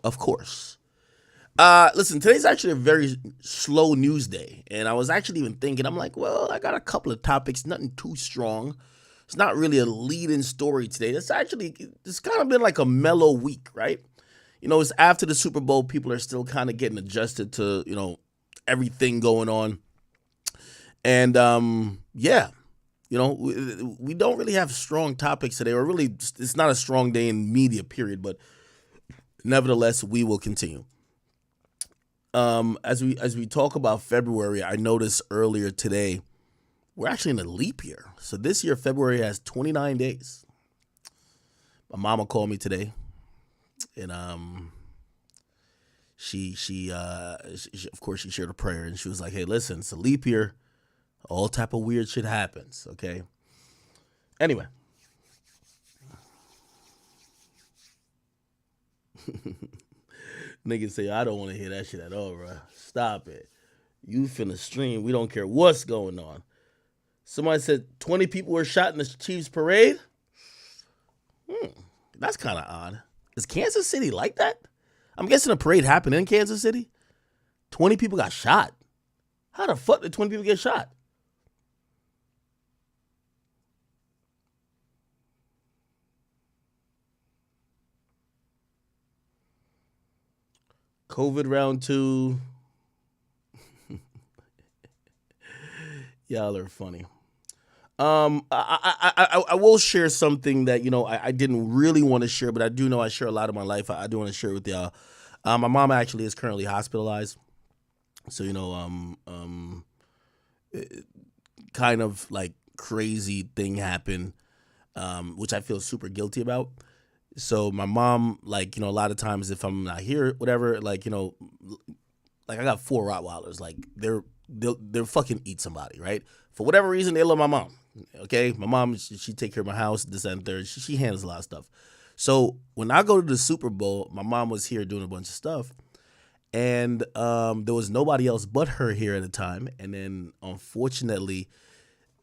Of course. Listen, today's actually a very slow news day. And I was actually even thinking, I'm like, well, I got a couple of topics, nothing too strong. It's not really a lead-in story today. It's kind of been like a mellow week, right? It's after the Super Bowl. People are still kind of getting adjusted to, everything going on. And, yeah, we don't really have strong topics today, or really, it's not a strong day in media, period. But nevertheless, we will continue. As we talk about February, I noticed earlier today we're actually in a leap year. So this year February has 29 days. My mama called me today, and she of course she shared a prayer, and she was like, "Hey, listen, it's a leap year. All type of weird shit happens." Okay. Anyway. Niggas say, I don't want to hear that shit at all, bro. Stop it. You finna stream. We don't care what's going on. Somebody said 20 people were shot in the Chiefs parade. That's kind of odd. Is Kansas City like that? I'm guessing a parade happened in Kansas City. 20 people got shot. How the fuck did 20 people get shot? COVID round 2. Y'all are funny. I will share something that I didn't really want to share, but I do know I share a lot of my life. I do want to share it with y'all. My mom actually is currently hospitalized, so kind of like crazy thing happened, which I feel super guilty about. So my mom, like, a lot of times if I'm not here, whatever, like, like I got 4 Rottweilers, like they'll fucking eat somebody, right? For whatever reason, they love my mom. Okay, my mom, she take care of my house, this and third. She handles a lot of stuff. So when I go to the Super Bowl, my mom was here doing a bunch of stuff, and there was nobody else but her here at the time. And then unfortunately,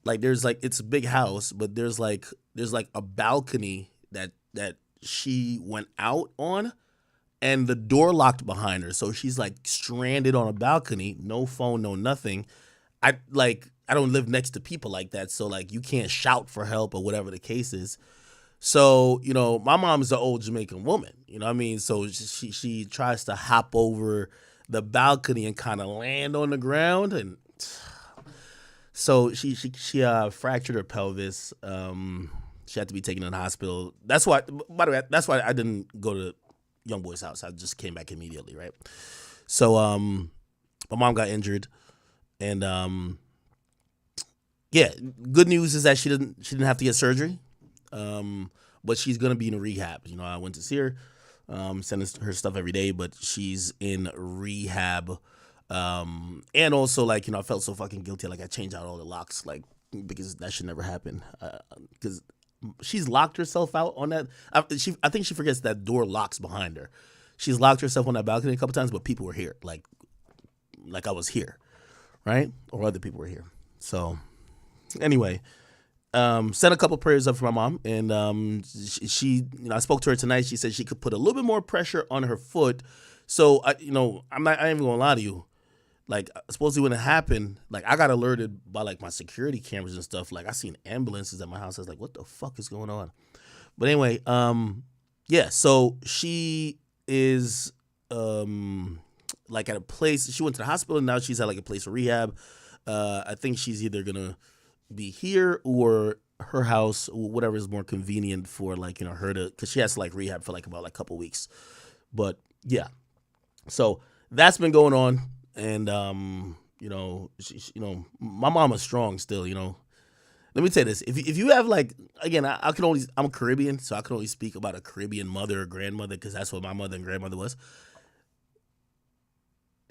like it's a big house, but there's like a balcony that she went out on, and the door locked behind her. So she's like stranded on a balcony, no phone, no nothing. I don't live next to people like that, so like you can't shout for help or whatever the case is. So, my mom's an old Jamaican woman, you know what I mean? So she tries to hop over the balcony and kind of land on the ground, and so she fractured her pelvis. She had to be taken to the hospital. That's why, by the way, that's why I didn't go to young boy's house. I just came back immediately, right? So my mom got injured, and yeah, good news is that she didn't have to get surgery, but she's gonna be in rehab. I went to see her, sending her stuff every day, but she's in rehab, and also like I felt so fucking guilty, like I changed out all the locks, like because that should never happen, because she's locked herself out on that. I think she forgets that door locks behind her. She's locked herself on that balcony a couple times, but people were here, like I was here, right? Or other people were here. So anyway, sent a couple prayers up for my mom, and she I spoke to her tonight. She said she could put a little bit more pressure on her foot. So I ain't even gonna lie to you. Like, supposedly when it happened, like I got alerted by like my security cameras and stuff. Like I seen ambulances at my house. I was like, what the fuck is going on? But anyway, yeah. So she is like at a place. She went to the hospital, and now she's at like a place for rehab. I think she's either gonna be here or her house, or whatever is more convenient for like her to, because she has to like rehab for like about like a couple weeks. But yeah, so that's been going on. And my mom is strong still. Let me tell you this: if you have like, again, I'm Caribbean, so I can only speak about a Caribbean mother or grandmother, because that's what my mother and grandmother was.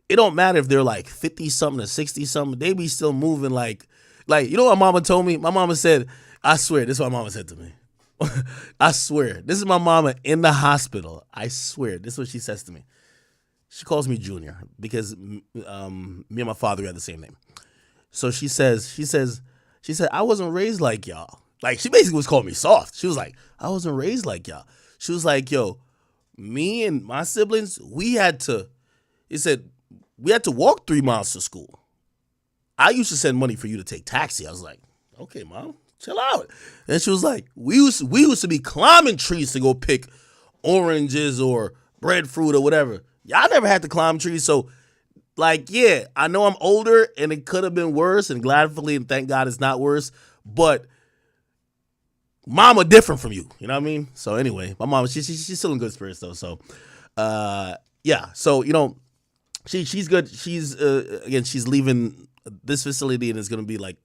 It don't matter if they're like 50 something or 60 something; they be still moving like what mama told me. My mama said, I swear, this is what mama said to me. I swear, this is my mama in the hospital. I swear, this is what she says to me. She calls me Junior because me and my father have the same name. So she said, I wasn't raised like y'all. Like, she basically was calling me soft. She was like, I wasn't raised like y'all. She was like, yo, me and my siblings, it said, we had to walk 3 miles to school. I used to send money for you to take taxi. I was like, okay, mom, chill out. And she was like, we used to be climbing trees to go pick oranges or breadfruit or whatever. Y'all never had to climb trees. So, like, yeah, I know I'm older and it could have been worse, and gladfully and thank God it's not worse. But mama different from you. You know what I mean? So anyway, my mom, she's still in good spirits though. So, yeah. So, she's good. She's, again, she's leaving this facility and is going to be like,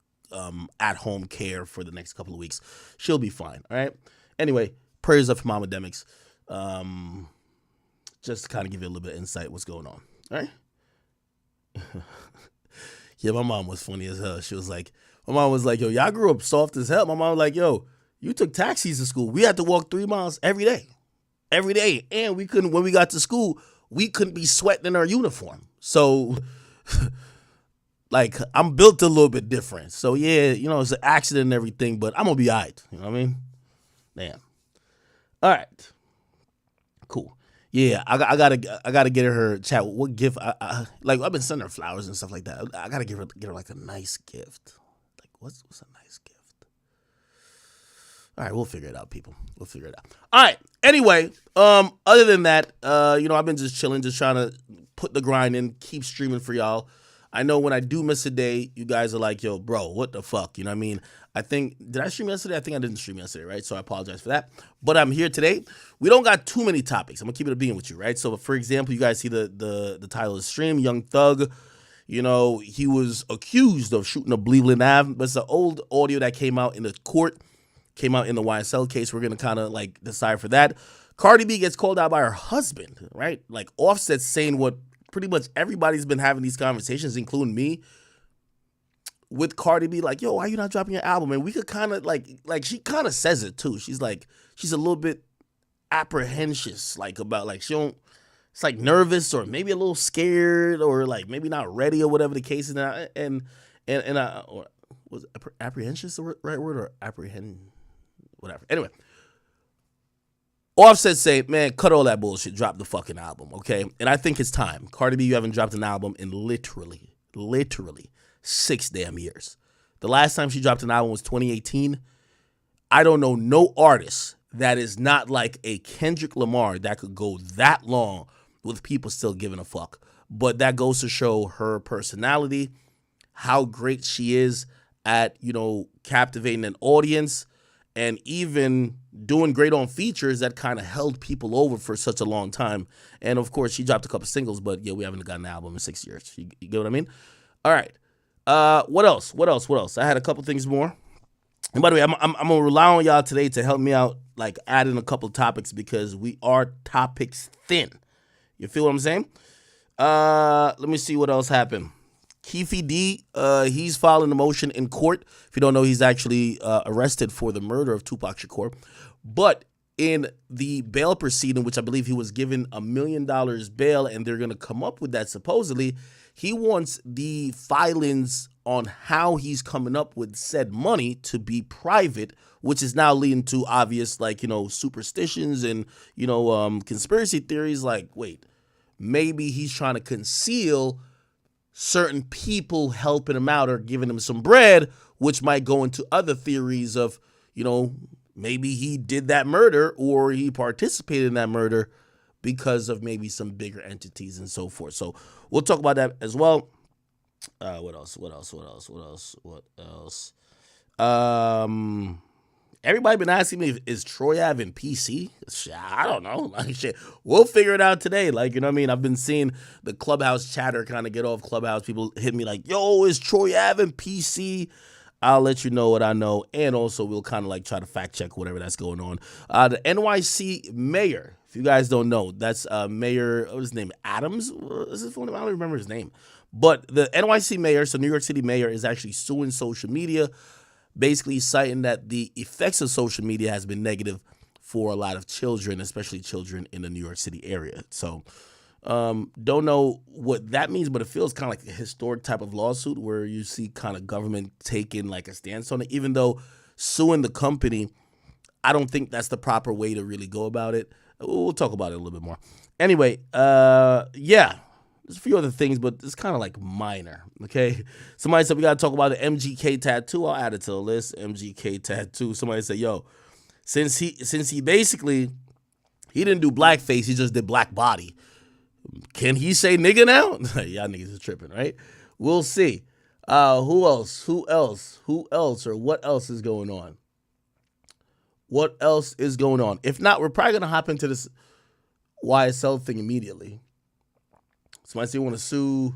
at home care for the next couple of weeks. She'll be fine. All right. Anyway, prayers up for Mama Demix. Just to kind of give you a little bit of insight what's going on. All right. Yeah, my mom was funny as hell. My mom was like, yo, y'all grew up soft as hell. My mom was like, yo, you took taxis to school. We had to walk 3 miles every day. And when we got to school, we couldn't be sweating in our uniform. So, like, I'm built a little bit different. So, yeah, it's an accident and everything, but I'm going to be all right. You know what I mean? Damn. All right. Cool. Yeah, I gotta get her chat. What gift? I've been sending her flowers and stuff like that. I gotta get her like a nice gift. Like what's a nice gift? All right, we'll figure it out, people. We'll figure it out. All right. Anyway, other than that, I've been just chilling, just trying to put the grind in, keep streaming for y'all. I know when I do miss a day, you guys are like, yo, bro, what the fuck? You know what I mean? Did I stream yesterday? I think I didn't stream yesterday, right? So I apologize for that. But I'm here today. We don't got too many topics. I'm going to keep it a being with you, right? So, for example, you guys see the title of the stream, Young Thug. He was accused of shooting a BLEVELAND Ave. But it's an old audio that came out in the court, came out in the YSL case. We're going to kind of, decide for that. Cardi B gets called out by her husband, right? Like, Offset saying what pretty much everybody's been having these conversations, including me, with Cardi B, like, yo, why you not dropping your album? And we could kind of, like she kind of says it, too. She's a little bit apprehensious, about, she don't, it's like nervous or maybe a little scared or, maybe not ready or whatever the case is. Or was apprehensious the right word or apprehend, whatever. Anyway. Offset say, man, cut all that bullshit. Drop the fucking album, okay? And I think it's time. Cardi B, you haven't dropped an album in literally 6 damn years. The last time she dropped an album was 2018. I don't know no artist that is not like a Kendrick Lamar that could go that long with people still giving a fuck. But that goes to show her personality, how great she is at, captivating an audience, and even doing great on features that kind of held people over for such a long time. And, of course, she dropped a couple singles, but, yeah, we haven't got an album in 6 years. You get what I mean? All right. What else? I had a couple things more. And, by the way, I'm going to rely on y'all today to help me out, add in a couple topics because we are topics thin. You feel what I'm saying? Let me see what else happened. Keefe D, he's filing a motion in court. If you don't know, he's actually arrested for the murder of Tupac Shakur. But in the bail proceeding, which I believe he was given $1 million bail, and they're going to come up with that supposedly, he wants the filings on how he's coming up with said money to be private, which is now leading to obvious, superstitions and, conspiracy theories. Wait, maybe he's trying to conceal certain people helping him out or giving him some bread, which might go into other theories of, maybe he did that murder or he participated in that murder because of maybe some bigger entities and so forth. So we'll talk about that as well. What else? Everybody been asking me, is Troy Ave in PC? I don't know. Shit, we'll figure it out today. You know what I mean? I've been seeing the Clubhouse chatter kind of get off Clubhouse. People hit me like, yo, is Troy Ave in PC? I'll let you know what I know. And also we'll kind of try to fact check whatever that's going on. The NYC mayor, if you guys don't know, that's Mayor, what's his name? Adams? Is his phone name? I don't remember his name. But the NYC mayor, so New York City mayor, is actually suing social media, basically citing that the effects of social media has been negative for a lot of children, especially children in the New York City area. So don't know what that means, but it feels kind of like a historic type of lawsuit where you see kind of government taking a stance on it, even though suing the company, I don't think that's the proper way to really go about it. We'll talk about it a little bit more. Anyway, yeah, there's a few other things, but it's kind of like minor. Okay, somebody said we gotta talk about the MGK tattoo. I'll add it to the list. MGK tattoo. Somebody said, yo, since he basically he didn't do blackface, he just did black body. Can he say nigga now? Y'all niggas are tripping, right? We'll see. Who else? Or what else is going on? What else is going on? If not, we're probably gonna hop into this YSL thing immediately. Somebody said you want to sue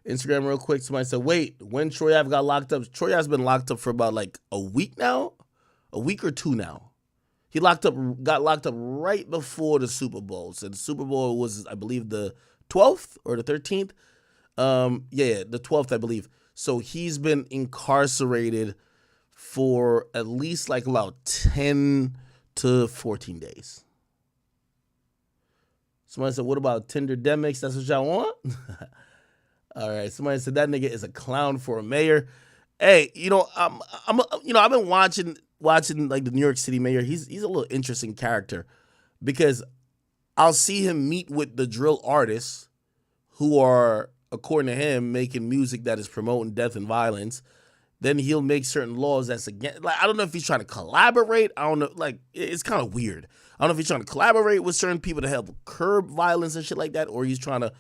Instagram real quick. Somebody said, wait, when Troy Ave got locked up? Troy Ave's been locked up for about like a week now, a week or two now. He got locked up right before the Super Bowl. So the Super Bowl was, I believe, the 12th or the 13th. Yeah, the 12th, I believe. So he's been incarcerated for at least like about 10 to 14 days. Somebody said, what about Tinder Demics? That's what y'all want? All right. Somebody said that nigga is a clown for a mayor. Hey, I've been watching like the New York City mayor. He's a little interesting character because I'll see him meet with the drill artists who are, according to him, making music that is promoting death and violence. Then he'll make certain laws that's against, like, I don't know if he's trying to collaborate. I don't know. Like, it's kind of weird. I don't know if he's trying to collaborate with certain people to help curb violence and shit like that, or he's trying to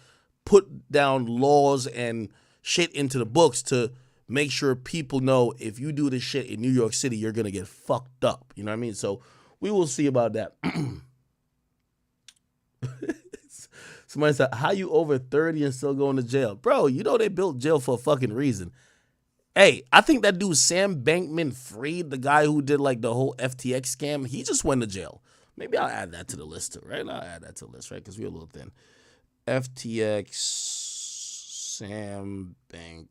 put down laws and shit into the books to make sure people know if you do this shit in New York City, you're going to get fucked up. You know what I mean? So we will see about that. Somebody said, how you over 30 and still going to jail? Bro, you know they built jail for a fucking reason. Hey, I think that dude Sam Bankman-Fried, the guy who did like the whole FTX scam, he just went to jail. Maybe I'll add that to the list too, right? I'll add that to the list, right? Because we're a little thin. FTX Sam Bank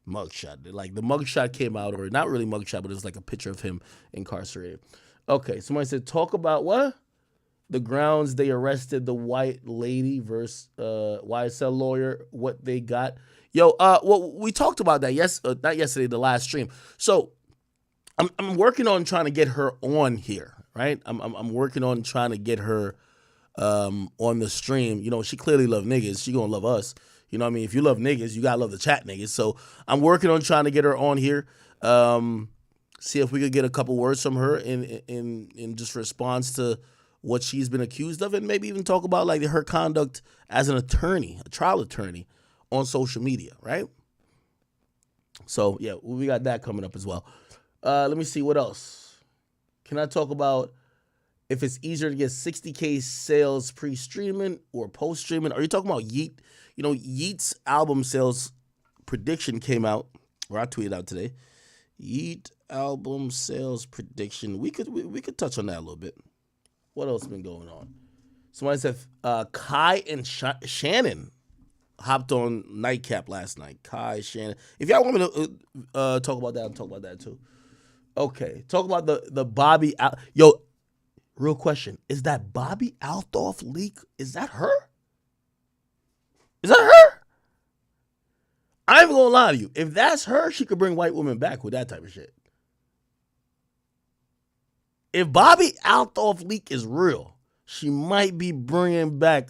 mugshot. Like the mugshot came out, or not really mugshot, but it's like a picture of him incarcerated. Okay, somebody said, talk about what? The grounds they arrested the white lady versus YSL lawyer, what they got. Yo, well, we talked about that not yesterday, the last stream. So I'm working on trying to get her on here, right? I'm working on trying to get her on the stream. You know, she clearly love niggas. She gonna love us. You know what I mean? If you love niggas, you gotta love the chat niggas. So I'm working on trying to get her on here. See if we could get a couple words from her in just response to what she's been accused of, and maybe even talk about like her conduct as an attorney, a trial attorney, on social media, right? So yeah, we got that coming up as well. Let me see what else. Can I talk about if it's easier to get 60K sales pre-streaming or post-streaming? Are you talking about Yeat? You know, Yeat's album sales prediction came out, or I tweeted out today. Yeat album sales prediction. We could touch on that a little bit. What else been going on? Somebody said Kai and Shannon hopped on Nightcap last night. Kai, Shannon. If y'all want me to talk about that, I'll talk about that too. Okay, talk about the Bobby. Yo, real question: is that Bobby Althoff leak? Is that her? Is that her? I ain't gonna lie to you. If that's her, she could bring white women back with that type of shit. If Bobby Althoff leak is real, she might be bringing back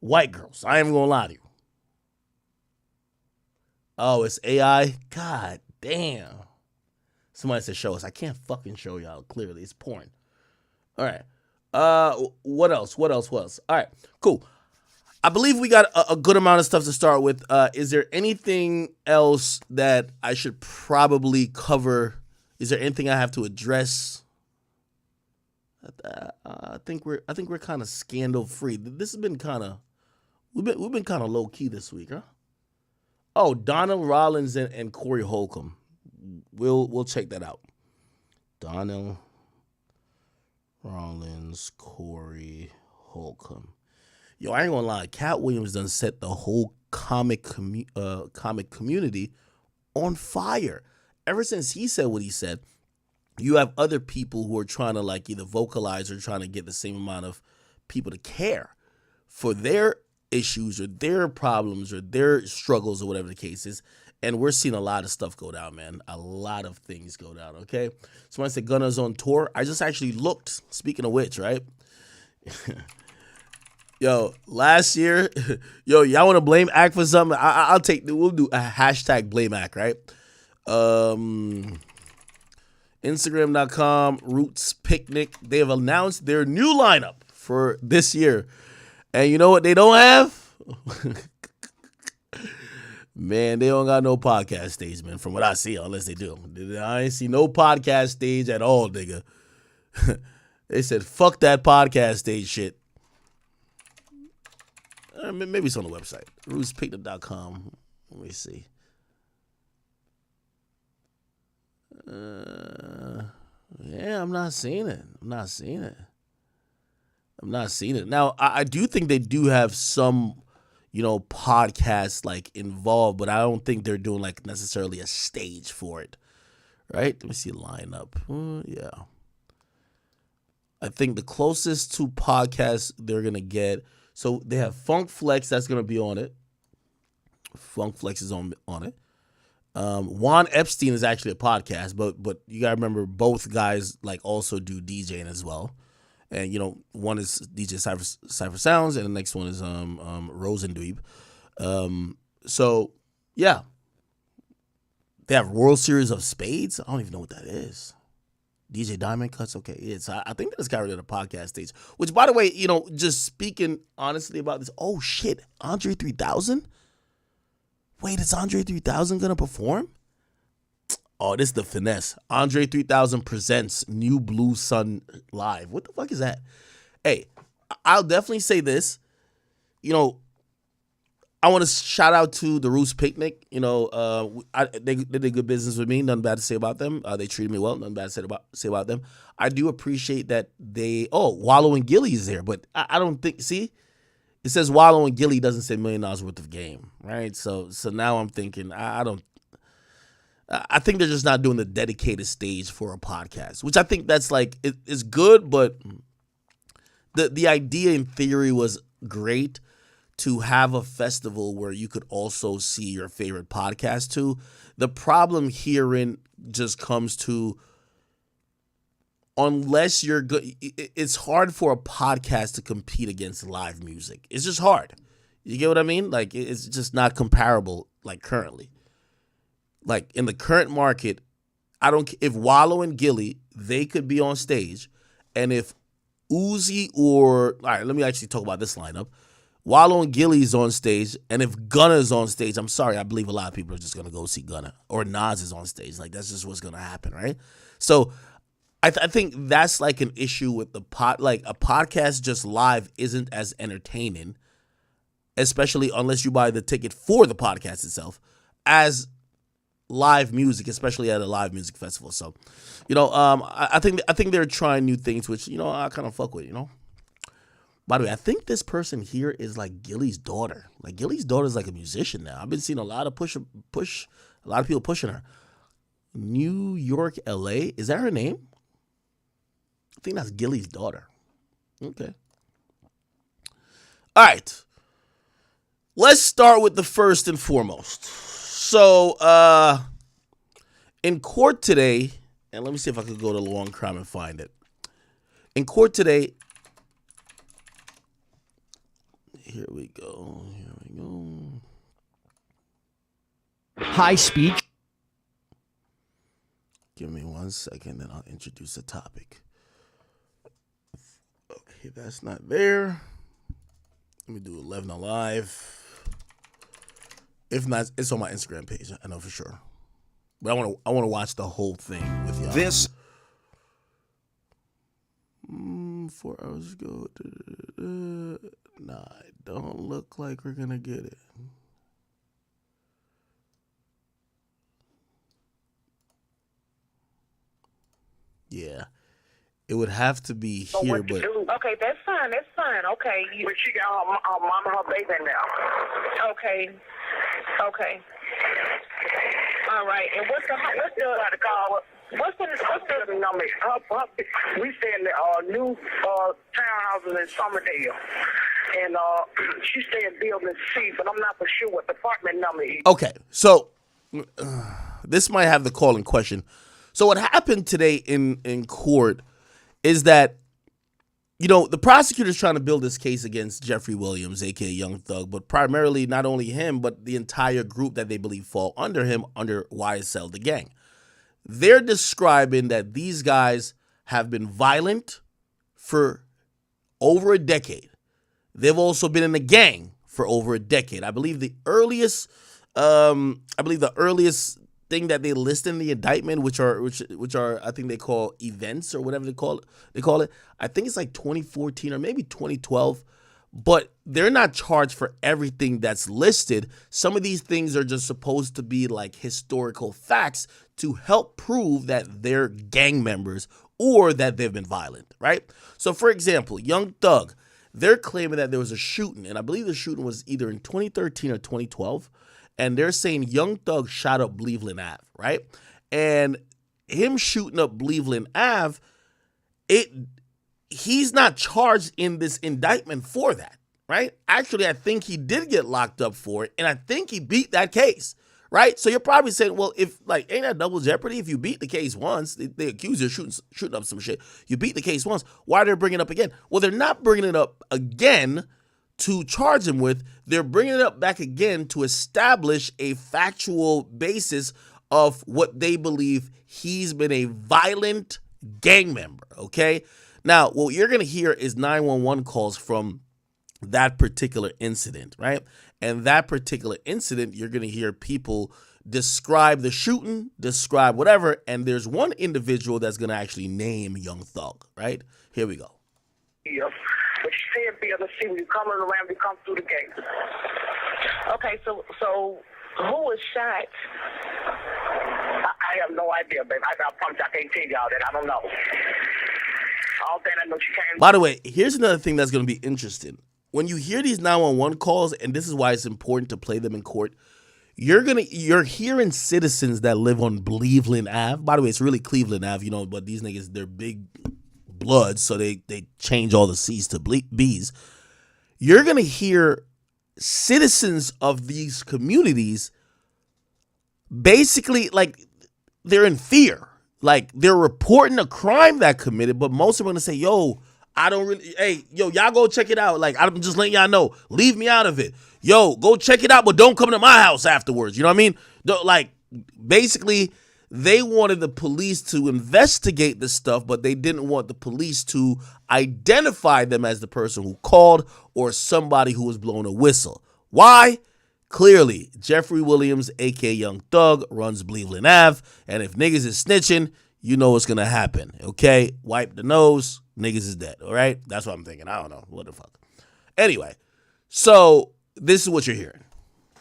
white girls. I ain't gonna lie to you. Oh, it's AI? God damn. Somebody said show us. I can't fucking show y'all. Clearly, it's porn. All right. What else? All right, cool. I believe we got a good amount of stuff to start with. Is there anything else that I should probably cover? Is there anything I have to address? I think we're kind of scandal free. This has been kind of we've been kind of low key this week, huh? Oh, Donnell Rollins and Corey Holcomb. We'll check that out. Donnell Rollins, Corey Holcomb. Yo, I ain't gonna lie. Cat Williams done set the whole comic community on fire. Ever since he said what he said, you have other people who are trying to like either vocalize or trying to get the same amount of people to care for their issues or their problems or their struggles or whatever the case is. And we're seeing a lot of stuff go down, man. A lot of things go down, okay? So when I said Gunna's on tour, I just actually looked, speaking of which, right? Yo, last year, y'all want to blame Act for something? I'll take. We'll do a hashtag blame Act, right? Instagram.com Roots Picnic. They have announced their new lineup for this year, and you know what they don't have? Man, they don't got no podcast stage, man. From what I see, unless they do, I ain't see no podcast stage at all, nigga. They said fuck that podcast stage shit. Maybe it's on the website. RootsPicnic.com. Let me see. Yeah, I'm not seeing it. Now, I do think they do have some, podcasts like involved, but I don't think they're doing like necessarily a stage for it. Right? Let me see a lineup. Yeah. I think the closest to podcasts they're going to get. So they have Funk Flex that's going to be on it. Funk Flex is on it. Juan Epstein is actually a podcast, but you got to remember both guys like also do DJing as well. And, one is DJ Cypher Sounds and the next one is Rosendweeb. So, yeah. They have World Series of Spades. I don't even know what that is. DJ Diamond Cuts, okay. I think that it's got rid of the podcast stage. Which, by the way, just speaking honestly about this, oh shit, Andre 3000? Wait, is Andre 3000 gonna perform? Oh, this is the finesse. Andre 3000 presents New Blue Sun live. What the fuck is that? Hey, I'll definitely say this. I want to shout out to the Roots Picnic. They did good business with me. Nothing bad to say about them. They treated me well. Nothing bad to say about them. I do appreciate that Wallow and Gilly is there. But I don't think, see, it says Wallow and Gilly, doesn't say $1 million worth of game, right? So now I'm thinking, I think they're just not doing the dedicated stage for a podcast, which I think that's like, it's good, but the idea in theory was great. To have a festival where you could also see your favorite podcast too. The problem herein just comes to, unless you're good, it's hard for a podcast to compete against live music. It's just hard. You get what I mean? Like, it's just not comparable, like, currently. Like, in the current market, if Wallow and Gilly, they could be on stage, and if Uzi all right, let me actually talk about this lineup. Wallow and Gilly's on stage, and if Gunna's on stage, I'm sorry, I believe a lot of people are just going to go see Gunna. Or Nas is on stage. Like, that's just what's going to happen, right? So, I think that's like an issue with a podcast just live isn't as entertaining, especially unless you buy the ticket for the podcast itself, as live music, especially at a live music festival. So, I think they're trying new things, which, I kind of fuck with, By the way, I think this person here is like Gilly's daughter. Like, Gilly's daughter is like a musician now. I've been seeing a lot of a lot of people pushing her. New York, LA. Is that her name? I think that's Gilly's daughter. Okay. All right. Let's start with the first and foremost. So, in court today, and let me see if I could go to Long Crime and find it. In court today, here we go. High speech. Give me 1 second, then I'll introduce the topic. Okay, that's not there. Let me do 11 Alive. If not, it's on my Instagram page. I know for sure. But I want to watch the whole thing with y'all. This 4 hours ago. Nah, it don't look like we're gonna get it. Yeah, it would have to be here, but okay, that's fine. Okay, but she got her mom and her baby now. Okay. All right, and what's the number? We stay in the new townhouses in Somerdale. And she stay in building C, but I'm not for sure what department number is. Okay, so this might have the call in question. So what happened today in court is that the prosecutor's trying to build this case against Jeffrey Williams, aka Young Thug, but primarily not only him, but the entire group that they believe fall under him, under YSL, the gang. They're describing that these guys have been violent for over a decade. They've also been in a gang for over a decade. I believe the earliest thing that they list in the indictment, which are I think they call events or whatever they call it. I think it's like 2014 or maybe 2012. But they're not charged for everything that's listed. Some of these things are just supposed to be like historical facts to help prove that they're gang members or that they've been violent, right? So, for example, Young Thug, they're claiming that there was a shooting, and I believe the shooting was either in 2013 or 2012, and they're saying Young Thug shot up BLEVELAND Ave, right? And him shooting up BLEVELAND Ave, he's not charged in this indictment for that, right? Actually, I think he did get locked up for it, and I think he beat that case, right? So you're probably saying, well, if ain't that double jeopardy? If you beat the case once, they accuse you of shooting up some shit. You beat the case once. Why are they bringing it up again? Well, they're not bringing it up again to charge him with. They're bringing it up back again to establish a factual basis of what they believe he's been a violent gang member, okay? Now, what you're going to hear is 911 calls from that particular incident, right? And that particular incident, you're going to hear people describe the shooting, describe whatever, and there's one individual that's going to actually name Young Thug, right? Here we go. Yeah. But you said be able to see when you coming around, you come through the gate. Okay, so who was shot? I have no idea, babe. I promise I can't tell y'all that. I don't know. All that I know she came. By the way, here's another thing that's going to be interesting. When you hear these 911 calls, and this is why it's important to play them in court, you're hearing citizens that live on BLEVELAND Ave. By the way, it's really Cleveland Ave, but these niggas, they're big bloods, so they change all the C's to B's. You're going to hear citizens of these communities basically, like, they're in fear. Like, they're reporting a crime that committed, but most of them are going to say, y'all go check it out. Like, I'm just letting y'all know, leave me out of it. Yo, go check it out, but don't come to my house afterwards. You know what I mean? Like, basically, they wanted the police to investigate the stuff, but they didn't want the police to identify them as the person who called or somebody who was blowing a whistle. Why? Clearly, Jeffrey Williams, a.k.a. Young Thug, runs BLEVELAND Ave, and if niggas is snitching, you know what's going to happen, okay? Wipe the nose, niggas is dead, all right? That's what I'm thinking. I don't know. What the fuck? Anyway, so this is what you're hearing.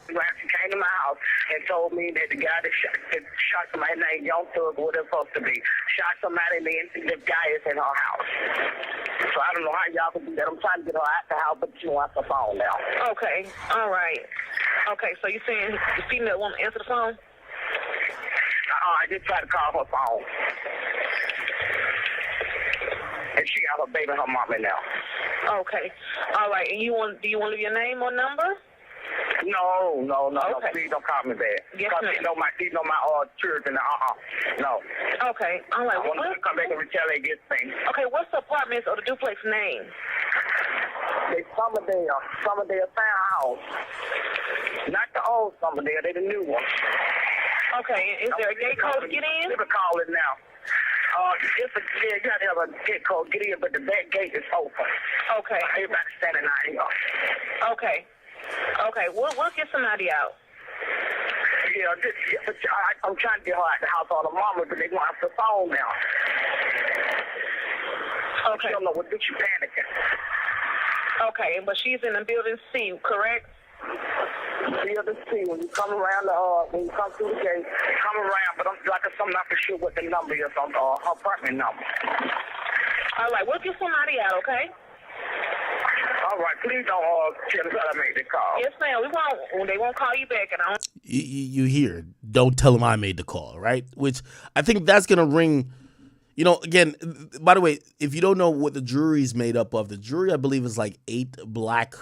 She came to my house and told me that the guy that shot somebody named Young Thug, what it's supposed to be, shot somebody and the guy is in her house. So I don't know how y'all can do that. I'm trying to get her out the house, but she wants the phone now. Okay, all right. Okay, so you saying the female won't answer the phone? I just tried to call her phone. And she got her baby and her mama now. Okay, all right. And do you want to leave your name or number? No. Okay. Please don't call me back. Yes, because ma'am. he know my children. No. Okay, all right. I want to come back and retaliate against things. Okay, what's the apartment or the duplex name? They Summerdale townhouse. Not the old Summerdale, they the new one. Okay, is there a gate code to get in? Let me call it now. You got to have a gate code get in, but the back gate is open. Okay. Everybody standing out here. Okay, we'll get somebody out. Yeah, I'm trying to get her out the house on the mama, but they want the phone now. Okay. She don't know what to do. She panicking. Okay, but she's in the building C, correct? Building C. When you come around, when you come through the gate, come around. But I'm not for sure what the number is on her apartment number. All right, we'll get somebody out, okay? All right, please don't tell us how to make the call. Yes, ma'am. We won't. They won't call you back, and I don't. You hear, don't tell them I made the call, right? Which I think that's going to ring, again, by the way, if you don't know what the jury's made up of, the jury, I believe, is like 8 black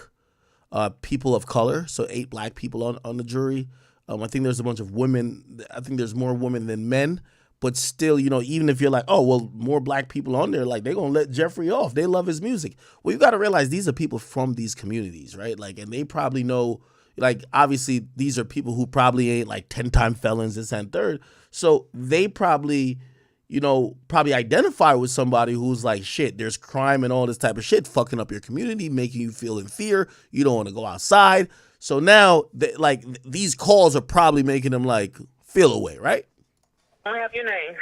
people of color. So 8 black people on the jury. I think there's a bunch of women. I think there's more women than men. but still, you know, even if you're like, oh, well, more black people on there, like they're going to let Jeffrey off. They love his music. Well, you got to realize these are people from these communities, right? Like, and they probably know, like, obviously these are people who probably ain't like 10-time felons, this and third. So they probably, you know, probably identify with somebody who's like, shit, there's crime and all this type of shit fucking up your community, making you feel in fear. You don't want to go outside. So now, like, these calls are probably making them like feel away, right? I have your name.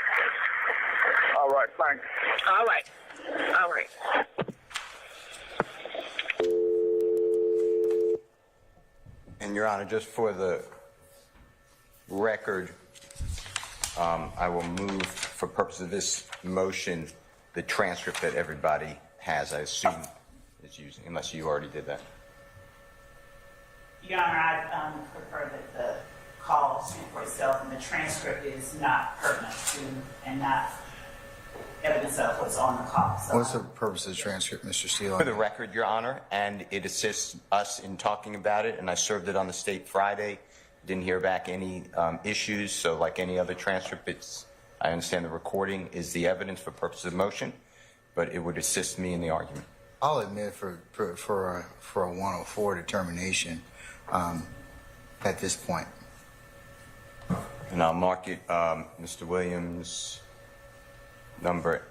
All right, thanks. All right. All right. And Your Honor, just for the record, I will move, for purpose of this motion, the transcript that everybody has, I assume, is using, unless you already did that. Your Honor, I prefer that the call speak for itself, and the transcript is not pertinent to and not evidence of what's on the call. So What's the purpose of the transcript, Mr. Steele? For the record, Your Honor, and it assists us in talking about it, and I served it on the state Friday. Didn't hear back any issues, so like any other transcript, I understand the recording is the evidence for purposes of motion, but it would assist me in the argument. I'll admit for a 104 determination at this point. And I'll mark it, Mr. Williams, number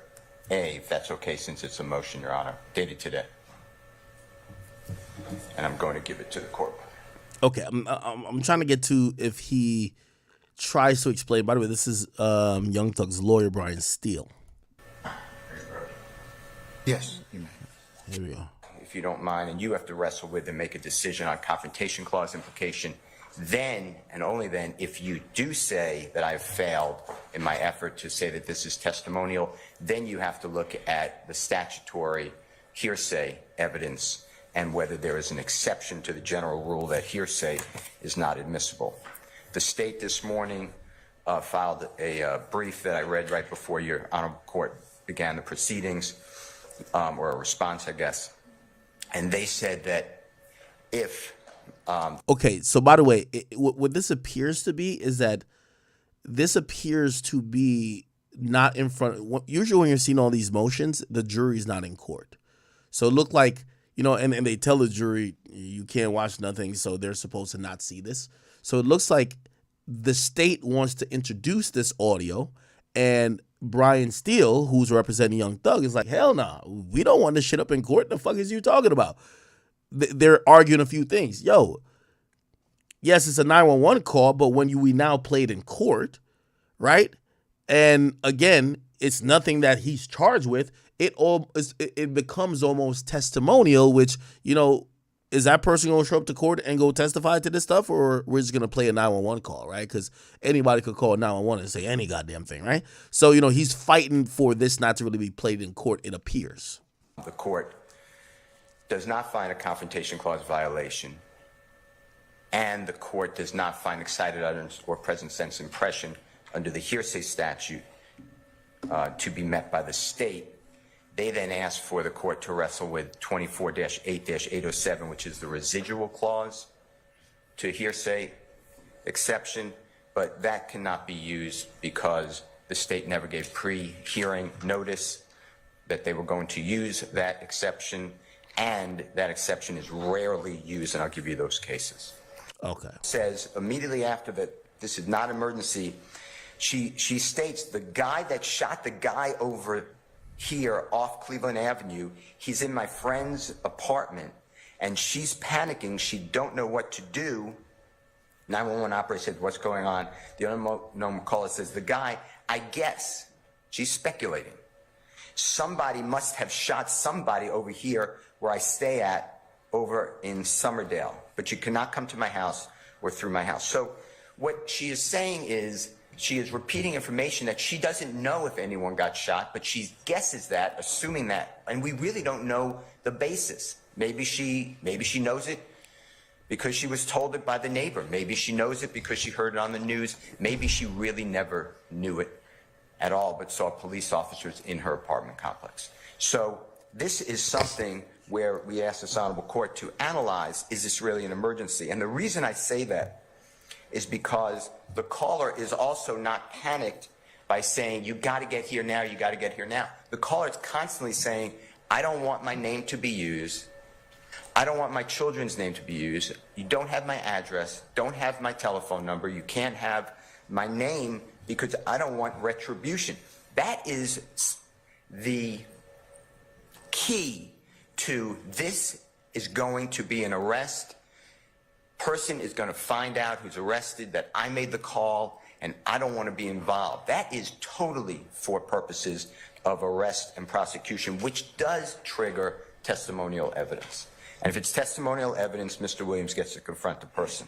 A, if that's okay, since it's a motion, Your Honor, dated today. And I'm going to give it to the court. Okay, I'm trying to get to if he tries to explain. By the way, this is Young Thug's lawyer, Brian Steele. Yes, you may. Here we go. If you don't mind, and you have to wrestle with and make a decision on confrontation clause implication, then, and only then, if you do say that I've failed in my effort to say that this is testimonial, then you have to look at the statutory hearsay evidence and whether there is an exception to the general rule that hearsay is not admissible. The state this morning filed a brief that I read right before your honorable court began the proceedings, or a response, I guess. And they said that if... Okay, so by the way, what this appears to be is that this appears to be not in front... Usually when you're seeing all these motions, the jury's not in court. So it looked like, you know, and they tell the jury, you can't watch nothing, so they're supposed to not see this. So it looks like the state wants to introduce this audio, and Brian Steele, who's representing Young Thug, is like, hell nah, we don't want this shit up in court. The fuck is you talking about? They're arguing a few things. Yo, yes, it's a 911 call, but when we now played in court, right? And again, it's nothing that he's charged with. It becomes almost testimonial, which, you know, is that person going to show up to court and go testify to this stuff, or we're just going to play a 911 call, right? Because anybody could call 911 and say any goddamn thing, right? So, you know, he's fighting for this not to really be played in court, it appears. The court does not find a confrontation clause violation, and the court does not find excited utterance or present sense impression under the hearsay statute to be met by the state. They then ask for the court to wrestle with 24-8-807, which is the residual clause to hearsay exception, but that cannot be used because the state never gave pre-hearing notice that they were going to use that exception, and that exception is rarely used, and I'll give you those cases. Okay. Says immediately after that this is not emergency, she states the guy that shot the guy over here off Cleveland Avenue, he's in my friend's apartment, and she's panicking. She don't know what to do. 911 operator said, what's going on? The unknown caller says, the guy, I guess, she's speculating. Somebody must have shot somebody over here where I stay at over in Summerdale, but you cannot come to my house or through my house. So what she is saying is, she is repeating information that she doesn't know if anyone got shot, but she guesses that, assuming that, and we really don't know the basis. Maybe she knows it because she was told it by the neighbor. Maybe she knows it because she heard it on the news. Maybe she really never knew it at all, but saw police officers in her apartment complex. So this is something where we ask this honorable court to analyze, is this really an emergency? And the reason I say that is because the caller is also not panicked by saying, you got to get here now, you got to get here now. The caller is constantly saying, I don't want my name to be used. I don't want my children's name to be used. You don't have my address, don't have my telephone number. You can't have my name because I don't want retribution. That is the key to this is going to be an arrest. Person is going to find out who's arrested that I made the call and I don't want to be involved. That is totally for purposes of arrest and prosecution, which does trigger testimonial evidence. And if it's testimonial evidence, Mr. Williams gets to confront the person.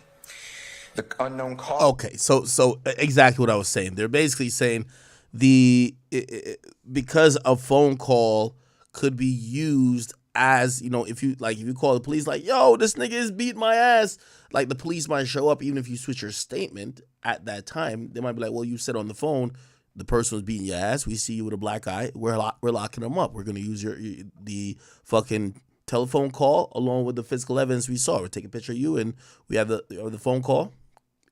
The unknown caller. Okay, so exactly what I was saying. They're basically saying because a phone call could be used as, if you call the police like, yo, this nigga is beating my ass, like the police might show up even if you switch your statement at that time. They might be like, well, you said on the phone the person was beating your ass. We see you with a black eye. We're locking them up. We're gonna use the fucking telephone call along with the physical evidence we saw. We're taking a picture of you and we have the phone call.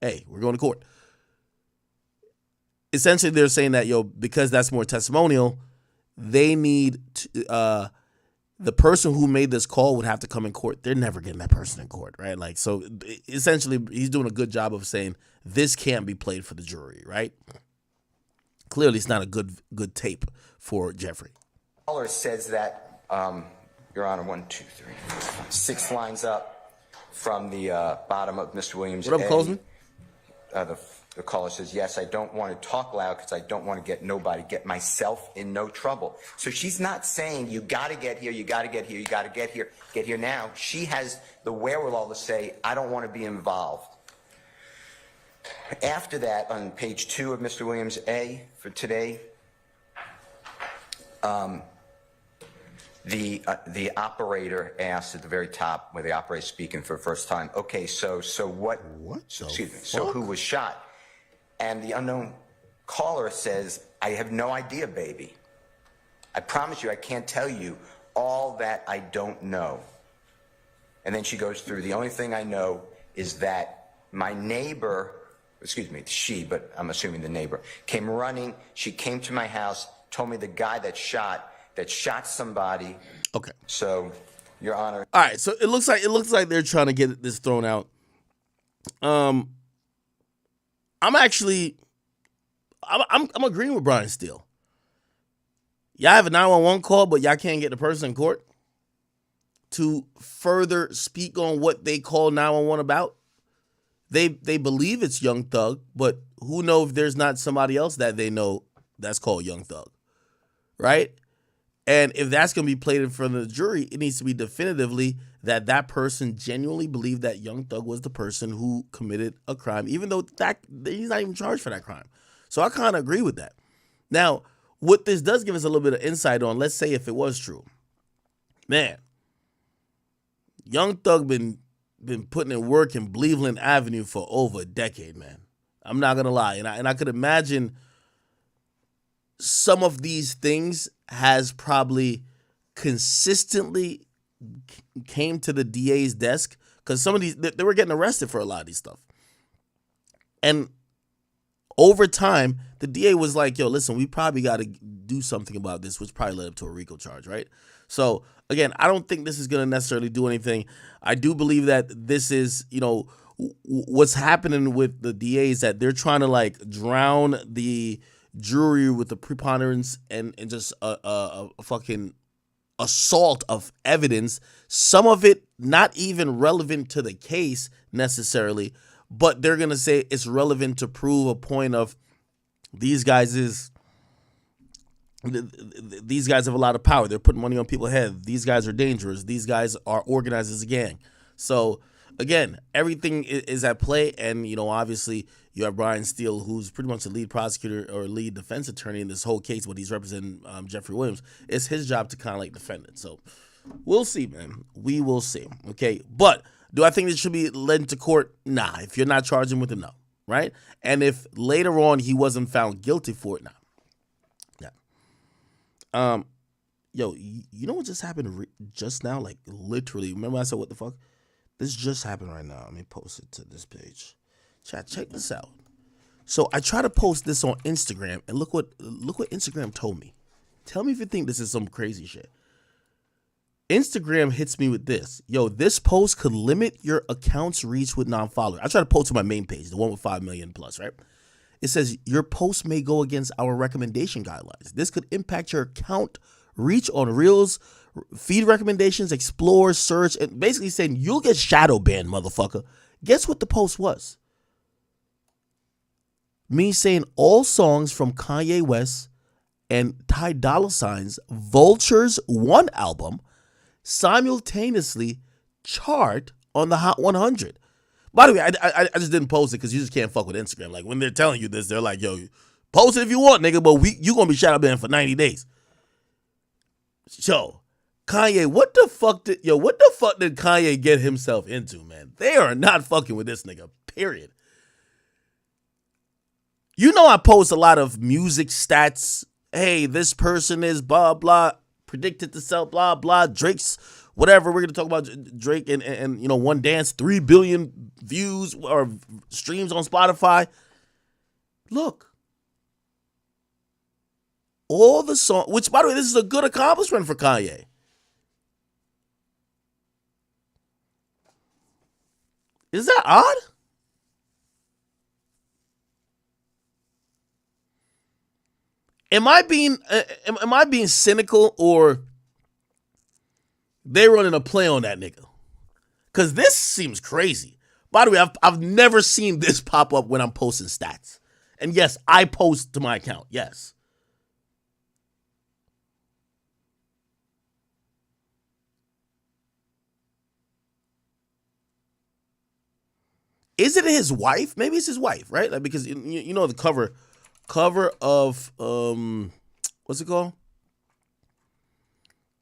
Hey, we're going to court. Essentially, they're saying that, because that's more testimonial, they need to, the person who made this call would have to come in court. They're never getting that person in court, right? Like, so essentially, he's doing a good job of saying this can't be played for the jury, right? Clearly, it's not a good tape for Jeffrey. Caller says that, Your Honor, 1, 2, 3, 4, 5, 6 lines up from the bottom of Mr. Williams. What up, Coleman? The caller says, yes, I don't want to talk loud because I don't want to get myself in no trouble. So she's not saying you got to get here, you got to get here, you got to get here now. She has the wherewithal to say, I don't want to be involved. After that, on page 2 of Mr. Williams A for today, the operator asked at the very top, where the operator is speaking for the first time, okay, so what? Excuse me. So who was shot? And the unknown caller says, I have no idea, baby. I promise you, I can't tell you all that I don't know. And then she goes through, the only thing I know is that my neighbor, excuse me, she, but I'm assuming the neighbor, came running. She came to my house, told me the guy that shot somebody. Okay. So, Your Honor. All right. So it looks like they're trying to get this thrown out. I'm agreeing with Brian Steele. Y'all have a 911 call, but y'all can't get the person in court to further speak on what they call 911 about. They believe it's Young Thug, but who knows if there's not somebody else that they know that's called Young Thug, right? And if that's going to be played in front of the jury, it needs to be definitively that person genuinely believed that Young Thug was the person who committed a crime, even though he's not even charged for that crime. So I kind of agree with that. Now, what this does give us a little bit of insight on, let's say if it was true. Man, Young Thug been putting in work in BLEVELAND Avenue for over a decade, man. I'm not going to lie. And I could imagine some of these things has probably consistently came to the DA's desk because some of these, they were getting arrested for a lot of these stuff. And over time, the DA was like, yo, listen, we probably got to do something about this, which probably led up to a RICO charge, right? So, again, I don't think this is going to necessarily do anything. I do believe that this is, what's happening with the DA is that they're trying to, like, drown the jury with the preponderance and just a fucking assault of evidence. Some of it not even relevant to the case necessarily, but they're going to say it's relevant to prove a point of these guys have a lot of power. They're putting money on people's heads. These guys are dangerous. These guys are organized as a gang. So again, everything is at play. And, obviously you have Brian Steele, who's pretty much the lead prosecutor or lead defense attorney in this whole case, what he's representing Jeffrey Williams. It's his job to kind of like defend it. So we'll see, man. We will see. Okay. But do I think this should be led to court? Nah. If you're not charging with it, no. Right? And if later on he wasn't found guilty for it, nah. Yo, you know what just happened just now? Like, literally. Remember I said, what the fuck? This just happened right now. Let me post it to this page. Chat, check this out. So I try to post this on Instagram, and look what Instagram told me. Tell me if you think this is some crazy shit. Instagram hits me with this. Yo, this post could limit your account's reach with non-followers. I try to post to my main page, the one with 5 million plus, right? It says your post may go against our recommendation guidelines. This could impact your account reach on Reels, feed recommendations, explore, search, and basically saying you'll get shadow banned, motherfucker. Guess what the post was? Me saying all songs from Kanye West and Ty Dolla $ign's Vulture's One album simultaneously chart on the Hot 100. By the way, I just didn't post it because you just can't fuck with Instagram. Like when they're telling you this, they're like, yo, post it if you want, nigga, but you gonna be shadow banned for 90 days. So, Kanye, what the fuck did Kanye get himself into, man? They are not fucking with this nigga, period. You know I post a lot of music stats. Hey, this person is blah, blah, predicted to sell blah, blah, Drake's whatever. We're going to talk about Drake and One Dance, 3 billion views or streams on Spotify. Look. All the songs, which, by the way, this is a good accomplishment for Kanye. Is that odd? Am I being cynical, or they running a play on that nigga? Because this seems crazy. By the way, I've never seen this pop up when I'm posting stats. And yes, I post to my account. Yes. Is it his wife? Maybe it's his wife, right? Like, because you know the cover of what's it called?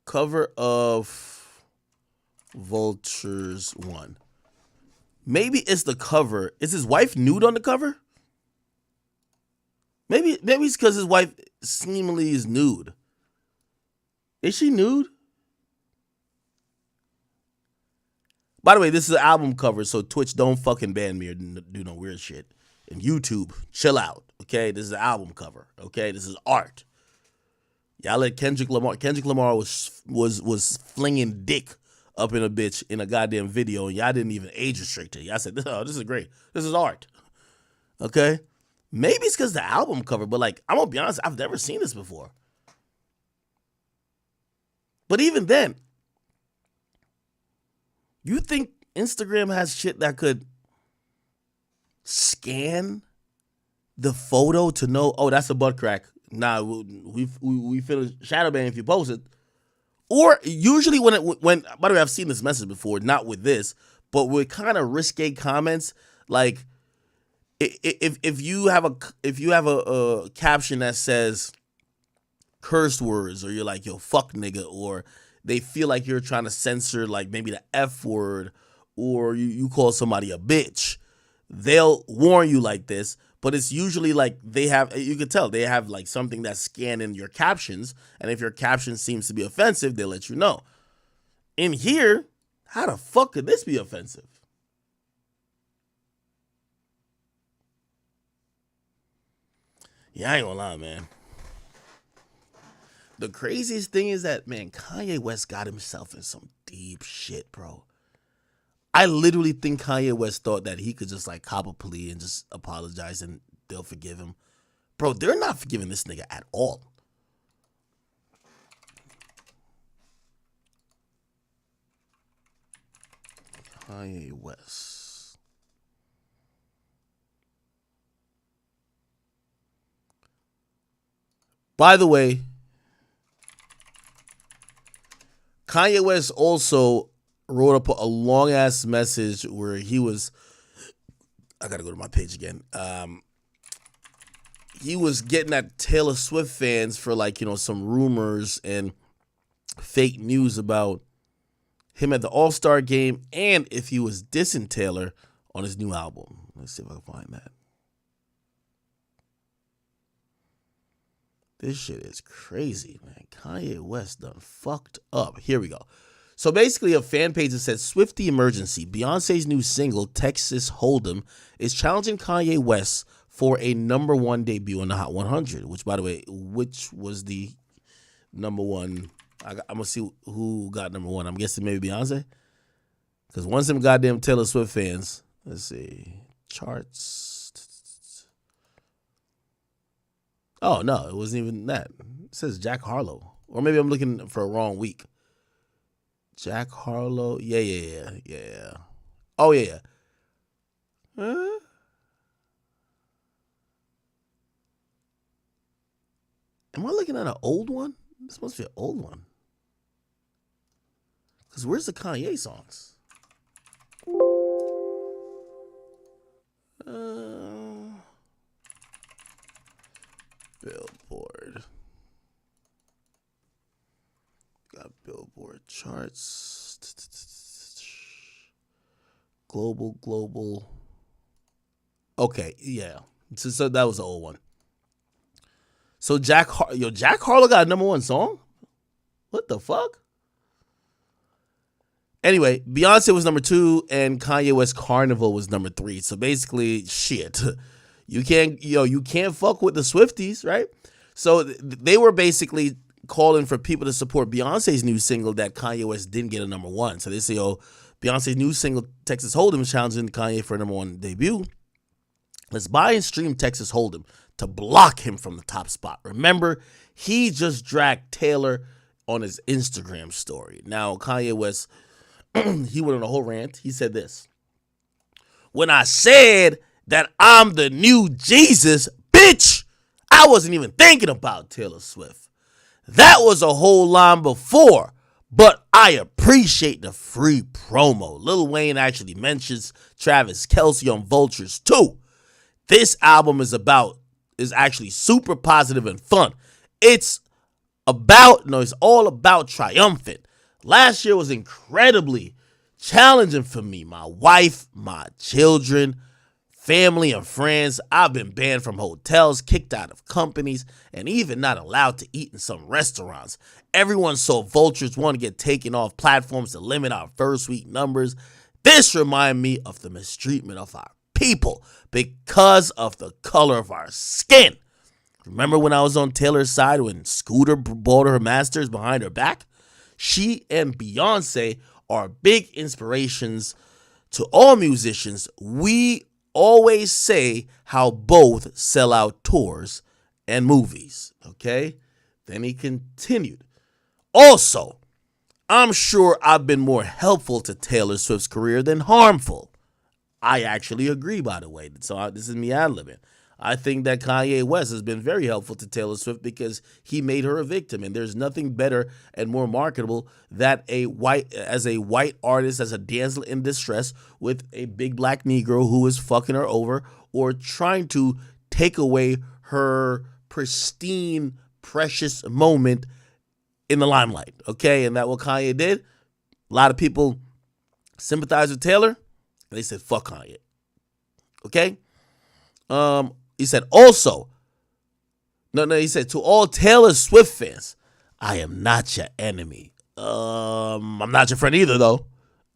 Cover of Vulture's One. Maybe it's the cover. Is his wife nude on the cover? Maybe it's because his wife seemingly is nude. Is she nude? By the way, this is an album cover, so Twitch, don't fucking ban me or do no weird shit. And YouTube, chill out, okay? This is an album cover, okay? This is art. Y'all let Kendrick Lamar was flinging dick up in a bitch in a goddamn video, and y'all didn't even age restrict it. Y'all said, oh, this is great. This is art, okay? Maybe it's because the album cover, but like, I'm gonna be honest, I've never seen this before. But even then, you think Instagram has shit that could scan the photo to know, oh, that's a butt crack. Nah, we feel shadow ban if you post it. Or usually when by the way, I've seen this message before, not with this, but with kind of risque comments, like if you have a caption that says curse words, or you're like, yo, fuck nigga, or they feel like you're trying to censor like maybe the F word, or you call somebody a bitch, they'll warn you like this. But it's usually like you can tell they have like something that's scanning your captions, and if your caption seems to be offensive, they'll let you know. In here, how the fuck could this be offensive? Yeah, I ain't gonna lie, man. The craziest thing is that, man, Kanye West got himself in some deep shit, bro. I literally think Kanye West thought that he could just like cop a plea and just apologize and they'll forgive him. Bro, they're not forgiving this nigga at all. Kanye West. By the way, Kanye West also wrote up a long ass message where he was, I gotta go to my page again. He was getting at Taylor Swift fans for like, some rumors and fake news about him at the All-Star game, and if he was dissing Taylor on his new album. Let's see if I can find that. This shit is crazy, man. Kanye West done fucked up. Here we go. So basically a fan page that says, Swiftie emergency. Beyonce's new single, Texas Hold'em, is challenging Kanye West for a number one debut on the Hot 100, which, by the way, which was the number one? I'm going to see who got number one. I'm guessing maybe Beyonce. Because once them goddamn Taylor Swift fans, let's see, charts. Oh, no, it wasn't even that. It says Jack Harlow. Or maybe I'm looking for a wrong week. Jack Harlow. Yeah. Oh, yeah. Huh? Am I looking at an old one? This must be an old one. Because where's the Kanye songs? Billboard. Got Billboard charts. Global. Okay, yeah. So that was the old one. So Jack Harlow got a number one song? What the fuck? Anyway, Beyonce was number 2 and Kanye West Carnival was number 3. So basically, shit. You can't fuck with the Swifties, right? So they were basically calling for people to support Beyonce's new single that Kanye West didn't get a number 1. So they say, Beyonce's new single, Texas Hold'em, is challenging Kanye for a number 1 debut. Let's buy and stream Texas Hold'em to block him from the top spot. Remember, he just dragged Taylor on his Instagram story. Now, Kanye West, he went on a whole rant. He said this: when I said that I'm the new Jesus, bitch, I wasn't even thinking about Taylor Swift. That was a whole line before, but I appreciate the free promo. Lil Wayne actually mentions Travis Kelce on Vultures too. This album is actually super positive and fun. It's all about triumphant. Last year was incredibly challenging for me, my wife, my children, family, and friends. I've been banned from hotels, kicked out of companies, and even not allowed to eat in some restaurants. Everyone saw Vultures want to get taken off platforms to limit our first week numbers. This reminded me of the mistreatment of our people because of the color of our skin. Remember when I was on Taylor's side when Scooter bought her masters behind her back? She and Beyonce are big inspirations to all musicians. We always say how both sell out tours and movies, okay? Then he continued. Also, I'm sure I've been more helpful to Taylor Swift's career than harmful. I actually agree, by the way. So this is me ad-libbing. I think that Kanye West has been very helpful to Taylor Swift because he made her a victim, and there's nothing better and more marketable that a white artist, as a damsel in distress with a big black Negro who is fucking her over or trying to take away her pristine, precious moment in the limelight. Okay, and that what Kanye did. A lot of people sympathize with Taylor, and they said fuck Kanye. Okay. He said also, he said to all Taylor Swift fans, I am not your enemy. I'm not your friend either though.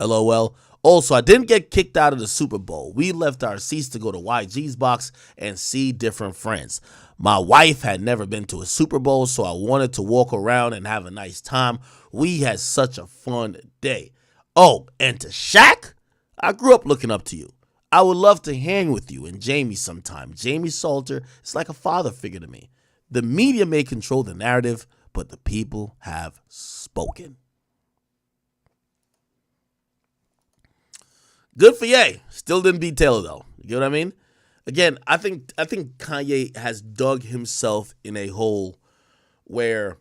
LOL. Also, I didn't get kicked out of the Super Bowl. We left our seats to go to YG's box and see different friends. My wife had never been to a Super Bowl, so I wanted to walk around and have a nice time. We had such a fun day. Oh, and to Shaq, I grew up looking up to you. I would love to hang with you and Jamie sometime. Jamie Salter is like a father figure to me. The media may control the narrative, but the people have spoken. Good for Ye. Still didn't beat Taylor though. You get what I mean? Again, I think Kanye has dug himself in a hole where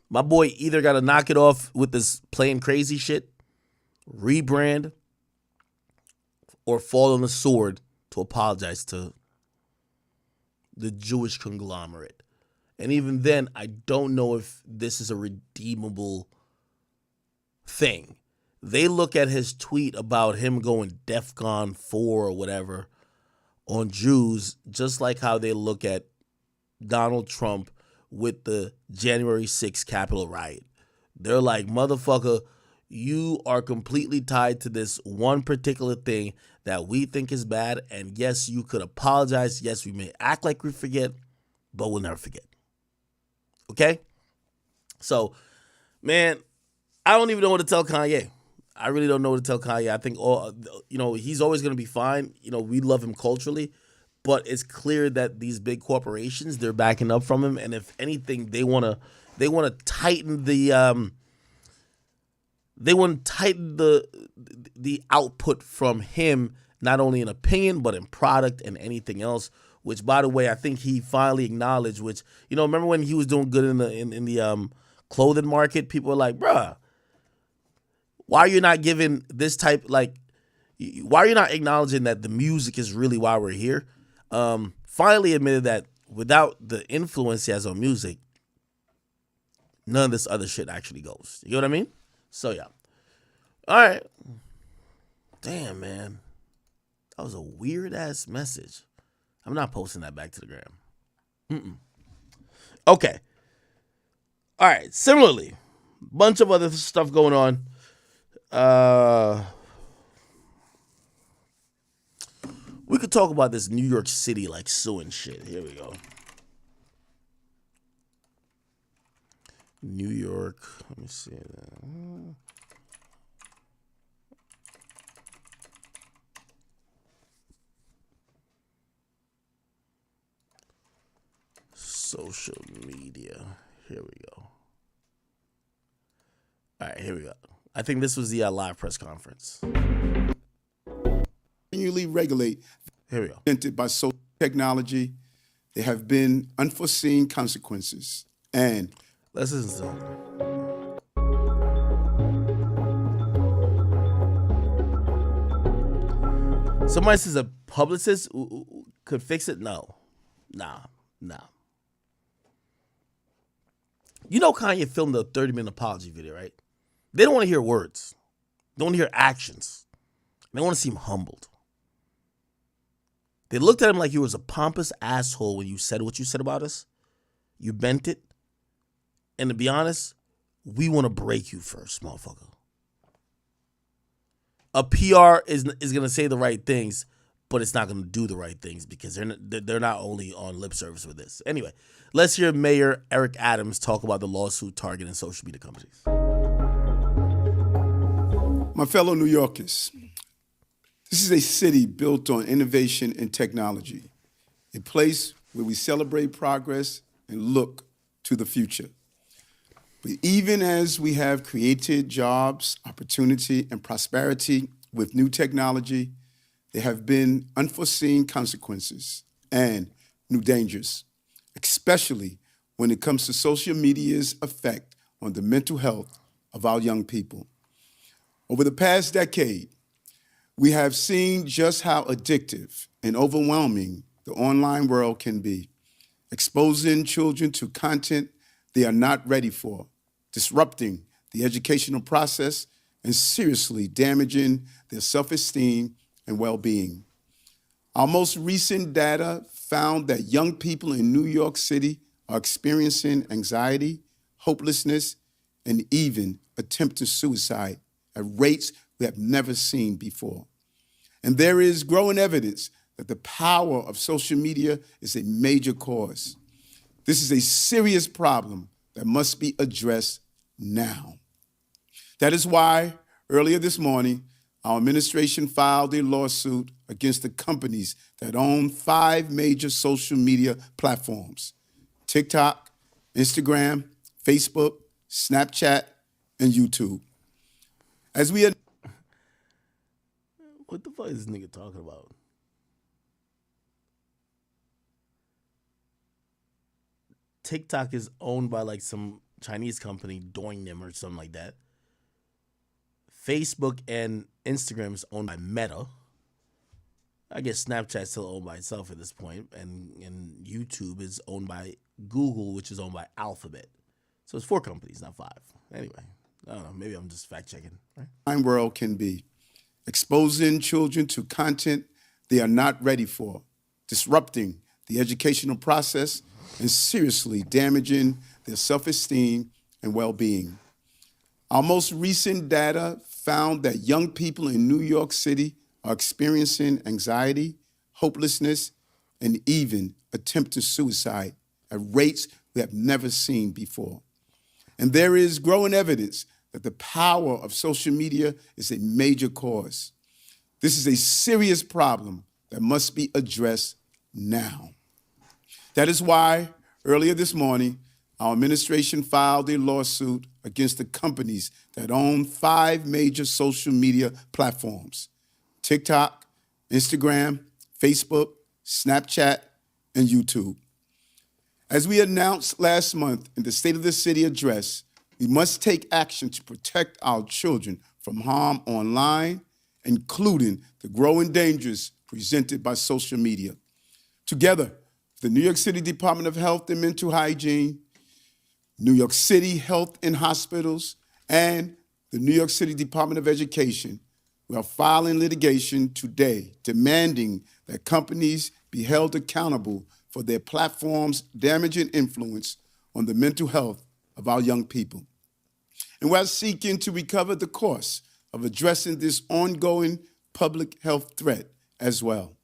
my boy either got to knock it off with this playing crazy shit, rebrand, or fall on the sword to apologize to the Jewish conglomerate. And even then, I don't know if this is a redeemable thing. They look at his tweet about him going DEFCON 4 or whatever on Jews, just like how they look at Donald Trump with the January 6th Capitol riot. They're like, motherfucker, you are completely tied to this one particular thing that we think is bad. And yes, you could apologize. Yes, we may act like we forget, but we'll never forget. Okay? So, man, I don't even know what to tell Kanye. I really don't know what to tell Kanye. I think, he's always going to be fine. We love him culturally, but it's clear that these big corporations, they're backing up from him. And if anything, they want to tighten the output from him, not only in opinion, but in product and anything else, which, by the way, I think he finally acknowledged, which, remember when he was doing good in the clothing market, people were like, bruh, why are you not giving this type, why are you not acknowledging that the music is really why we're here? Finally admitted that without the influence he has on music, none of this other shit actually goes. You know what I mean? So, yeah. All right. Damn, man. That was a weird-ass message. I'm not posting that back to the gram. Okay. All right. Similarly, bunch of other stuff going on. We could talk about this New York City suing shit. Here we go. New York. Let me see that. Social media. Here we go. All right, here we go. I think this was the live press conference. Continually regulate. Here we go. Presented by social technology, there have been unforeseen consequences. And let's listen to it. Somebody says a publicist could fix it. No. Nah. Kanye filmed a 30-minute apology video, right? They don't want to hear words. They want to hear actions. They want to seem humbled. They looked at him like he was a pompous asshole when you said what you said about us. You bent it. And to be honest, we want to break you first, motherfucker. A PR is going to say the right things, but it's not going to do the right things because they're not only on lip service with this. Anyway, let's hear Mayor Eric Adams talk about the lawsuit targeting social media companies. My fellow New Yorkers, this is a city built on innovation and technology, a place where we celebrate progress and look to the future. But even as we have created jobs, opportunity, and prosperity with new technology, there have been unforeseen consequences and new dangers, especially when it comes to social media's effect on the mental health of our young people. Over the past decade, we have seen just how addictive and overwhelming the online world can be, exposing children to content they are not ready for, disrupting the educational process, and seriously damaging their self-esteem and well-being. Our most recent data found that young people in New York City are experiencing anxiety, hopelessness, and even attempted suicide at rates we have never seen before. And there is growing evidence that the power of social media is a major cause. This is a serious problem that must be addressed now. That is why earlier this morning, our administration filed a lawsuit against the companies that own 5 major social media platforms: TikTok, Instagram, Facebook, Snapchat, and YouTube. As we had... What the fuck is this nigga talking about? TikTok is owned by some Chinese company, Douyin or something like that. Facebook and Instagram is owned by Meta. I guess Snapchat's still owned by itself at this point, and YouTube is owned by Google, which is owned by Alphabet. So it's 4 companies, not 5. Anyway, I don't know. Maybe I'm just fact checking. Right? World can be exposing children to content they are not ready for, disrupting the educational process, and seriously damaging their self-esteem and well-being. Our most recent data found that young people in New York City are experiencing anxiety, hopelessness, and even attempted suicide at rates we have never seen before. And there is growing evidence that the power of social media is a major cause. This is a serious problem that must be addressed now. That is why earlier this morning, our administration filed a lawsuit against the companies that own 5 major social media platforms: TikTok, Instagram, Facebook, Snapchat, and YouTube. As we announced last month in the State of the City address, we must take action to protect our children from harm online, including the growing dangers presented by social media. Together, the New York City Department of Health and Mental Hygiene, New York City Health and Hospitals, and the New York City Department of Education, we are filing litigation today demanding that companies be held accountable for their platforms' damaging influence on the mental health of our young people. And we're seeking to recover the costs of addressing this ongoing public health threat as well.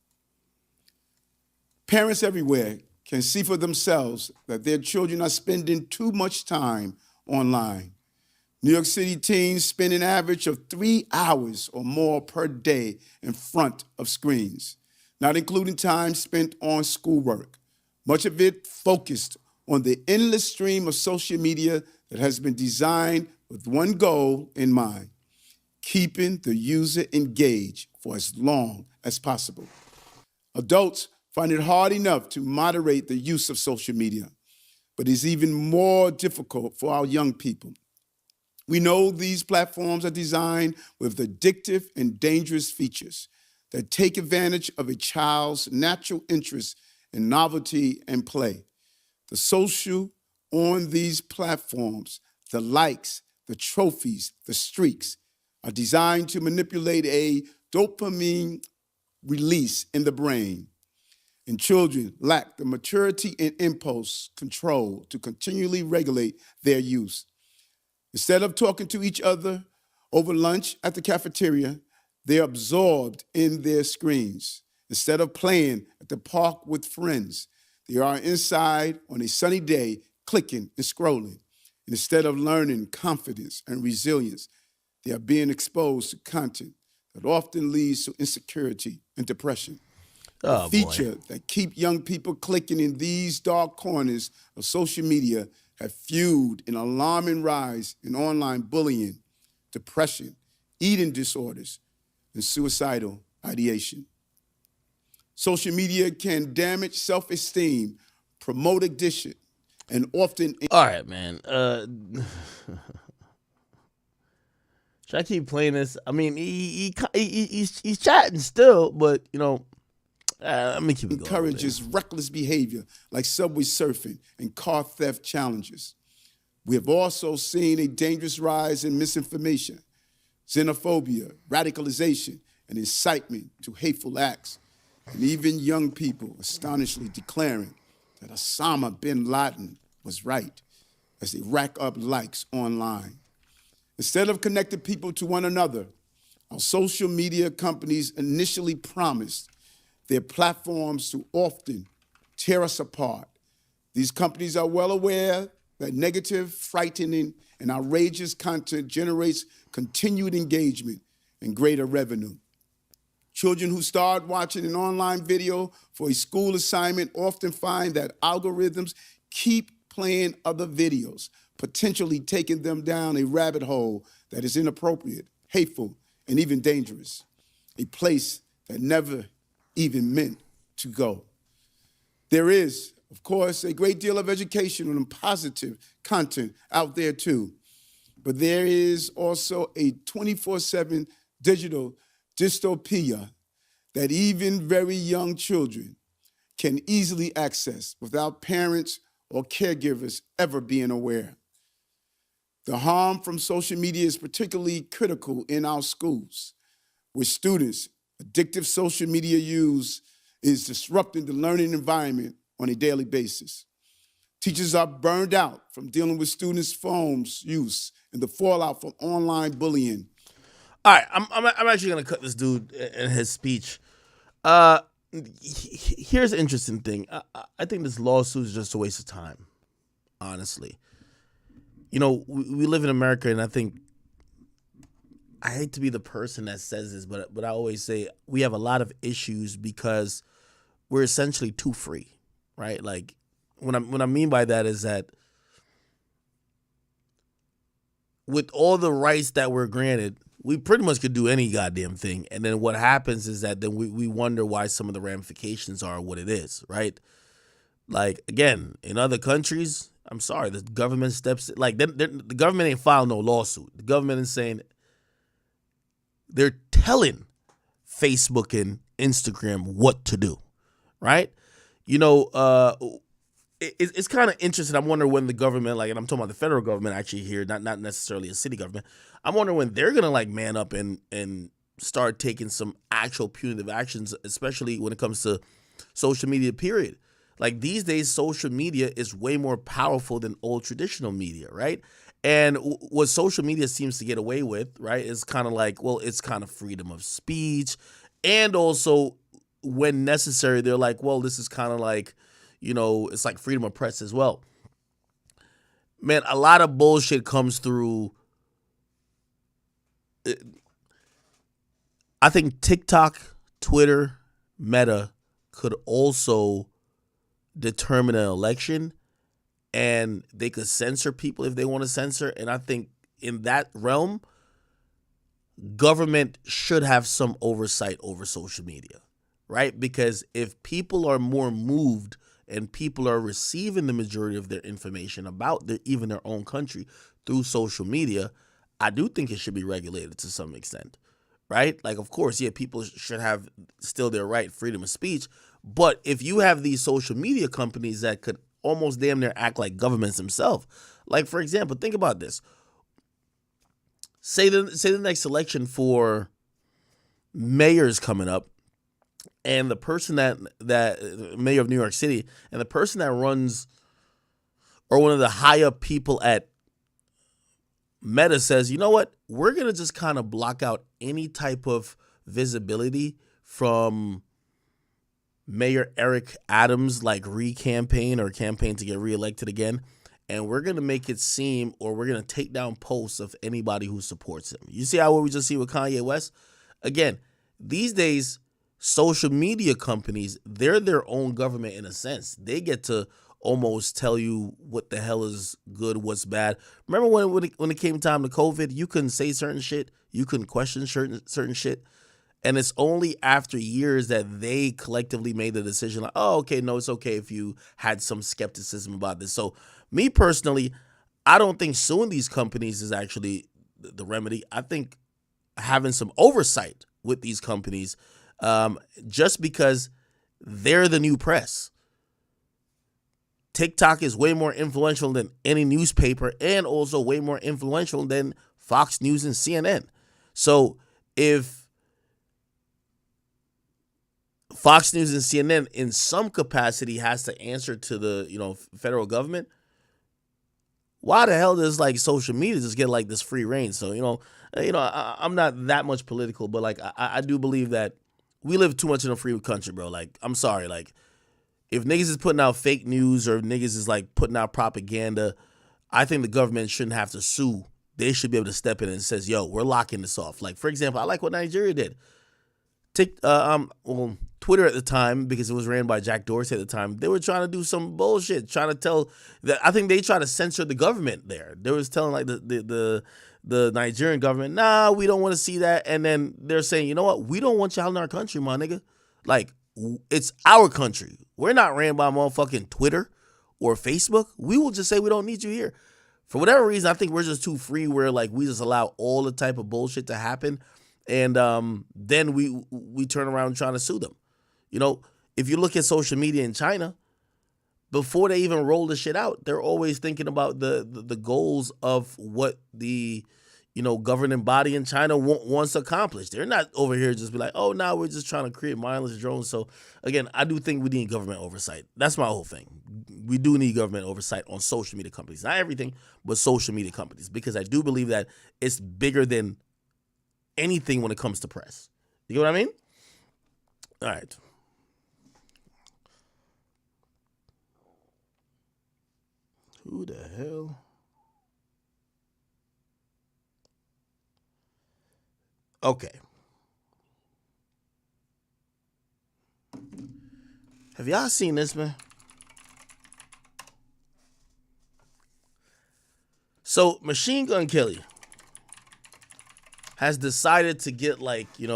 Parents everywhere can see for themselves that their children are spending too much time online. New York City teens spend an average of 3 hours or more per day in front of screens, not including time spent on schoolwork. Much of it focused on the endless stream of social media that has been designed with one goal in mind: keeping the user engaged for as long as possible. Adults find it hard enough to moderate the use of social media, but it's even more difficult for our young people. We know these platforms are designed with addictive and dangerous features that take advantage of a child's natural interest in novelty and play. The social on these platforms, the likes, the trophies, the streaks, are designed to manipulate a dopamine release in the brain. And children lack the maturity and impulse control to continually regulate their use. Instead of talking to each other over lunch at the cafeteria, they're absorbed in their screens. Instead of playing at the park with friends, they are inside on a sunny day clicking and scrolling. And instead of learning confidence and resilience, they are being exposed to content that often leads to insecurity and depression. Oh, The feature that keep young people clicking in these dark corners of social media have fueled an alarming rise in online bullying, depression, eating disorders, and suicidal ideation. Social media can damage self-esteem, promote addiction, and often... All right, man. Should I keep playing this? I mean, he's chatting still, but, you know, let me keep it going. Encourages reckless behavior like subway surfing and car theft challenges. We have also seen a dangerous rise in misinformation, xenophobia, radicalization, and incitement to hateful acts, and even young people astonishingly declaring that Osama bin Laden was right as they rack up likes online. Instead of connecting people to one another, our social media companies initially promised their platforms to often tear us apart. These companies are well aware that negative, frightening, and outrageous content generates continued engagement and greater revenue. Children who start watching an online video for a school assignment often find that algorithms keep playing other videos, potentially taking them down a rabbit hole that is inappropriate, hateful, and even dangerous, a place that never even meant to go. There is, of course, a great deal of educational and positive content out there too, but there is also a 24/7 digital dystopia that even very young children can easily access without parents or caregivers ever being aware. The harm from social media is particularly critical in our schools, where students' addictive social media use is disrupting the learning environment on a daily basis. Teachers are burned out from dealing with students' phones use and the fallout from online bullying. All right, I'm actually gonna cut this dude in his speech. Here's an interesting thing. I think this lawsuit is just a waste of time, honestly. You know, we live in America, and I think I hate to be the person that says this, but I always say we have a lot of issues because we're essentially too free, right? Like what I mean by that is that with all the rights that we're granted, we pretty much could do any goddamn thing. And then what happens is that then we wonder why some of the ramifications are what it is, right? Like, again, in other countries, I'm sorry, the government steps, like, the government ain't filed no lawsuit. The government is saying, they're telling Facebook and Instagram what to do, right? You know, it's kind of interesting. I'm wondering when the government, like, and I'm talking about the federal government actually here, not necessarily a city government. I'm wondering when they're gonna like man up and start taking some actual punitive actions, especially when it comes to social media. Period. Like these days, social media is way more powerful than old traditional media, right? And what social media seems to get away with, right, is kind of like, well, it's kind of freedom of speech, and also when necessary, they're like, well, this is kind of like, you know, it's like freedom of press as well. Man, a lot of bullshit comes through. I think TikTok, Twitter, Meta could also determine an election, and they could censor people if they want to censor. And I think in that realm, government should have some oversight over social media, right? Because if people are more moved and people are receiving the majority of their information about even their own country through social media, I do think it should be regulated to some extent, right? Like, of course, yeah, people should have still their right, freedom of speech. But if you have these social media companies that could almost damn near act like governments themselves, like, for example, think about this. Say the next election for mayor's coming up, and the person that mayor of New York City, and the person that runs, or one of the high up people at Meta says, you know what, we're going to just kind of block out any type of visibility from Mayor Eric Adams, like campaign to get reelected again. And we're going to make it seem, or we're going to take down posts of anybody who supports him. You see how what we just see with Kanye West? Again, these days, social media companies, they're their own government in a sense. They get to almost tell you what the hell is good, what's bad. Remember when it came time to COVID, you couldn't say certain shit, you couldn't question certain shit, and it's only after years that they collectively made the decision, like, oh, okay, no, it's okay if you had some skepticism about this. So, me personally, I don't think suing these companies is actually the remedy. I think having some oversight with these companies, just because they're the new press. TikTok is way more influential than any newspaper, and also way more influential than Fox News and CNN. So if Fox News and CNN in some capacity has to answer to the federal government, why the hell does like social media just get like this free reign? So I'm not that much political, but like I do believe that we live too much in a free country, bro. Like, I'm sorry, like, if niggas is putting out fake news or niggas is like putting out propaganda, I think the government shouldn't have to sue. They should be able to step in and says, yo, we're locking this off. Like, for example, I like what Nigeria did. Twitter at the time, because it was ran by Jack Dorsey at the time, they were trying to do some bullshit, trying to tell that, I think they tried to censor the government there. They was telling like the Nigerian government, nah, we don't want to see that. And then they're saying, you know what? We don't want y'all in our country, my nigga. Like, it's our country. We're not ran by motherfucking Twitter or Facebook. We will just say we don't need you here. For whatever reason, I think we're just too free where like we just allow all the type of bullshit to happen. And then we turn around trying to sue them. You know, if you look at social media in China, before they even roll the shit out, they're always thinking about the goals of what the governing body in China wants to accomplish. They're not over here just be like, oh, now we're just trying to create mindless drones. So again, I do think we need government oversight. That's my whole thing. we do need government oversight on social media companies. Not everything, but social media companies, because I do believe that it's bigger than anything when it comes to press. You get what I mean? All right. Who the hell? Okay. Have y'all seen this, man? So, Machine Gun Kelly has decided to get, like, we've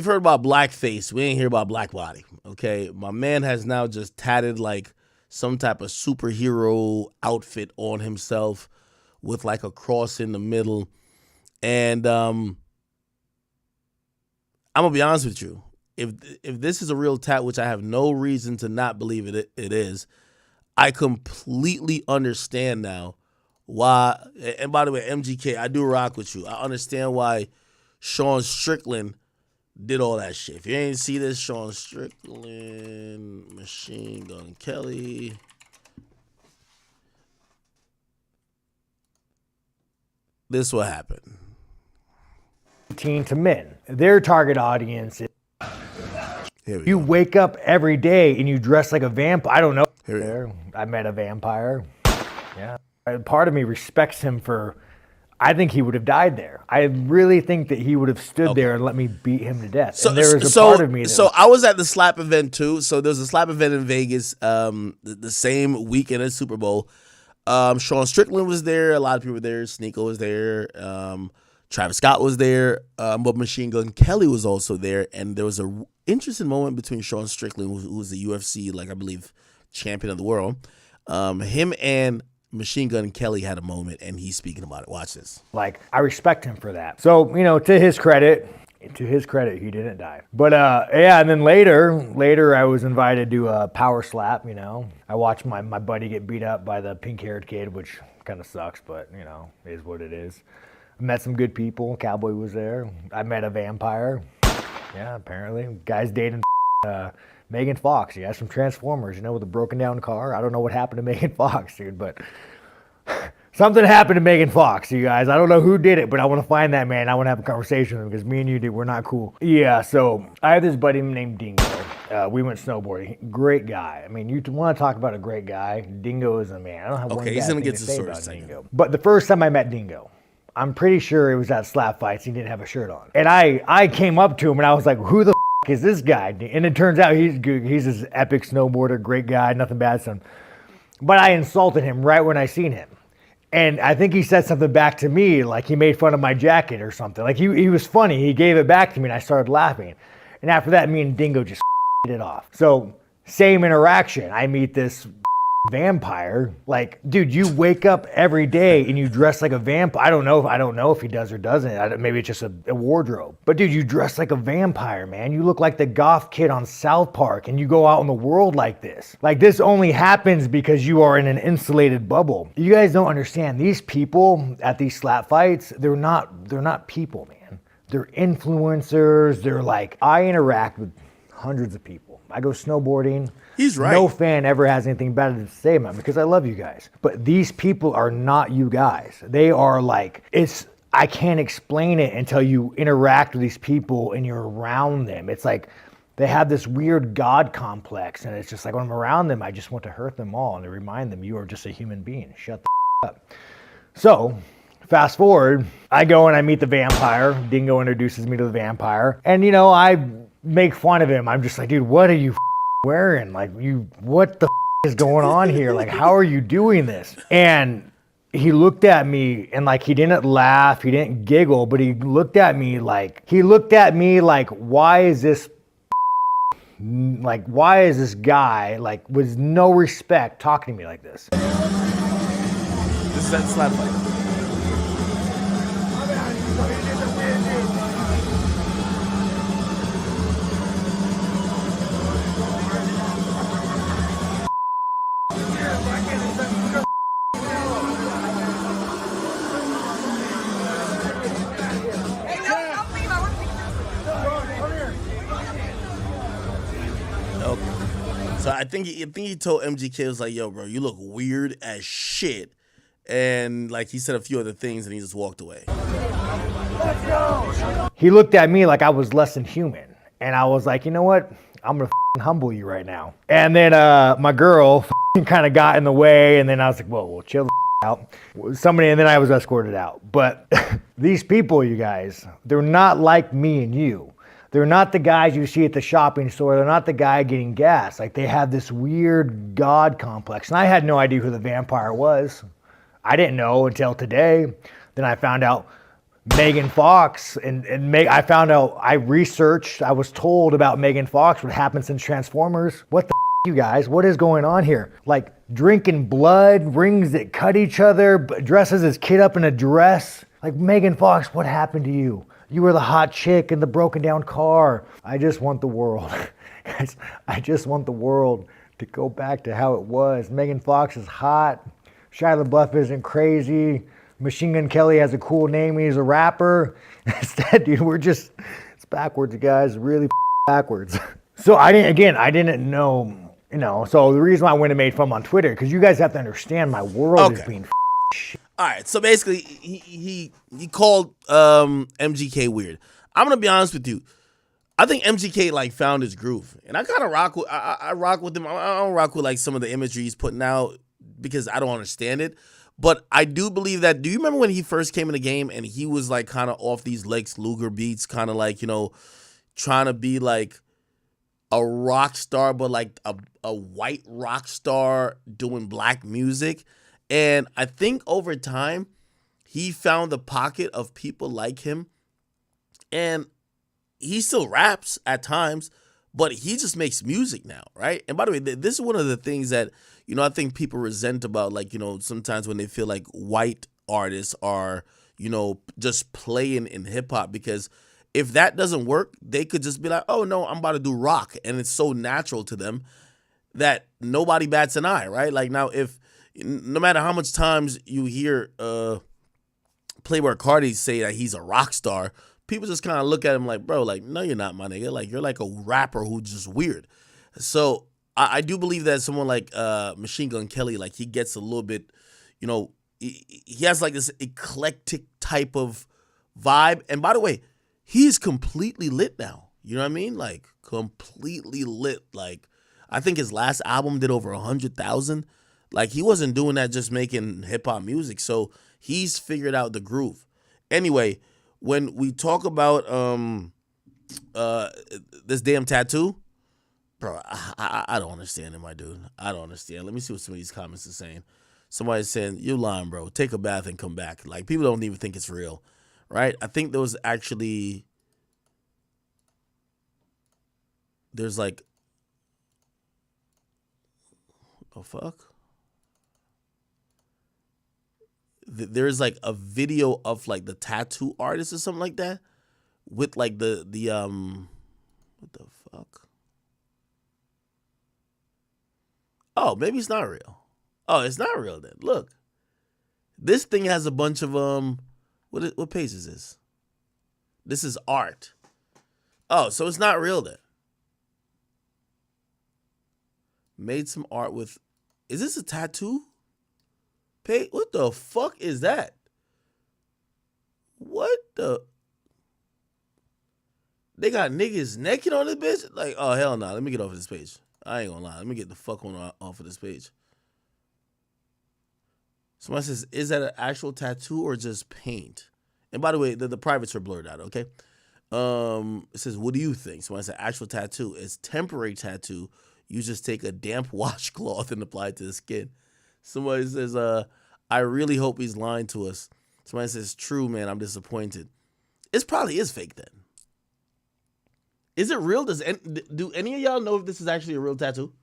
heard about blackface. We ain't hear about black body, okay? My man has now just tatted, like, some type of superhero outfit on himself with, like, a cross in the middle. And I'm going to be honest with you. If this is a real tat, which I have no reason to not believe it is, I completely understand now why. And by the way, MGK, I do rock with you. I understand why Sean Strickland did all that shit. If you ain't see this, Sean Strickland, Machine Gun Kelly. This what happened. Teen to men. Their target audience is you go. wake up every day and you dress like a vampire. I don't know. I met a vampire. Yeah. Part of me respects him for, I think he would have died there. I really think that he would have stood there and let me beat him to death. So, and there is a part of me that... So I was at the slap event too. So there was a slap event in Vegas the same weekend as Super Bowl. Sean Strickland was there. A lot of people were there. Sneeko was there. Travis Scott was there. But Machine Gun Kelly was also there. And there was a interesting moment between Sean Strickland, who was the UFC, like I believe, champion of the world. Him and Machine Gun Kelly had a moment, and he's speaking about it. Watch this. Like, I respect him for that. So, to his credit, he didn't die. But yeah, and then later I was invited to a power slap. I watched my buddy get beat up by the pink-haired kid, which kind of sucks, but is what it is. I met some good people. Cowboy was there. I met a vampire. Yeah, apparently. Guy's dating Megan Fox. He has some Transformers, with a broken down car. I don't know what happened to Megan Fox, dude, but something happened to Megan Fox, you guys. I don't know who did it, but I want to find that man. I want to have a conversation with him because me and you, dude, we're not cool. Yeah, so I have this buddy named Dingo. We went snowboarding. Great guy. I mean, you want to talk about a great guy. Dingo is a man. I don't have one he's bad gonna thing get to to say story about second. Dingo. But the first time I met Dingo, I'm pretty sure it was at Slap Fights. He didn't have a shirt on. And I came up to him and I was like, who the is this guy? And it turns out he's good. He's this epic snowboarder, great guy, nothing bad to him. But I insulted him right when I seen him. And I think he said something back to me, like he made fun of my jacket or something. Like he was funny. He gave it back to me and I started laughing. And after that, me and Dingo just it off. So same interaction. I meet this vampire. Like, dude, you wake up every day and you dress like a vampire. I don't know if he does or doesn't. Maybe it's just a wardrobe. But dude, you dress like a vampire, man. You look like the goth kid on South Park and you go out in the world like this. Like, this only happens because you are in an insulated bubble. You guys don't understand. These people at these slap fights, they're not people, man. They're influencers. They're like, I interact with hundreds of people. I go snowboarding. He's right. No fan ever has anything bad to say about me because I love you guys. But these people are not you guys. They are like, I can't explain it until you interact with these people and you're around them. It's like they have this weird God complex, and it's just like when I'm around them, I just want to hurt them all and to remind them you are just a human being. Shut the up. So fast forward, I go and I meet the vampire. Dingo introduces me to the vampire. And I make fun of him. I'm just like, dude, what are you wearing? Like, what the is going on here? Like, how are you doing this? And he looked at me and like, he didn't laugh, he didn't giggle, but he looked at me like, why is this guy, like, with no respect talking to me like this? This is that slap fight. So I think he told MGK, was like, yo, bro, you look weird as shit. And like he said a few other things and he just walked away. He looked at me like I was less than human. And I was like, you know what? I'm going to humble you right now. And then my girl kind of got in the way. And then I was like, whoa, well, chill the out. And then I was escorted out. But these people, you guys, they're not like me and you. They're not the guys you see at the shopping store. They're not the guy getting gas. Like, they have this weird God complex. And I had no idea who the vampire was. I didn't know until today. Then I found out Megan Fox, I found out, I researched, I was told about Megan Fox, what happened since Transformers. What the you guys? What is going on here? Like, drinking blood, rings that cut each other, dresses his kid up in a dress. Like, Megan Fox, what happened to you? You were the hot chick in the broken down car. I just want the world. I just want the world to go back to how it was. Megan Fox is hot. Shia LaBeouf isn't crazy. Machine Gun Kelly has a cool name. He's a rapper. Instead, dude, it's backwards, guys. Really backwards. So I didn't know, so the reason why I went and made fun on Twitter, because you guys have to understand my world is being All right, so basically he called MGK weird. I'm gonna be honest with you. I think MGK like found his groove, and I kind of rock with. I rock with him. I don't rock with like some of the imagery he's putting out because I don't understand it. But I do believe that. Do you remember when he first came in the game and he was like kind of off these Lex Luger beats, kind of like trying to be like a rock star, but like a white rock star doing black music. And I think over time, he found a pocket of people like him. And he still raps at times, but he just makes music now, right? And by the way, this is one of the things that, I think people resent about, like, sometimes when they feel like white artists are, just playing in hip-hop. Because if that doesn't work, they could just be like, oh, no, I'm about to do rock. And it's so natural to them that nobody bats an eye, right? Like, now, no matter how much times you hear Playboy Cardi say that he's a rock star, people just kind of look at him like, bro, like, no, you're not, my nigga. Like, you're like a rapper who's just weird. So I do believe that someone like Machine Gun Kelly, like, he gets a little bit, he has like this eclectic type of vibe. And by the way, he's completely lit now. You know what I mean? Like, completely lit. Like, I think his last album did over 100,000. Like, he wasn't doing that just making hip-hop music. So he's figured out the groove. Anyway, when we talk about this damn tattoo, bro, I don't understand it, my dude. I don't understand. Let me see what some of these comments are saying. Somebody's saying, you're lying, bro. Take a bath and come back. Like, people don't even think it's real, right? I think there's like, oh, fuck. There's like a video of like the tattoo artist or something like that with like the what the fuck? Oh, maybe it's not real. Oh, it's not real then. Look. This thing has a bunch of what page is this? This is art. Oh, so it's not real then. Made some art with, is this a tattoo? What the fuck is that? What the? They got niggas naked on this bitch? Like, oh, hell no. Let me get off of this page. I ain't gonna lie. Let me get the fuck off of this page. Somebody says, is that an actual tattoo or just paint? And by the way, the privates are blurred out, okay? It says, what do you think? Somebody said, actual tattoo. It's temporary tattoo. You just take a damp washcloth and apply it to the skin. Somebody says, I really hope he's lying to us. Somebody says, true, man, I'm disappointed. It probably is fake then. Is it real? Do any of y'all know if this is actually a real tattoo?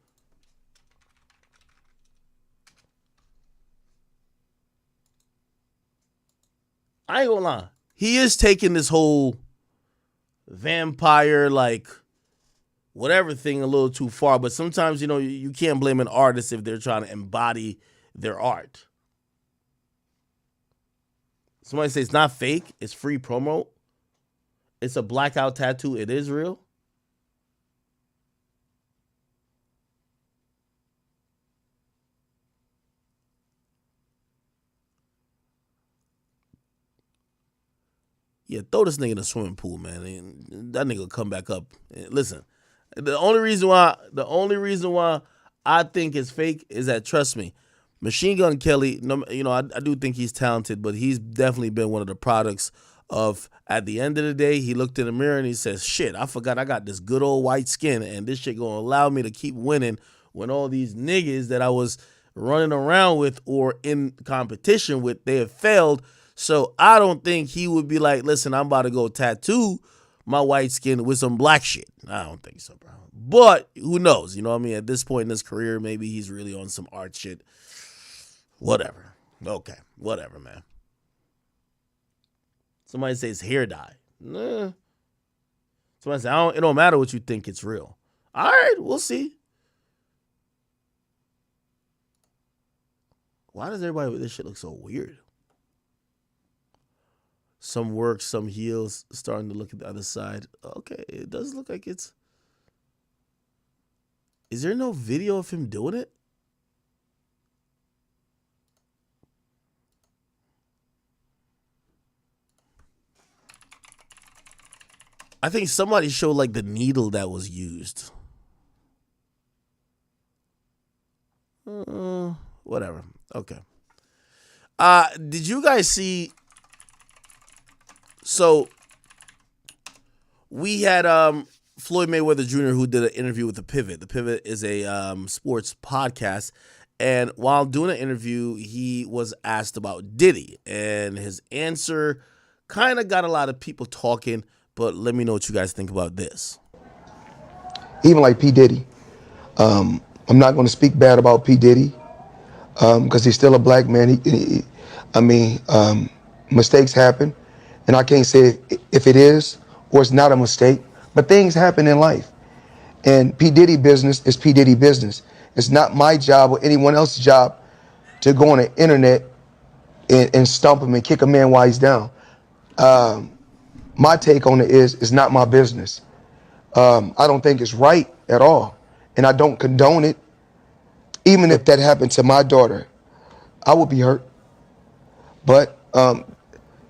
I ain't gonna lie. He is taking this whole vampire, like, whatever thing a little too far. But sometimes, you can't blame an artist if they're trying to embody their art. Somebody says it's not fake. It's free promo. It's a blackout tattoo. It is real. Yeah, throw this nigga in the swimming pool, man. And that nigga will come back up. And listen, the only reason why I think it's fake is that, trust me, Machine Gun Kelly, I do think he's talented, but he's definitely been one of the products of, at the end of the day, he looked in the mirror and he says, shit, I forgot I got this good old white skin, and this shit gonna allow me to keep winning when all these niggas that I was running around with or in competition with, they have failed. So I don't think he would be like, listen, I'm about to go tattoo my white skin with some black shit. I don't think so, bro. But who knows? You know what I mean? At this point in his career, maybe he's really on some art shit. Whatever. Okay. Whatever, man. Somebody says hair dye. Nah. Somebody says, it don't matter what you think, it's real. All right, we'll see. Why does everybody with this shit look so weird? Some work, some heels, starting to look at the other side. Okay, it does look like it's... Is there no video of him doing it? I think somebody showed like the needle that was used. Whatever. Okay. Did you guys see... So we had Floyd Mayweather Jr. who did an interview with The Pivot. The Pivot is a sports podcast. And while doing an interview, he was asked about Diddy. And his answer kind of got a lot of people talking. But let me know what you guys think about this. Even like P. Diddy. I'm not going to speak bad about P. Diddy because he's still a black man. Mistakes happen. And I can't say if it is or it's not a mistake, but things happen in life. And P. Diddy business is P. Diddy business. It's not my job or anyone else's job to go on the internet and stump him and kick a man while he's down. My take on it is it's not my business. I don't think it's right at all. And I don't condone it. Even if that happened to my daughter, I would be hurt. But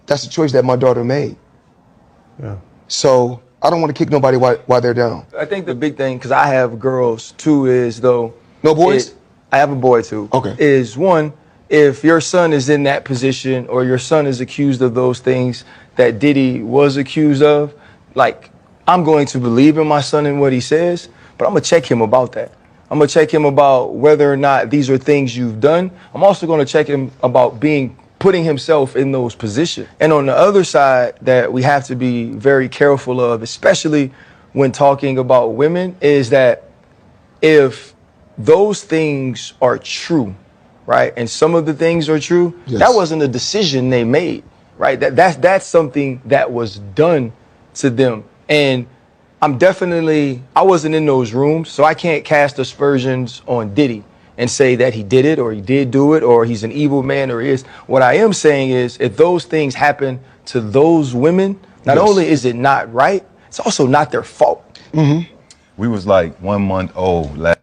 that's a choice that my daughter made. Yeah. So I don't want to kick nobody while they're down. I think the big thing, because I have girls too, is though. No boys? I have a boy too. Okay. Is one, if your son is in that position or your son is accused of those things that Diddy was accused of, like, I'm going to believe in my son and what he says, but I'm going to check him about that. I'm going to check him about whether or not these are things you've done. I'm also going to check him about putting himself in those positions. And on the other side that we have to be very careful of, especially when talking about women, is that if those things are true, right, and some of the things are true, yes, that wasn't a decision they made, right? That's something that was done to them. And I wasn't in those rooms, so I can't cast aspersions on Diddy and say that he did it or he did do it or he's an evil man or he is. What I am saying is if those things happen to those women, not yes, only is it not right, it's also not their fault. Mm-hmm. We was like 1 month old. Let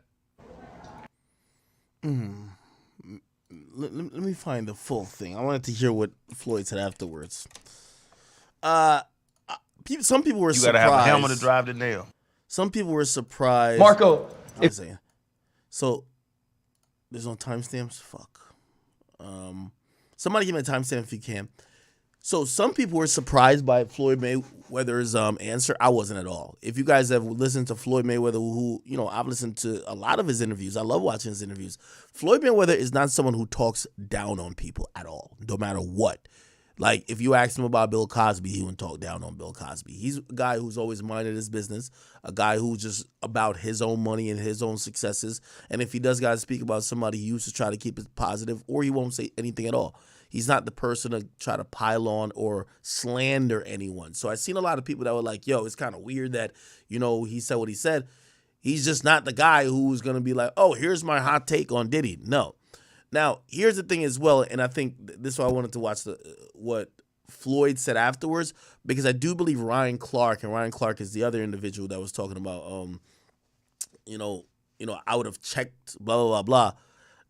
me find the full thing. I wanted to hear what Floyd said afterwards. Some people were surprised. You gotta have a helmet to drive the nail. Some people were surprised. Marco. So there's no timestamps? Fuck. Somebody give me a timestamp if you can. So some people were surprised by Floyd Mayweather's answer. I wasn't at all. If you guys have listened to Floyd Mayweather, who, I've listened to a lot of his interviews. I love watching his interviews. Floyd Mayweather is not someone who talks down on people at all, no matter what. Like, if you asked him about Bill Cosby, he wouldn't talk down on Bill Cosby. He's a guy who's always minded his business, a guy who's just about his own money and his own successes. And if he does got to speak about somebody, he used to try to keep it positive, or he won't say anything at all. He's not the person to try to pile on or slander anyone. So I've seen a lot of people that were like, yo, it's kind of weird that, he said what he said. He's just not the guy who's going to be like, oh, here's my hot take on Diddy. No. Now, here's the thing as well, and I think this is why I wanted to watch what Floyd said afterwards, because I do believe Ryan Clark is the other individual that was talking about, I would have checked, blah, blah, blah, blah.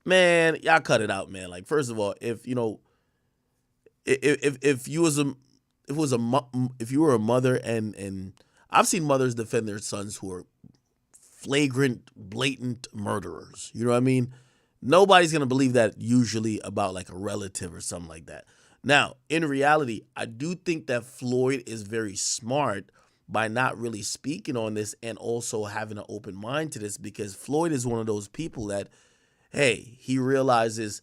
Man, y'all cut it out, man. Like, first of all, if you was if it was if you were a mother and I've seen mothers defend their sons who are flagrant, blatant murderers. You know what I mean? Nobody's going to believe that usually about like a relative or something like that. Now, in reality, I do think that Floyd is very smart by not really speaking on this and also having an open mind to this, because Floyd is one of those people that, hey, he realizes,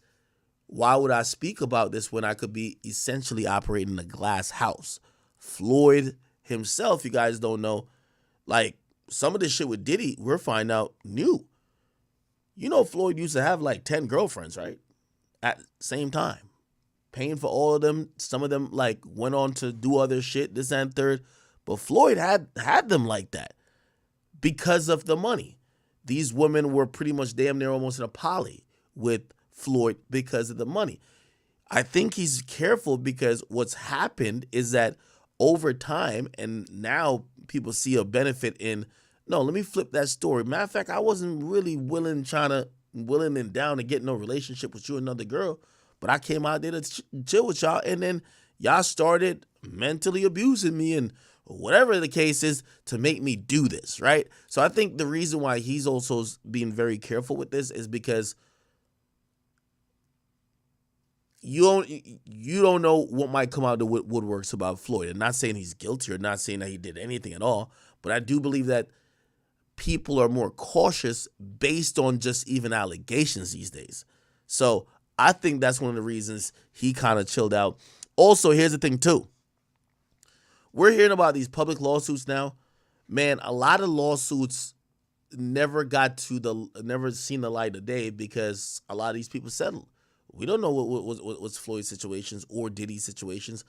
why would I speak about this when I could be essentially operating a glass house? Floyd himself, you guys don't know, like some of this shit with Diddy, we're finding out new. You know, Floyd used to have like 10 girlfriends, right? At the same time. Paying for all of them. Some of them like went on to do other shit, this and third. But Floyd had them like that because of the money. These women were pretty much damn near almost in a poly with Floyd because of the money. I think he's careful because what's happened is that over time, and now people see a benefit in, no, let me flip that story. Matter of fact, I wasn't really willing and down to get no relationship with you, another girl, but I came out there to chill with y'all, and then y'all started mentally abusing me and whatever the case is to make me do this, right? So I think the reason why he's also being very careful with this is because you don't know what might come out of the woodworks about Floyd. I'm not saying he's guilty or not saying that he did anything at all, but I do believe that people are more cautious based on just even allegations these days. So I think that's one of the reasons he kind of chilled out. Also, here's the thing too. We're hearing about these public lawsuits now. Man, a lot of lawsuits never seen the light of day because a lot of these people settled. We don't know what's Floyd's situations or Diddy's situations.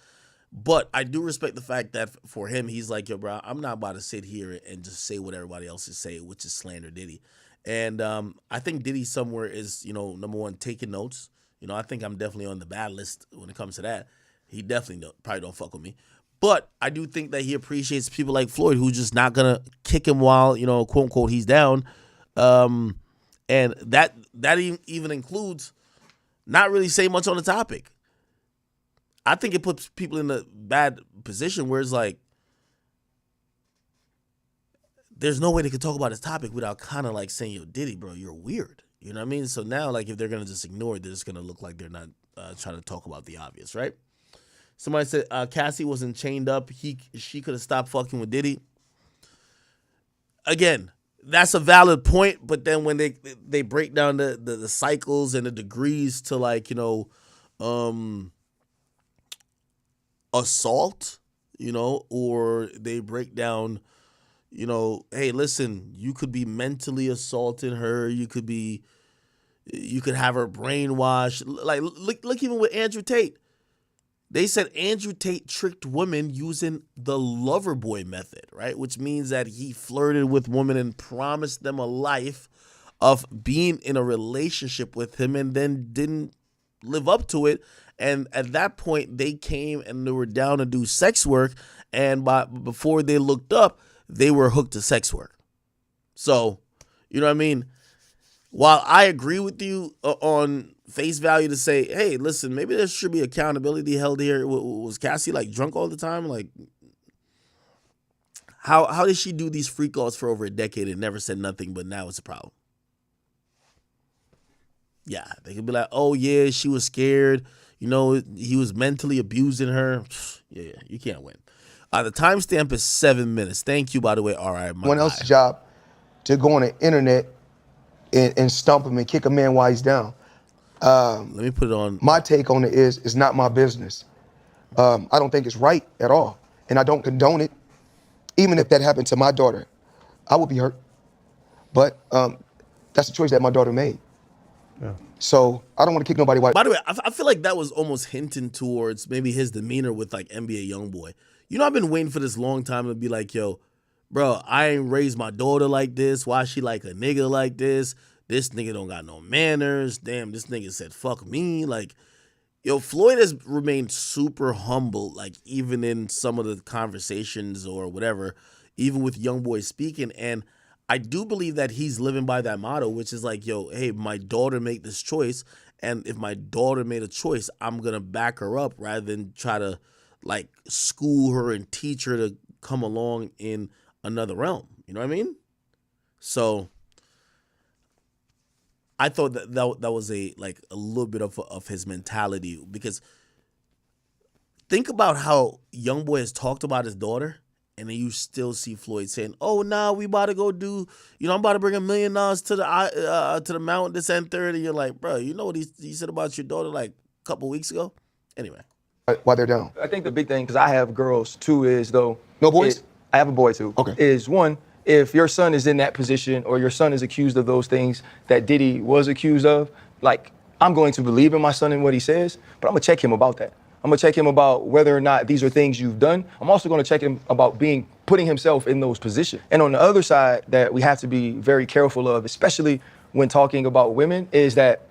But I do respect the fact that for him, he's like, yo, bro, I'm not about to sit here and just say what everybody else is saying, which is slander Diddy. And I think Diddy somewhere is, number one, taking notes. I think I'm definitely on the bad list when it comes to that. He definitely probably don't fuck with me. But I do think that he appreciates people like Floyd who's just not going to kick him while, quote unquote, he's down. And that even includes not really saying much on the topic. I think it puts people in a bad position where it's like, there's no way they could talk about this topic without kind of like saying, yo, Diddy, bro, you're weird. You know what I mean? So now, like, if they're going to just ignore it, they're just going to look like they're not trying to talk about the obvious, right? Somebody said Cassie wasn't chained up. She could have stopped fucking with Diddy. Again, that's a valid point, but then when they break down the cycles and the degrees to like, assault, or they break down, hey, listen, you could be mentally assaulting her. You could have her brainwashed. Like, look even with Andrew Tate. They said Andrew Tate tricked women using the lover boy method, right? Which means that he flirted with women and promised them a life of being in a relationship with him and then didn't live up to it. And at that point, they came and they were down to do sex work. And before they looked up, they were hooked to sex work. So, you know what I mean? While I agree with you on face value to say, hey, listen, maybe there should be accountability held here. Was Cassie like drunk all the time? Like, how did she do these freak offs for over a decade and never said nothing, but now it's a problem? Yeah, they could be like, oh yeah, she was scared. He was mentally abusing her. Yeah, you can't win. The timestamp is 7 minutes. Thank you, by the way. All right, Someone else's job to go on the internet and stump him and kick a man while he's down. Let me put it on. My take on it is, it's not my business. I don't think it's right at all. And I don't condone it. Even if that happened to my daughter, I would be hurt. But that's a choice that my daughter made. Yeah. So I don't want to kick nobody while. By the way, I feel like that was almost hinting towards maybe his demeanor with like NBA Youngboy. I've been waiting for this long time to be like, yo, bro, I ain't raised my daughter like this. Why she like a nigga like this? This nigga don't got no manners. Damn, this nigga said fuck me. Like, yo, Floyd has remained super humble, like even in some of the conversations or whatever, even with Youngboy speaking. And I do believe that he's living by that motto, which is like, yo, hey, my daughter made this choice. And if my daughter made a choice, I'm going to back her up rather than try to like school her and teach her to come along in another realm. You know what I mean? So I thought that was a little bit of his mentality, because think about how YoungBoy has talked about his daughter, and then you still see Floyd saying, "Oh, nah, we about to go do, I'm about to bring $1 million to the mountain this and third." And you're like, bro, you know what he said about your daughter like a couple weeks ago? Anyway, Why they're down? I think the big thing, because I have girls too, is though. No boys? I have a boy too. Okay. Is one, if your son is in that position or your son is accused of those things that Diddy was accused of, like, I'm going to believe in my son and what he says, but I'm going to check him about that. I'm going to check him about whether or not these are things you've done. I'm also going to check him about putting himself in those positions. And on the other side that we have to be very careful of, especially when talking about women, is that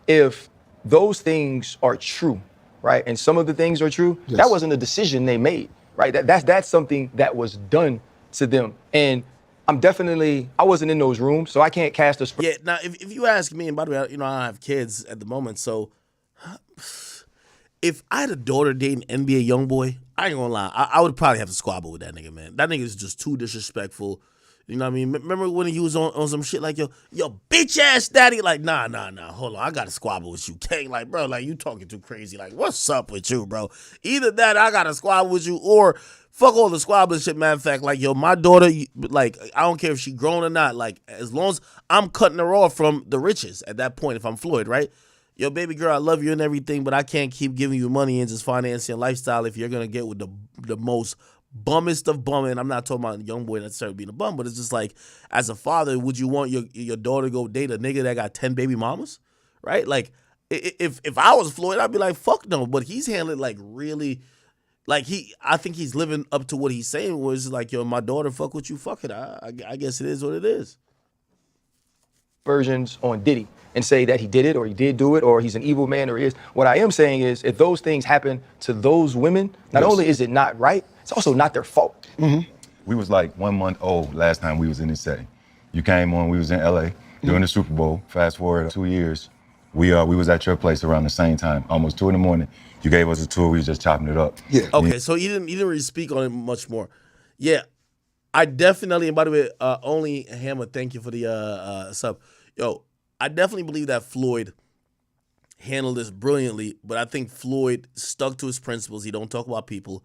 if those things are true, right, and some of the things are true, yes, that wasn't a decision they made, right? That's something that was done to them. And I wasn't in those rooms, so I can't cast a... Yeah, now, if you ask me, and by the way, I don't have kids at the moment, so if I had a daughter dating NBA YoungBoy, I ain't gonna lie, I would probably have to squabble with that nigga, man. That nigga is just too disrespectful. You know what I mean? Remember when he was on some shit like, yo bitch ass daddy? Like, nah, hold on, I gotta squabble with you, King. Like, bro, like, you talking too crazy. Like, what's up with you, bro? Either that, I gotta squabble with you, or fuck all the squabbling shit. Matter of fact, like, yo, my daughter, like, I don't care if she grown or not. Like, as long as I'm cutting her off from the riches at that point, if I'm Floyd, right? Yo, baby girl, I love you and everything, but I can't keep giving you money and just financing your lifestyle if you're gonna get with the most bummest of bum. And I'm not talking about YoungBoy necessarily being a bum, but it's just like, as a father, would you want your daughter to go date a nigga that got 10 baby mamas, right? Like, if I was Floyd, I'd be like, fuck no. But he's handling like really, like I think he's living up to what he's saying, where it's like, yo, my daughter fuck with you, fuck it. I guess it is what it is. Versions on Diddy and say that he did it or he did do it or he's an evil man or he is. What I am saying is, if those things happen to those women, not only is it not right, it's also not their fault. Mm-hmm. We was like 1 month old last time we was in this setting. You came on, we was in LA during the Super Bowl. Fast forward 2 years, we was at your place around the same time, almost 2 a.m. You gave us a tour, we was just chopping it up. Yeah. Okay, so he didn't really speak on it much more. Yeah, I definitely, and by the way, only Hammer, thank you for the sub. Yo, I definitely believe that Floyd handled this brilliantly, but I think Floyd stuck to his principles. He don't talk about people,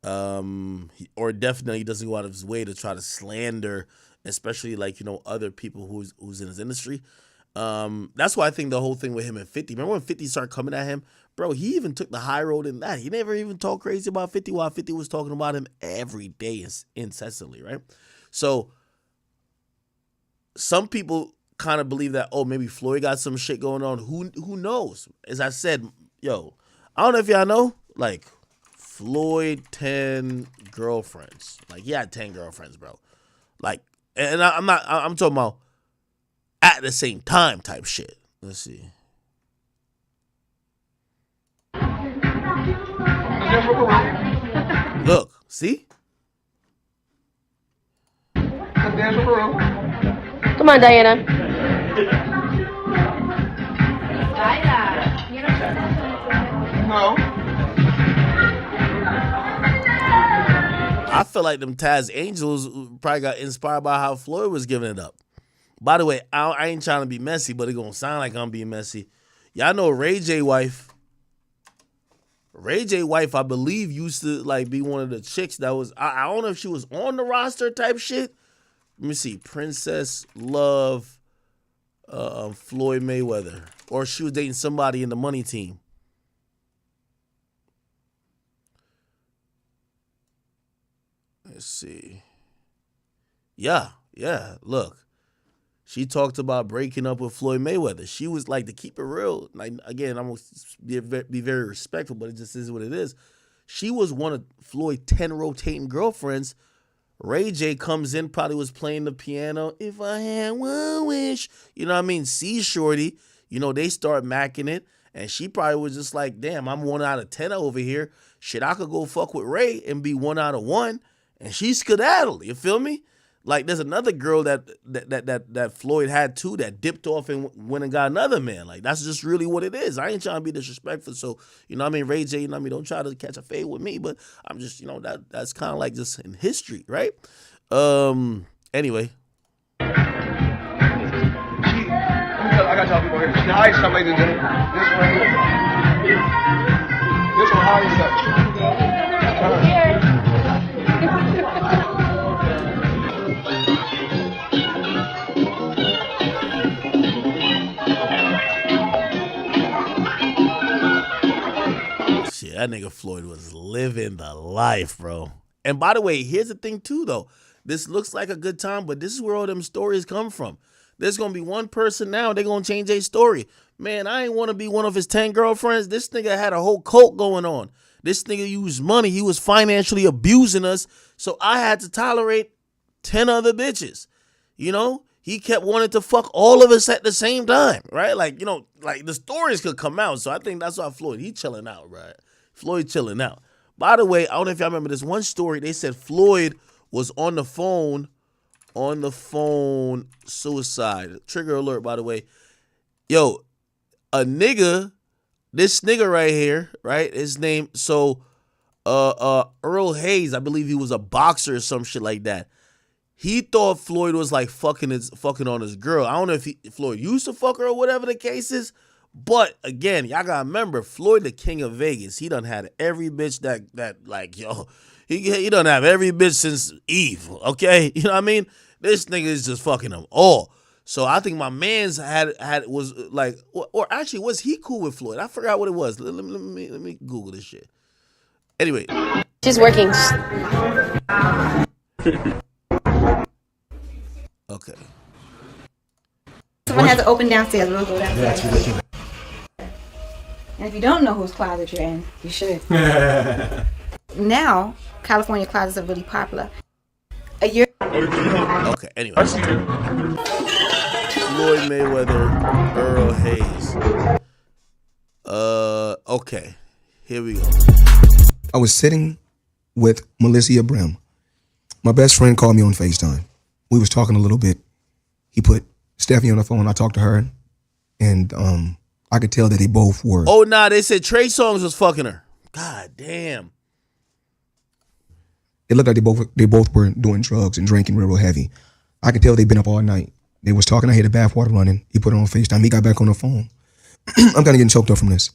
or definitely he doesn't go out of his way to try to slander, especially like, other people who's in his industry. That's why I think the whole thing with him and 50. Remember when 50 started coming at him? Bro, he even took the high road in that. He never even talked crazy about 50 while 50 was talking about him every day incessantly, right? So some people kind of believe that, oh, maybe Floyd got some shit going on. Who knows? As I said, yo, I don't know if y'all know, like, Floyd 10 girlfriends. Like, he had 10 girlfriends, bro. Like, and I'm talking about at the same time type shit. Let's see. Look, see? Come on, Diana. No. I feel like them Taz Angels probably got inspired by how Floyd was giving it up. By the way, I ain't trying to be messy, but it gonna sound like I'm being messy. Y'all know Ray J wife. Ray J wife, I believe, used to like be one of the chicks that was, I don't know if she was on the roster type shit. Let me see, Princess Love, Floyd Mayweather, or she was dating somebody in the Money Team. Let's see. Yeah, look. She talked about breaking up with Floyd Mayweather. She was like, to keep it real, like, again, I'm going to be very respectful, but it just is what it is. She was one of Floyd's 10 rotating girlfriends. Ray J comes in, probably was playing the piano. If I had one wish, you know what I mean? C Shorty, they start macking it. And she probably was just like, damn, I'm 1 out of 10 over here. Shit, I could go fuck with Ray and be 1 out of 1. And she skedaddled, you feel me? Like there's another girl that Floyd had too that dipped off and went and got another man. Like that's just really what it is. I ain't trying to be disrespectful. So, you know what I mean? Ray J, you know what I mean? Don't try to catch a fade with me, but I'm just, you know, that's kind of like just in history, right? Anyway. I got y'all people here. She hides something, ladies and gentlemen. This one here. This one hides something. Shit, that nigga Floyd was living the life, bro. And by the way, here's the thing too, though. This looks like a good time, but this is where all them stories come from. There's going to be one person now, they're going to change their story. Man, I ain't want to be one of his 10 girlfriends. This nigga had a whole cult going on. This nigga used money. He was financially abusing us. So I had to tolerate 10 other bitches. You know, he kept wanting to fuck all of us at the same time, right? Like, you know, like the stories could come out. So I think that's why Floyd, he chilling out, right? Floyd chilling out. By the way, I don't know if y'all remember this one story. They said Floyd was on the phone, suicide. Trigger alert, by the way. Yo, this nigga right here, right? His name, Earl Hayes, I believe he was a boxer or some shit like that. He thought Floyd was like fucking on his girl. I don't know if Floyd used to fuck her or whatever the case is. But again, y'all gotta remember, Floyd the king of Vegas. He done had every bitch that like, yo, he done have every bitch since Eve, okay? You know what I mean? This nigga is just fucking them all. So I think my man's was like, or actually, was he cool with Floyd? I forgot what it was. Let me Google this shit. Anyway. She's working. Okay. Someone has it open downstairs. We'll go downstairs. Yeah, and if you don't know whose closet you're in, you should. Now, California closets are really popular. A year. Okay, anyway. Floyd Mayweather, Earl Hayes. Okay. Here we go. I was sitting with Melissa Brim. My best friend called me on FaceTime. We was talking a little bit. He put Stephanie on the phone. I talked to her, and I could tell that they both were. Oh, nah, they said Trey Songz was fucking her. God damn. It looked like they both were doing drugs and drinking real heavy. I could tell they'd been up all night. They was talking. I hear the bath water running. He put it on FaceTime. He got back on the phone. I'm kind of getting choked up from this.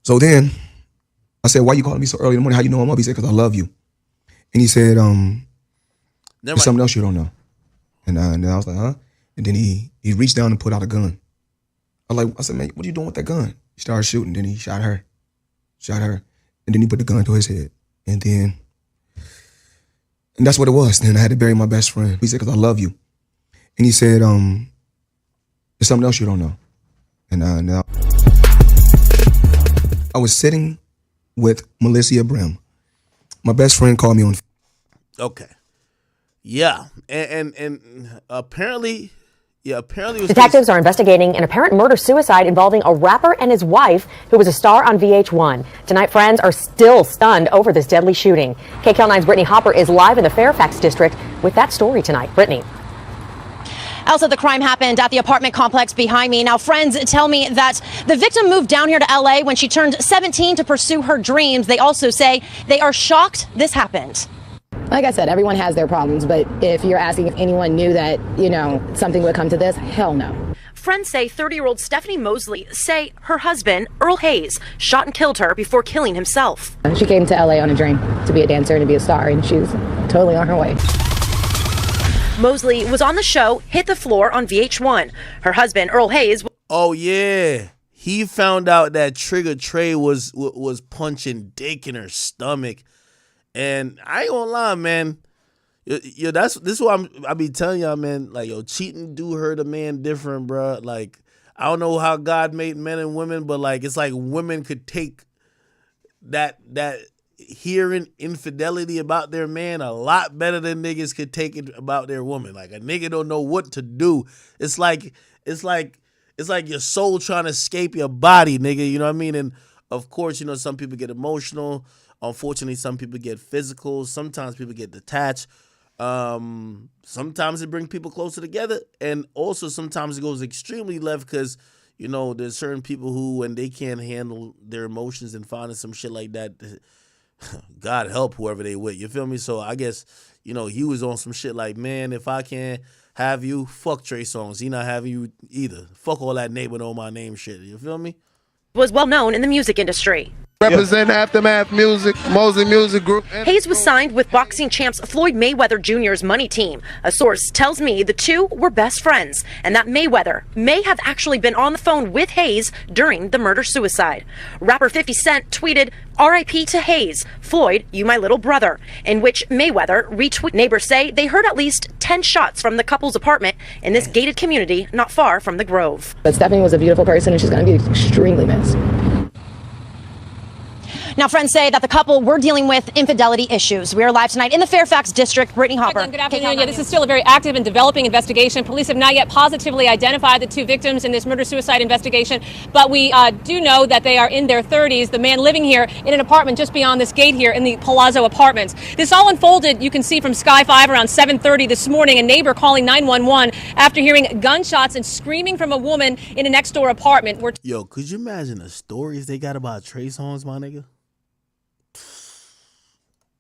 So then I said, why you calling me so early in the morning? How you know I'm up? He said, because I love you. And he said, there's something else you don't know. And then I was like, huh? And then he reached down and put out a gun. I said, man, what are you doing with that gun? He started shooting. Then he shot her. And then he put the gun to his head. And that's what it was. Then I had to bury my best friend. He said, because I love you. And he said, there's something else you don't know. And I was sitting with Melissa Brim. My best friend called me on. Okay. Yeah. And apparently detectives are investigating an apparent murder-suicide involving a rapper and his wife, who was a star on VH1. Tonight, friends are still stunned over this deadly shooting. KCAL9's Brittany Hopper is live in the Fairfax district with that story tonight. Brittany. Elsa, the crime happened at the apartment complex behind me. Now, friends tell me that the victim moved down here to L.A. when she turned 17 to pursue her dreams. They also say they are shocked this happened. Like I said, everyone has their problems, but if you're asking if anyone knew that, something would come to this, hell no. Friends say 30-year-old Stephanie Mosley say her husband, Earl Hayes, shot and killed her before killing himself. She came to LA on a dream to be a dancer and to be a star, and she's totally on her way. Mosley was on the show Hit the Floor on VH1. Her husband, Earl Hayes. Oh, yeah. He found out that Trigger Trey was punching dick in her stomach. And I ain't gonna lie, man. Yo, this is what I be telling y'all, man. Like, yo, cheating do hurt a man different, bro. Like, I don't know how God made men and women, but like, it's like women could take that hearing infidelity about their man a lot better than niggas could take it about their woman. Like, a nigga don't know what to do. It's like your soul trying to escape your body, nigga. You know what I mean? And of course, some people get emotional. Unfortunately, some people get physical. Sometimes people get detached. Sometimes it brings people closer together, and also sometimes it goes extremely left because, you know, there's certain people who, when they can't handle their emotions and finding some shit like that, God help whoever they with. You feel me? So I guess, you know, he was on some shit like, man, if I can't have you, fuck Trey Songz. He not having you either. Fuck all that neighbor know my name shit. You feel me? Was well known in the music industry. Represent Aftermath Music, Mosley Music Group. Hayes was signed with boxing champs Floyd Mayweather Jr.'s money team. A source tells me the two were best friends and that Mayweather may have actually been on the phone with Hayes during the murder-suicide. Rapper 50 Cent tweeted, "R.I.P. to Hayes. Floyd, you my little brother," in which Mayweather retweeted. Neighbors say they heard at least 10 shots from the couple's apartment in this gated community not far from the Grove. But Stephanie was a beautiful person and she's going to be extremely missed. Now, friends say that the couple were dealing with infidelity issues. We are live tonight in the Fairfax District. Brittany Hopper. Good afternoon. Yeah, this is still a very active and developing investigation. Police have not yet positively identified the two victims in this murder-suicide investigation, but we do know that they are in their 30s. The man living here in an apartment just beyond this gate here in the Palazzo Apartments. This all unfolded, you can see, from Sky 5 around 7:30 this morning. A neighbor calling 911 after hearing gunshots and screaming from a woman in a next-door apartment. Yo, could you imagine the stories they got about Trey Songz, my nigga?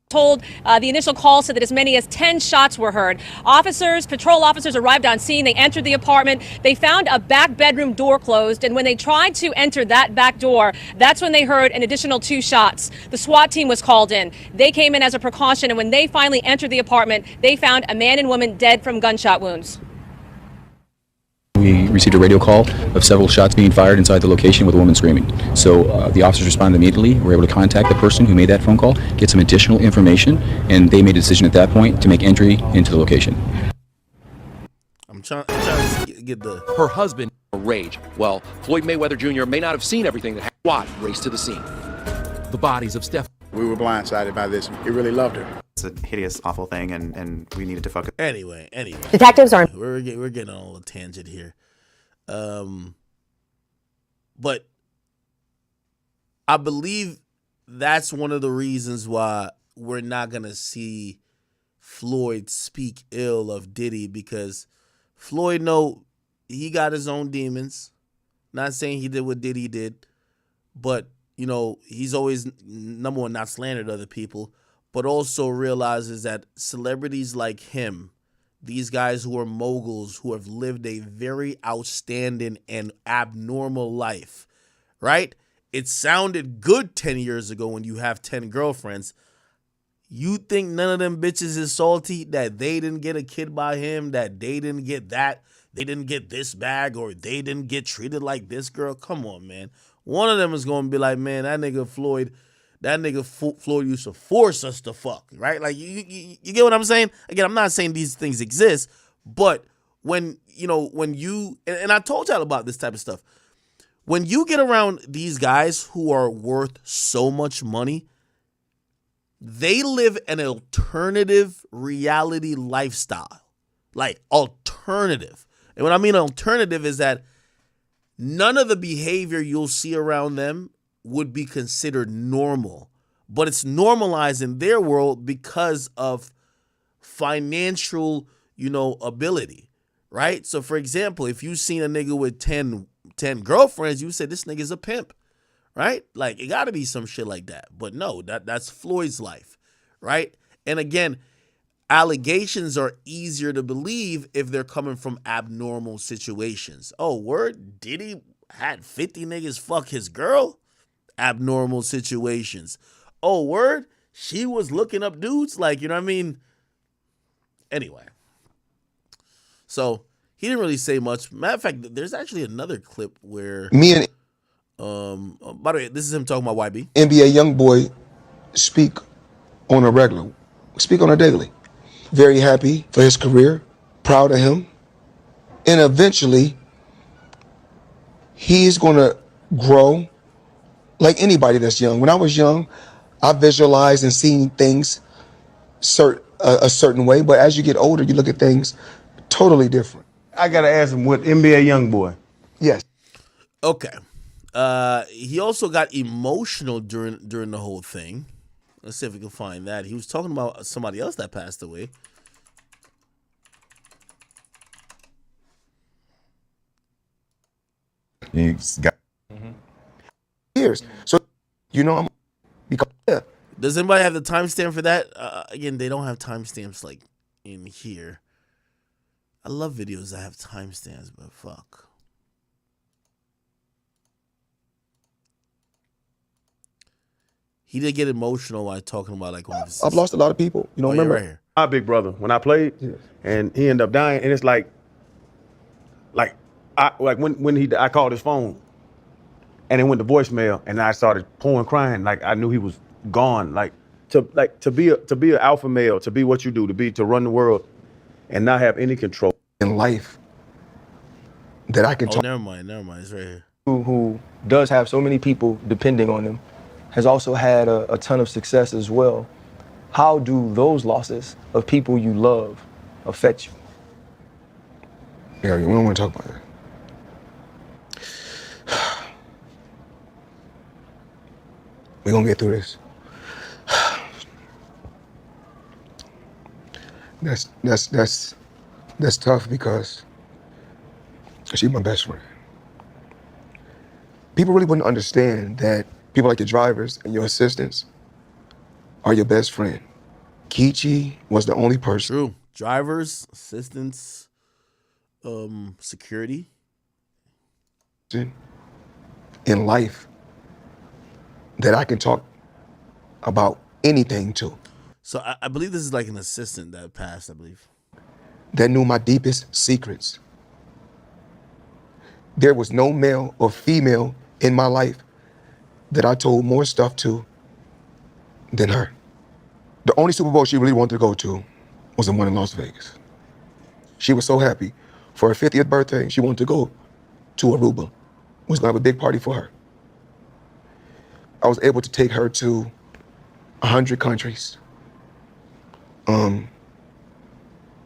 Told the initial call said that as many as 10 shots were heard. Patrol officers arrived on scene. They entered the apartment. They found a back bedroom door closed, and when they tried to enter that back door, that's when they heard an additional 2 shots. The SWAT team was called in. They came in as a precaution, and when they finally entered the apartment, they found a man and woman dead from gunshot wounds. We received a radio call of several shots being fired inside the location with a woman screaming. So the officers responded immediately. We were able to contact the person who made that phone call, get some additional information, and they made a decision at that point to make entry into the location. I'm trying to get the... Her husband, rage. Well, Floyd Mayweather Jr. may not have seen everything that SWAT raced to the scene. The bodies of Steph. We were blindsided by this. He really loved her. It's a hideous, awful thing, and we needed to focus. Anyway. Detectives are... We're getting on a little tangent here. But I believe that's one of the reasons why we're not going to see Floyd speak ill of Diddy, because Floyd know he got his own demons. Not saying he did what Diddy did, but, you know, he's always, number one, not slandered other people, but also realizes that celebrities like him, these guys who are moguls, who have lived a very outstanding and abnormal life, right? It sounded good 10 years ago when you have 10 girlfriends. You think none of them bitches is salty that they didn't get a kid by him, that they didn't get that, they didn't get this bag, or they didn't get treated like this girl? Come on, man. One of them is going to be like, man, that nigga Floyd used to force us to fuck, right? Like, you get what I'm saying? Again, I'm not saying these things exist, but when you, and I told y'all about this type of stuff, when you get around these guys who are worth so much money, they live an alternative reality lifestyle. Like, alternative. And what I mean alternative is that none of the behavior you'll see around them would be considered normal, but it's normalized in their world because of financial, ability, right? So, for example, if you seen a nigga with 10 girlfriends, you said this nigga's a pimp, right? Like, it got to be some shit like that. But no, that's Floyd's life, right? And again, allegations are easier to believe if they're coming from abnormal situations. Oh, word? Diddy had 50 niggas fuck his girl? Abnormal situations. Oh, word? She was looking up dudes? Like, you know what I mean? Anyway. So, he didn't really say much. Matter of fact, there's actually another clip where... Me and... by the way, this is him talking about YB. NBA Youngboy speak on a regular. Speak on a daily. Very happy for his career. Proud of him. And eventually, he's going to grow like anybody that's young. When I was young, I visualized and seen things a certain way. But as you get older, you look at things totally different. I got to ask him, what NBA Youngboy? Yes. Okay. He also got emotional during the whole thing. Let's see if we can find that. He was talking about somebody else that passed away. He's got years. So, you know, I'm because yeah. Does anybody have the timestamp for that? Again, they don't have timestamps like in here. I love videos that have timestamps, but fuck. He did get emotional while talking about like one of his I've lost a lot of people. You know, remember? right here. My big brother, when I played, and he ended up dying, and it's like I called his phone, and it went to voicemail, and I started pouring crying, like I knew he was gone. To be an alpha male, to be what you do, to run the world, and not have any control in life that I can talk. Never mind. It's right here. Who does have so many people depending on him, has also had a ton of success as well. How do those losses of people you love affect you? Yeah, we don't want to talk about that. We're gonna get through this. That's tough because she's my best friend. People really wouldn't understand that people like your drivers and your assistants are your best friend. Kichi was the only person. True. Drivers, assistants, security. In life that I can talk about anything to. So I believe this is like an assistant that passed, I believe. That knew my deepest secrets. There was no male or female in my life that I told more stuff to than her. The only Super Bowl she really wanted to go to was the one in Las Vegas. She was so happy. For her 50th birthday, she wanted to go to Aruba. Was gonna have a big party for her. I was able to take her to 100 countries.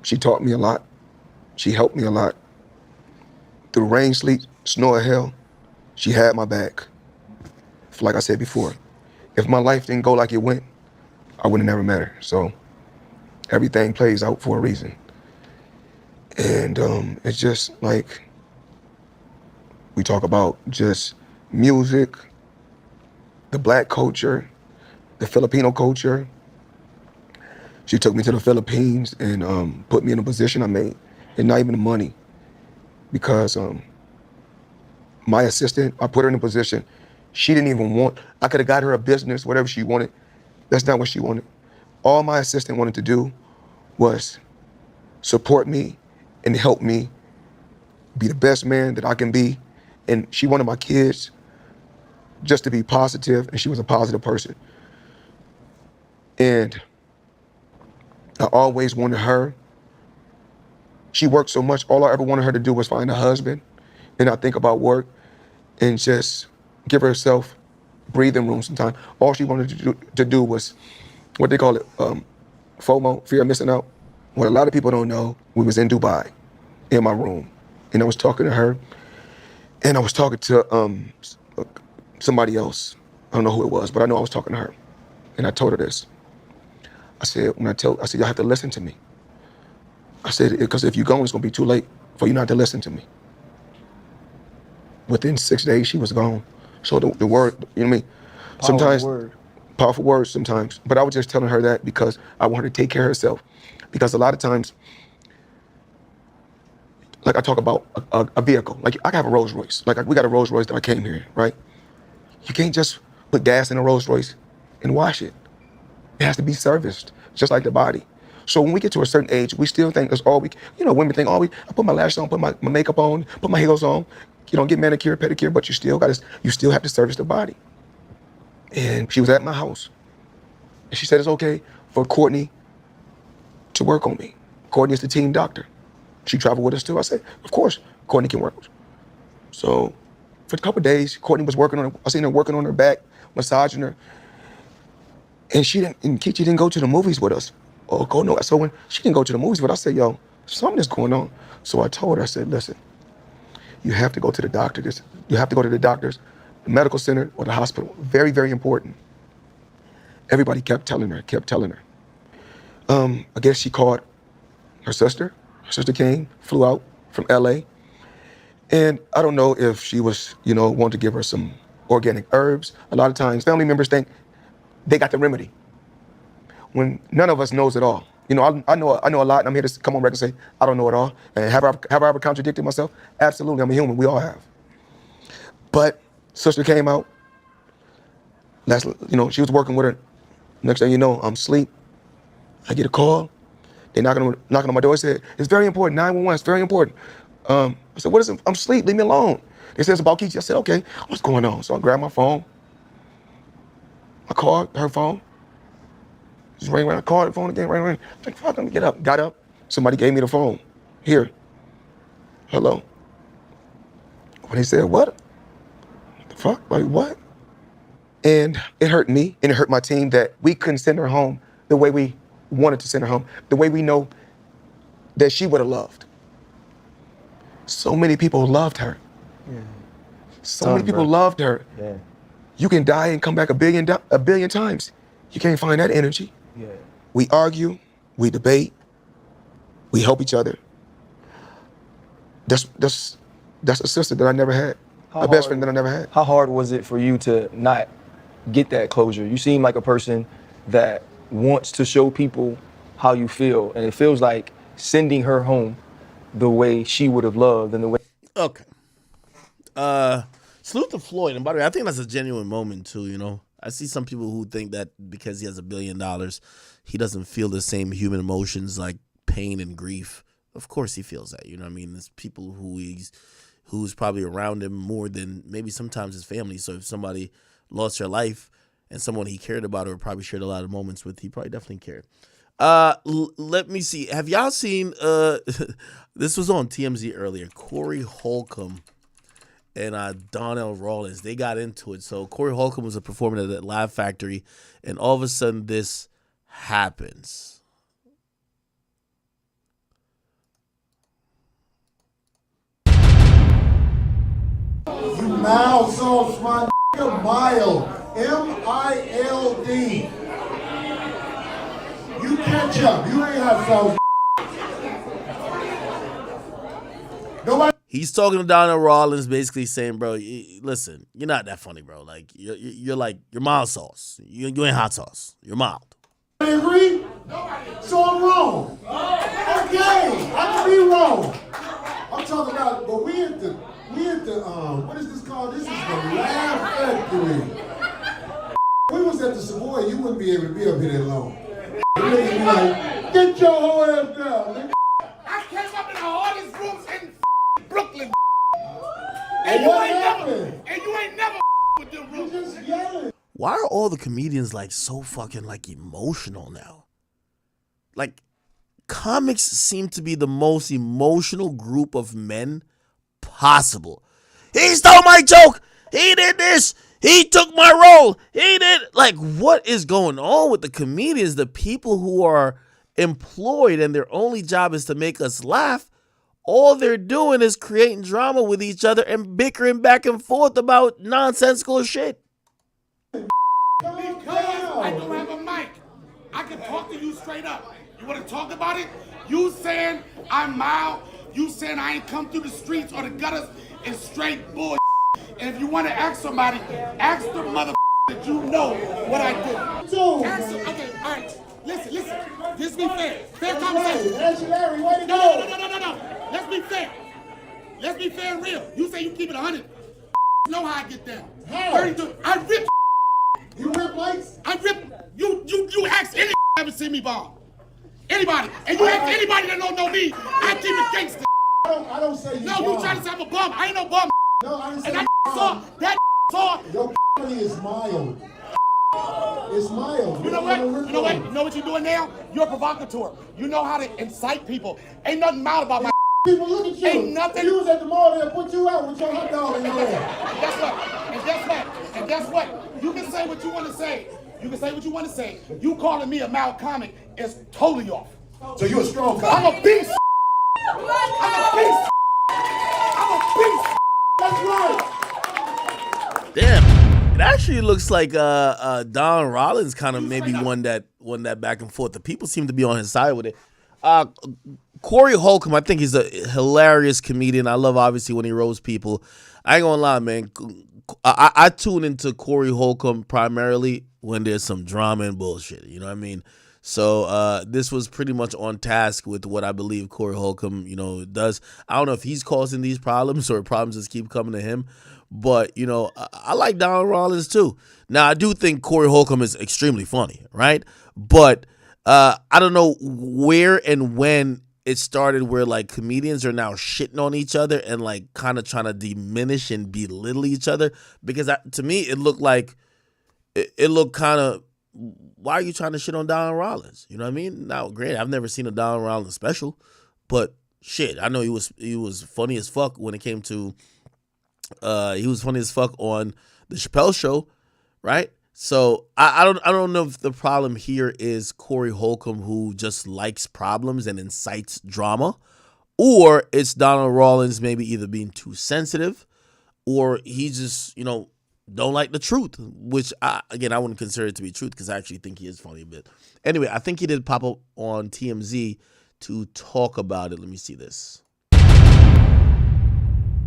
She taught me a lot. She helped me a lot. Through rain, sleet, snow, or hell, she had my back. Like I said before, if my life didn't go like it went, I would have never met her. So everything plays out for a reason. And it's just like, we talk about just music, the black culture, the Filipino culture. She took me to the Philippines and put me in a position I made, and not even the money, because my assistant, I put her in a position she didn't even want. I could have got her a business, whatever she wanted. That's not what she wanted. All my assistant wanted to do was support me and help me be the best man that I can be. And she wanted my kids just to be positive, and she was a positive person. And I always wanted her. She worked so much, all I ever wanted her to do was find a husband and not think about work and just give herself breathing room sometimes. All she wanted to do was, what they call it, FOMO, fear of missing out. What a lot of people don't know, we was in Dubai, in my room, and I was talking to her, and I was talking to somebody else. I don't know who it was, but I know I was talking to her. And I told her this. I said, y'all have to listen to me. I said, because if you're gone, it's gonna be too late for you not to listen to me. Within 6 days, she was gone. So the word, you know what I mean? Sometimes, powerful words sometimes. But I was just telling her that because I want her to take care of herself. Because a lot of times, like I talk about a vehicle, like I have a Rolls Royce. Like we got a Rolls Royce that I came here, right? You can't just put gas in a Rolls Royce and wash it. It has to be serviced, just like the body. So when we get to a certain age, we still think that's all we, women think, I put my lashes on, put my makeup on, put my heels on, get manicure, pedicure, but you still have to service the body. And she was at my house. And she said it's okay for Courtney to work on me. Courtney is the team doctor. She traveled with us too. I said, of course, Courtney can work. So for a couple of days, Courtney was working on her. I seen her working on her back, massaging her. And Kichi didn't go to the movies with us. So when she didn't go to the movies with us, I said, yo, something is going on. So I told her, I said, listen, you have to go to the doctor. You have to go to the doctors, the medical center or the hospital. Very, very important. Everybody kept telling her. I guess she called her sister. Her sister came, flew out from LA. And I don't know if she was, wanting to give her some organic herbs. A lot of times family members think they got the remedy when none of us knows it all. I know a lot, and I'm here to come on record and say I don't know it all. And have I ever contradicted myself? Absolutely, I'm a human. We all have. But sister came out. She was working with her. Next thing you know, I'm asleep. I get a call. They knocking on my door. They said, it's very important, 911, it's very important. I said, what is it? I'm asleep, leave me alone. They said, it's about Keisha. I said, okay, what's going on? So I grabbed my phone. I called her phone. Just rang around, I called the phone again, rang. I'm like, fuck, let me get up. Got up, somebody gave me the phone. Here, hello. When they said, what? The fuck, like what? And it hurt me, and it hurt my team that we couldn't send her home the way we wanted to send her home, the way we know that she would have loved. So many people loved her. Yeah. So many people loved her. Yeah. You can die and come back a billion times. You can't find that energy. Yeah. We argue, we debate, we help each other. That's a sister that I never had, a best friend that I never had. How hard was it for you to not get that closure? You seem like a person that wants to show people how you feel, and it feels like sending her home the way she would have loved and the way. Okay. Salute to Floyd. And by the way, I think that's a genuine moment too, I see some people who think that because he has $1 billion, he doesn't feel the same human emotions like pain and grief. Of course he feels that, you know what I mean? There's people who's probably around him more than maybe sometimes his family. So if somebody lost their life and someone he cared about or probably shared a lot of moments with, he probably definitely cared. Let me see. Have y'all seen, this was on TMZ earlier, Corey Holcomb and Donnell Rawlins, they got into it. So Corey Holcomb was performing at the Laugh Factory, and all of a sudden this happens. You mild sauce, my nigga, mild. M-I-L-D. You catch up. You ain't hot sauce. Nobody. He's talking to Donnell Rawlins, basically saying, bro, listen, you're not that funny, bro. Like, you're mild sauce. You ain't hot sauce. You're mild. I agree? So I'm wrong. Okay, I can be wrong. I'm talking about, but we at the, what is this called? This is the Laugh Factory. We was at the Savoy, you wouldn't be able to be up here that long. Niggas be like, get your whole ass down, nigga. I came up in the hardest rooms in Brooklyn. And you ain't never with them rooms. You just yelling. Why are all the comedians so fucking emotional now? Like, comics seem to be the most emotional group of men possible. He stole my joke. He did this. He took my role. He did. Like, what is going on with the comedians? The people who are employed and their only job is to make us laugh. All they're doing is creating drama with each other and bickering back and forth about nonsensical shit. Because I don't have a mic. I can talk to you straight up. You want to talk about it? You saying I'm mild. You saying I ain't come through the streets or the gutters is straight bull. And if you want to ask somebody, ask the mother that you know what I do. Okay, all right. Listen. This be fair. Fair conversation. Larry, way to go. No. Let's be fair. Let's be fair and real. You say you keep it 100. Know how I get down. How? 32. I rip. You rip lights? I rip. You ask any ever see me bomb. Anybody. And you ask anybody that don't know me, I keep it gangster. I don't say you No, bomb. you trying to say I'm a bum. I ain't no bum. No, I didn't say and you bomb. Saw. Your is mild. It's mild. You know what you're doing now? You're a provocateur. You know how to incite people. Ain't nothing mild about my people. Look at you. Ain't nothing. You was at the mall there, put you out with your hot dog in your hand. And guess what? You can say what you want to say. You calling me a mild comic is totally off. So you're a strong comic. I'm a beast. That's right. Damn. It actually looks like Don Rollins kind of maybe won that back and forth. The people seem to be on his side with it. Corey Holcomb, I think he's a hilarious comedian. I love, obviously, when he roasts people. I ain't gonna lie, man. I tune into Corey Holcomb primarily when there's some drama and bullshit. You know what I mean? So this was pretty much on task with what I believe Corey Holcomb, does. I don't know if he's causing these problems or problems just keep coming to him. But, I like Donald Rollins too. Now, I do think Corey Holcomb is extremely funny, right? But I don't know where and when it started where, like, comedians are now shitting on each other and, like, kind of trying to diminish and belittle each other. Because to me, it looked like, it looked kind of, why are you trying to shit on Donald Rollins? You know what I mean? Now, granted, I've never seen a Donald Rollins special, but shit, I know he was funny as fuck when it came to, he was funny as fuck on the Chappelle Show, right? So I don't know if the problem here is Corey Holcomb, who just likes problems and incites drama, or it's Donald Rollins maybe either being too sensitive, or he just don't like the truth, which I wouldn't consider it to be truth because I actually think he is funny a bit. Anyway, I think he did pop up on TMZ to talk about it. Let me see this.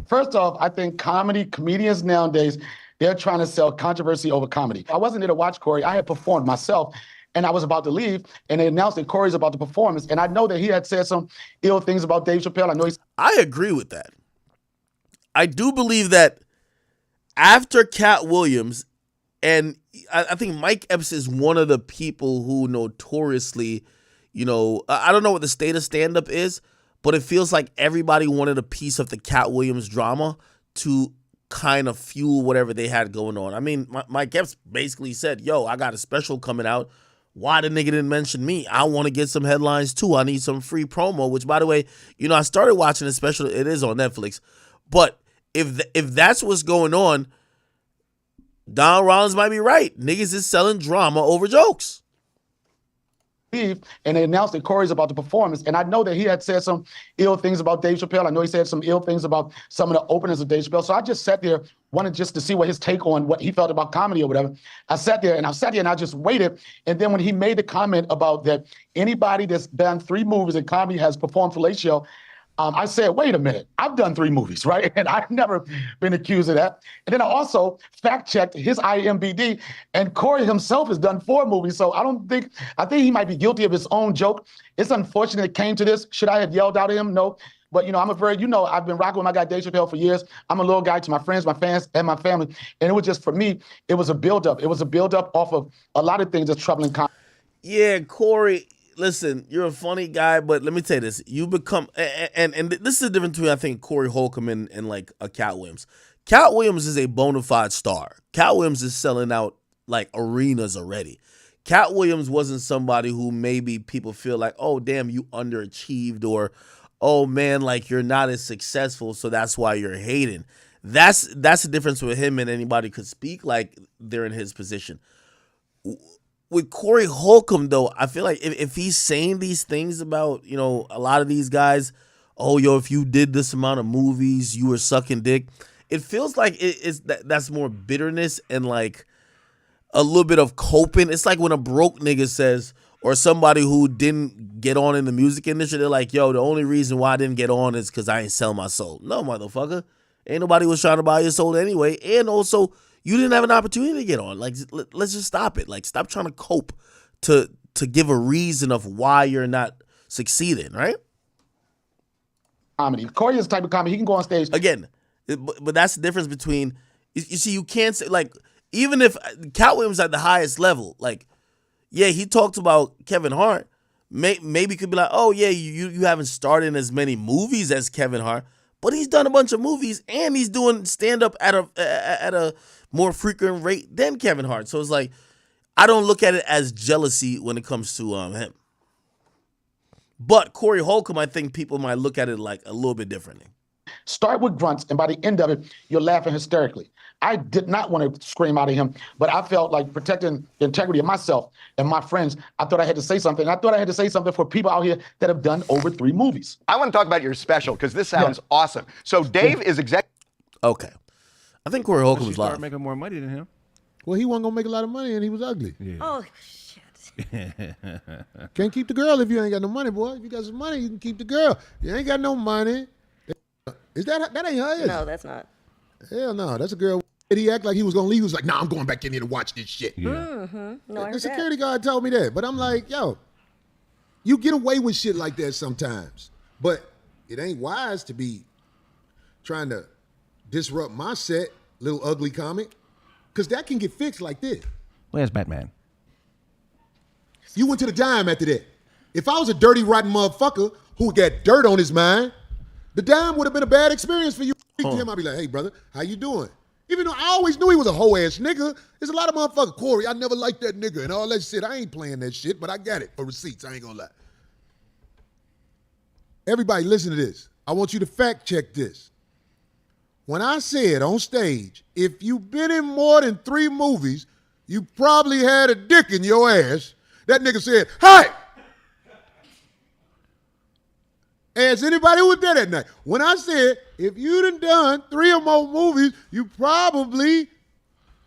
First off, I think comedians nowadays, they're trying to sell controversy over comedy. I wasn't there to watch Corey. I had performed myself, and I was about to leave, and they announced that Corey's about to perform. And I know that he had said some ill things about Dave Chappelle. I agree with that. I do believe that after Cat Williams, and I think Mike Epps is one of the people who notoriously, I don't know what the state of stand-up is, but it feels like everybody wanted a piece of the Cat Williams drama to kind of fuel whatever they had going on. I mean, Mike Epps basically said, yo, I got a special coming out. Why the nigga didn't mention me? I want to get some headlines too. I need some free promo, which, by the way, I started watching the special. It is on Netflix. But if that's what's going on, Donald Rollins might be right. Niggas is selling drama over jokes. And they announced that Corey's about to perform. And I know that he had said some ill things about Dave Chappelle. I know he said some ill things about some of the openers of Dave Chappelle. So I just sat there, wanted just to see what his take on what he felt about comedy or whatever. I sat there and I just waited. And then when he made the comment about that anybody that's done 3 movies in comedy has performed fellatio, I said, wait a minute, I've done 3 movies, right? And I've never been accused of that. And then I also fact-checked his IMDb, and Corey himself has done 4 movies. So I think he might be guilty of his own joke. It's unfortunate it came to this. Should I have yelled out at him? No. But, I'm I've been rocking with my guy Dave Chappelle for years. I'm a little guy to my friends, my fans, and my family. And it was just, for me, it was a buildup. It was a buildup off of a lot of things that's troubling comedy. Yeah, Corey, listen, you're a funny guy, but let me tell you this. You become, and this is the difference between, I think, Corey Holcomb and like a Cat Williams. Cat Williams is a bona fide star. Cat Williams is selling out like arenas already. Cat Williams wasn't somebody who maybe people feel like, oh, damn, you underachieved, or, oh, man, like you're not as successful, so that's why you're hating. That's the difference with him and anybody could speak like they're in his position. With Corey Holcomb, though, I feel like if he's saying these things about, a lot of these guys, oh, yo, if you did this amount of movies, you were sucking dick. It feels like that's more bitterness and like a little bit of coping. It's like when a broke nigga says, or somebody who didn't get on in the music industry, they're like, yo, the only reason why I didn't get on is because I ain't sell my soul. No, motherfucker. Ain't nobody was trying to buy your soul anyway. And also, you didn't have an opportunity to get on. Like, let's just stop it. Like, stop trying to cope to give a reason of why you're not succeeding, right? Comedy. Corey is the type of comedy, he can go on stage. Again, but that's the difference between, you see, you can't say, like, even if Cat Williams at the highest level, like, yeah, he talked about Kevin Hart, maybe could be like, oh, yeah, you haven't starred in as many movies as Kevin Hart, but he's done a bunch of movies, and he's doing stand-up at a more frequent rate than Kevin Hart. So it's like, I don't look at it as jealousy when it comes to him. But Corey Holcomb, I think people might look at it like a little bit differently. Start with grunts, and by the end of it, you're laughing hysterically. I did not want to scream out at him, but I felt like protecting the integrity of myself and my friends, I thought I had to say something. I thought I had to say something for people out here that have done over 3 movies. I want to talk about your special, because this sounds awesome. So Dave is Okay. I think Corey Holcomb was live. Making more money than him. Well, he wasn't going to make a lot of money, and he was ugly. Yeah. Oh, shit. Can't keep the girl if you ain't got no money, boy. If you got some money, you can keep the girl. You ain't got no money. Is that ain't her? Is No, it? that's not. Hell no, that's a girl. He act like he was gonna leave. He was like, nah, I'm going back in here to watch this shit. Mm-hmm. No, I heard The security guard told me that, but I'm like, yo, you get away with shit like that sometimes, but it ain't wise to be trying to disrupt my set, little ugly comic, because that can get fixed like this. Where's Batman? You went to the dime after that. If I was a dirty, rotten motherfucker who got dirt on his mind, the dime would have been a bad experience for you. To him, I'd be like, hey, brother, how you doing? Even though I always knew he was a hoe-ass nigga, there's a lot of motherfuckers, Corey, I never liked that nigga and all that shit. I ain't playing that shit, but I got it for receipts. I ain't gonna lie. Everybody listen to this. I want you to fact check this. When I said on stage, if you've been in more than 3 movies, you probably had a dick in your ass, that nigga said, hey! Ask anybody who was there that night. When I said, if you done 3 or more movies, you probably,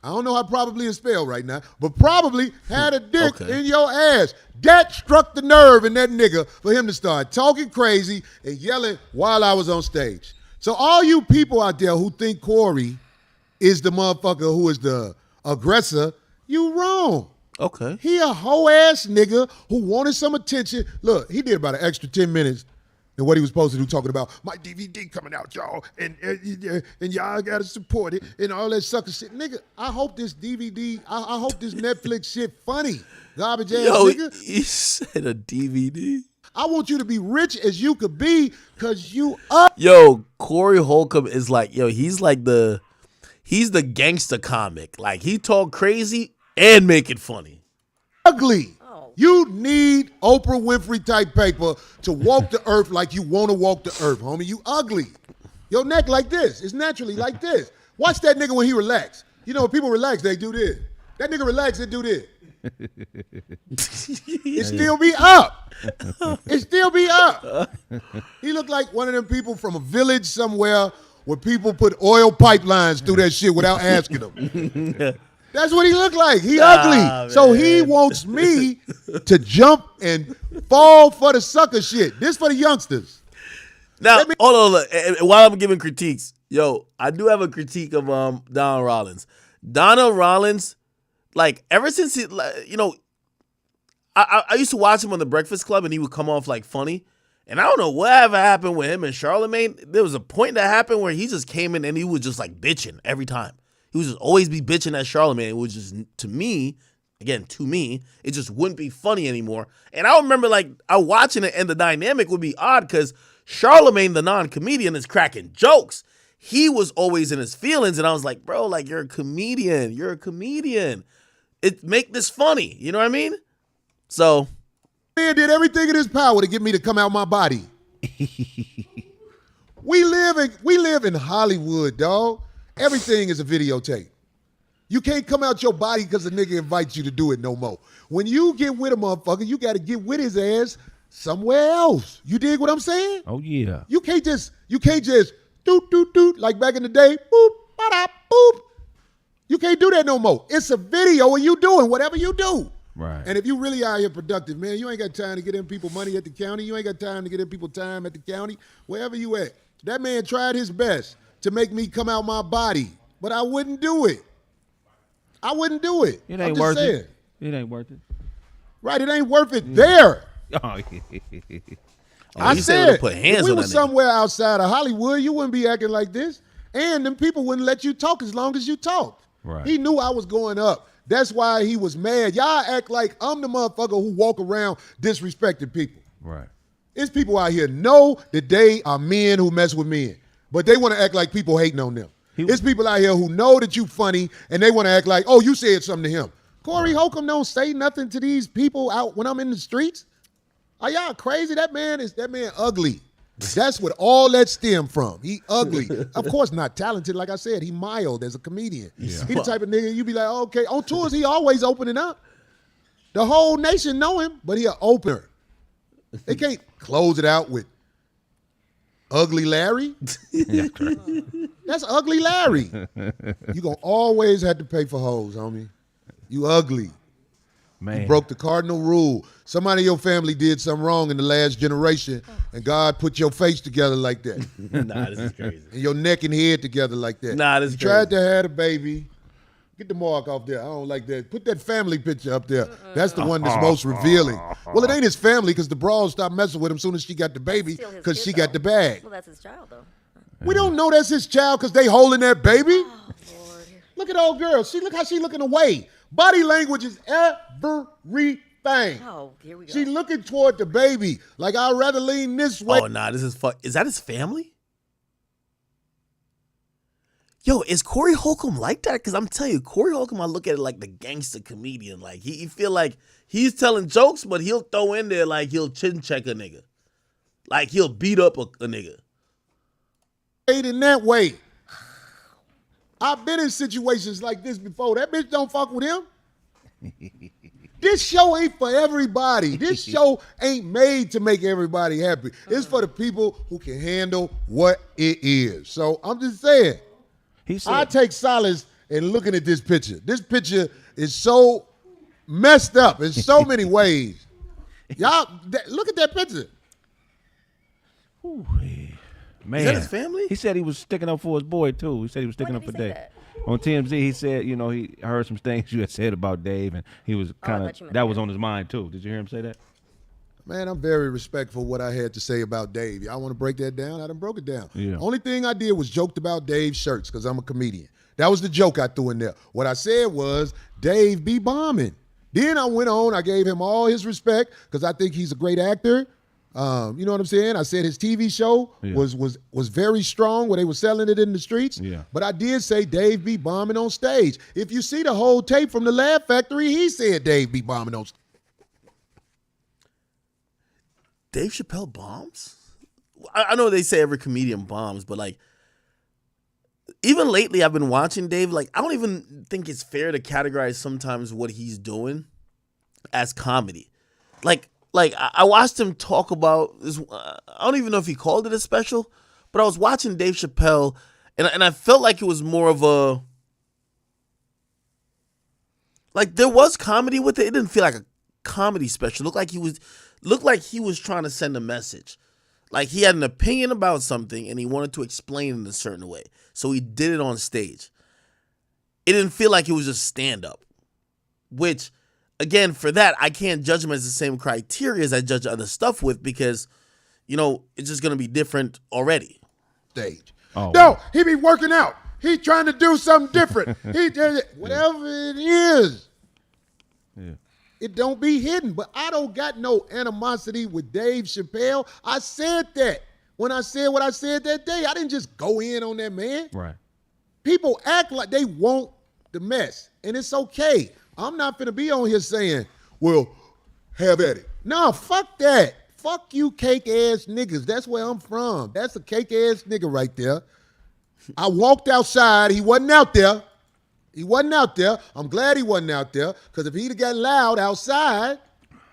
I don't know how probably is spelled right now, but probably had a dick in your ass. That struck the nerve in that nigga for him to start talking crazy and yelling while I was on stage. So all you people out there who think Corey is the motherfucker who is the aggressor, you wrong. Okay. He a hoe-ass nigga who wanted some attention. Look, he did about an extra 10 minutes than what he was supposed to do, talking about my DVD coming out, y'all, and y'all gotta support it and all that sucker shit. Nigga, I hope this DVD, I hope this Netflix shit funny. Garbage ass nigga. You said a DVD? I want you to be rich as you could be, cause you up. Yo, Corey Holcomb is like, yo, he's the gangster comic. Like, he talk crazy and make it funny. Ugly. You need Oprah Winfrey type paper to walk the earth like you want to walk the earth, homie. You ugly. Your neck like this. It's naturally like this. Watch that nigga when he relax. You know, when people relax, they do this. That nigga relax and do this. It still be up. It still be up. He looked like one of them people from a village somewhere where people put oil pipelines through that shit without asking them. That's what he looked like. He ugly. Man. So he wants me to jump and fall for the sucker shit. This for the youngsters. Now, hold on. While I'm giving critiques, yo, I do have a critique of Donald Rollins. Donald Rollins, like, ever since he, you know, I used to watch him on The Breakfast Club, and he would come off like funny. And I don't know whatever happened with him and Charlemagne. There was a point that happened where he just came in and he was just like bitching every time. He would just always be bitching at Charlemagne. It was just, to me, it just wouldn't be funny anymore. And I remember, like, I watching it, and the dynamic would be odd because Charlemagne, the non-comedian, is cracking jokes. He was always in his feelings, and I was like, bro, like, you're a comedian. Make this funny. You know what I mean? So. Man did everything in his power to get me to come out my body. We live in Hollywood, dog. Everything is a videotape. You can't come out your body because the nigga invites you to do it no more. When you get with a motherfucker, you got to get with his ass somewhere else. You dig what I'm saying? Oh, yeah. You can't just doot, doot, doot, like back in the day, boop, ba-da, boop. You can't do that no more. It's a video and you doing whatever you do. Right. And if you really out here productive, man, you ain't got time to get them people money at the county. You ain't got time to get them people time at the county. Wherever you at. That man tried his best to make me come out my body, but I wouldn't do it. It ain't worth it. It ain't worth it. Right, it ain't worth it there. Oh, I said, put hands if we on were that nigga. somewhere outside of Hollywood, you wouldn't be acting like this. And them people wouldn't let you talk as long as you talked. Right. He knew I was going up. That's why he was mad. Y'all act like I'm the motherfucker who walk around disrespecting people. Right. It's people out here know that they are men who mess with men, but they want to act like people hating on them. It's people out here who know that you funny, and they want to act like, oh, you said something to him. Corey Holcomb don't say nothing to these people out when I'm in the streets. Are y'all crazy? That man ugly. That's what all that stemmed from. He ugly. Of course not talented, like I said. He mild as a comedian. Yeah. He the type of nigga you be like, okay. On tours, he always opening up. The whole nation know him, but he an opener. They can't close it out with Ugly Larry. That's Ugly Larry. You gonna always have to pay for hoes, homie. You ugly. Man. You broke the cardinal rule. Somebody in your family did something wrong in the last generation, and God put your face together like that. Nah, this is crazy. And your neck and head together like that. Nah, this is you tried crazy. to have a baby. Get the mark off there. I don't like that. Put that family picture up there. That's the one that's most revealing. Well, it ain't his family because the broad stopped messing with him as soon as she got the baby because she got the bag. Well, that's his child, though. We don't know that's his child because they holding that baby. Look at old girl. Look how she looking away. Body language is everything. Oh, here we go. She looking toward the baby. Like, I'd rather lean this way. Oh, nah, this is fuck. Is that his family? Yo, is Corey Holcomb like that? Because I'm telling you, Corey Holcomb, I look at it like the gangster comedian. Like, he feel like he's telling jokes, but he'll throw in there like he'll chin check a nigga. Like, he'll beat up a nigga. In that way. I've been in situations like this before. That bitch don't fuck with him. This show ain't for everybody. This show ain't made to make everybody happy. It's for the people who can handle what it is. So I'm just saying, I take solace in looking at this picture. This picture is so messed up in so many ways. Y'all, look at that picture. Man, is that his family? He said he was sticking up for his boy too. He said he was sticking up for Dave. On TMZ, he said, you know, he heard some things you had said about Dave, and he was kind of that was on his mind too. Did you hear him say that? Man, I'm very respectful of what I had to say about Dave. Y'all want to break that down? I done broke it down. Yeah. Only thing I did was joked about Dave's shirts because I'm a comedian. That was the joke I threw in there. What I said was, Dave be bombing. Then I went on, I gave him all his respect because I think he's a great actor. You know what I'm saying? I said his TV show was very strong where they were selling it in the streets. Yeah. But I did say Dave be bombing on stage. If you see the whole tape from the Laugh Factory, he said Dave be bombing on stage. Dave Chappelle bombs? I know they say every comedian bombs, but like, even lately I've been watching Dave. Like, I don't even think it's fair to categorize sometimes what he's doing as comedy. Like I watched him talk about this. I don't even know if he called it a special, but I was watching Dave Chappelle, and I felt like it was more of a, like there was comedy with it. It didn't feel like a comedy special. It looked like he was trying to send a message. Like he had an opinion about something and he wanted to explain it in a certain way. So he did it on stage. It didn't feel like it was just stand-up, which, again, for that, I can't judge him as the same criteria as I judge other stuff with because, you know, it's just going to be different already. Stage. Oh, no, he be working out. He trying to do something different. He did it. Whatever it is. Yeah. It don't be hidden. But I don't got no animosity with Dave Chappelle. I said that. When I said what I said that day, I didn't just go in on that man. Right. People act like they want the mess, and it's okay. I'm not finna be on here saying, well, have at it. No, fuck that. Fuck you cake-ass niggas. That's where I'm from. That's a cake-ass nigga right there. I walked outside. He wasn't out there. He wasn't out there. I'm glad he wasn't out there, because if he'd have got loud outside,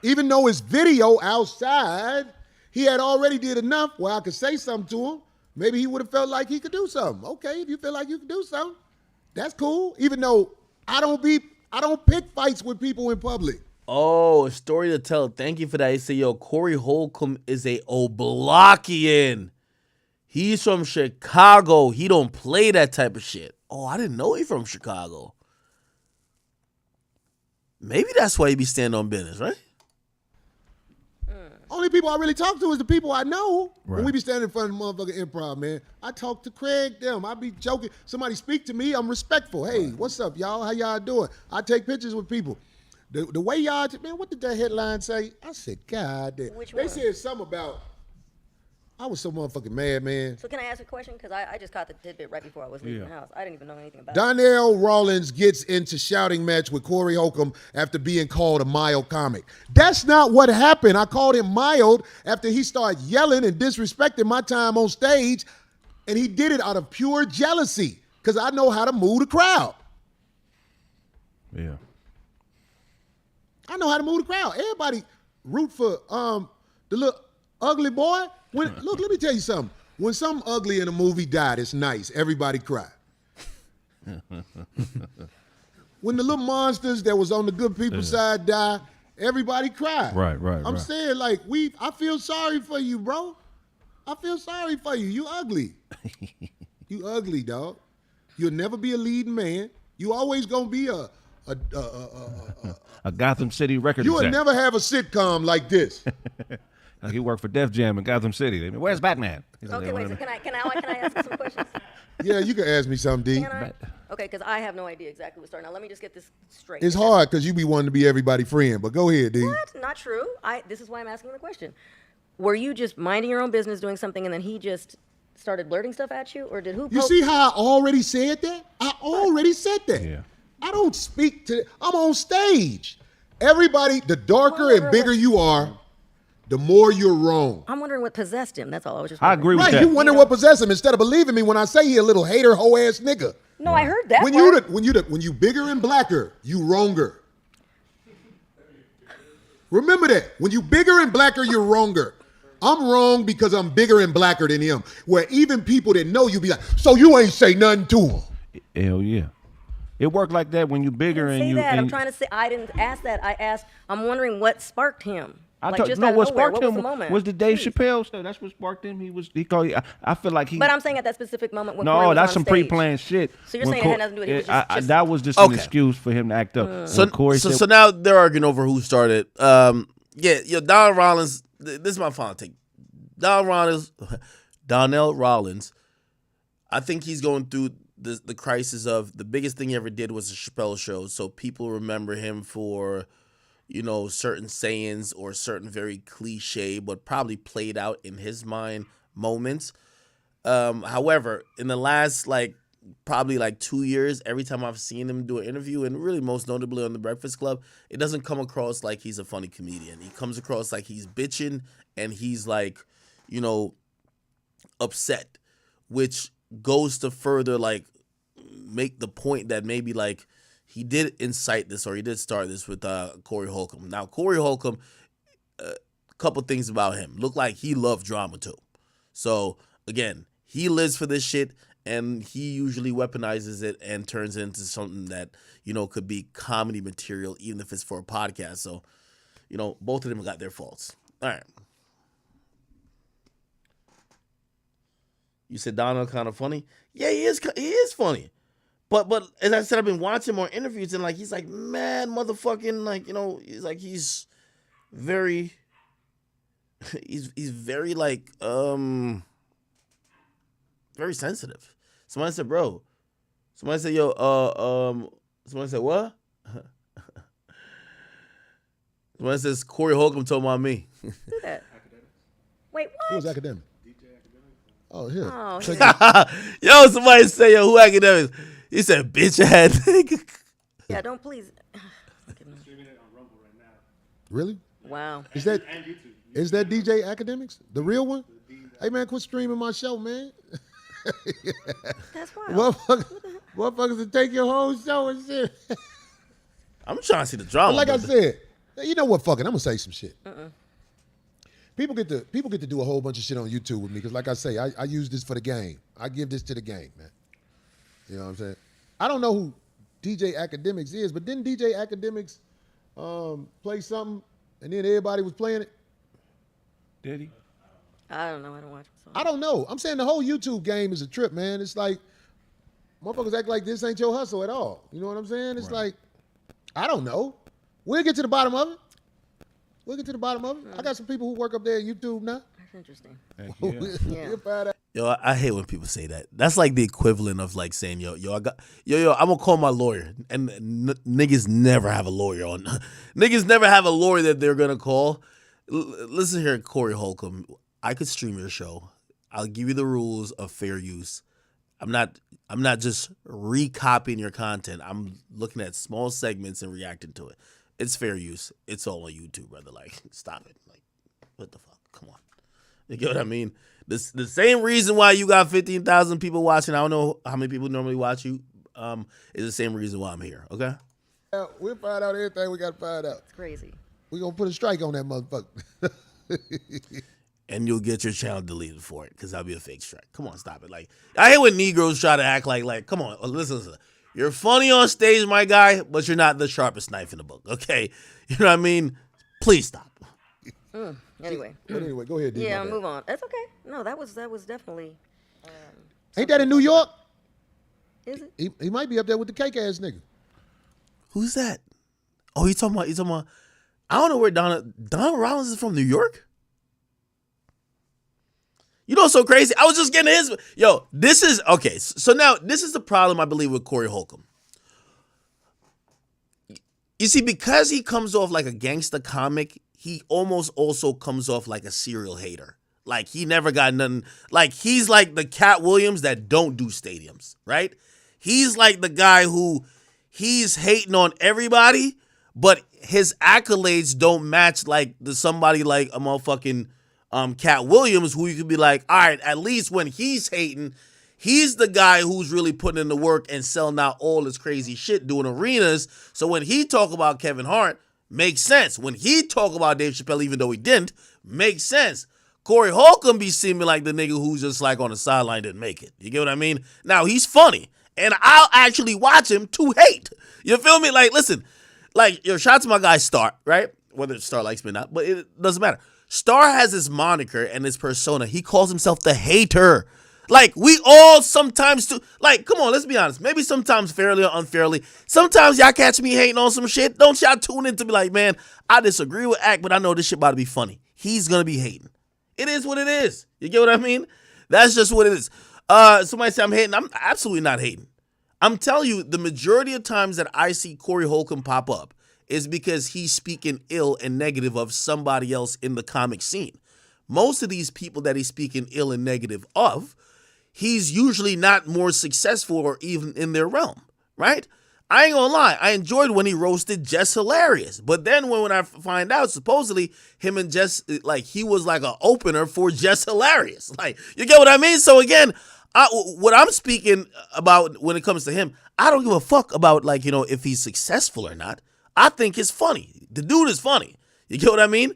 even though his video outside, he had already did enough where I could say something to him. Maybe he would have felt like he could do something. Okay, if you feel like you can do something, that's cool. Even though I don't pick fights with people in public. Oh, a story to tell. Thank you for that. He said, yo, Corey Holcomb is a Oblakian. He's from Chicago. He don't play that type of shit. Oh, I didn't know he from Chicago. Maybe that's why he be standing on business, right? Only people I really talk to is the people I know. Right. When we be standing in front of the motherfucking improv, man, I talk to Craig, them. I be joking. Somebody speak to me, I'm respectful. Hey, what's up, y'all? How y'all doing? I take pictures with people. The way y'all, man, what did that headline say? I said, God damn. They said something about, I was so motherfucking mad, man. So can I ask a question? Because I just caught the tidbit right before I was leaving the house. I didn't even know anything about it. Donnell Rawlins gets into shouting match with Corey Holcomb after being called a mild comic. That's not what happened. I called him mild after he started yelling and disrespecting my time on stage, and he did it out of pure jealousy because I know how to move the crowd. Yeah. I know how to move the crowd. Everybody root for the little ugly boy. Look, let me tell you something. When some ugly in a movie died, it's nice. Everybody cry. when the little monsters that was on the good people's side die, everybody cried. Right. I'm saying, like, I feel sorry for you, bro. I feel sorry for you. You ugly. You ugly, dog. You'll never be a leading man. You always gonna be a Gotham City record You will exec. never have a sitcom like this. Like he worked for Def Jam in Gotham City. Where's Batman? Okay, wait. So can I ask you some questions? Yeah, you can ask me something, D. Can I? Okay, because I have no idea exactly what's starting. Now let me just get this straight. It's hard because you be wanting to be everybody's friend, but go ahead, D. What? Not true. This is why I'm asking the question. Were you just minding your own business, doing something, and then he just started blurting stuff at you, or did who? You see how I already said that? I already said that. Yeah. I don't speak to. I'm on stage. Everybody, the darker and bigger you are, the more you're wrong. I'm wondering what possessed him. That's all. I was just. I agree with that. You wonder what possessed him instead of believing me when I say he a little hater, hoe ass nigga. No, I heard that. When you bigger and blacker, you wronger. Remember that. When you bigger and blacker, you're wronger. I'm wrong because I'm bigger and blacker than him. Where even people that know you be like, so you ain't say nothing to him. Hell yeah. It worked like that when you bigger and you. I'm trying to say. I didn't ask that. I asked. I'm wondering what sparked him. What sparked him was the Dave Chappelle stuff. That's what sparked him. He called you. I feel like he. But I'm saying at that specific moment when no, Corey was that's on some stage. pre-planned shit. So you're saying it had nothing to do with it? That was just an excuse for him to act up. So now they're arguing over who started. Donald Rollins. This is my final take. Donnell Rollins. I think he's going through the crisis of the biggest thing he ever did was a Chappelle show. So people remember him for, certain sayings or certain very cliche, but probably played out in his mind moments. However, in the last probably 2 years, every time I've seen him do an interview, and really most notably on The Breakfast Club, it doesn't come across like he's a funny comedian. He comes across like he's bitching and he's upset, which goes to further make the point that maybe he did incite this or he did start this with Corey Holcomb. Now Corey Holcomb, a couple things about him, look like he loved drama too. So again, he lives for this shit and he usually weaponizes it and turns it into something that could be comedy material even if it's for a podcast. So both of them got their faults. All right. You said Donald kind of funny? Yeah, he is funny. But as I said, I've been watching more interviews and he's mad motherfucking he's very very very sensitive. Somebody said, bro. Somebody said, yo, somebody said what? Somebody says Corey Holcomb told on me. Do that. Wait, what? Who was academic? Oh, here. Oh, yo, somebody say, yo, who academics? He said, bitch ass nigga. Yeah, don't please. Really? Wow. Is that DJ Academics? The real one? Hey, man, quit streaming my show, man. That's wild. Motherfuckers will take your whole show and shit. I'm trying to see the drama. But I said, you know what, fuck it, I'm going to say some shit. People get to do a whole bunch of shit on YouTube with me because, like I say, I use this for the game. I give this to the game, man. You know what I'm saying? I don't know who DJ Academics is, but didn't DJ Academics play something and then everybody was playing it? Did he? I don't know. I don't watch him. I don't know. I'm saying the whole YouTube game is a trip, man. It's like motherfuckers act like this ain't your hustle at all. You know what I'm saying? It's like, I don't know. We'll get to the bottom of it. I got some people who work up there at YouTube now. That's interesting. Yeah. Yo, I hate when people say that. That's like the equivalent of saying, yo, I'm gonna call my lawyer, and niggas never have a lawyer on. Niggas never have a lawyer that they're gonna call. Listen here, Corey Holcomb. I could stream your show. I'll give you the rules of fair use. I'm not just recopying your content. I'm looking at small segments and reacting to it. It's fair use. It's all on YouTube, brother. Stop it. What the fuck? Come on. You get what I mean? The same reason why you got 15,000 people watching, I don't know how many people normally watch you, is the same reason why I'm here, okay? Yeah, we'll find out everything we got to find out. It's crazy. We're going to put a strike on that motherfucker. And you'll get your channel deleted for it because that'll be a fake strike. Come on, stop it. I hate when Negroes try to act like come on, listen. You're funny on stage, my guy, but you're not the sharpest knife in the book, okay? You know what I mean? Please stop. Anyway. But anyway, go ahead, D. Yeah, move on. That's okay. No, that was definitely. Ain't that in New York? Is it? He might be up there with the cake ass nigga. Who's that? Oh, he's talking about. I don't know where Donald Rollins is from. New York. You know what's so crazy? I was just getting his. Yo, this is okay. So now this is the problem I believe with Corey Holcomb. You see, because he comes off like a gangster comic, he almost also comes off like a serial hater. Like he never got nothing. Like he's like the Cat Williams that don't do stadiums, right? He's like the guy who he's hating on everybody, but his accolades don't match like somebody like a motherfucking Cat Williams, who you could be like, all right, at least when he's hating, he's the guy who's really putting in the work and selling out all this crazy shit, doing arenas. So when he talk about Kevin Hart, makes sense. When he talk about Dave Chappelle, even though he didn't, makes sense. Corey Holcomb be seeming like the nigga who's just like on the sideline didn't make it. You get what I mean? Now he's funny, and I'll actually watch him to hate. You feel me? Like, listen, like, shout out to my guy Star, right? Whether Star likes me or not, but it doesn't matter. Star has his moniker and his persona. He calls himself the hater. Like, we all sometimes do. Like, come on, let's be honest. Maybe sometimes fairly or unfairly. Sometimes y'all catch me hating on some shit. Don't y'all tune in to be like, man, I disagree with Act, but I know this shit about to be funny. He's going to be hating. It is what it is. You get what I mean? That's just what it is. Somebody say I'm hating. I'm absolutely not hating. I'm telling you, the majority of times that I see Corey Holcomb pop up is because he's speaking ill and negative of somebody else in the comic scene. Most of these people that he's speaking ill and negative of, he's usually not more successful or even in their realm, right? I ain't gonna lie, I enjoyed when he roasted Jess Hilarious. But then when I find out, supposedly, him and Jess, like, he was like an opener for Jess Hilarious. Like, you get what I mean? So again, what I'm speaking about when it comes to him, I don't give a fuck about, like, you know, if he's successful or not. I think it's funny. The dude is funny. You get what I mean?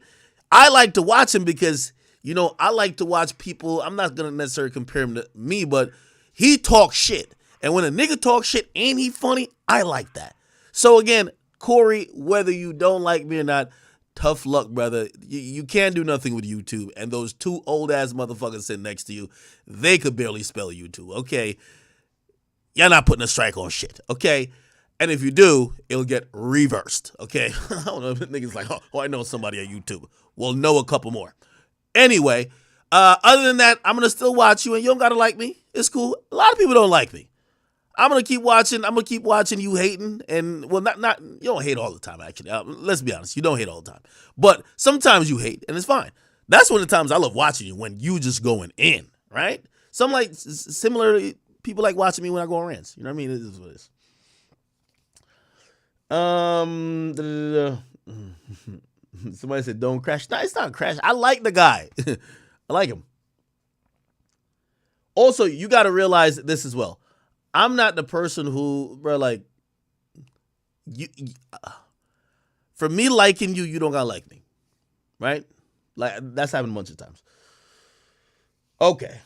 I like to watch him because, you know, I like to watch people. I'm not going to necessarily compare him to me, but he talks shit. And when a nigga talks shit, ain't he funny? I like that. So again, Corey, whether you don't like me or not, tough luck, brother. You can't do nothing with YouTube. And those two old-ass motherfuckers sitting next to you, they could barely spell YouTube, okay? You're not putting a strike on shit, okay? And if you do, it'll get reversed, okay? I don't know if niggas like, oh, I know somebody on YouTube. Well, know a couple more. Anyway, other than that, I'm going to still watch you, and you don't got to like me. It's cool. A lot of people don't like me. I'm going to keep watching. I'm going to keep watching you hating. And, well, not you don't hate all the time, actually. Let's be honest. You don't hate all the time. But sometimes you hate, and it's fine. That's one of the times I love watching you, when you just going in, right? Some like, similar, people like watching me when I go on rants. You know what I mean? It is what it is. Somebody said don't crash. No, it's not crash. I like the guy. I like him. Also, you got to realize this as well. I'm not the person who, bro, like, for me liking you, you don't gotta like me, right? Like, that's happened a bunch of times. Okay.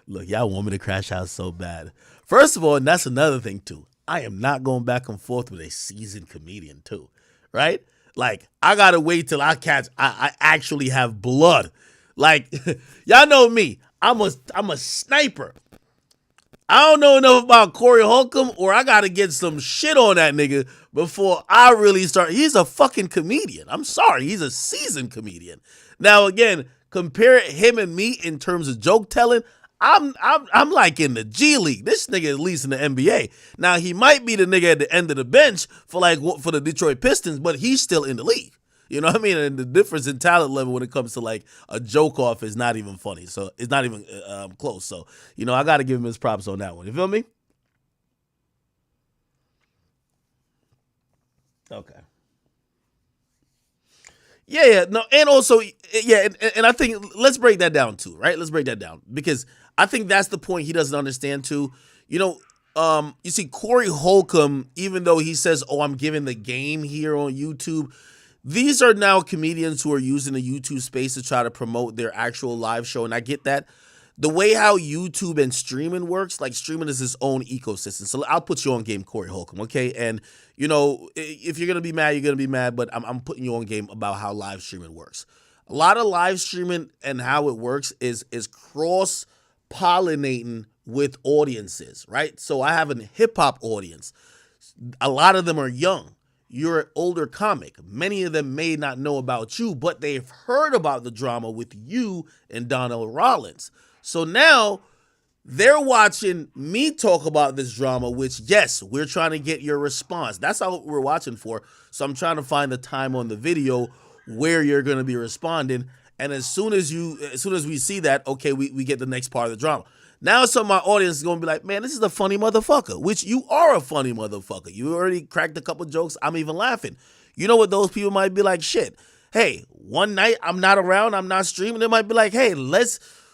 Look, y'all want me to crash out so bad. First of all, and that's another thing too, I am not going back and forth with a seasoned comedian too, right? Like, I gotta wait till I actually have blood. Like, y'all know me. I'm a sniper. I don't know enough about Corey Holcomb, or I gotta get some shit on that nigga before I really start. He's a fucking comedian. I'm sorry, he's a seasoned comedian. Now again, compare him and me in terms of joke telling. I'm like in the G League. This nigga at least in the NBA. Now he might be the nigga at the end of the bench for the Detroit Pistons, but he's still in the league. You know what I mean? And the difference in talent level when it comes to like a joke off is not even funny. So it's not even close. So, you know, I got to give him his props on that one. You feel me? Okay. Yeah. No, and also, yeah, and I think let's break that down too, right? Let's break that down because I think that's the point he doesn't understand too. You know, you see Corey Holcomb, even though he says, oh, I'm giving the game here on YouTube, these are now comedians who are using the YouTube space to try to promote their actual live show, and I get that. the way how YouTube and streaming works, like streaming is its own ecosystem. So I'll put you on game, Corey Holcomb, okay? And, you know, if you're going to be mad, you're going to be mad, but I'm putting you on game about how live streaming works. A lot of live streaming and how it works is cross-pollinating with audiences, right? So I have a hip-hop audience. A lot of them are young. You're an older comic. Many of them may not know about you, but they've heard about the drama with you and Donnell Rollins. So now they're watching me talk about this drama, which, yes, we're trying to get your response. That's all we're watching for. So I'm trying to find the time on the video where you're going to be responding. And as soon as we see that, okay, we get the next part of the drama. Now some of my audience is going to be like, man, this is a funny motherfucker, which you are a funny motherfucker. You already cracked a couple jokes. I'm even laughing. You know what those people might be like? Shit. Hey, one night I'm not around. I'm not streaming. They might be like, hey,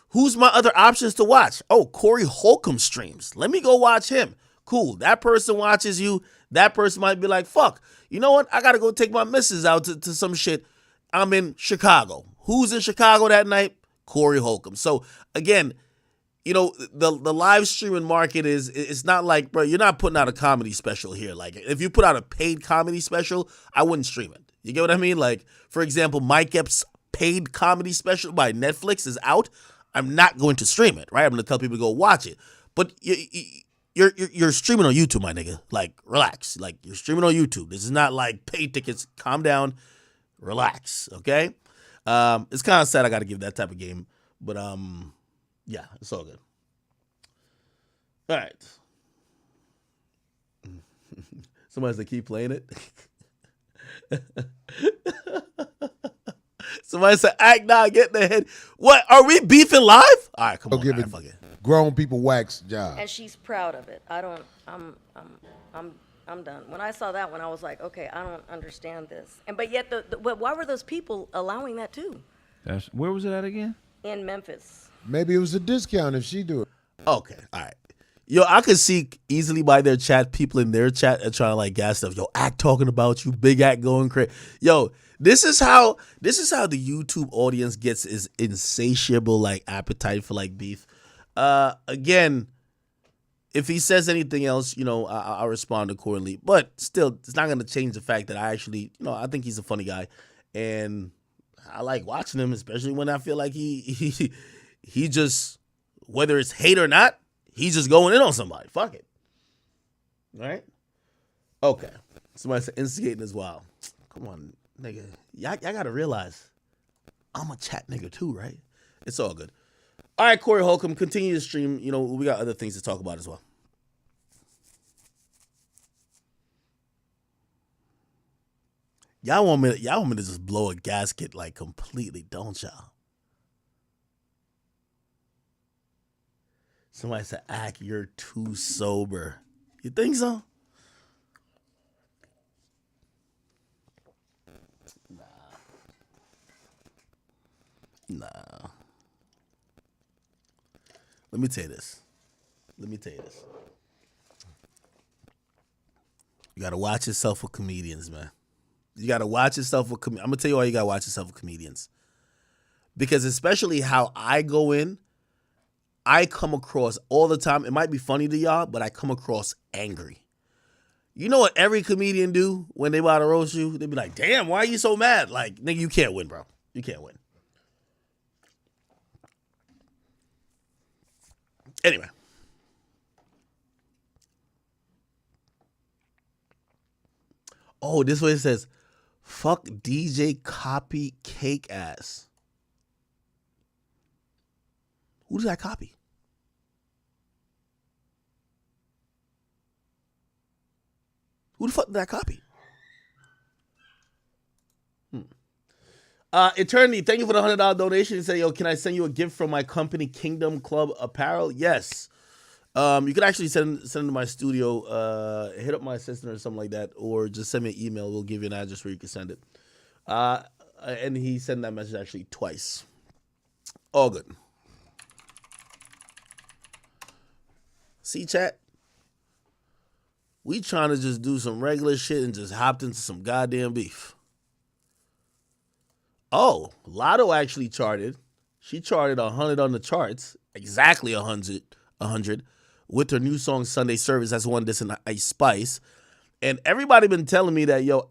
who's my other options to watch? Oh, Corey Holcomb streams. Let me go watch him. Cool. That person watches you. That person might be like, fuck, you know what? I got to go take my missus out to some shit. I'm in Chicago. Who's in Chicago that night? Corey Holcomb. So again, you know, the live streaming market it's not like, bro, you're not putting out a comedy special here. Like, if you put out a paid comedy special, I wouldn't stream it. You get what I mean? Like, for example, Mike Epps' paid comedy special by Netflix is out. I'm not going to stream it, right? I'm going to tell people to go watch it. But you're streaming on YouTube, my nigga. Like, relax. Like, you're streaming on YouTube. This is not like paid tickets. Calm down. Relax, okay? It's kind of sad I got to give that type of game. But, yeah, it's all good. All right. Somebody said keep playing it. Somebody said act now, get in the head. What, are we beefing live? All right, come on. Give all right, it fuck it. grown people wax job. And she's proud of it. I'm done. When I saw that one, I was like, okay, I don't understand this. But yet, but why were those people allowing that too? Where was it at again? In Memphis. Maybe it was a discount if she do it. Okay, all right. Yo, I could see easily by their chat, people in their chat are trying to like gas stuff. Yo, act talking about you, big act going crazy. Yo, this is how the YouTube audience gets is insatiable like appetite for like beef. Again, if he says anything else, you know, I'll respond accordingly. But still, it's not gonna change the fact that I actually, you know, I think he's a funny guy, and I like watching him, especially when I feel like he just, whether it's hate or not, he's just going in on somebody. Fuck it. All right? Okay. Somebody said instigating as well. Come on, nigga. Y'all got to realize I'm a chat nigga too, right? It's all good. All right, Corey Holcomb, continue to stream. You know, we got other things to talk about as well. Y'all want me to just blow a gasket like completely, don't y'all? Somebody said, act, you're too sober. You think so? Nah. Let me tell you this. You got to watch yourself with comedians, man. You got to watch yourself with I'm going to tell you why you got to watch yourself with comedians. Because especially how I go in, I come across all the time. It might be funny to y'all, but I come across angry. You know what every comedian do when they about to roast you? They be like, damn, why are you so mad? Like, nigga, you can't win, bro. You can't win. Anyway. Oh, this way it says, fuck DJ copy cake ass. Who did I copy? Who the fuck did I copy? Eternity, thank you for the $100 donation. He said, yo, can I send you a gift from my company, Kingdom Club Apparel? Yes. You can actually send it to my studio, hit up my assistant or something like that, or just send me an email. We'll give you an address where you can send it. And he sent that message actually twice. All good. See, chat? We trying to just do some regular shit and just hopped into some goddamn beef. Oh, Lotto actually charted. She charted 100 on the charts, exactly 100 with her new song Sunday Service. That's one that's in Ice Spice. And everybody been telling me that, yo,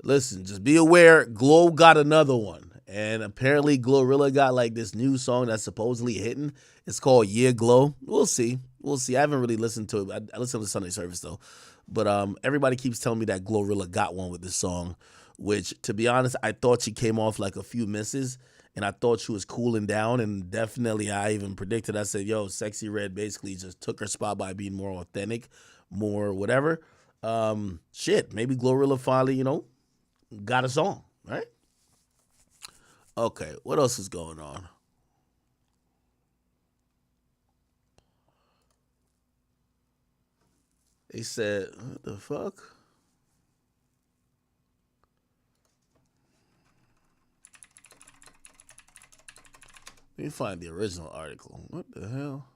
listen, just be aware, Glow got another one. And apparently Glorilla got like this new song that's supposedly hitting. It's called Yeah Glow. We'll see. I haven't really listened to it. I listened to Sunday Service though. But everybody keeps telling me that Glorilla got one with this song, which, to be honest, I thought she came off like a few misses, and I thought she was cooling down, and definitely I even predicted, I said, yo, Sexy Red basically just took her spot by being more authentic, more whatever. Maybe Glorilla finally, got a song, right? Okay, what else is going on? They said, what the fuck? Let me find the original article. What the hell?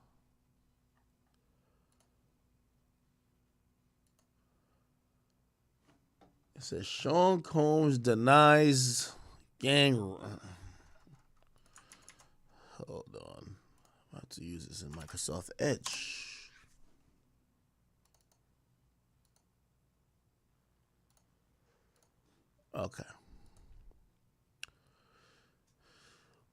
It says Sean Combs denies gang. Hold on. I'm about to use this in Microsoft Edge. Okay.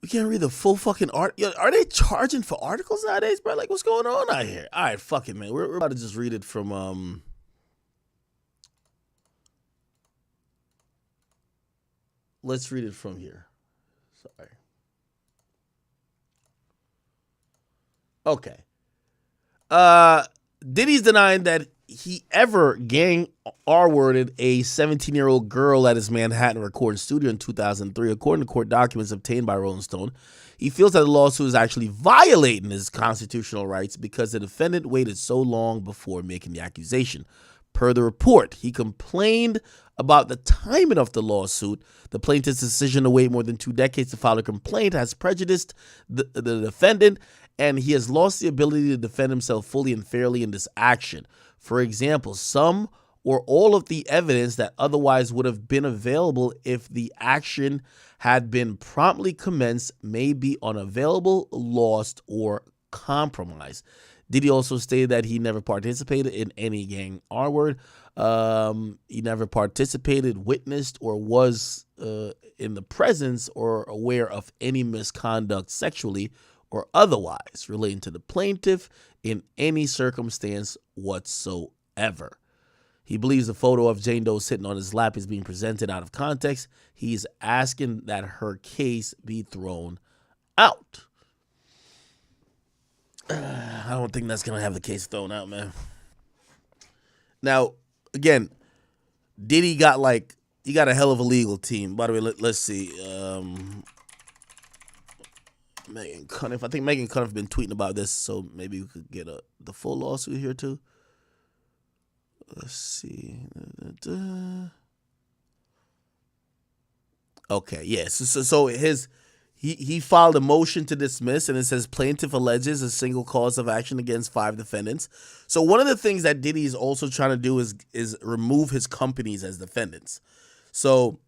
We can't read the full fucking art. Yo, are they charging for articles nowadays, bro? Like, what's going on out here? All right, fuck it, man. We're about to just read it from let's read it from here. Sorry. Okay. Diddy's denying that he ever gang R-worded a 17-year-old girl at his Manhattan recording studio in 2003, according to court documents obtained by Rolling Stone. He feels that the lawsuit is actually violating his constitutional rights because the defendant waited so long before making the accusation. Per the report, he complained about the timing of the lawsuit. The plaintiff's decision to wait more than 2 decades to file a complaint has prejudiced the defendant, and he has lost the ability to defend himself fully and fairly in this action. For example, some or all of the evidence that otherwise would have been available if the action had been promptly commenced may be unavailable, lost, or compromised. Diddy also stated that he never participated in any gang R-word. He never participated, witnessed, or was in the presence or aware of any misconduct sexually or otherwise relating to the plaintiff in any circumstance whatsoever. He believes the photo of Jane Doe sitting on his lap is being presented out of context. He's asking that her case be thrown out. I don't think that's going to have the case thrown out, man. Now, again, Diddy got he got a hell of a legal team. By the way, let's see. Megan Cunniff. I think Megan Cunniff been tweeting about this, so maybe we could get the full lawsuit here too. Let's see. Okay, yes. Yeah, so he filed a motion to dismiss, and it says plaintiff alleges a single cause of action against 5 defendants. So one of the things that Diddy is also trying to do is remove his companies as defendants. So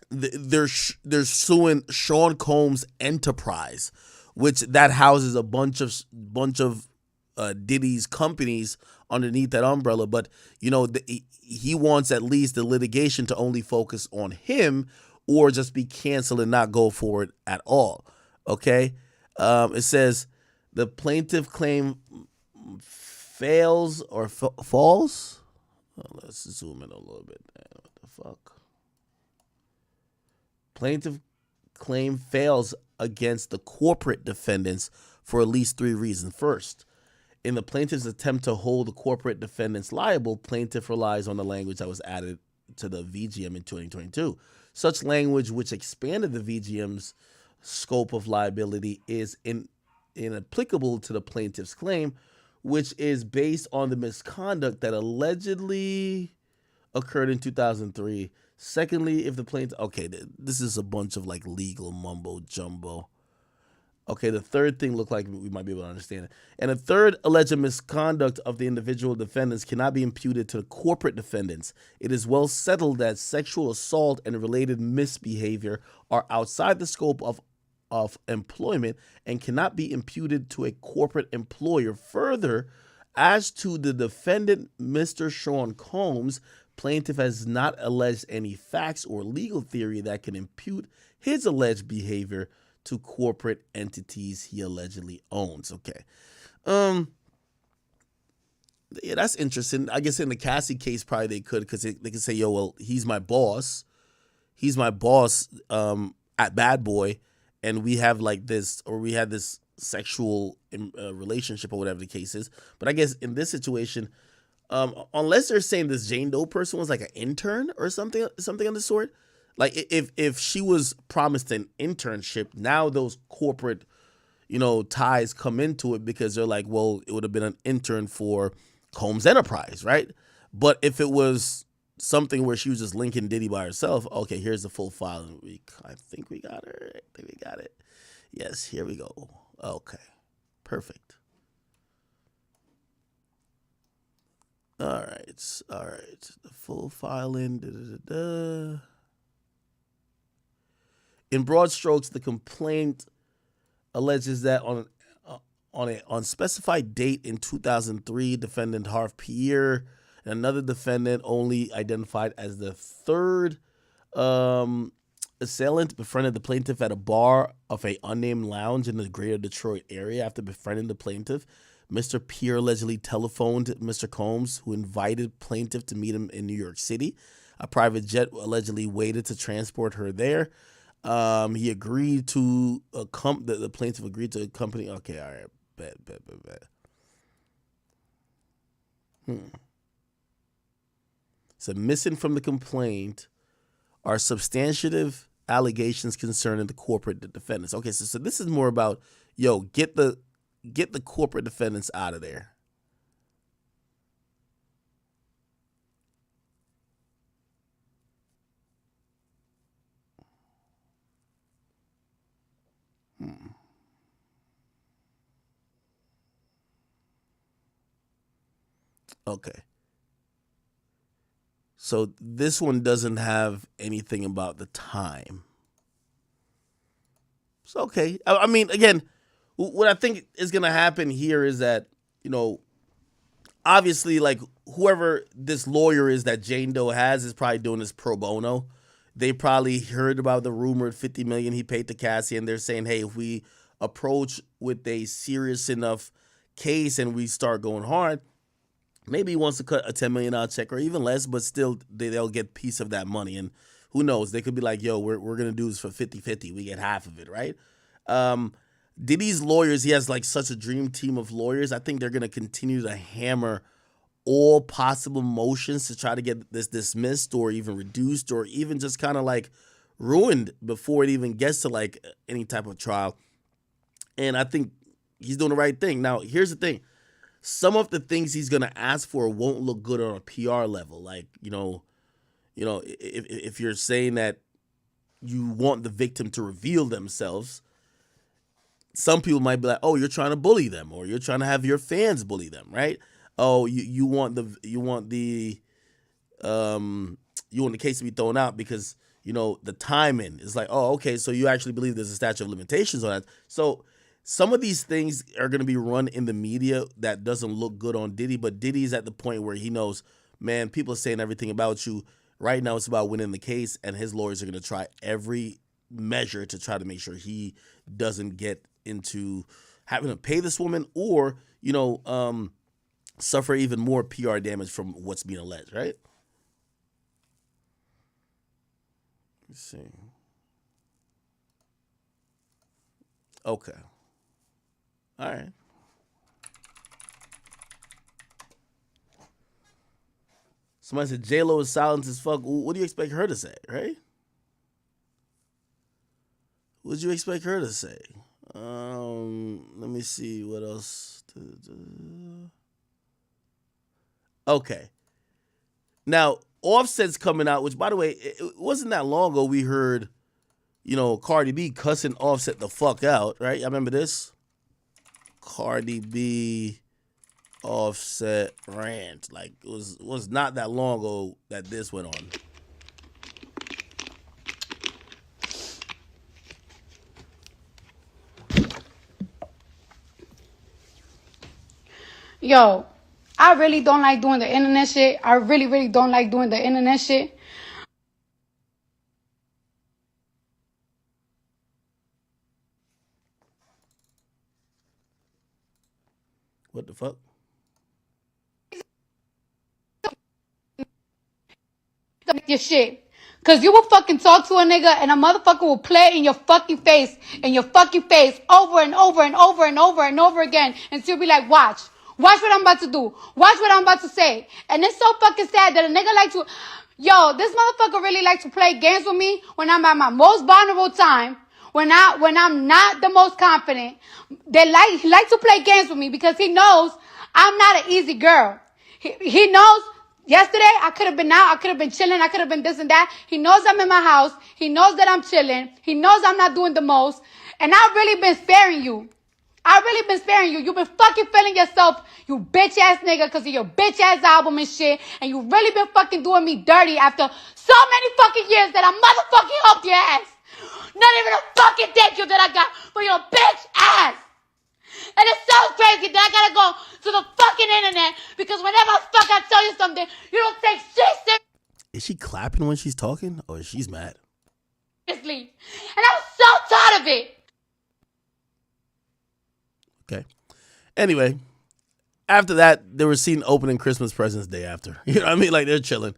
they're suing Sean Combs Enterprise, which that houses a bunch of Diddy's companies underneath that umbrella. But he wants at least the litigation to only focus on him, or just be canceled and not go forward at all. Okay, it says the plaintiff claim fails or falls. Oh, let's zoom in a little bit. What the fuck? Plaintiff claim fails against the corporate defendants for at least 3 reasons. First, in the plaintiff's attempt to hold the corporate defendants liable, plaintiff relies on the language that was added to the VGM in 2022. Such language, which expanded the VGM's scope of liability, is inapplicable to the plaintiff's claim, which is based on the misconduct that allegedly occurred in 2003. Secondly, if the plaintiff... Okay, this is a bunch of legal mumbo jumbo. Okay, the third thing looked like we might be able to understand it. And the third alleged misconduct of the individual defendants cannot be imputed to the corporate defendants. It is well settled that sexual assault and related misbehavior are outside the scope of of employment and cannot be imputed to a corporate employer. Further, as to the defendant, Mr. Sean Combs, plaintiff has not alleged any facts or legal theory that can impute his alleged behavior to corporate entities he allegedly owns. Okay. Yeah, that's interesting. I guess in the Cassie case, probably they could, because they could say, yo, well, he's my boss. He's my boss at Bad Boy, and we have like this, or we had this sexual relationship or whatever the case is. But I guess in this situation, unless they're saying this Jane Doe person was like an intern or something of the sort, like if she was promised an internship, now those corporate, ties come into it, because they're like, well, it would have been an intern for Combs Enterprise, right? But if it was something where she was just linking Diddy by herself, okay, here's the full file. I think we got her. I think we got it. Yes, here we go. Okay, perfect. All right. The full filing. In broad strokes, the complaint alleges that on an unspecified date in 2003, defendant Harv Pierre and another defendant, only identified as the third assailant, befriended the plaintiff at a bar of a unnamed lounge in the greater Detroit area. After befriending the plaintiff, Mr. Pierre allegedly telephoned Mr. Combs, who invited plaintiff to meet him in New York City. A private jet allegedly waited to transport her there. He agreed to the plaintiff agreed to accompany. Okay, all right, bet. So missing from the complaint are substantive allegations concerning the corporate defendants. Okay, so this is more about, get the corporate defendants out of there. Okay. So this one doesn't have anything about the time. It's okay. I mean, again, what I think is going to happen here is that, obviously, like, whoever this lawyer is that Jane Doe has is probably doing this pro bono. They probably heard about the rumored $50 million he paid to Cassie, and they're saying, hey, if we approach with a serious enough case and we start going hard, maybe he wants to cut a $10 million check or even less, but still they'll get a piece of that money. And who knows? They could be like, yo, we're going to do this for 50-50. We get half of it, right? Diddy's lawyers, he has like such a dream team of lawyers. I think they're going to continue to hammer all possible motions to try to get this dismissed or even reduced or even just kind of like ruined before it even gets to like any type of trial. And I think he's doing the right thing. Now, here's the thing. Some of the things he's going to ask for won't look good on a PR level. Like, if you're saying that you want the victim to reveal themselves, some people might be like, oh, you're trying to bully them, or you're trying to have your fans bully them, right? Oh, you want the case to be thrown out because, the timing is like, oh, okay, so you actually believe there's a statute of limitations on that. So some of these things are going to be run in the media that doesn't look good on Diddy, but Diddy's at the point where he knows, man, people are saying everything about you. Right now it's about winning the case, and his lawyers are going to try every measure to try to make sure he doesn't get into having to pay this woman or, suffer even more PR damage from what's being alleged, right? Let's see. Okay. All right. Somebody said J-Lo is silent as fuck. What do you expect her to say, right? What would you expect her to say? Let me see what else. Okay. Now, Offset's coming out, which, by the way, it wasn't that long ago we heard, Cardi B cussing Offset the fuck out, right? Y'all remember this? Cardi B, Offset rant. Like, it was not that long ago that this went on. Yo, I really don't like doing the internet shit. I really, really don't like doing the internet shit. What the fuck? Your shit. Cause you will fucking talk to a nigga and a motherfucker will play in your fucking face, over and over and over and over and over again. And she'll be like, watch what I'm about to do. Watch what I'm about to say. And it's so fucking sad that a nigga like to, yo, this motherfucker really likes to play games with me when I'm at my most vulnerable time. When I'm not the most confident. He likes to play games with me because he knows I'm not an easy girl. He knows. Yesterday, I could have been out. I could have been chilling. I could have been this and that. He knows I'm in my house. He knows that I'm chilling. He knows I'm not doing the most. And I've really been sparing you. You've been fucking feeling yourself, you bitch ass nigga, because of your bitch ass album and shit. And you really been fucking doing me dirty after so many fucking years that I motherfucking helped your ass. Not even a fucking thank you that I got for your bitch ass. And it's so crazy that I gotta go to the fucking internet because whenever I tell you something, you don't take shit Is she clapping when she's talking, or she's mad? seriously. And I'm so tired of it. Okay. Anyway, after that, they were seen opening Christmas presents day after. You know what I mean? Like, they're chilling.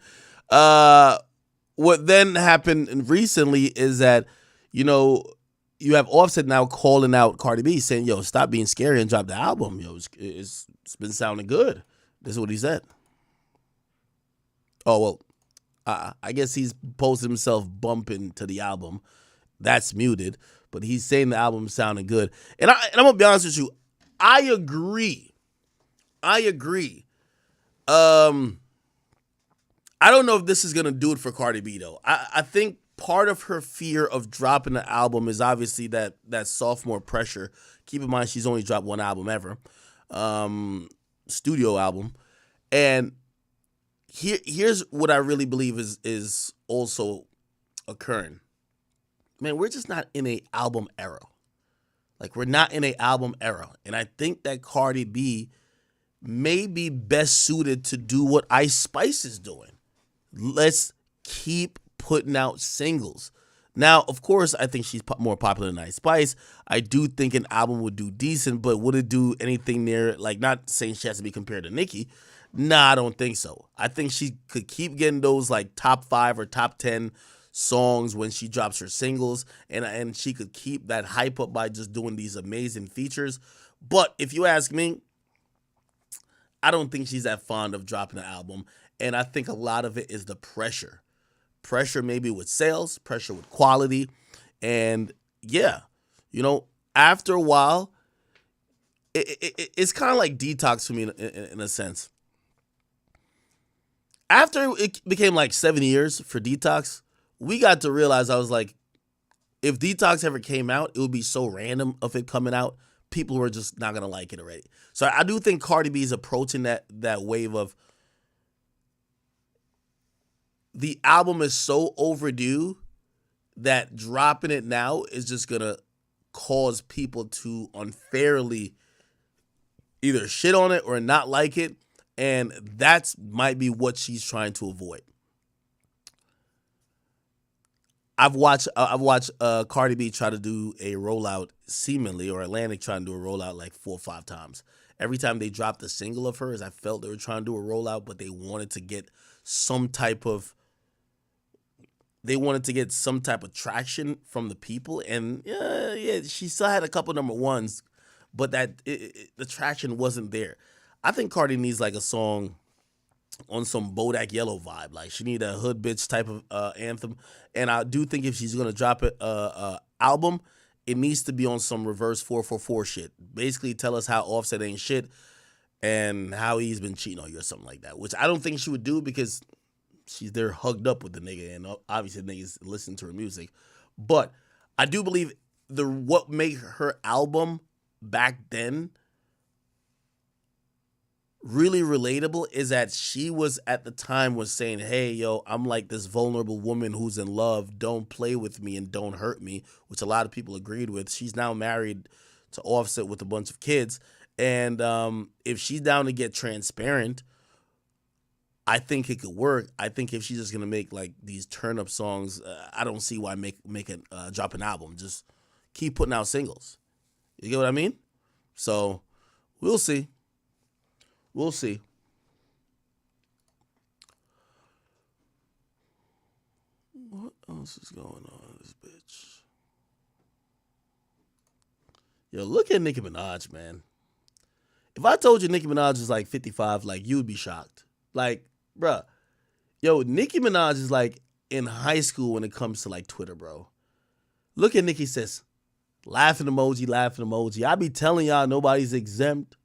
What then happened recently is that, you know, you have Offset now calling out Cardi B, saying, yo, stop being scary and drop the album. Yo, it's been sounding good. This is what he said. Oh, well, I guess he's posted himself bumping to the album. That's muted. But he's saying the album sounding good. And I'm going to be honest with you. I agree. I don't know if this is going to do it for Cardi B, though. I think part of her fear of dropping the album is obviously that sophomore pressure. Keep in mind, she's only dropped one album ever. Studio album. And here's what I really believe is also occurring. Man, we're just not in a album era. Like, we're not in a album era. And I think that Cardi B may be best suited to do what Ice Spice is doing. Let's keep putting out singles. Now, of course, I think she's more popular than Ice Spice. I do think an album would do decent, but would it do anything near, like, not saying she has to be compared to Nicki. Nah, I don't think so. I think she could keep getting those, like, top 5 or top 10 songs when she drops her singles, and she could keep that hype up by just doing these amazing features. But if you ask me, I don't think she's that fond of dropping an album, and I think a lot of it is the pressure. Pressure maybe with sales, pressure with quality, and yeah, you know, after a while, it's kind of like Detox for me in a sense. After it became like 7 years for Detox, we got to realize, I was like, if Detox ever came out, it would be so random of it coming out. People were just not going to like it already. So I do think Cardi B is approaching that wave of the album is so overdue that dropping it now is just going to cause people to unfairly either shit on it or not like it. And that's might be what she's trying to avoid. I've watched Cardi B try to do a rollout seemingly, or Atlantic trying to do a rollout like 4 or 5 times. Every time they dropped a single of hers, I felt they were trying to do a rollout, but they wanted to get some type of traction from the people. And yeah, she still had a couple number ones, but the traction wasn't there. I think Cardi needs like a song on some Bodak Yellow vibe. Like, she need a hood bitch type of anthem. And I do think if she's gonna drop a album, it needs to be on some reverse 444 shit. Basically, tell us how Offset ain't shit and how he's been cheating on you or something like that. Which I don't think she would do because she's there hugged up with the nigga, and obviously the niggas listen to her music. But I do believe what made her album back then really relatable is that she was at the time was saying, hey, yo, I'm like this vulnerable woman who's in love. Don't play with me and don't hurt me, which a lot of people agreed with. She's now married to Offset with a bunch of kids. And if she's down to get transparent, I think it could work. I think if she's just gonna make like these turn up songs, I don't see why drop an album. Just keep putting out singles. You get what I mean? So we'll see. We'll see. What else is going on with this bitch? Yo, look at Nicki Minaj, man. If I told you Nicki Minaj is like 55, like, you would be shocked. Like, bruh. Yo, Nicki Minaj is like in high school when it comes to like Twitter, bro. Look at Nicki says, laughing emoji, laughing emoji. I be telling y'all nobody's exempt.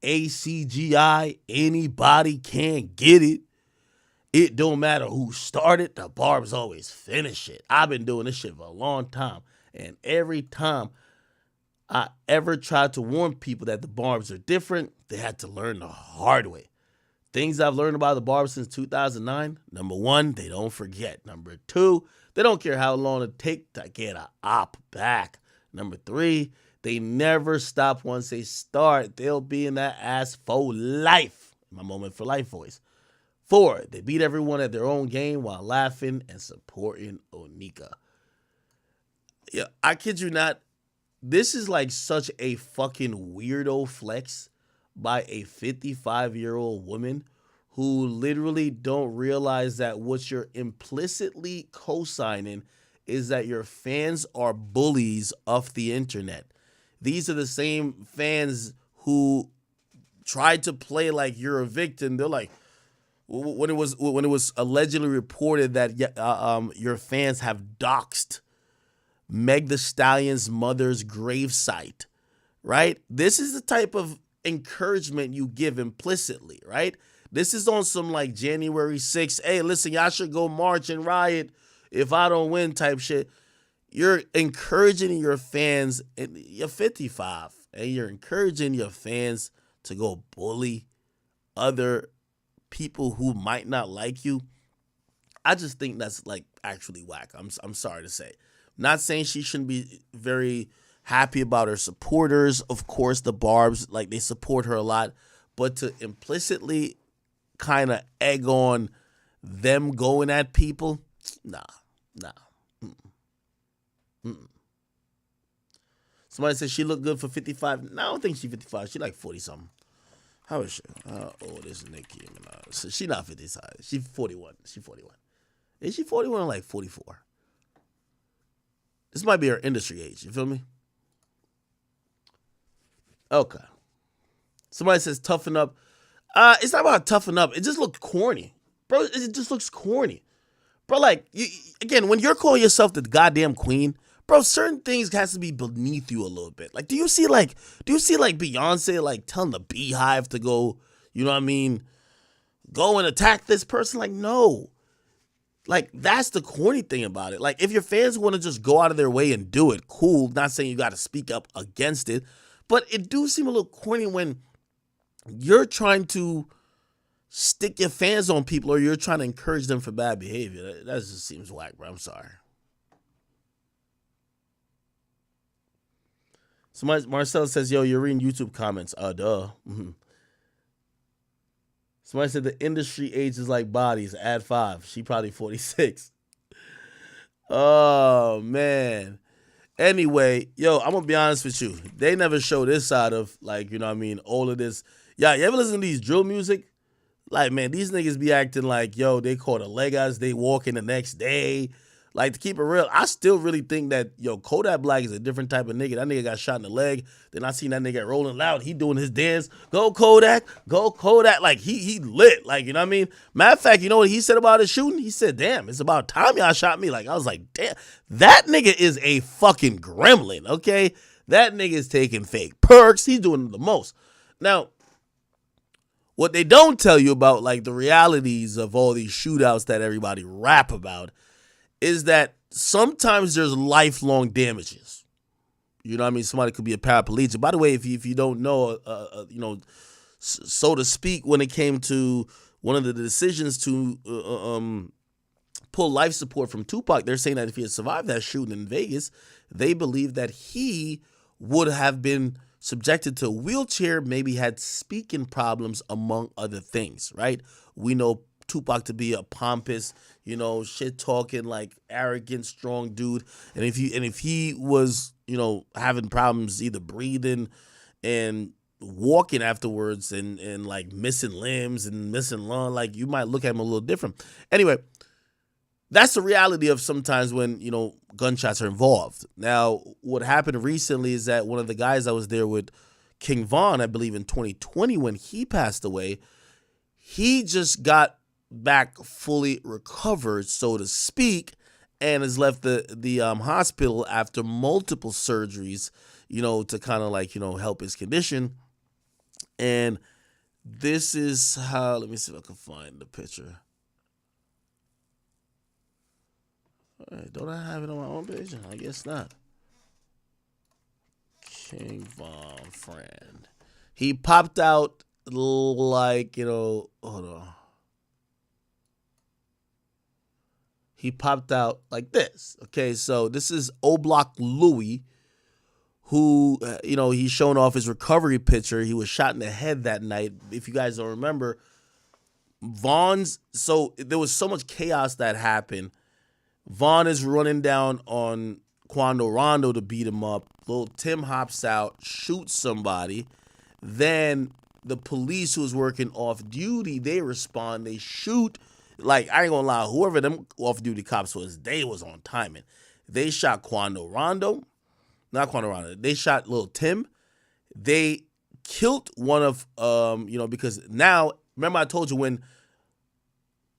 ACGI, anybody can get it. It don't matter who started, the barbs always finish it. I've been doing this shit for a long time. And every time I ever tried to warn people that the barbs are different, they had to learn the hard way. Things I've learned about the barbs since 2009, number one, they don't forget. Number two, they don't care how long it takes to get an op back. Number three, they never stop once they start. They'll be in that ass for life. My moment for life voice. 4, they beat everyone at their own game while laughing and supporting Onika. Yeah, I kid you not. This is like such a fucking weirdo flex by a 55-year-old woman who literally don't realize that what you're implicitly co-signing is that your fans are bullies off the internet. These are the same fans who tried to play like you're a victim. They're like, when it was allegedly reported that your fans have doxed Meg Thee Stallion's mother's gravesite, right? This is the type of encouragement you give implicitly, right? This is on some like January 6th, hey, listen, y'all should go march and riot if I don't win type shit. You're encouraging your fans, and you're 55, and you're encouraging your fans to go bully other people who might not like you. I just think that's like actually whack. I'm sorry to say. Not saying she shouldn't be very happy about her supporters. Of course, the Barbs, like, they support her a lot. But to implicitly kind of egg on them going at people, nah. Somebody said she looked good for 55. No, I don't think she's 55. She like 40-something. How is she? How old is Nicki Minaj? She not 55. She's 41. She's 41. Is she 41 or like 44? This might be her industry age. You feel me? Okay. Somebody says toughen up. It's not about toughen up. It just looks corny. Bro, it just looks corny. Bro, like, again, when you're calling yourself the goddamn queen, bro, certain things has to be beneath you a little bit. Like, do you see Beyonce like telling the Beehive to go, you know what I mean, go and attack this person? Like, no. Like, that's the corny thing about it. Like, if your fans want to just go out of their way and do it, cool. Not saying you got to speak up against it, but it do seem a little corny when you're trying to stick your fans on people or you're trying to encourage them for bad behavior. That just seems whack, bro. I'm sorry. Marcel says, yo, you're reading YouTube comments. Duh. Mm-hmm. Somebody said the industry age is like bodies. Add 5. She probably 46. Oh, man. Anyway, yo, I'm going to be honest with you. They never show this side of, like, you know what I mean, all of this. Yeah, you ever listen to these drill music? Like, man, these niggas be acting like, yo, they caught a Legas, they walk in the next day. Like, to keep it real, I still really think that, yo, Kodak Black is a different type of nigga. That nigga got shot in the leg. Then I seen that nigga Rolling Loud. He doing his dance. Go Kodak. Go Kodak. Like, he lit. Like, you know what I mean? Matter of fact, you know what he said about his shooting? He said, damn, it's about time y'all shot me. Like, I was like, damn. That nigga is a fucking gremlin, okay? That nigga is taking fake perks. He's doing the most. Now, what they don't tell you about, like, the realities of all these shootouts that everybody rap about is that sometimes there's lifelong damages. You know what I mean? Somebody could be a paraplegic. By the way, if you don't know, you know, so to speak, when it came to one of the decisions to pull life support from Tupac, they're saying that if he had survived that shooting in Vegas, they believe that he would have been subjected to a wheelchair, maybe had speaking problems, among other things, right? We know Tupac to be a pompous, shit talking, like arrogant, strong dude. And if he was, having problems either breathing and walking afterwards and like missing limbs and missing lung, like you might look at him a little different. Anyway, that's the reality of sometimes when, gunshots are involved. Now, what happened recently is that one of the guys that was there with King Von, I believe in 2020 when he passed away, he just got back fully recovered, so to speak, and has left the hospital after multiple surgeries, to kind of like, help his condition. And this is how, let me see if I can find the picture. All right, don't I have it on my own page? I guess not. King Von friend. He popped out like, hold on. He popped out like this. Okay, so this is O-Block Louie, who, he's showing off his recovery picture. He was shot in the head that night. If you guys don't remember, so there was so much chaos that happened. Von is running down on Quando Rondo to beat him up. Lil Tim hops out, shoots somebody. Then the police who was working off duty, they respond, they shoot. Like, I ain't gonna lie, whoever them off-duty cops was, they was on timing. They shot Quando Rondo. Not Quando Rondo. They shot Lil Tim. They killed one of, because now, remember I told you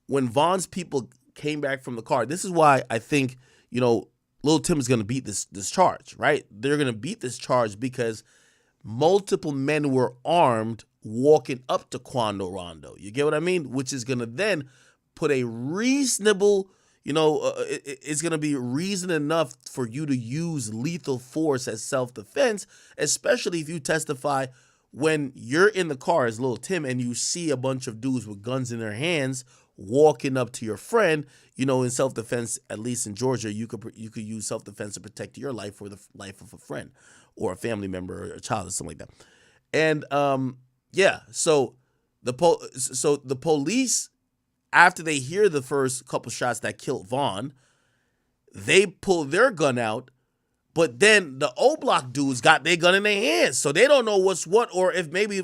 when Von's people came back from the car, this is why I think, Lil Tim is going to beat this charge, right? They're going to beat this charge because multiple men were armed walking up to Quando Rondo. You get what I mean? Which is going to then put a reasonable, it's going to be reason enough for you to use lethal force as self-defense, especially if you testify when you're in the car as Lil Tim and you see a bunch of dudes with guns in their hands walking up to your friend, in self-defense, at least in Georgia, you could use self-defense to protect your life or the life of a friend or a family member or a child or something like that. And so the police, after they hear the first couple shots that killed Von, they pull their gun out, but then the O-Block dudes got their gun in their hands, so they don't know what's what, or if maybe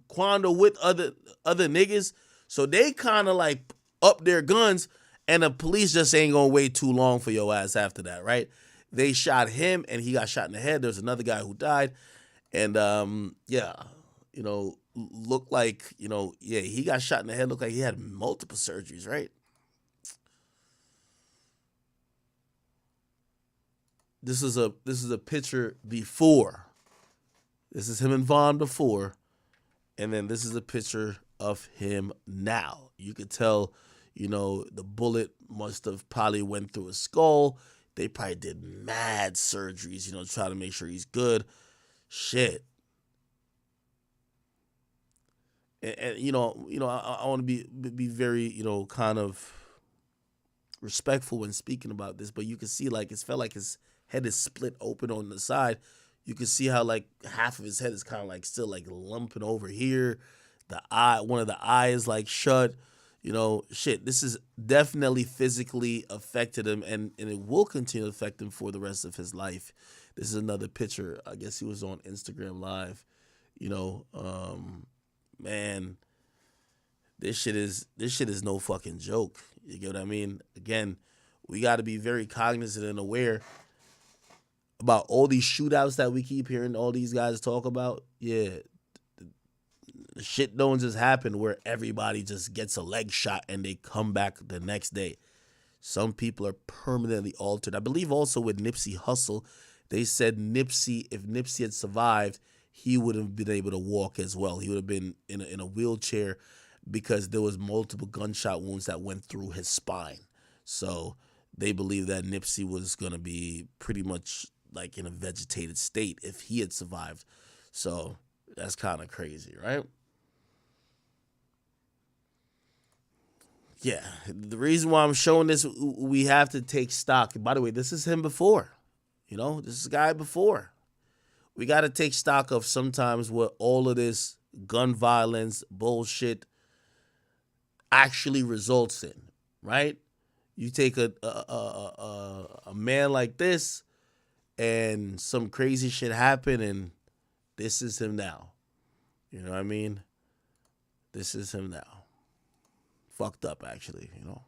Quando with other niggas, so they kind of like up their guns, and the police just ain't gonna wait too long for your ass after that, right? They shot him, and he got shot in the head. There's another guy who died, and looked like, he got shot in the head. Looked like he had multiple surgeries, right? This is a picture before. This is him and Von before, and then this is a picture of him now. You could tell, the bullet must have probably went through his skull. They probably did mad surgeries, try to make sure he's good. Shit. And I want to be very, kind of respectful when speaking about this, but you can see like it felt like his head is split open on the side. You can see how like half of his head is kind of like still like lumping over here. One of the eyes like shut. This is definitely physically affected him, and it will continue to affect him for the rest of his life. This is another picture. I guess he was on Instagram Live. Man, this shit is no fucking joke. You get what I mean? Again, we got to be very cognizant and aware about all these shootouts that we keep hearing all these guys talk about. Yeah, the shit don't just happen where everybody just gets a leg shot and they come back the next day. Some people are permanently altered. I believe also with Nipsey Hussle, they said if Nipsey had survived, he would have been able to walk as well. He would have been in a wheelchair because there was multiple gunshot wounds that went through his spine. So they believe that Nipsey was going to be pretty much like in a vegetated state if he had survived. So that's kind of crazy, right? Yeah, the reason why I'm showing this, we have to take stock. By the way, this is him before. This is a guy before. we got to take stock of sometimes what all of this gun violence bullshit actually results in, right? You take a man like this, and some crazy shit happen, and this is him now. You know what I mean? This is him now. Fucked up, actually, you know?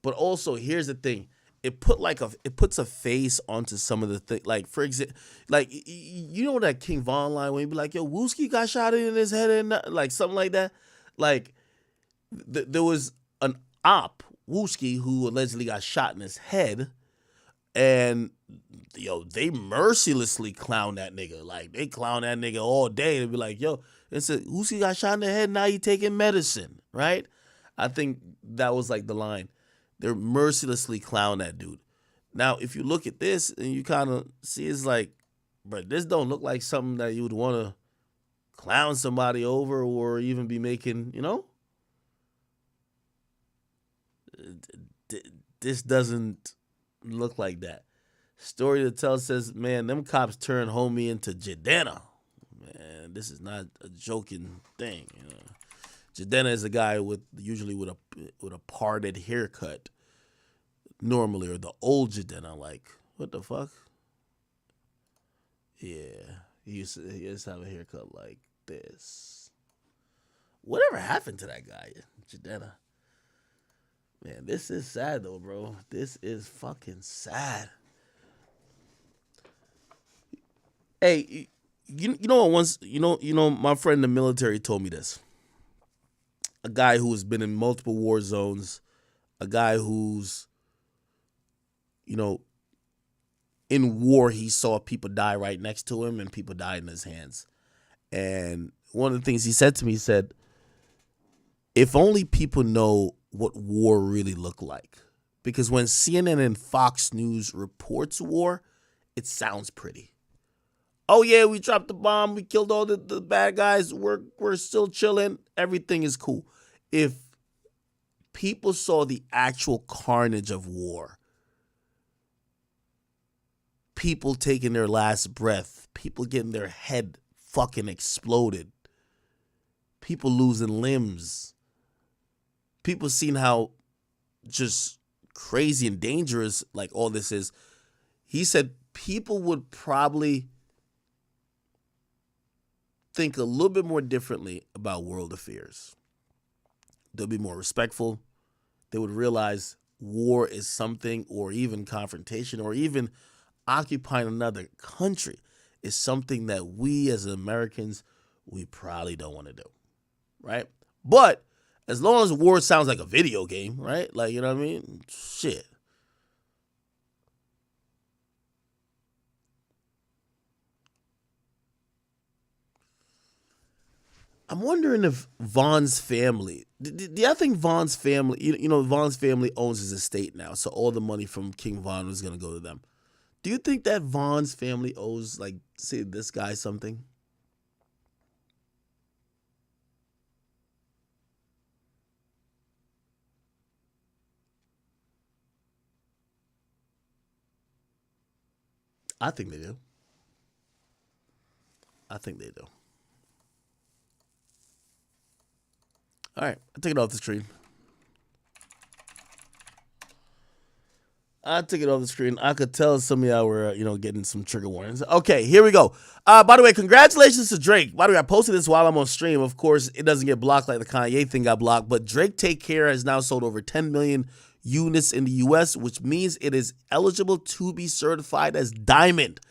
But also, here's the thing. It puts a face onto some of the things. Like, for example, like, you know that King Von line when he be like, yo, Wooski got shot in his head and like something like that? Like, there was an op, Wooski, who allegedly got shot in his head, and yo, they mercilessly clown that nigga. Like, they clown that nigga all day. They be like, yo, it's Wooski got shot in the head, now he taking medicine, right? I think that was like the line. They're mercilessly clown that dude. Now, if you look at this and you kind of see, it's like, bro, this don't look like something that you would want to clown somebody over or even be making, you know? This doesn't look like that. Story to tell says, man, them cops turned homie into Jadena. Man, this is not a joking thing, you know? Jadena is a guy usually with a parted haircut, normally, or the old Jadena. Like, what the fuck? Yeah, he used to have a haircut like this. Whatever happened to that guy, Jadena? Man, this is sad though, bro. This is fucking sad. Hey, you know what? Once you know, my friend in the military told me this. A guy who has been in multiple war zones, a guy who's, you know, in war, he saw people die right next to him and people died in his hands. And one of the things he said to me, he said, if only people know what war really looked like. Because when CNN and Fox News reports war, it sounds pretty. Oh yeah, we dropped the bomb, we killed all the bad guys, we're still chilling, everything is cool. If people saw the actual carnage of war, people taking their last breath, people getting their head fucking exploded, people losing limbs, people seeing how just crazy and dangerous like all this is, he said people would probably think a little bit more differently about world affairs. They'll be more respectful. They would realize war is something, or even confrontation, or even occupying another country is something that we as Americans, we probably don't want to do, right? But as long as war sounds like a video game, right? Like, you know what I mean? Shit. I'm wondering if Von's family, do y'all think Von's family, you know, Von's family owns his estate now, so all the money from King Von is going to go to them. Do you think that Von's family owes, like, say, this guy something? I think they do. I think they do. All right, I'll take it off the screen. I took it off the screen. I could tell some of y'all were, you know, getting some trigger warnings. Okay, here we go. By the way, congratulations to Drake. By the way, I posted this while I'm on stream. Of course, it doesn't get blocked like the Kanye thing got blocked, but Drake Take Care has now sold over 10 million units in the U.S., which means it is eligible to be certified as diamond.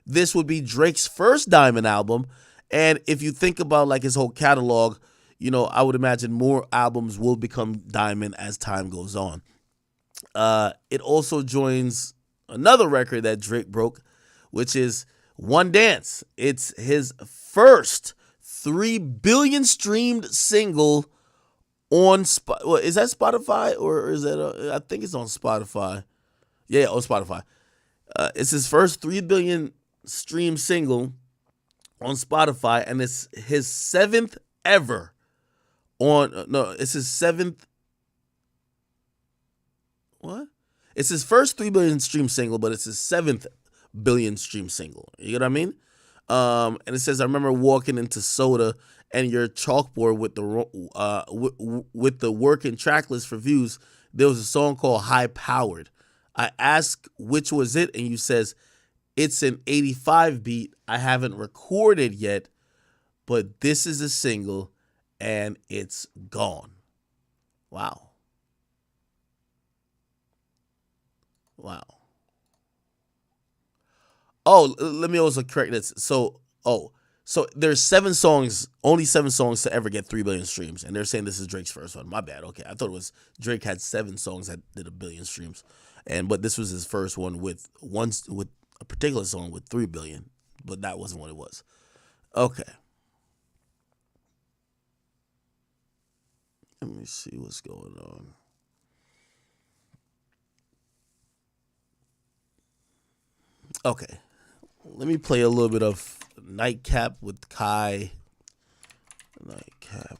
This would be Drake's first diamond album, and if you think about like his whole catalog, you know, I would imagine more albums will become diamond as time goes on. It also joins another record that Drake broke, which is One Dance. It's his first 3 billion streamed single on is that Spotify or is that I think it's on Spotify. Yeah, on Spotify. It's his first 3 billion stream single on Spotify, and it's his 7th ever on it's his 7th It's his first 3 billion stream single, but it's his 7th billion stream single. You get what I mean? And it says, I remember walking into Soda and your chalkboard with the work and track list for views. There was a song called High Powered. I asked which was it, and you says, it's an 85 beat I haven't recorded yet, but this is a single, and it's gone. Wow. Wow. Oh, let me also correct this. So there's 7 songs, only 7 songs to ever get 3 billion streams, and they're saying this is Drake's first one. My bad. Okay, I thought it was Drake had 7 songs that did 1 billion streams, but this was his first one with a particular song with 3 billion, but that wasn't what it was. Okay. Let me see what's going on. Okay. Let me play a little bit of Nightcap with Kai. Nightcap.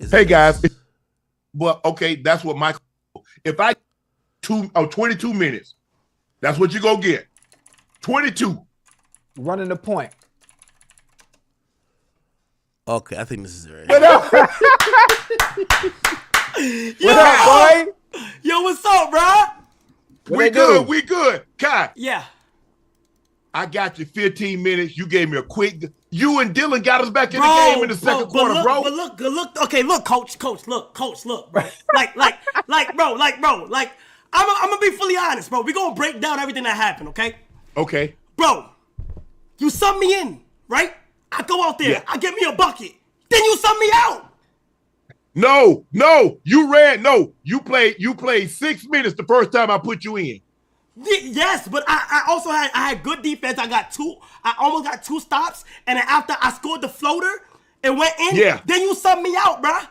Hey guys, well, okay, that's what Michael. If I 22 minutes, that's what you go get. 22. Running the point. Okay, I think this is it. What up? What up, boy? Yo, what's up, bro? We good. We good. Kai. Yeah. I got you 15 minutes. You gave me a quick. You and Dylan got us back in the game in the second quarter, bro. But look. Okay, look, coach, look, bro. like, bro. I'm gonna be fully honest, bro. We gonna break down everything that happened, okay? Okay. Bro, you sub me in, right? I go out there, I get me a bucket. Then you sub me out. No, you ran. No, you played 6 minutes the first time I put you in. Yes, but I also had good defense. I almost got 2 stops, and then after I scored the floater and went in, then you subbed me out, bruh.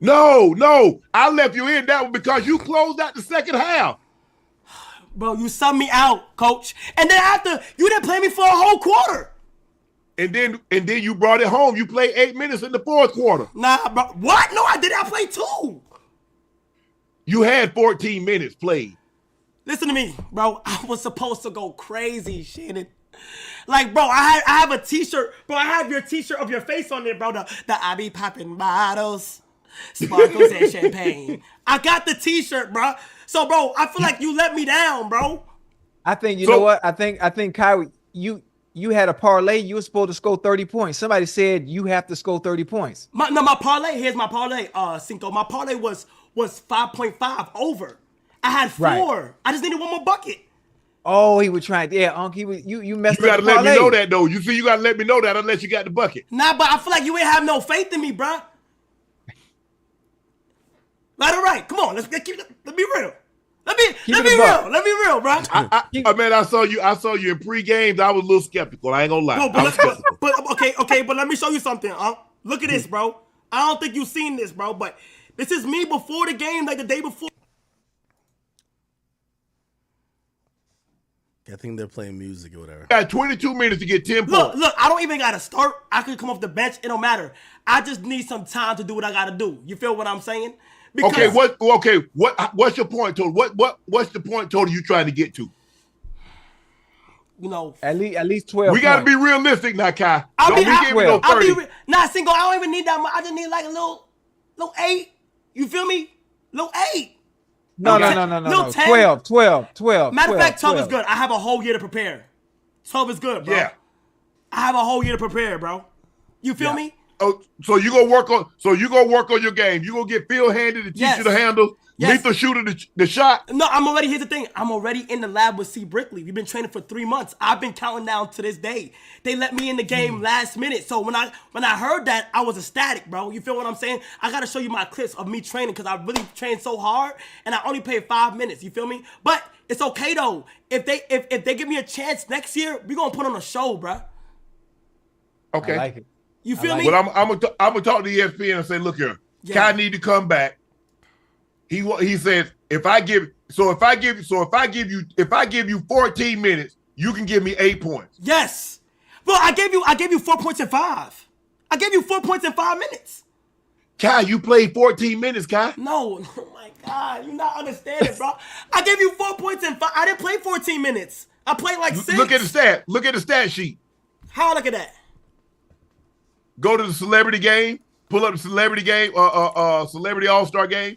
No, I left you in that one because you closed out the second half. Bro, you subbed me out, coach. And then after, you didn't play me for a whole quarter. And then you brought it home. You played 8 minutes in the fourth quarter. Nah, bro. What? No, I didn't. I played 2. You had 14 minutes played. Listen to me, bro. I was supposed to go crazy, Shannon. Like, bro, I have a t-shirt. Bro, I have your t-shirt of your face on there, bro. The I be popping bottles, sparkles, and champagne. I got the t-shirt, bro. So, bro, I feel like you let me down, bro. I think, you know what? I think, Kyrie, you had a parlay. You were supposed to score 30 points. Somebody said you have to score 30 points. My parlay, here's my parlay, Cinco. My parlay was 5.5 over. I had 4. Right. I just needed 1 more bucket. Oh, he was trying. Yeah, Unc, he was. You messed up. You gotta let me know that though. You see, you gotta let me know that unless you got the bucket. Nah, but I feel like you ain't have no faith in me, bro. Right, all right. Come on, let's be real. Let me be real, bro. Man, I saw you in pre-games. I was a little skeptical. I ain't gonna lie. No, but okay, but let me show you something. Look at this, bro. I don't think you've seen this, bro, but this is me before the game, like the day before. I think they're playing music or whatever. Got 22 minutes to get 10 points. Look, I don't even got to start. I could come off the bench. It don't matter. I just need some time to do what I got to do. You feel what I'm saying? Because, what's your point total? What's the point total you trying to get to? You know, at least 12. We got to be realistic now, Kai. Don't be giving me no 30. Single. I don't even need that much. I just need like a little 8. You feel me? Little 8. No. 12. Matter of fact, 12 is good. I have a whole year to prepare. 12 is good, bro. Yeah. I have a whole year to prepare, bro. You feel me? Oh, so you gonna work on your game. You gonna get Phil Handy to teach you the handle. Lethal shooter the shot. No, here's the thing. I'm already in the lab with C. Brickley. We've been training for 3 months. I've been counting down to this day. They let me in the game last minute. So when I heard that, I was ecstatic, bro. You feel what I'm saying? I gotta show you my clips of me training because I really trained so hard and I only played 5 minutes. You feel me? But it's okay though. If they give me a chance next year, we gonna put on a show, bro. Okay. I like it. You feel me? But I'm gonna talk to ESPN and say, look here, Kai need to come back. He says if I give you 14 minutes, you can give me 8 points. Yes. Bro, I gave you 4 points in 5. I gave you 4 points in 5 minutes. Kai, you played 14 minutes, Kai. No, oh my God, you're not understanding, bro. I gave you 4 points in 5. I didn't play 14 minutes. I played like 6. Look at the stat. Look at the stat sheet. How I look at that? Go to the celebrity game. Pull up the celebrity game, celebrity all-star game,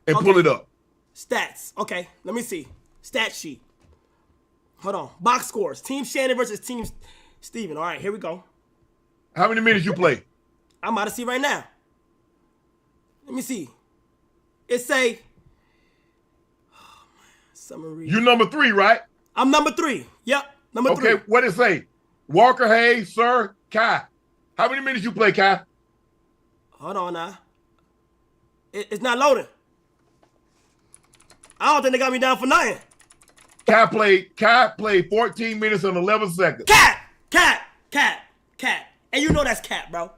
and pull it up. Stats. Okay, let me see. Stat sheet. Hold on. Box scores. Team Shannon versus Team Steven. All right, here we go. How many minutes you play? I'm about to see right now. Let me see. It say. Summary. You number 3, right? I'm number 3. Yep, number 3. Okay, what it say? Walker, Hayes, Sir, Kai. How many minutes you play, Kai? Hold on now. It's not loading. I don't think they got me down for nothing. Kai played 14 minutes and 11 seconds. Cat. And you know that's cat, bro.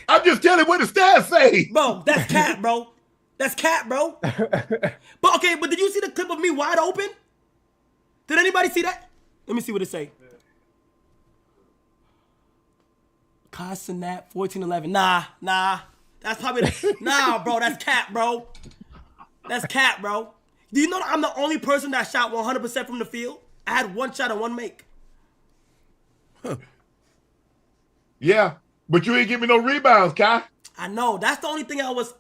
I'm just telling what the stats say. Bro, that's cat, bro. That's cat, bro. But did you see the clip of me wide open? Did anybody see that? Let me see what it say. Kai Sinat, 14-11. Nah. That's probably nah, bro. That's cat, bro. That's cat, bro. Do you know that I'm the only person that shot 100% from the field? I had 1 shot and 1 make. Huh. Yeah, but you ain't give me no rebounds, Kai. I know. That's the only thing I was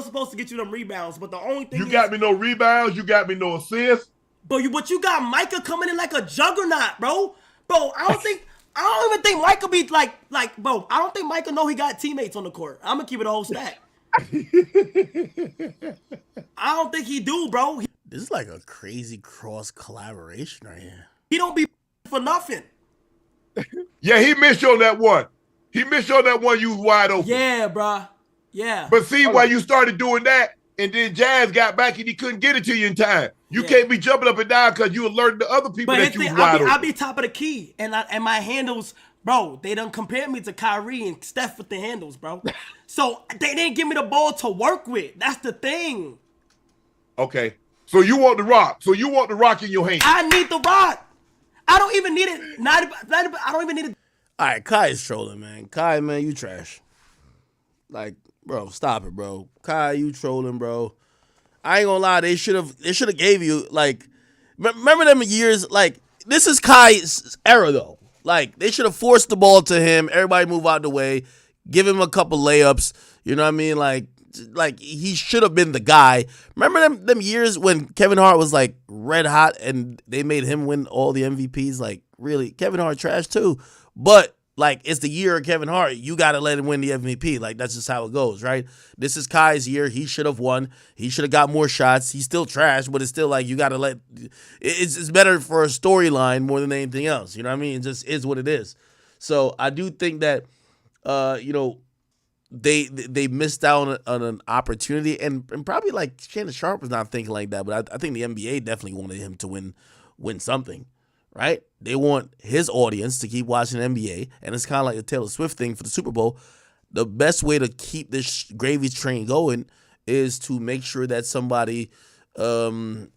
supposed to get you them rebounds, but the only thing you got me no rebounds, you got me no assists. But you got Micah coming in like a juggernaut, bro. Bro, I don't even think Micah be bro, I don't think Micah know he got teammates on the court. I'm gonna keep it a whole stack. I don't think he do, bro. This is like a crazy cross collaboration right here. He don't be for nothing. Yeah, he missed you on that one. He missed you on that one. You was wide open. Yeah, bro. Yeah. But see, why you started doing that, and then Jazz got back and he couldn't get it to you in time. You can't be jumping up and down because you alerted the other people that you was wide open. I be top of the key, and my handles, bro. They done compare me to Kyrie and Steph with the handles, bro. So they didn't give me the ball to work with. That's the thing. Okay. So you want the rock. So you want the rock in your hand. I need the rock. I don't even need it. I don't even need it. All right, Kai is trolling, man. Kai, man, you trash. Like, bro, stop it, bro. Kai, you trolling, bro. I ain't gonna lie, they should have gave you, like, remember them years, like, this is Kai's era, though. Like, they should have forced the ball to him, everybody move out the way, give him a couple layups, you know what I mean? Like he should have been the guy. Remember them years when Kevin Hart was, like, red hot and they made him win all the MVPs? Like, really, Kevin Hart trash, too. But, like, it's the year of Kevin Hart. You got to let him win the MVP. Like, that's just how it goes, right? This is Kai's year. He should have won. He should have got more shots. He's still trash, but it's still like you got to let – it's better for a storyline more than anything else. You know what I mean? It just is what it is. So I do think that, they missed out on an opportunity. And probably, like, Shannon Sharp was not thinking like that, but I think the NBA definitely wanted him to win something. Right? They want his audience to keep watching NBA, and it's kind of like the Taylor Swift thing for the Super Bowl. The best way to keep this gravy train going is to make sure that somebody, the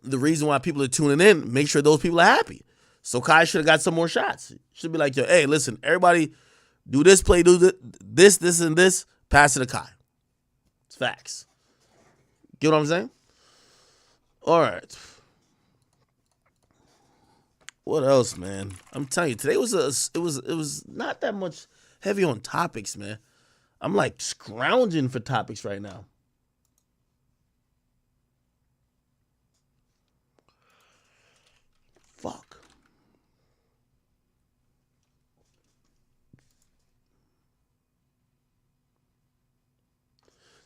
reason why people are tuning in, make sure those people are happy. So Kai should have got some more shots. Should be like, yo, hey, listen, everybody do this play, do this, and this, pass it to Kai. It's facts. Get what I'm saying? All right. What else, man? I'm telling you, today it was not that much heavy on topics, man. I'm like scrounging for topics right now. Fuck.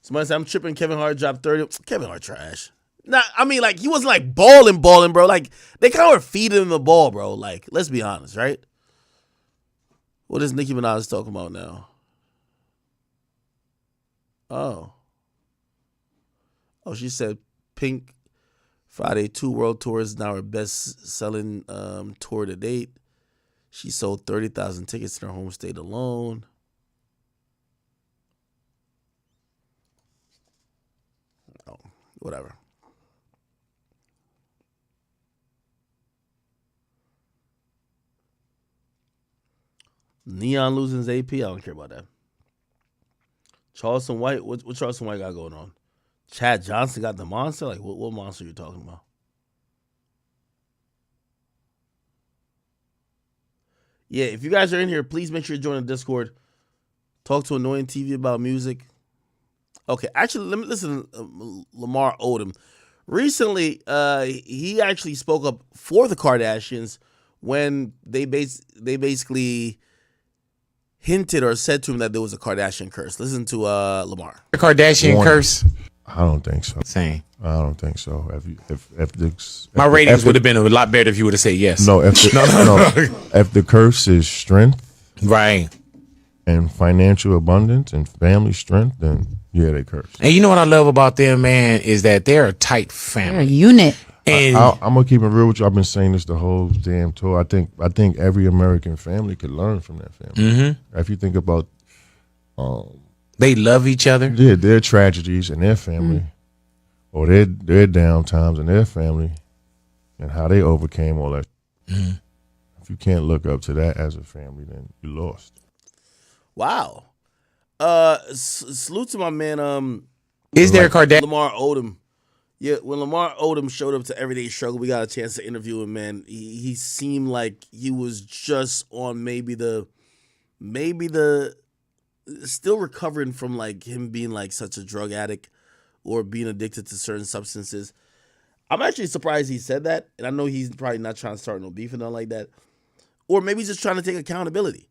Somebody said I'm tripping. Kevin Hart dropped 30. Kevin Hart trash. Nah, I mean, like, he wasn't, like, balling, bro. Like, they kind of were feeding him the ball, bro. Like, let's be honest, right? What is Nicki Minaj talking about now? Oh, she said Pink Friday 2 World Tour is now her best-selling tour to date. She sold 30,000 tickets in her home state alone. Oh, whatever. Neon losing his AP. I don't care about that. Charleston White. What Charleston White got going on? Chad Johnson got the monster. Like what monster are you talking about? Yeah, if you guys are in here, please make sure you join the Discord. Talk to Annoying TV about music. Okay, actually, let me listen to Lamar Odom. Recently, he actually spoke up for the Kardashians when they basically hinted or said to him that there was a Kardashian curse. Listen to Lamar. The Kardashian curse? I don't think so. Same. I don't think so. My ratings would have been a lot better if you would have said yes. No, if the curse is strength, right, and financial abundance and family strength, then yeah, they curse. And you know what I love about them, man, is that they're a tight family. They're a unit. And I'm gonna keep it real with you. I've been saying this the whole damn tour. I think every American family could learn from that family. Mm-hmm. If you think about, they love each other. Yeah, their tragedies in their family, or their down times in their family, and how they overcame all that. Mm-hmm. If you can't look up to that as a family, then you lost. Wow. Salute to my man. Is there a Kardashian? Lamar Odom. Yeah, when Lamar Odom showed up to Everyday Struggle, we got a chance to interview him, man. He seemed like he was just on maybe the still recovering from like him being like such a drug addict or being addicted to certain substances. I'm actually surprised he said that, and I know he's probably not trying to start no beef or nothing like that. Or maybe he's just trying to take accountability.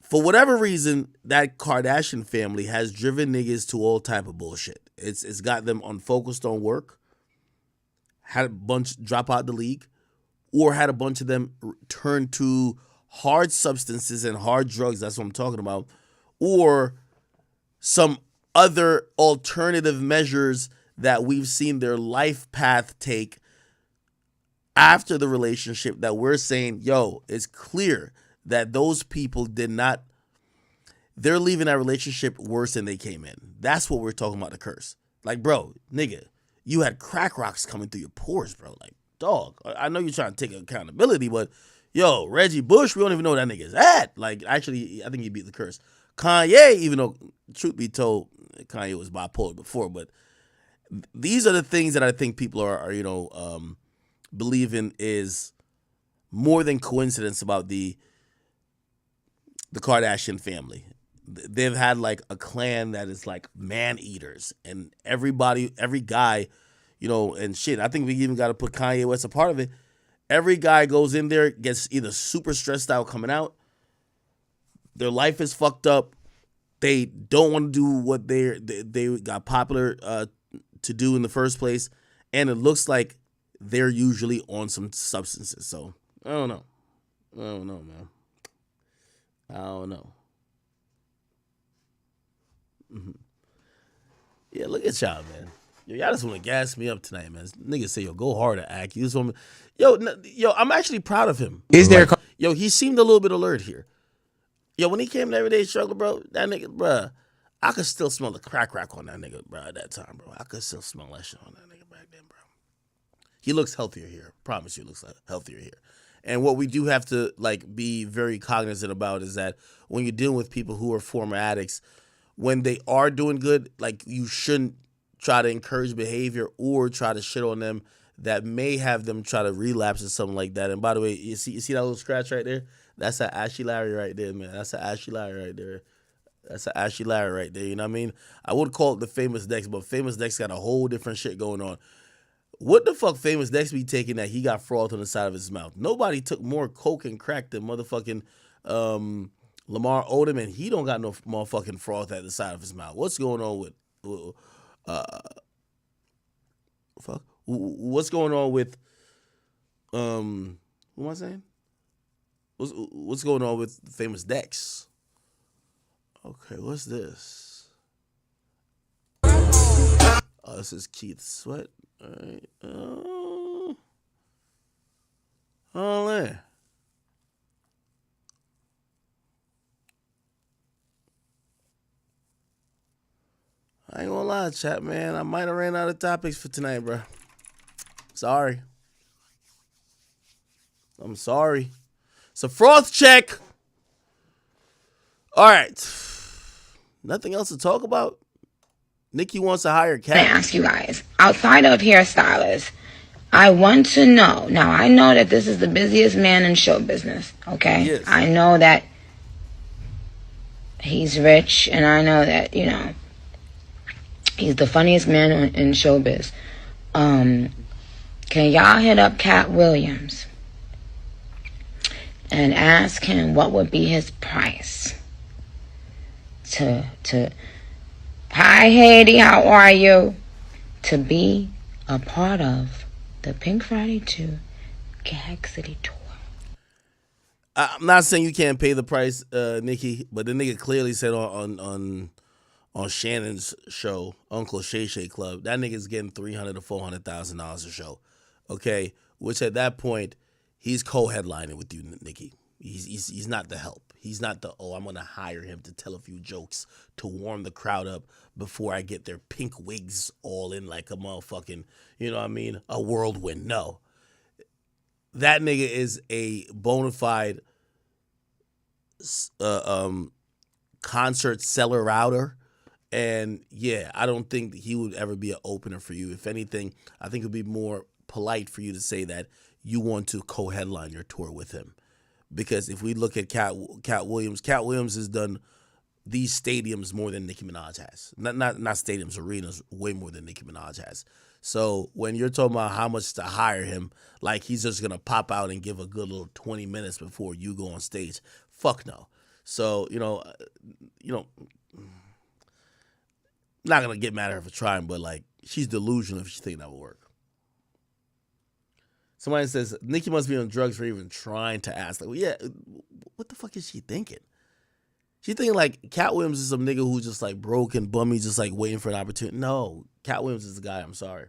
For whatever reason, that Kardashian family has driven niggas to all type of bullshit. It's got them unfocused on work, had a bunch drop out the league, or had a bunch of them turn to hard substances and hard drugs. That's what I'm talking about. Or some other alternative measures that we've seen their life path take after the relationship that we're saying, yo, it's clear that those people did not, they're leaving that relationship worse than they came in. That's what we're talking about, the curse. Like, bro, nigga, you had crack rocks coming through your pores, bro. Like, dog, I know you're trying to take accountability, but yo, Reggie Bush, we don't even know where that nigga's at. Like, actually, I think he beat the curse. Kanye, even though, truth be told, Kanye was bipolar before, but these are the things that I think people are believing is more than coincidence about the Kardashian family. They've had like a clan that is like man eaters, and every guy, and shit. I think we even got to put Kanye West a part of it. Every guy goes in there, gets either super stressed out coming out. Their life is fucked up. They don't want to do what they got popular to do in the first place, and it looks like they're usually on some substances. So I don't know, man. I don't know. Mm-hmm. Yeah, look at y'all, man. Y'all just want to gas me up tonight, man. Niggas say, yo, go harder, Ack. You just want me... Yo, I'm actually proud of him. Is there... Yo, he seemed a little bit alert here. Yo, when he came to Everyday Struggle, bro, that nigga, bro, I could still smell the crack on that nigga, bro, at that time, bro. I could still smell that shit on that nigga back then, bro. He looks healthier here. Promise you, he looks healthier here. And what we do have to, like, be very cognizant about is that when you're dealing with people who are former addicts, when they are doing good, like, you shouldn't try to encourage behavior or try to shit on them that may have them try to relapse or something like that. And by the way, you see that little scratch right there? That's an Ashy Larry right there, man. That's an Ashy Larry right there. That's an Ashy Larry right there. You know what I mean? I would call it the Famous Dex, but Famous Dex got a whole different shit going on. What the fuck Famous Dex be taking that he got froth on the side of his mouth? Nobody took more coke and crack than motherfucking Lamar Odom, and he don't got no motherfucking froth at the side of his mouth. What's going on with what's going on with who am I saying? What's going on with Famous Dex? Okay, what's this? Oh, this is Keith Sweat. All right. Oh, man. I ain't gonna lie, chat, man. I might have ran out of topics for tonight, bro. Sorry. I'm sorry. It's a froth check. All right. Nothing else to talk about? Nicki wants to hire Cat. I ask you guys, outside of hairstylists, I want to know. Now, I know that this is the busiest man in show business, okay? Yes. I know that he's rich, and I know that, he's the funniest man in showbiz. Can y'all hit up Cat Williams and ask him what would be his price to hi Haiti, how are you, to be a part of the Pink Friday 2 Gag City tour? I'm not saying you can't pay the price, Nicki, but the nigga clearly said on Shannon's show, Uncle Shay Shay Club, that nigga's getting $300,000 to $400,000 a show. Okay, which at that point he's co-headlining with you, Nicki. He's not the help. He's not the I'm gonna hire him to tell a few jokes to warm the crowd up before I get their pink wigs all in like a motherfucking, a whirlwind. No, that nigga is a bona fide concert seller router. And yeah, I don't think he would ever be an opener for you. If anything, I think it would be more polite for you to say that you want to co-headline your tour with him. Because if we look at Cat Williams has done these stadiums more than Nicki Minaj has. Not stadiums, arenas, way more than Nicki Minaj has. So when you're talking about how much to hire him, like he's just going to pop out and give a good little 20 minutes before you go on stage, fuck no. So, not going to get mad at her for trying, but like she's delusional if she think that will work. Somebody says, Nicki must be on drugs for even trying to ask. Like, well, yeah, what the fuck is she thinking? She thinking like Cat Williams is some nigga who's just like broke and bummy, just like waiting for an opportunity. No, Cat Williams is the guy, I'm sorry.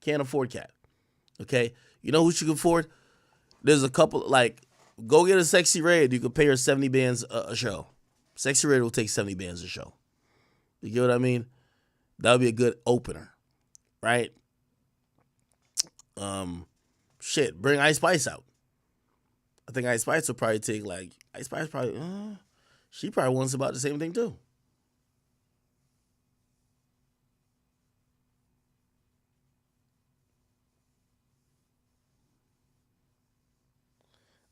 Can't afford Cat. Okay? You know who she can afford? There's a couple, like, go get a Sexy Red. You could pay her 70 bands a show. Sexy Red will take 70 bands a show. You get what I mean? That would be a good opener. Right? Shit, bring Ice Spice out. I think Ice Spice will probably take Ice Spice probably, she probably wants about the same thing too.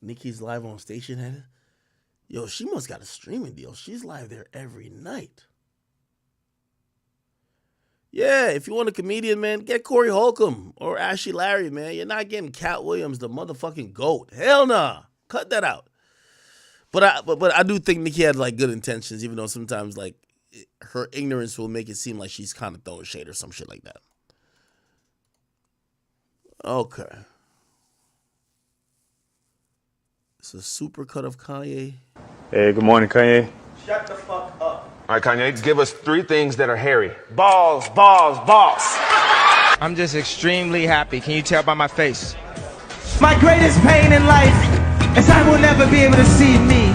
Nicki's live on Station Head. Yo, she must got a streaming deal. She's live there every night. Yeah, if you want a comedian, man, get Corey Holcomb or Ashley Larry, man. You're not getting Cat Williams, the motherfucking GOAT. Hell nah. Cut that out. But I do think Nicki had like good intentions, even though sometimes like her ignorance will make it seem like she's kind of throwing shade or some shit like that. Okay. It's a super cut of Kanye. Hey, good morning, Kanye. Shut the fuck up. All right, Kanye, give us 3 things that are hairy. Balls, balls, balls. I'm just extremely happy. Can you tell by my face? My greatest pain in life is I will never be able to see me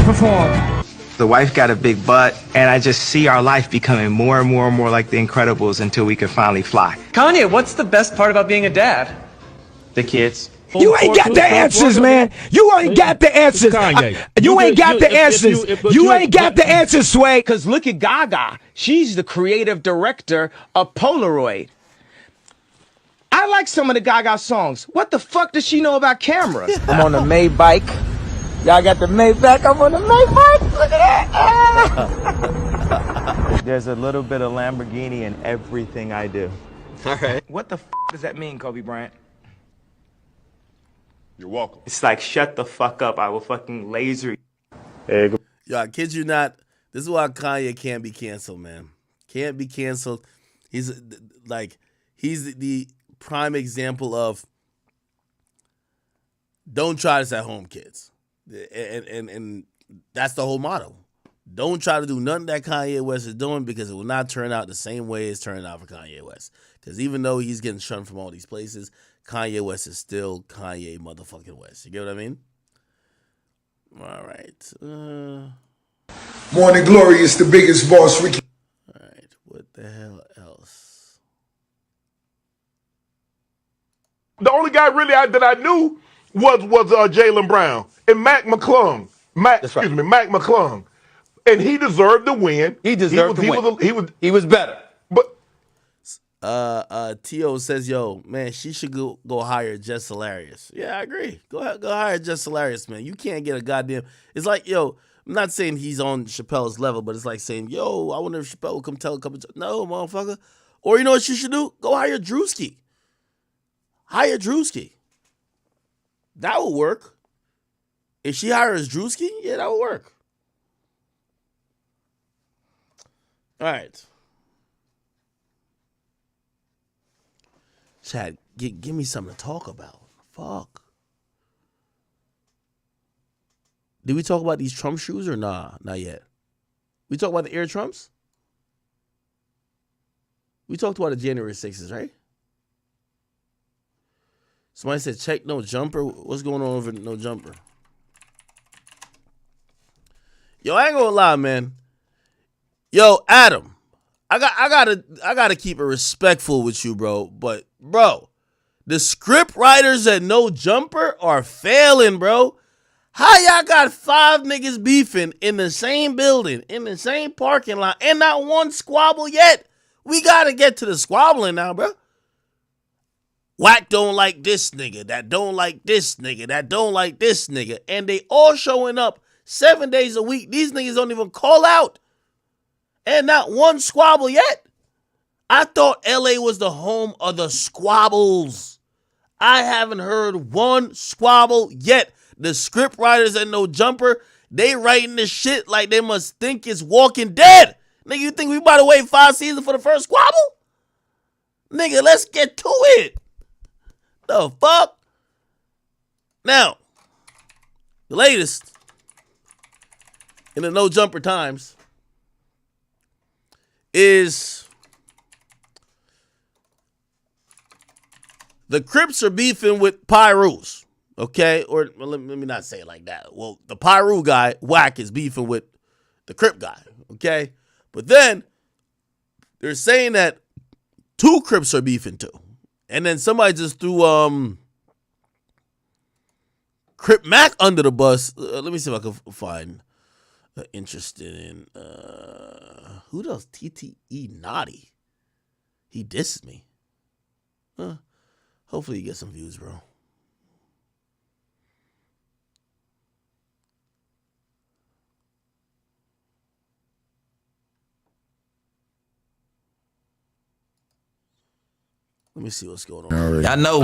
perform. The wife got a big butt, and I just see our life becoming more and more and more like The Incredibles until we can finally fly. Kanye, what's the best part about being a dad? The kids. You ain't got the answers, man. You ain't got the answers. You ain't got the answers. You ain't got the answers, Sway. Because look at Gaga. She's the creative director of Polaroid. I like some of the Gaga songs. What the fuck does she know about cameras? I'm on the Maybach. Y'all got the Maybach. I'm on the Maybach. Look at that. There's a little bit of Lamborghini in everything I do. All right. What the fuck does that mean, Kobe Bryant? You're welcome. It's like, shut the fuck up. I will fucking laser you. Hey, Yo, I kid you not. This is why Kanye can't be canceled, man. Can't be canceled. He's the prime example of don't try this at home, kids. And that's the whole motto. Don't try to do nothing that Kanye West is doing because it will not turn out the same way it's turning out for Kanye West. Because even though he's getting shunned from all these places, Kanye West is still Kanye motherfucking West. You get what I mean? All right. Morning Glory is the biggest boss, Ricky. All right. What the hell else? The only guy really that I knew was Jaylen Brown and Mac McClung. Mac McClung, and he deserved to win. He deserved to win. He was better. But T.O. says, yo, man, she should go hire Just Hilarious. Yeah, I agree. Go hire Just Hilarious, man. You can't get a goddamn. It's like, yo, I'm not saying he's on Chappelle's level, but it's like saying, yo, I wonder if Chappelle will come tell a couple. No, motherfucker. Or you know what you should do? Go hire Drewski. Hire Drewski. That would work. If she hires Drewski, yeah, that would work. All right. Chad, give me something to talk about. Fuck. Did we talk about these Trump shoes or nah? Not yet. We talked about the Air Trumps? We talked about the January 6th, right? Somebody said, check no jumper. What's going on over no jumper? Yo, I ain't gonna lie, man. Yo, Adam, I gotta keep it respectful with you, bro. But, bro, the script writers at No Jumper are failing, bro. How y'all got 5 niggas beefing in the same building, in the same parking lot, and not one squabble yet? We gotta get to the squabbling now, bro. Whack don't like this nigga, that don't like this nigga, that don't like this nigga. And they all showing up 7 days a week. These niggas don't even call out. And not one squabble yet. I thought LA was the home of the squabbles. I haven't heard one squabble yet. The script writers at No Jumper, they writing this shit like they must think it's Walking Dead. Nigga, you think we about to wait 5 seasons for the first squabble? Nigga, let's get to it. The fuck? Now, the latest in the No Jumper times is the Crips are beefing with Pyru's, okay? Or let me not say it like that. Well, the Pyru guy, Whack, is beefing with the Crip guy, okay? But then they're saying that 2 Crips are beefing too. And then somebody just threw Crip Mac under the bus. Let me see if I can find interested in who else? TTE Naughty. He dissed me. Hopefully you get some views, bro. Let me see what's going on. I know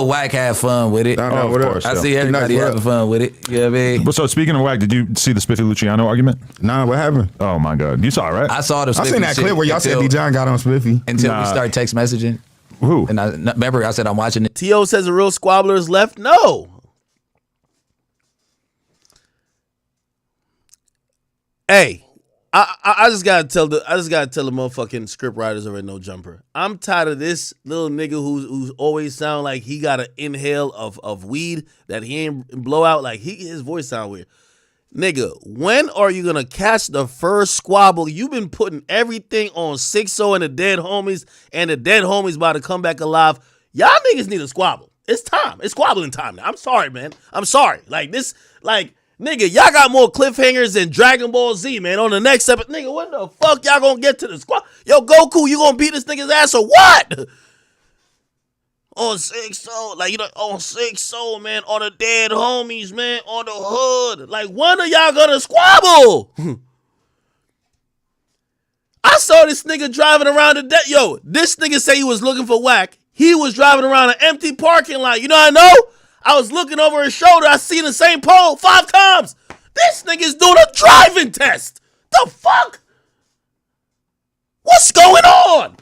Whack had fun with it. Of course, I see everybody having fun with it. You know what I mean? But so speaking of Whack, did you see the Spiffy Luciano argument? Nah, what happened? Oh my God, you saw it, right? I saw the Spiffy I seen that clip where y'all said D. John got on Spiffy. Until we start text messaging. Who? And I remember I said I'm watching it. T.O. says the real squabblers left. No. Hey, I just gotta tell the motherfucking script writers over at No Jumper. I'm tired of this little nigga who's always sound like he got an inhale of weed that he ain't blow out. Like his voice sound weird. Nigga, when are you gonna catch the first squabble? You've been putting everything on 6-0 and the dead homies, and the dead homies about to come back alive. Y'all niggas need a squabble. It's time. It's squabbling time now. I'm sorry, man. I'm sorry. Like this, nigga, y'all got more cliffhangers than Dragon Ball Z, man. On the next episode, nigga, when the fuck y'all gonna get to the squad? Yo, Goku, you gonna beat this nigga's ass or what? On 6-0, on 6-0, man, on the dead homies, man, on the hood. Like, when are y'all gonna squabble? I saw this nigga driving around yo, this nigga say he was looking for Whack. He was driving around an empty parking lot. You know what I know? I was looking over his shoulder. I seen the same pole 5 times. This nigga's doing a driving test. The fuck? What's going on?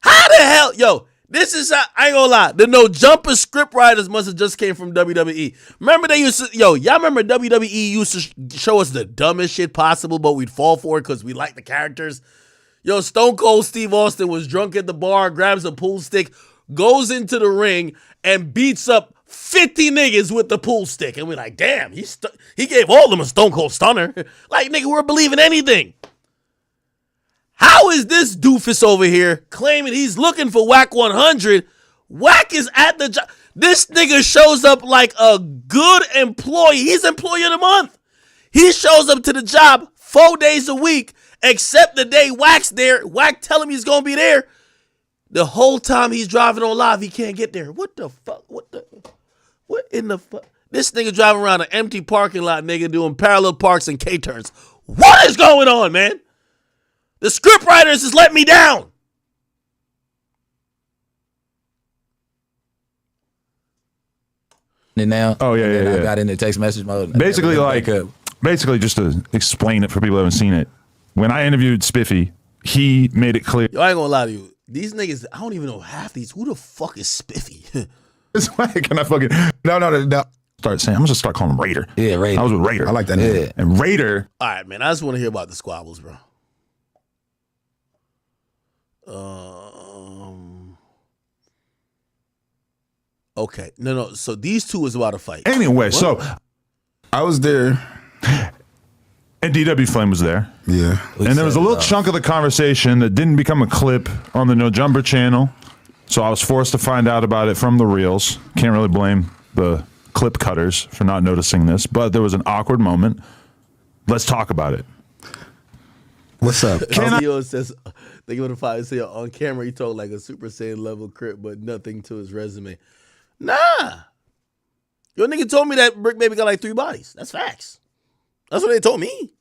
How the hell? Yo, this is, I ain't gonna lie. The No Jumper scriptwriters must have just came from WWE. Remember they used to, y'all remember WWE used to show us the dumbest shit possible, but we'd fall for it because we like the characters? Yo, Stone Cold Steve Austin was drunk at the bar, grabs a pool stick, goes into the ring, and beats up 50 niggas with the pool stick. And we're like, damn, he gave all of them a Stone Cold Stunner. Like, nigga, we're believing anything. How is this doofus over here claiming he's looking for Whack 100? Whack is at the job. This nigga shows up like a good employee. He's employee of the month. He shows up to the job 4 days a week, except the day Wack's there. Wack tell him he's gonna be there. The whole time he's driving on live, he can't get there. What the fuck? What in the fuck? This nigga driving around an empty parking lot, nigga, doing parallel parks and K-turns. What is going on, man? The script writers just let me down. And now, yeah. I got into text message mode. Basically, just to explain it for people who haven't seen it, when I interviewed Spiffy, he made it clear. Yo, I ain't gonna lie to you. These niggas, I don't even know half these. Who the fuck is Spiffy? It's like, can I fucking no. Start saying, I'm gonna start calling him Raider. Yeah, Raider. I was with Raider. I like that name. Yeah. And Raider. All right, man. I just want to hear about the squabbles, bro. Okay. No. So these two was about a fight. Anyway, What? so I was there. And DW Flame was there. Yeah. And there was a little chunk of the conversation that didn't become a clip on the No Jumper channel. So I was forced to find out about it from the reels. Can't really blame the clip cutters for not noticing this, but there was an awkward moment. Let's talk about it. What's up? Theo says, they go to five say on camera he talked like a Super Saiyan level crip, but nothing to his resume. Nah. Your nigga told me that Brick Baby got like 3 bodies. That's facts. That's what they told me.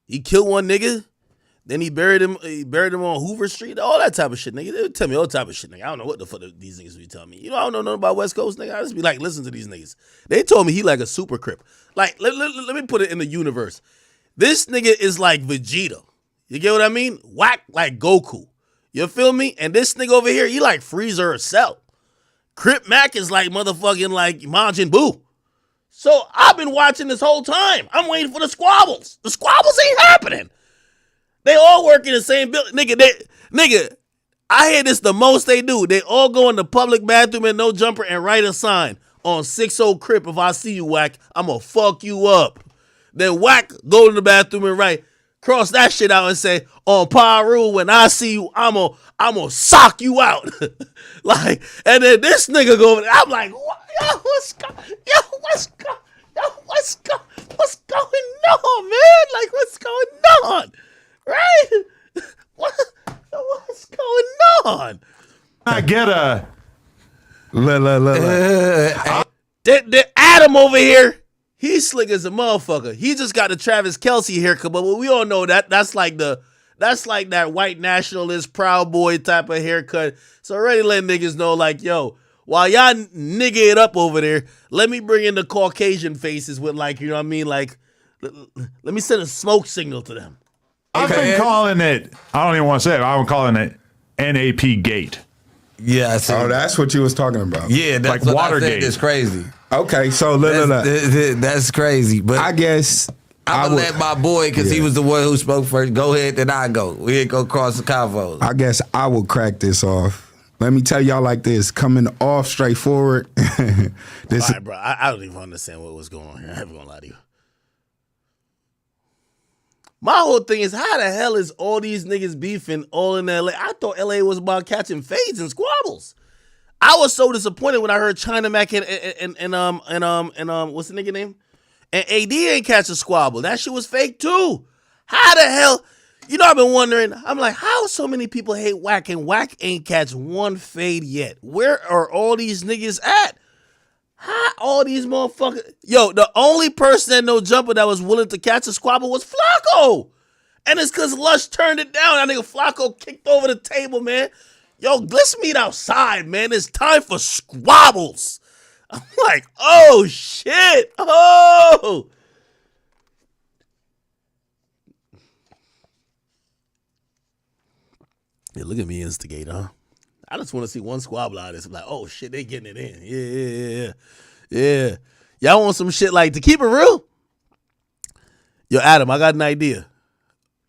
He killed one nigga, then he buried him on Hoover Street, all that type of shit, nigga. They would tell me all type of shit, nigga. I don't know what the fuck these niggas be telling me. You know, I don't know nothing about West Coast, nigga. I just be like, listen to these niggas. They told me he like a super crip. Like, let me put it in the universe. This nigga is like Vegeta. You get what I mean? Whack like Goku. You feel me? And this nigga over here, he like Frieza or Cell. Crip Mac is like motherfucking like Majin Buu. So I've been watching this whole time. I'm waiting for the squabbles. The squabbles ain't happening. They all work in the same building. Nigga, I hear this the most they do. They all go in the public bathroom and No Jumper and write a sign on 6-0 Crip. If I see you, Whack, I'm going to fuck you up. Then Whack go to the bathroom and write, cross that shit out and say, on Paru, when I see you, I'm gonna sock you out. Like, and then this nigga go over there. I'm like, what? What's going on, man? Like, what's going on? Right? What's going on? I get a The Adam over here, he's slick as a motherfucker. He just got the Travis Kelce haircut, but we all know that's like that white nationalist Proud Boy type of haircut. So already letting niggas know, like, yo, while y'all nigga it up over there, let me bring in the Caucasian faces with, like, you know what I mean? Like, let me send a smoke signal to them. I've been calling it, I don't even want to say it, I'm calling it NAP Gate. Yeah, I see. Oh, that's what you was talking about. Yeah, that's like what Watergate. It's crazy. Okay, so that's crazy. But I guess I'm gonna let my boy, because he was the one who spoke first. Go ahead, then I go. We ain't go cross the convo. I guess I will crack this off. Let me tell y'all like this, coming off straightforward. This, all right, bro, I don't even understand what was going on here. I'm not gonna lie to you. My whole thing is, how the hell is all these niggas beefing all in LA? I thought LA was about catching fades and squabbles. I was so disappointed when I heard China Mac and what's the nigga name? And AD ain't catch a squabble. That shit was fake too. How the hell? You know, I've been wondering, I'm like, how so many people hate Wack and Wack ain't catch one fade yet? Where are all these niggas at? How all these motherfuckers? Yo, the only person that No Jumper that was willing to catch a squabble was Flacco. And it's because Lush turned it down. That nigga Flacco kicked over the table, man. Yo, let's meet outside, man. It's time for squabbles. I'm like, oh, shit. Oh. Yeah, look at me instigate, huh? I just want to see one squabble out of this. I'm like, oh, shit, they getting it in. Yeah. Y'all want some shit like, to keep it real? Yo, Adam, I got an idea.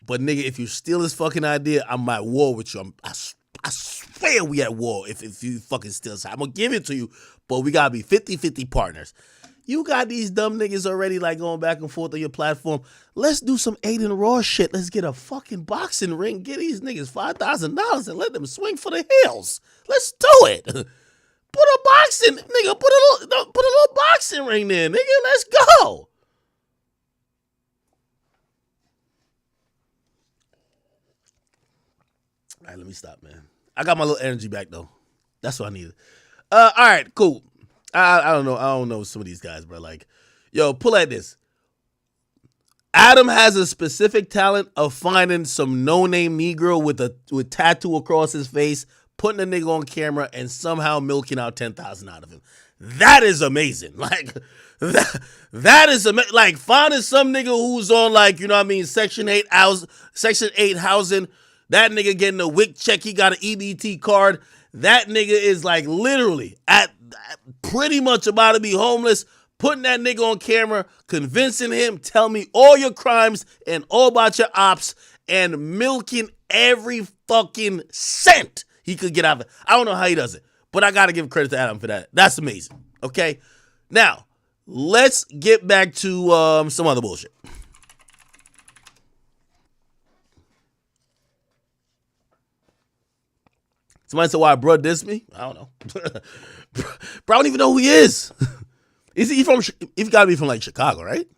But, nigga, if you steal this fucking idea, I'm at war with you. I swear we at war if you fucking steal this. I'm going to give it to you, but we got to be 50-50 partners. You got these dumb niggas already like going back and forth on your platform. Let's do some Aiden Ross shit. Let's get a fucking boxing ring. Get these niggas $5,000 and let them swing for the hills. Let's do it. Put a boxing, nigga. Put a little boxing ring there, nigga. Let's go. All right, let me stop, man. I got my little energy back though. That's what I needed. All right, cool. I don't know. I don't know some of these guys, bro. Like, yo, pull at this. Adam has a specific talent of finding some no-name Negro with tattoo across his face, putting a nigga on camera, and somehow milking out 10,000 out of him. That is amazing. Like that is amazing. Like finding some nigga who's on like, you know what I mean, Section 8 housing. That nigga getting a WIC check. He got an EBT card. That nigga is like literally at pretty much about to be homeless. Putting that nigga on camera, convincing him, tell me all your crimes and all about your ops, and milking every fucking cent he could get out of it. I don't know how he does it, but I got to give credit to Adam for that. That's amazing. Okay? Now, let's get back to some other bullshit. Somebody said, why bro dissed me? I don't know. Bro, I don't even know who he is. Is he from? He's got to be from like Chicago, right?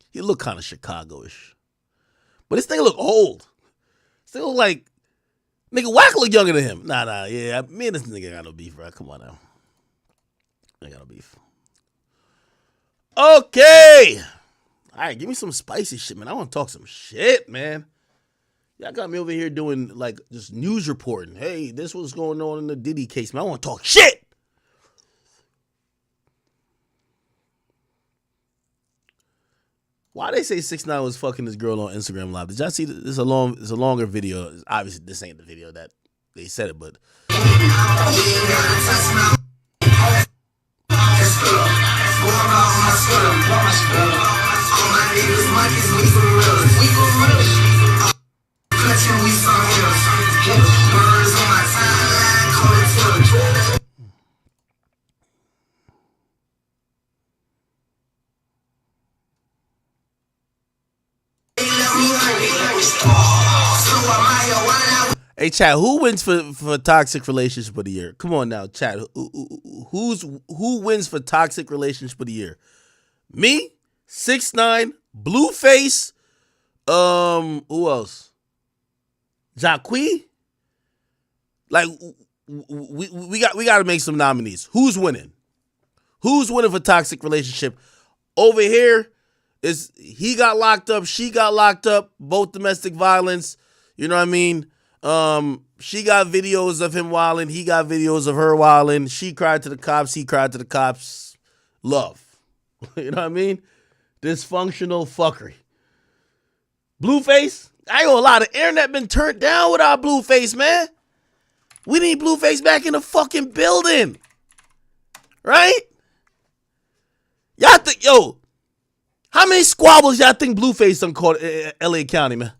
He look kind of Chicago-ish, but this thing look old. Still like nigga Wack look younger than him. Nah, yeah. Me and this nigga got no beef, bro. Come on now, I got no beef. Okay, all right. Give me some spicy shit, man. I want to talk some shit, man. Y'all got me over here doing like just news reporting. Hey, this was going on in the Diddy case, man. I want to talk shit. Why they say 6ix9ine was fucking this girl on Instagram Live? Did y'all see this? It's a longer video. Obviously, this ain't the video that they said it, but hey, chat, who wins for toxic relationship of the year? Come on now, chat. Who wins for toxic relationship of the year? Me, 6ix9ine, Blueface, who else? Jacquees? Like, we got to make some nominees. Who's winning? Who's winning for toxic relationship? Over here is he got locked up, she got locked up, both domestic violence. You know what I mean? She got videos of him wilding. He got videos of her wilding. She cried to the cops. He cried to the cops. Love. You know what I mean? Dysfunctional fuckery. Blueface. I ain't gonna lie. The internet been turned down with our Blueface, man. We need Blueface back in the fucking building. Right? Y'all think, yo, how many squabbles y'all think Blueface done caught in LA County, man?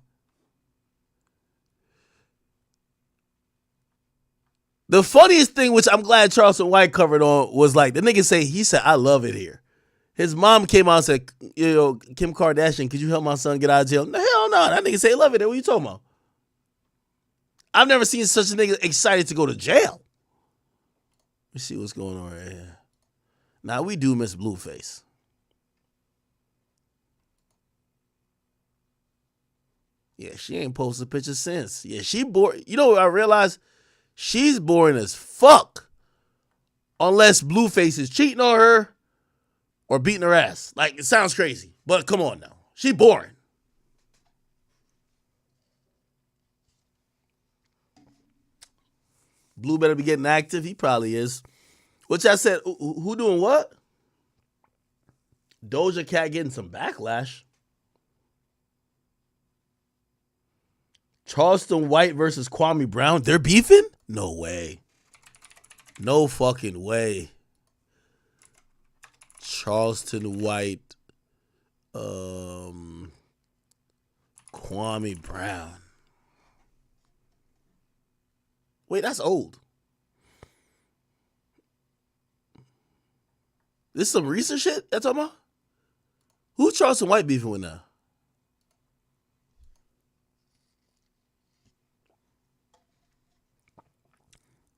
The funniest thing, which I'm glad Charleston White covered on, was like the nigga he said, I love it here. His mom came out and said, yo, Kim Kardashian, could you help my son get out of jail? No, hell no. That nigga say, love it here. What you talking about? I've never seen such a nigga excited to go to jail. Let's see what's going on right here. Now, we do miss Blueface. Yeah, she ain't posted pictures since. Yeah, she bored. You know what I realized? She's boring as fuck. Unless Blueface is cheating on her or beating her ass. Like, it sounds crazy. But come on now. She boring. Blue better be getting active. He probably is. Which I said, who doing what? Doja Cat getting some backlash. Charleston White versus Kwame Brown. They're beefing? No way. No fucking way. Charleston White. Kwame Brown. Wait, that's old. This is some recent shit that's talking about? Who's Charleston White beefing with now?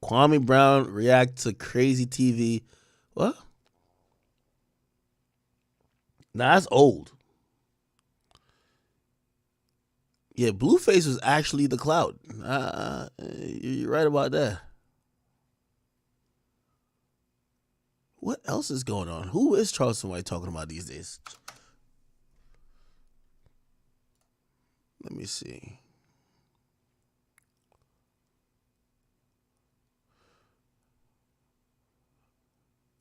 Kwame Brown react to crazy TV. What? Nah, that's old. Yeah, Blueface was actually the clout. You're right about that. What else is going on? Who is Charleston White talking about these days? Let me see.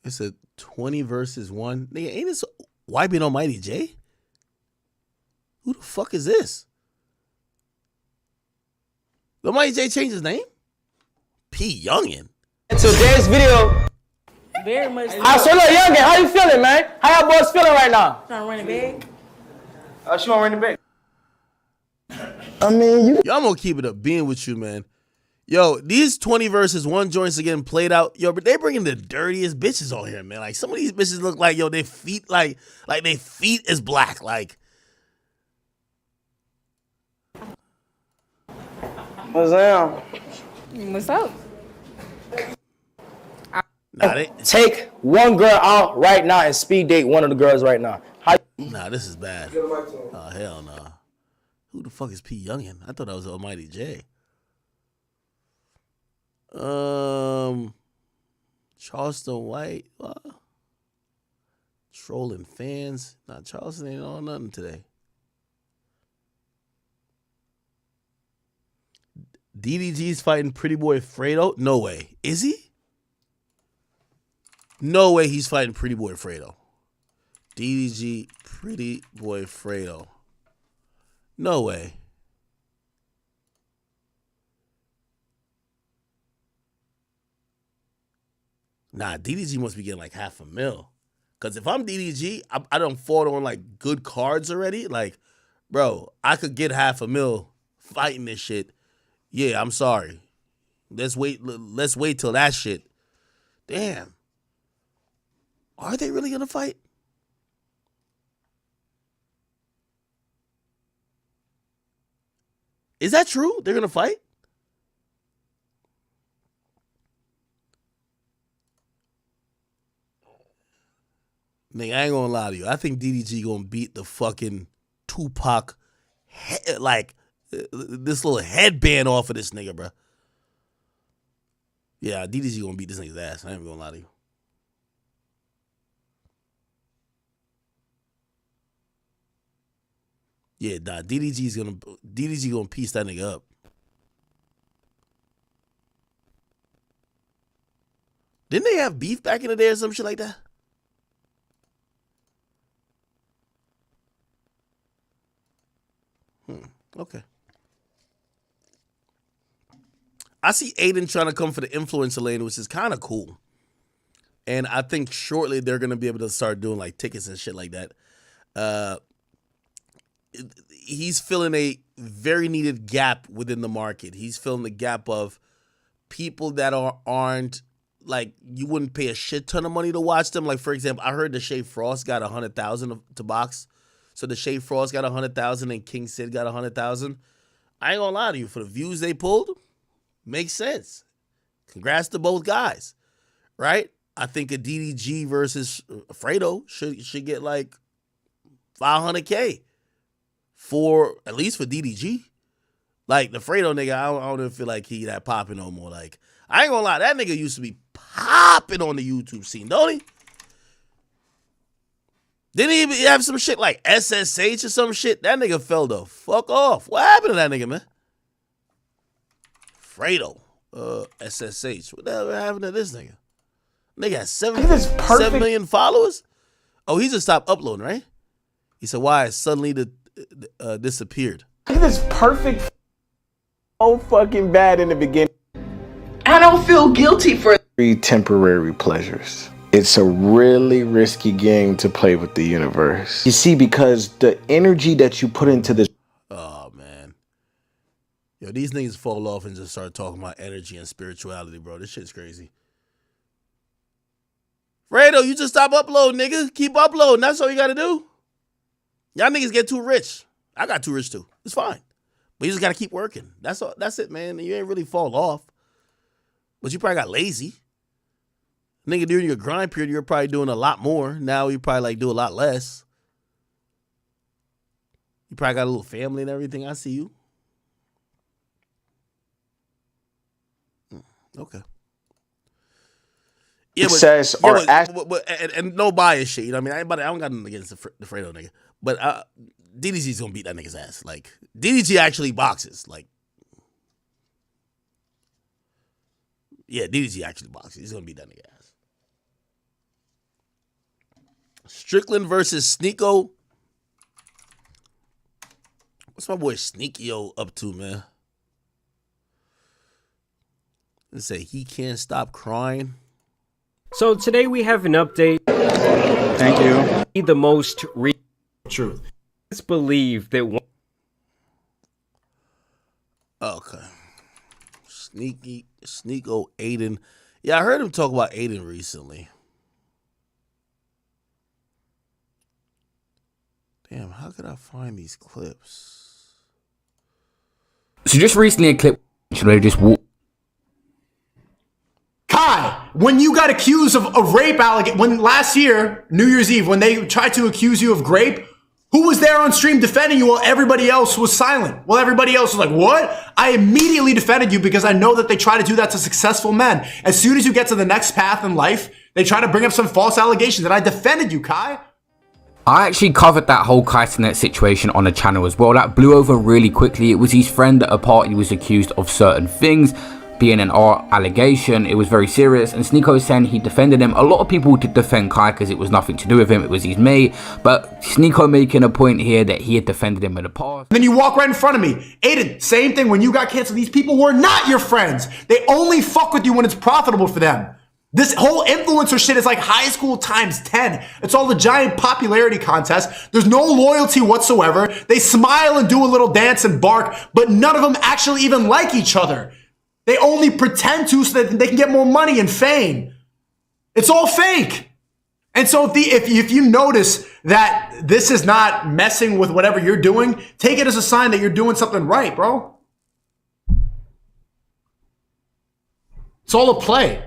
It's a 20 versus 1. Nigga, ain't this Wiping Almighty J? Who the fuck is this? Almighty J changed his name? P. Youngin. Today's video. Very much. So look, Youngin, how you feeling, man? How y'all boys feeling right now? Trying to run it big. She want to run it back. Yo, I'm gonna keep it up being with you, man. Yo, these 20 versus 1 joints are getting played out. Yo, but they bringing the dirtiest bitches on here, man. Like, some of these bitches look like, yo, their feet, like their feet is black. Like, What's up? What's up? Take one girl out right now and speed date one of the girls right now. nah, this is bad. Oh, hell no. Who the fuck is P. Youngin? I thought that was Almighty J. Charleston White. Trolling fans. Nah, Charleston ain't on nothing today. DDG's fighting Pretty Boy Fredo? No way. Is he? No way he's fighting Pretty Boy Fredo. DDG, Pretty Boy Fredo. No way. Nah, DDG must be getting like $500,000. Because if I'm DDG, I done fought on like good cards already. Like, bro, I could get $500,000 fighting this shit. Yeah, I'm sorry. Let's wait till that shit. Damn. Are they really gonna fight? Is that true? They're gonna fight? Nigga, I ain't gonna lie to you. I think DDG gonna beat the fucking Tupac, this little headband off of this nigga, bro. Yeah, DDG gonna beat this nigga's ass. I ain't gonna lie to you. Yeah, nah, DDG gonna piece that nigga up. Didn't they have beef back in the day or some shit like that? Okay. I see Aiden trying to come for the influencer lane, which is kind of cool. And I think shortly they're going to be able to start doing like tickets and shit like that. He's filling a very needed gap within the market. He's filling the gap of people that aren't like, you wouldn't pay a shit ton of money to watch them. Like, for example, I heard the Shea Frost got 100,000 to box. So the Shea Frost got 100,000 and King Sid got 100,000. I ain't gonna lie to you, for the views they pulled, makes sense. Congrats to both guys, right? I think a DDG versus Fredo should get like 500K for at least for DDG. Like the Fredo nigga, I don't even feel like he that popping no more. Like, I ain't gonna lie, that nigga used to be popping on the YouTube scene, don't he? Didn't he even have some shit like SSH or some shit? That nigga fell the fuck off. What happened to that nigga, man? Fredo. SSH. What the hell happened to this nigga? Nigga has 7 million followers? Oh, he just stopped uploading, right? He said, why? Suddenly disappeared. Look at this perfect. So fucking bad in the beginning. I don't feel guilty for temporary pleasures. It's a really risky game to play with the universe. You see, because the energy that you put into this. Oh, man. Yo, these niggas fall off and just start talking about energy and spirituality, bro. This shit's crazy. Fredo, you just stop uploading, nigga. Keep uploading. That's all you got to do. Y'all niggas get too rich. I got too rich, too. It's fine. But you just got to keep working. That's all. That's it, man. You ain't really fall off. But you probably got lazy. Nigga, during your grind period, you're probably doing a lot more. Now you probably like do a lot less. You probably got a little family and everything. I see you. Okay. Yeah, Success or and no bias shit. You know what I mean? I don't got nothing against the Fredo nigga. But DDG's gonna beat that nigga's ass. Like, DDG actually boxes. Like, yeah, DDG actually boxes. He's gonna beat that nigga ass. Strickland versus Sneeko. What's my boy Sneekio up to, man? Let's say he can't stop crying. So today we have an update. Thank you. The most truth. Let's believe that one. Okay. Sneeko Aiden. Yeah, I heard him talk about Aiden recently. Damn, how could I find these clips? So just recently a clip should I just walk. Kai, when you got accused of rape allegation, when last year, New Year's Eve, when they tried to accuse you of grape, who was there on stream defending you while everybody else was silent? Well, everybody else was like, what? I immediately defended you because I know that they try to do that to successful men. As soon as you get to the next path in life, they try to bring up some false allegations, and I defended you, Kai. I actually covered that whole Kaisernet situation on the channel as well. That blew over really quickly. It was his friend at a party was accused of certain things, being an art allegation. It was very serious, and Sneeko is saying he defended him. A lot of people did defend Kai because it was nothing to do with him, it was his mate, but Sneeko making a point here that he had defended him in the past. Then you walk right in front of me. Aiden, same thing. When you got canceled, these people were not your friends. They only fuck with you when it's profitable for them. This whole influencer shit is like high school times 10. It's all the giant popularity contest. There's no loyalty whatsoever. They smile and do a little dance and bark, but none of them actually even like each other. They only pretend to so that they can get more money and fame. It's all fake. And so if you notice that this is not messing with whatever you're doing, take it as a sign that you're doing something right, bro. It's all a play.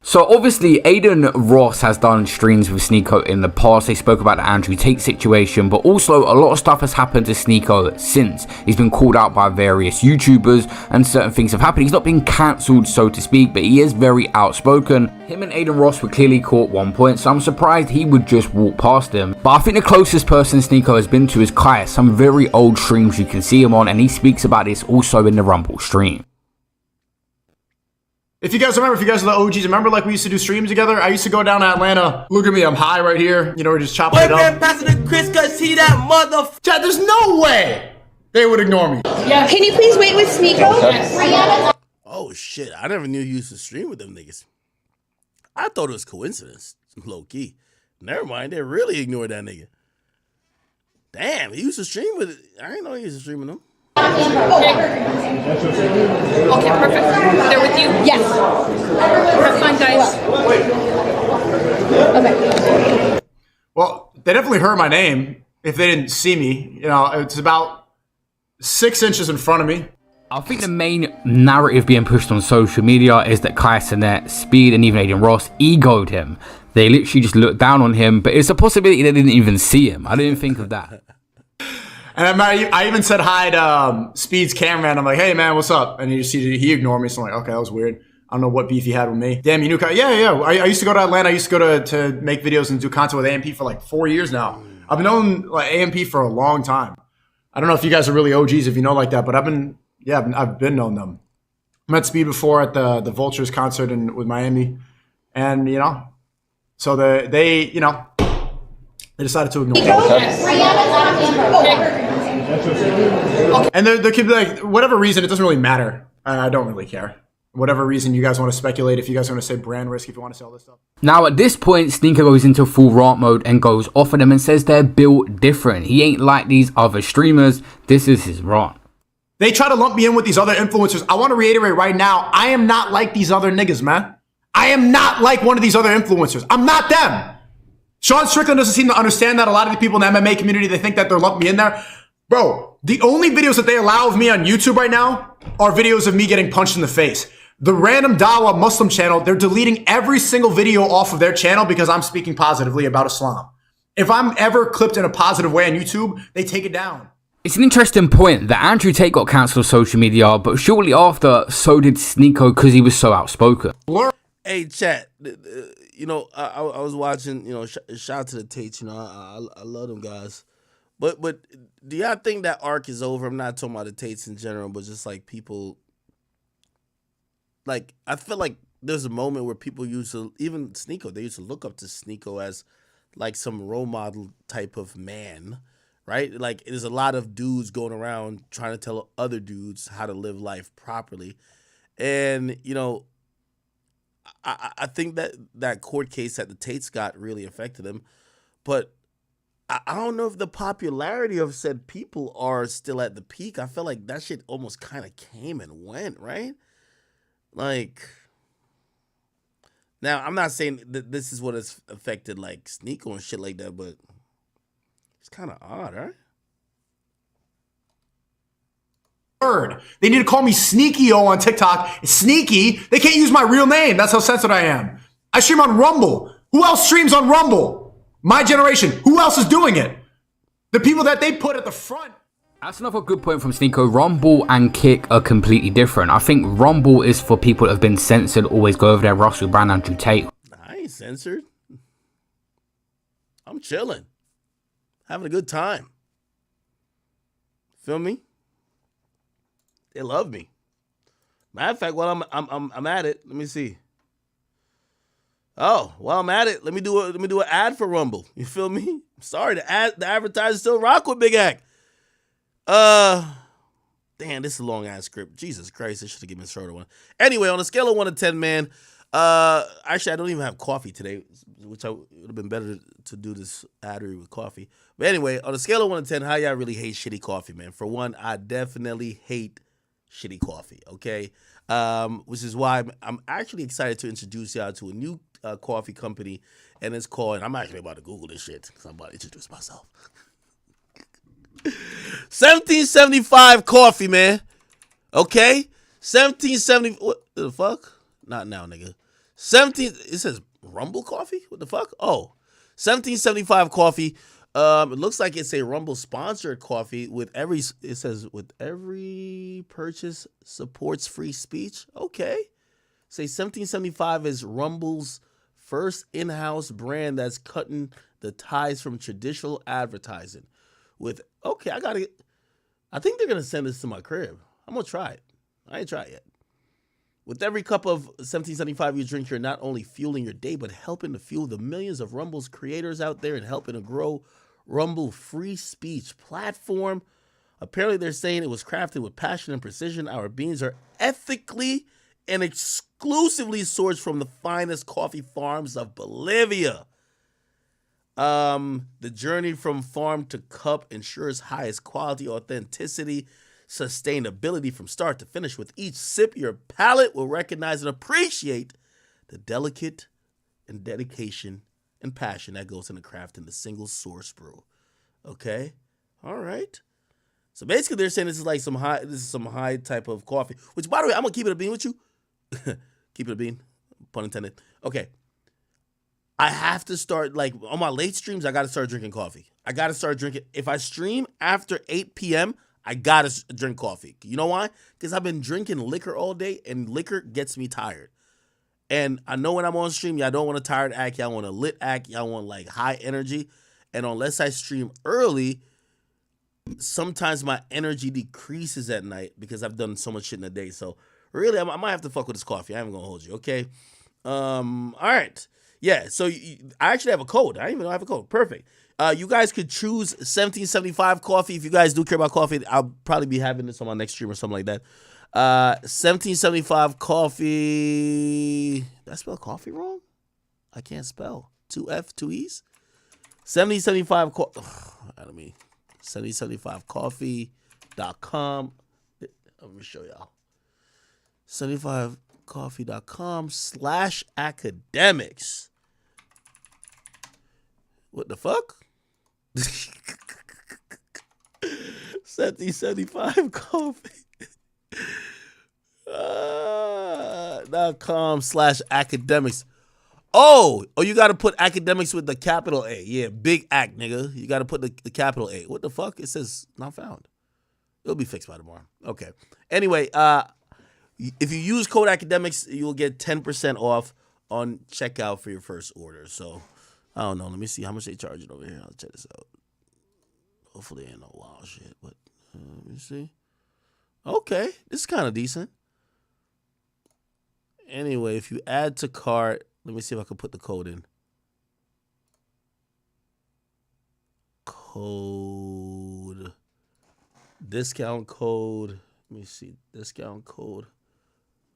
So obviously Aiden Ross has done streams with Sneeko in the past. They spoke about the Andrew Tate situation, but also a lot of stuff has happened to Sneeko since. He's been called out by various YouTubers and certain things have happened. He's not been cancelled, so to speak, but he is very outspoken. Him and Aiden Ross were clearly caught 1 point, so I'm surprised he would just walk past him. But I think the closest person Sneeko has been to is Kai. Some very old streams you can see him on, and he speaks about this also in the Rumble stream. If you guys remember, if you guys are the OGs, remember like we used to do streams together? I used to go down to Atlanta. Look at me, I'm high right here. You know, we're just chopping it up. Passing the Chris cause he that motherfucker. Chad, there's no way they would ignore me. Yeah. Can you please wait with Sneeko? Oh shit, I never knew you used to stream with them niggas. I thought it was coincidence, low key. Never mind, they really ignored that nigga. Damn, he used to stream with, I didn't know he used to stream with them. Okay, perfect. They're with you? Yes. Have fun, guys. Okay. Well, they definitely heard my name if they didn't see me. You know, it's about 6 inches in front of me. I think the main narrative being pushed on social media is that Kaisernet, Speed, and even Aiden Ross egoed him. They literally just looked down on him, but it's a possibility they didn't even see him. I didn't think of that. And I even said hi to Speed's cameraman. I'm like, hey, man, what's up? And he ignored me. So I'm like, okay, that was weird. I don't know what beef he had with me. Damn, you knew Kai? Yeah. I used to go to Atlanta. I used to go to make videos and do content with AMP for like 4 years now. I've been known like AMP for a long time. I don't know if you guys are really OGs if you know like that, but I've been known them. I met Speed before at the Vultures concert with Miami. And, you know, so they decided to ignore me. And there could be like, whatever reason, it doesn't really matter. I don't really care. Whatever reason you guys want to speculate, if you guys want to say brand risk, if you want to say all this stuff. Now at this point, Sneeko goes into full rant mode and goes off at them and says they're built different. He ain't like these other streamers. This is his rant. They try to lump me in with these other influencers. I want to reiterate right now, I am not like these other niggas, man. I am not like one of these other influencers. I'm not them. Sean Strickland doesn't seem to understand that. A lot of the people in the MMA community, they think that they're lumping me in there. Bro, the only videos that they allow of me on YouTube right now are videos of me getting punched in the face. The random Dawa Muslim channel, they're deleting every single video off of their channel because I'm speaking positively about Islam. If I'm ever clipped in a positive way on YouTube, they take it down. It's an interesting point that Andrew Tate got cancelled on social media, but shortly after, so did Sneeko because he was so outspoken. Hey, chat. You know, I was watching. You know, shout out to the Tates. You know, I love them guys. But do y'all think that arc is over? I'm not talking about the Tates in general, but just like people. Like, I feel like there's a moment where people used to, even Sneeko, they used to look up to Sneeko as like some role model type of man, right? Like, there's a lot of dudes going around trying to tell other dudes how to live life properly. And, you know, I think that court case that the Tates got really affected him. But I don't know if the popularity of said people are still at the peak. I feel like that shit almost kind of came and went, right? Like, now I'm not saying that this is what has affected like Sneeko and shit like that, but it's kind of odd, right? They need to call me Sneaky-O on TikTok. It's Sneaky. They can't use my real name. That's how censored I am. I stream on Rumble. Who else streams on Rumble? My generation. Who else is doing it? The people that they put at the front. That's another good point from Sneeko. Rumble and Kick are completely different. I think Rumble is for people that have been censored. Always go over there, Russell Brand, Andrew Tate. I ain't censored. I'm chilling, having a good time. Feel me? They love me. Matter of fact, while I'm at it, let me see. Oh, while I'm at it, let me do an ad for Rumble. You feel me? Sorry, the advertisers still rock with Big Act. Damn, this is a long ass script. Jesus Christ, I should have given a shorter one. Anyway, on a scale of 1 to 10, man. Actually, I don't even have coffee today, which would have been better to do this ad read with coffee. But anyway, on a scale of 1 to 10, how y'all really hate shitty coffee, man? For one, I definitely hate shitty coffee. Okay, which is why I'm actually excited to introduce y'all to a new coffee company, and it's called. And I'm actually about to Google this shit because I'm about to introduce myself. 1775 coffee, man. Okay, 1770. What the fuck? Not now, nigga. 17. It says Rumble coffee. What the fuck? Oh, 1775 coffee. It looks like it's a Rumble sponsored coffee with every. It says with every purchase supports free speech. Okay, say 1775 is Rumble's first in-house brand that's cutting the ties from traditional advertising. With okay, I think they're gonna send this to my crib. I'm gonna try it. I ain't tried it yet. With every cup of 1775 you drink, you're not only fueling your day, but helping to fuel the millions of Rumble's creators out there and helping to grow Rumble free speech platform. Apparently, they're saying it was crafted with passion and precision. Our beans are ethically and exclusively sourced from the finest coffee farms of Bolivia. The journey from farm to cup ensures highest quality, authenticity, sustainability from start to finish. With each sip, your palate will recognize and appreciate the delicate and dedication and passion that goes into crafting the single source brew. Okay, all right. So basically, they're saying this is some high type of coffee. Which, by the way, I'm gonna keep it a bean with you. Keep it a bean, pun intended. Okay. I have to start, like, on my late streams, I got to start drinking coffee. I got to start drinking. If I stream after 8 p.m., I got to drink coffee. You know why? Because I've been drinking liquor all day, and liquor gets me tired. And I know when I'm on stream, y'all don't want a tired act. Y'all want a lit act. Y'all want, like, high energy. And unless I stream early, sometimes my energy decreases at night because I've done so much shit in a day. So, really, I might have to fuck with this coffee. I ain't going to hold you, okay? All right. Yeah, so I actually have a code. I didn't even know I have a code. Perfect. You guys could choose 1775 coffee. If you guys do care about coffee, I'll probably be having this on my next stream or something like that. 1775 coffee. Did I spell coffee wrong? I can't spell. 2F, 2 E's? 1775 coffee. 1775coffee.com. Let me show y'all. 75coffee.com/academics. What the fuck? 1775 coffee. .com/academics. Oh, you got to put academics with the capital A. Yeah, big act, nigga. You got to put the capital A. What the fuck? It says not found. It'll be fixed by tomorrow. Okay. Anyway, if you use code academics, you'll get 10% off on checkout for your first order. So, I don't know. Let me see how much they charge it over here. I'll check this out. Hopefully, ain't no wild shit. But let me see. Okay, this is kind of decent. Anyway, if you add to cart, let me see if I can put the code in. Code. Discount code. Let me see. Discount code.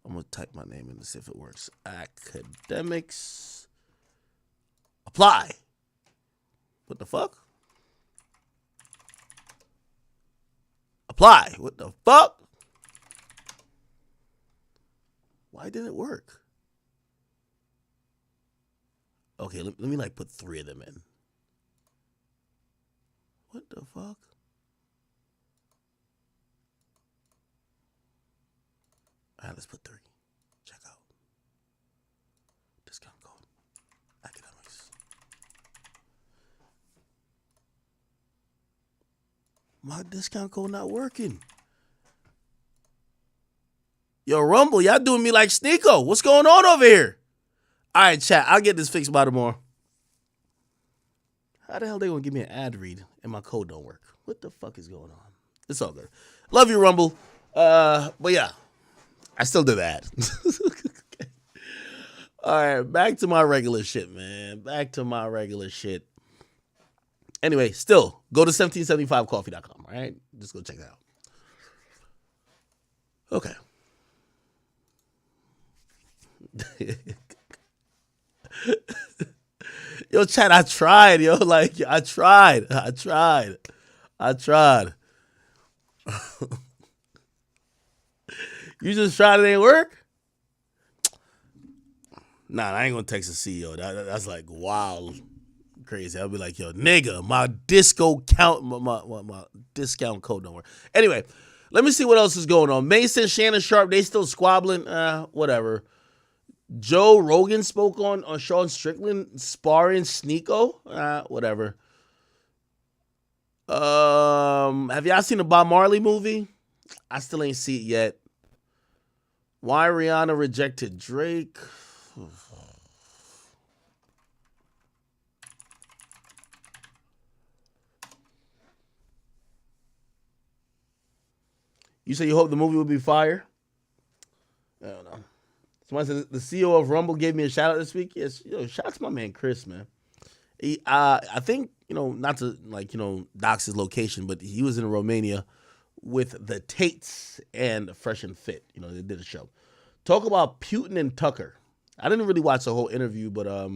I'm going to type my name in to see if it works. Academics. Apply. What the fuck? Apply. What the fuck? Why didn't it work? Okay, let me like put 3 of them in. What the fuck? All right, let's put 3. Check out. Discount code. Academics. My discount code not working. Yo, Rumble, y'all doing me like Sneeko. What's going on over here? All right, chat. I'll get this fixed by tomorrow. How the hell they gonna give me an ad read and my code don't work? What the fuck is going on? It's all good. Love you, Rumble. But yeah, I still did that. Okay. All right, back to my regular shit, man. Back to my regular shit. Anyway, still, go to 1775coffee.com, all right? Just go check that out. Okay. Yo, chat, I tried, yo. Like, I tried. You just tried, it ain't work? Nah, I ain't gonna text the CEO. That's like wild, crazy. I'll be like, yo, nigga, my discount code don't work. Anyway, let me see what else is going on. Mason, Shannon Sharp, they still squabbling. Whatever. Joe Rogan spoke on Sean Strickland sparring Sneeko. Whatever. Have y'all seen the Bob Marley movie? I still ain't see it yet. Why Rihanna rejected Drake? You say you hope the movie will be fire? I don't know. Somebody said the CEO of Rumble gave me a shout out this week. Yes, shout out to my man Chris, man. He, I think, not to dox his location, but he was in Romania with the Tates and Fresh and Fit. They did a show. Talk about Putin and Tucker. I didn't really watch the whole interview, but I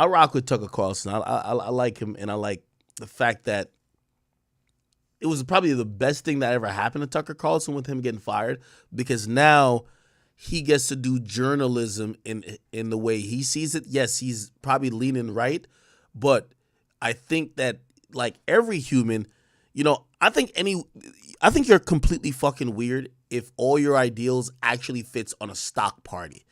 rock with Tucker Carlson. I like him, and I like the fact that it was probably the best thing that ever happened to Tucker Carlson with him getting fired, because now he gets to do journalism in the way he sees it. Yes, he's probably leaning right, but I think that like every human, I think you're completely fucking weird if all your ideals actually fits on a stock party.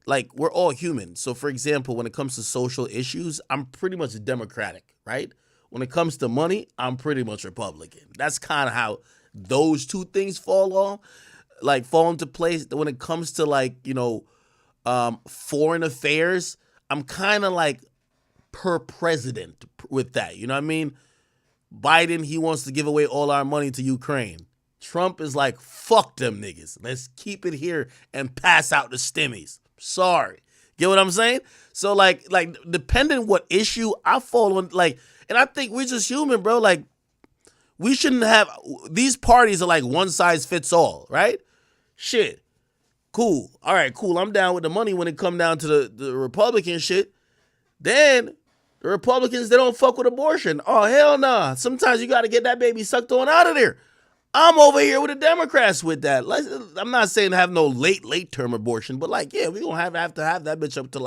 Like, we're all human. So for example, when it comes to social issues, I'm pretty much Democratic, right? When it comes to money, I'm pretty much Republican. That's kind of how those two things fall into place. When it comes to foreign affairs, I'm kind of like per president with that. You know what I mean? Biden, he wants to give away all our money to Ukraine. Trump is like, fuck them niggas. Let's keep it here and pass out the stimmies. Sorry. Get what I'm saying? So like depending what issue I fall on, and I think we're just human, bro. Like, we shouldn't have, these parties are like one size fits all, right? Shit. Cool. All right, cool. I'm down with the money when it come down to the Republican shit. Then the Republicans, they don't fuck with abortion. Oh, hell nah. Sometimes you got to get that baby sucked on out of there. I'm over here with the Democrats with that. I'm not saying have no late term abortion, but we're going to have to have that bitch up to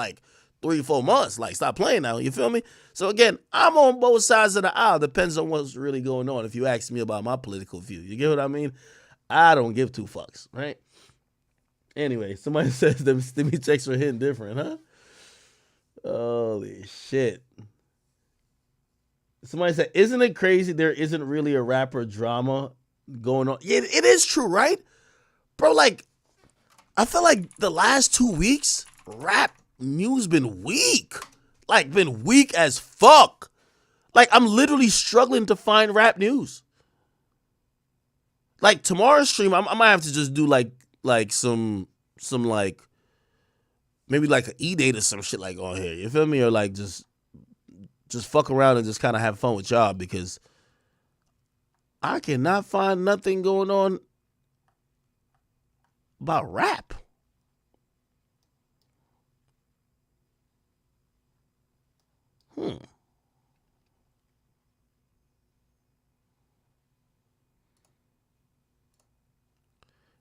3-4 months. Stop playing now. You feel me? So again, I'm on both sides of the aisle. Depends on what's really going on. If you ask me about my political view, you get what I mean? I don't give two fucks, right? Anyway, somebody says them stimmy checks were hitting different, huh? Holy shit. Somebody said, isn't it crazy there isn't really a rapper drama going on? Yeah, it is true, right? Bro, like, I feel like the last 2 weeks, rap news been weak. Like, been weak as fuck. Like, I'm literally struggling to find rap news. Like, tomorrow's stream, I might have to just do, like some like, maybe like an E-date or some shit like on here. You feel me? Or, like, just fuck around and just kind of have fun with y'all because I cannot find nothing going on about rap.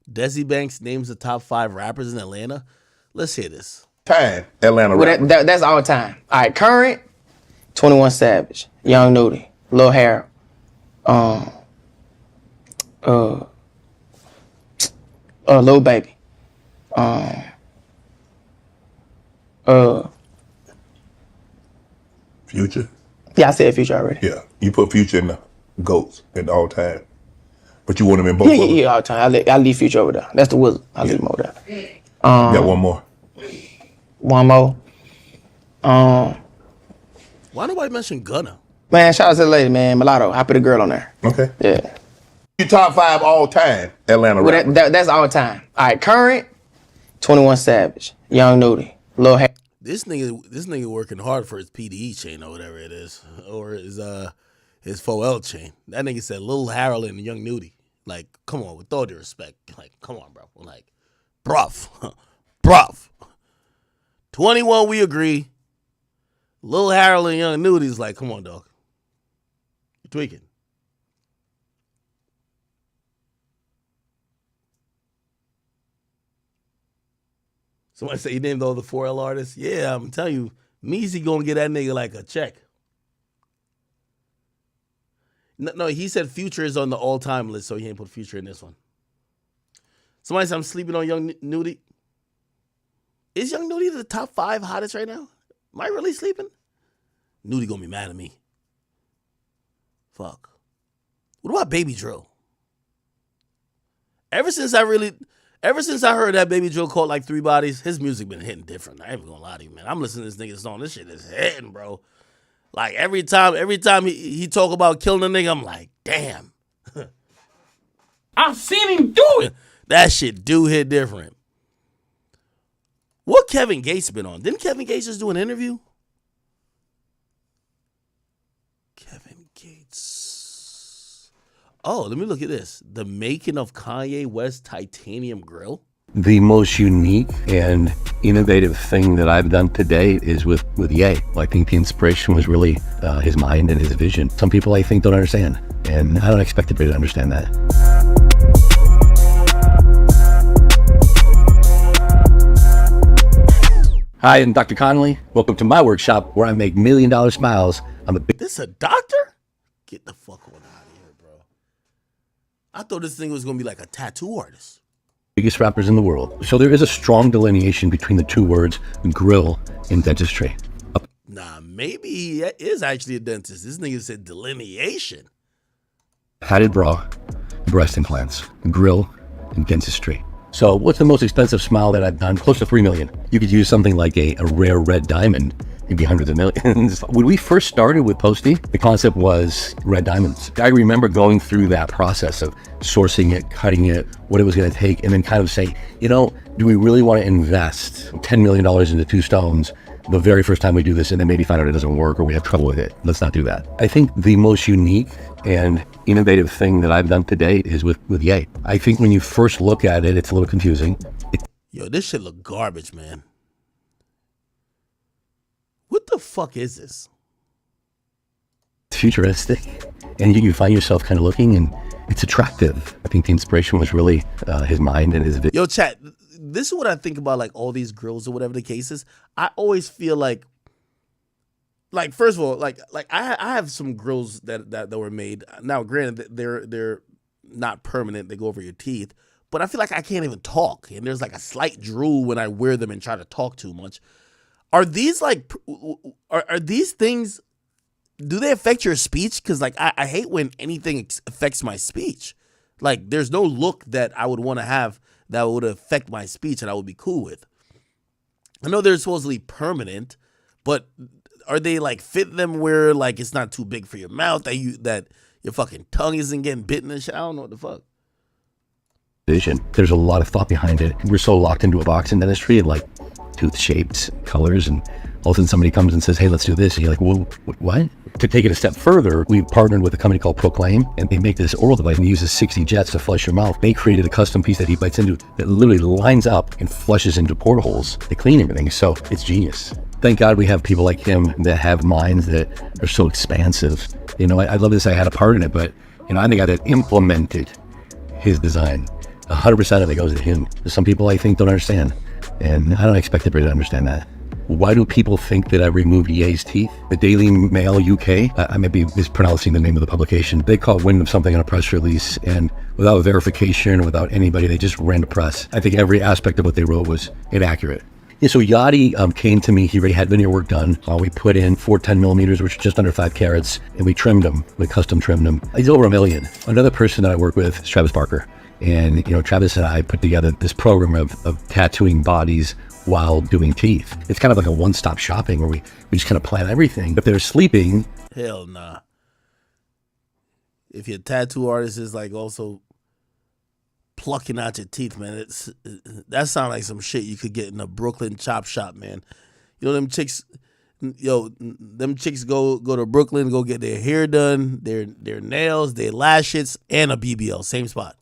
Desi Banks names the top 5 rappers in Atlanta. Let's hear this. Time, Atlanta Well, that's all time. All right, current, 21 Savage, Young Nudie, Lil Harold, Lil Baby, Future. Yeah, I said Future already. Yeah, you put Future in the GOATs in all time, but you want him in both. of them. Yeah, all time. I leave Future over there. That's the wizard. I leave him over there. You got one more. One more. Why nobody mention Gunna? Man, shout out to the lady, man. Mulatto. I put a girl on there. Okay. Yeah. You top 5 all time, Atlanta Well, rappers. that's all time. All right, current, 21 Savage, Young Nudie, Lil Harold. This nigga working hard for his PDE chain or whatever it is, or his 4L chain. That nigga said Lil Harold and Young Nudie. Like, come on, with all due respect. Like, come on, bro. Like, bruv. 21, we agree. Lil Harold and Young Nudie's like, come on, dog. You're tweaking. Somebody say you named all the 4L artists. Yeah, I'm telling you, Meezy gonna get that nigga like a check. No, he said Future is on the all-time list, so he ain't put Future in this one. Somebody said I'm sleeping on Young Nudie. Is Young Nudie the top 5 hottest right now? Am I really sleeping? Nudie gonna be mad at me. Fuck. What about Baby Drill? Ever since I heard that Baby Drill called like 3 Bodies, his music been hitting different. I ain't even gonna lie to you, man. I'm listening to this nigga's song. This shit is hitting, bro. Like every time he talk about killing a nigga, I'm like, damn. I've seen him do it. That shit do hit different. What Kevin Gates been on? Didn't Kevin Gates just do an interview? Kevin Gates. Oh, let me look at this. The making of Kanye West Titanium Grill. The most unique and innovative thing that I've done to date is with Yeat. I think the inspiration was really his mind and his vision. Some people I think don't understand, and I don't expect anybody to understand that. Hi, I'm Dr. Connolly. Welcome to my workshop where I make $1 million smiles. I'm a big... This a doctor? Get the fuck on out of here, bro. I thought this thing was going to be like a tattoo artist. Biggest rappers in the world. So there is a strong delineation between the two words, grill and dentistry. Nah, maybe he is actually a dentist. This nigga said delineation. Padded bra, breast implants, grill, and dentistry. So what's the most expensive smile that I've done? Close to $3 million. You could use something like a rare red diamond. It'd be hundreds of millions. When we first started with Posty, the concept was red diamonds. I remember going through that process of sourcing it, cutting it, what it was going to take, and then kind of saying, do we really want to invest $10 million into 2 stones the very first time we do this and then maybe find out it doesn't work or we have trouble with it? Let's not do that. I think the most unique and innovative thing that I've done to date is with Yeat. I think when you first look at it, it's a little confusing. Yo, this shit look garbage, man. What the fuck is this? It's futuristic, and you find yourself kind of looking, and it's attractive. I think the inspiration was really his mind and his vision. Yo, chat, this is what I think about like all these grills or whatever the case is. I always feel like first of all, like I have some grills that were made. Now, granted, they're not permanent; they go over your teeth. but I feel like I can't even talk. And there's like a slight drool when I wear them and try to talk too much. Are these like, are these things, do they affect your speech? Because like, I hate when anything affects my speech. Like, there's no look that I would want to have that would affect my speech and I would be cool with. I know they're supposedly permanent, but are they like fit them where like it's not too big for your mouth, that your fucking tongue isn't getting bitten and shit? I don't know what the fuck. Vision. There's a lot of thought behind it. We're so locked into a box in dentistry and like tooth shapes, colors, and all of a sudden somebody comes and says, hey, let's do this. And you're like, well, what? To take it a step further, we partnered with a company called Proclaim, and they make this oral device and uses 60 jets to flush your mouth. They created a custom piece that he bites into that literally lines up and flushes into portholes to clean everything. So it's genius. Thank God we have people like him that have minds that are so expansive. You know, I love this. I had a part in it, but you know, I think I had implemented his design. 100% of it goes to him. Some people I think don't understand, and I don't expect everybody to understand that. Why do people think that I removed Yeat's teeth? The Daily Mail UK, I may be mispronouncing the name of the publication, they caught wind of something on a press release, and without verification, without anybody, they just ran to press. I think every aspect of what they wrote was inaccurate. Yeah, so Yachty came to me. He already had veneer work done. We put in 4 10 millimeters, which is just under 5 carats, and we trimmed them. We custom trimmed them. He's over $1 million. Another person that I work with is Travis Barker. And, you know, Travis and I put together this program of tattooing bodies while doing teeth. It's kind of like a one-stop shopping where we just kind of plan everything. If they're sleeping... Hell nah. If your tattoo artist is like also plucking out your teeth, man, that sounds like some shit you could get in a Brooklyn chop shop, man. You know, them chicks go to Brooklyn, go get their hair done, their nails, their lashes, and a BBL, same spot.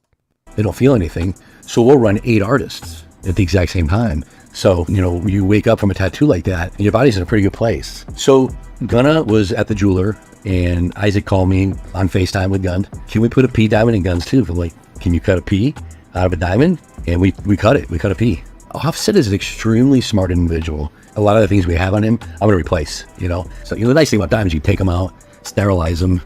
They don't feel anything. So we'll run 8 artists at the exact same time. So, you know, you wake up from a tattoo like that and your body's in a pretty good place. So Gunna was at the jeweler and Isaac called me on FaceTime with Gun. Can we put a P diamond in Guns too? I'm like, can you cut a P out of a diamond? And we cut it. We cut a P. Offset is an extremely smart individual. A lot of the things we have on him, I'm going to replace, you know. So, you know, the nice thing about diamonds, you take them out, sterilize them.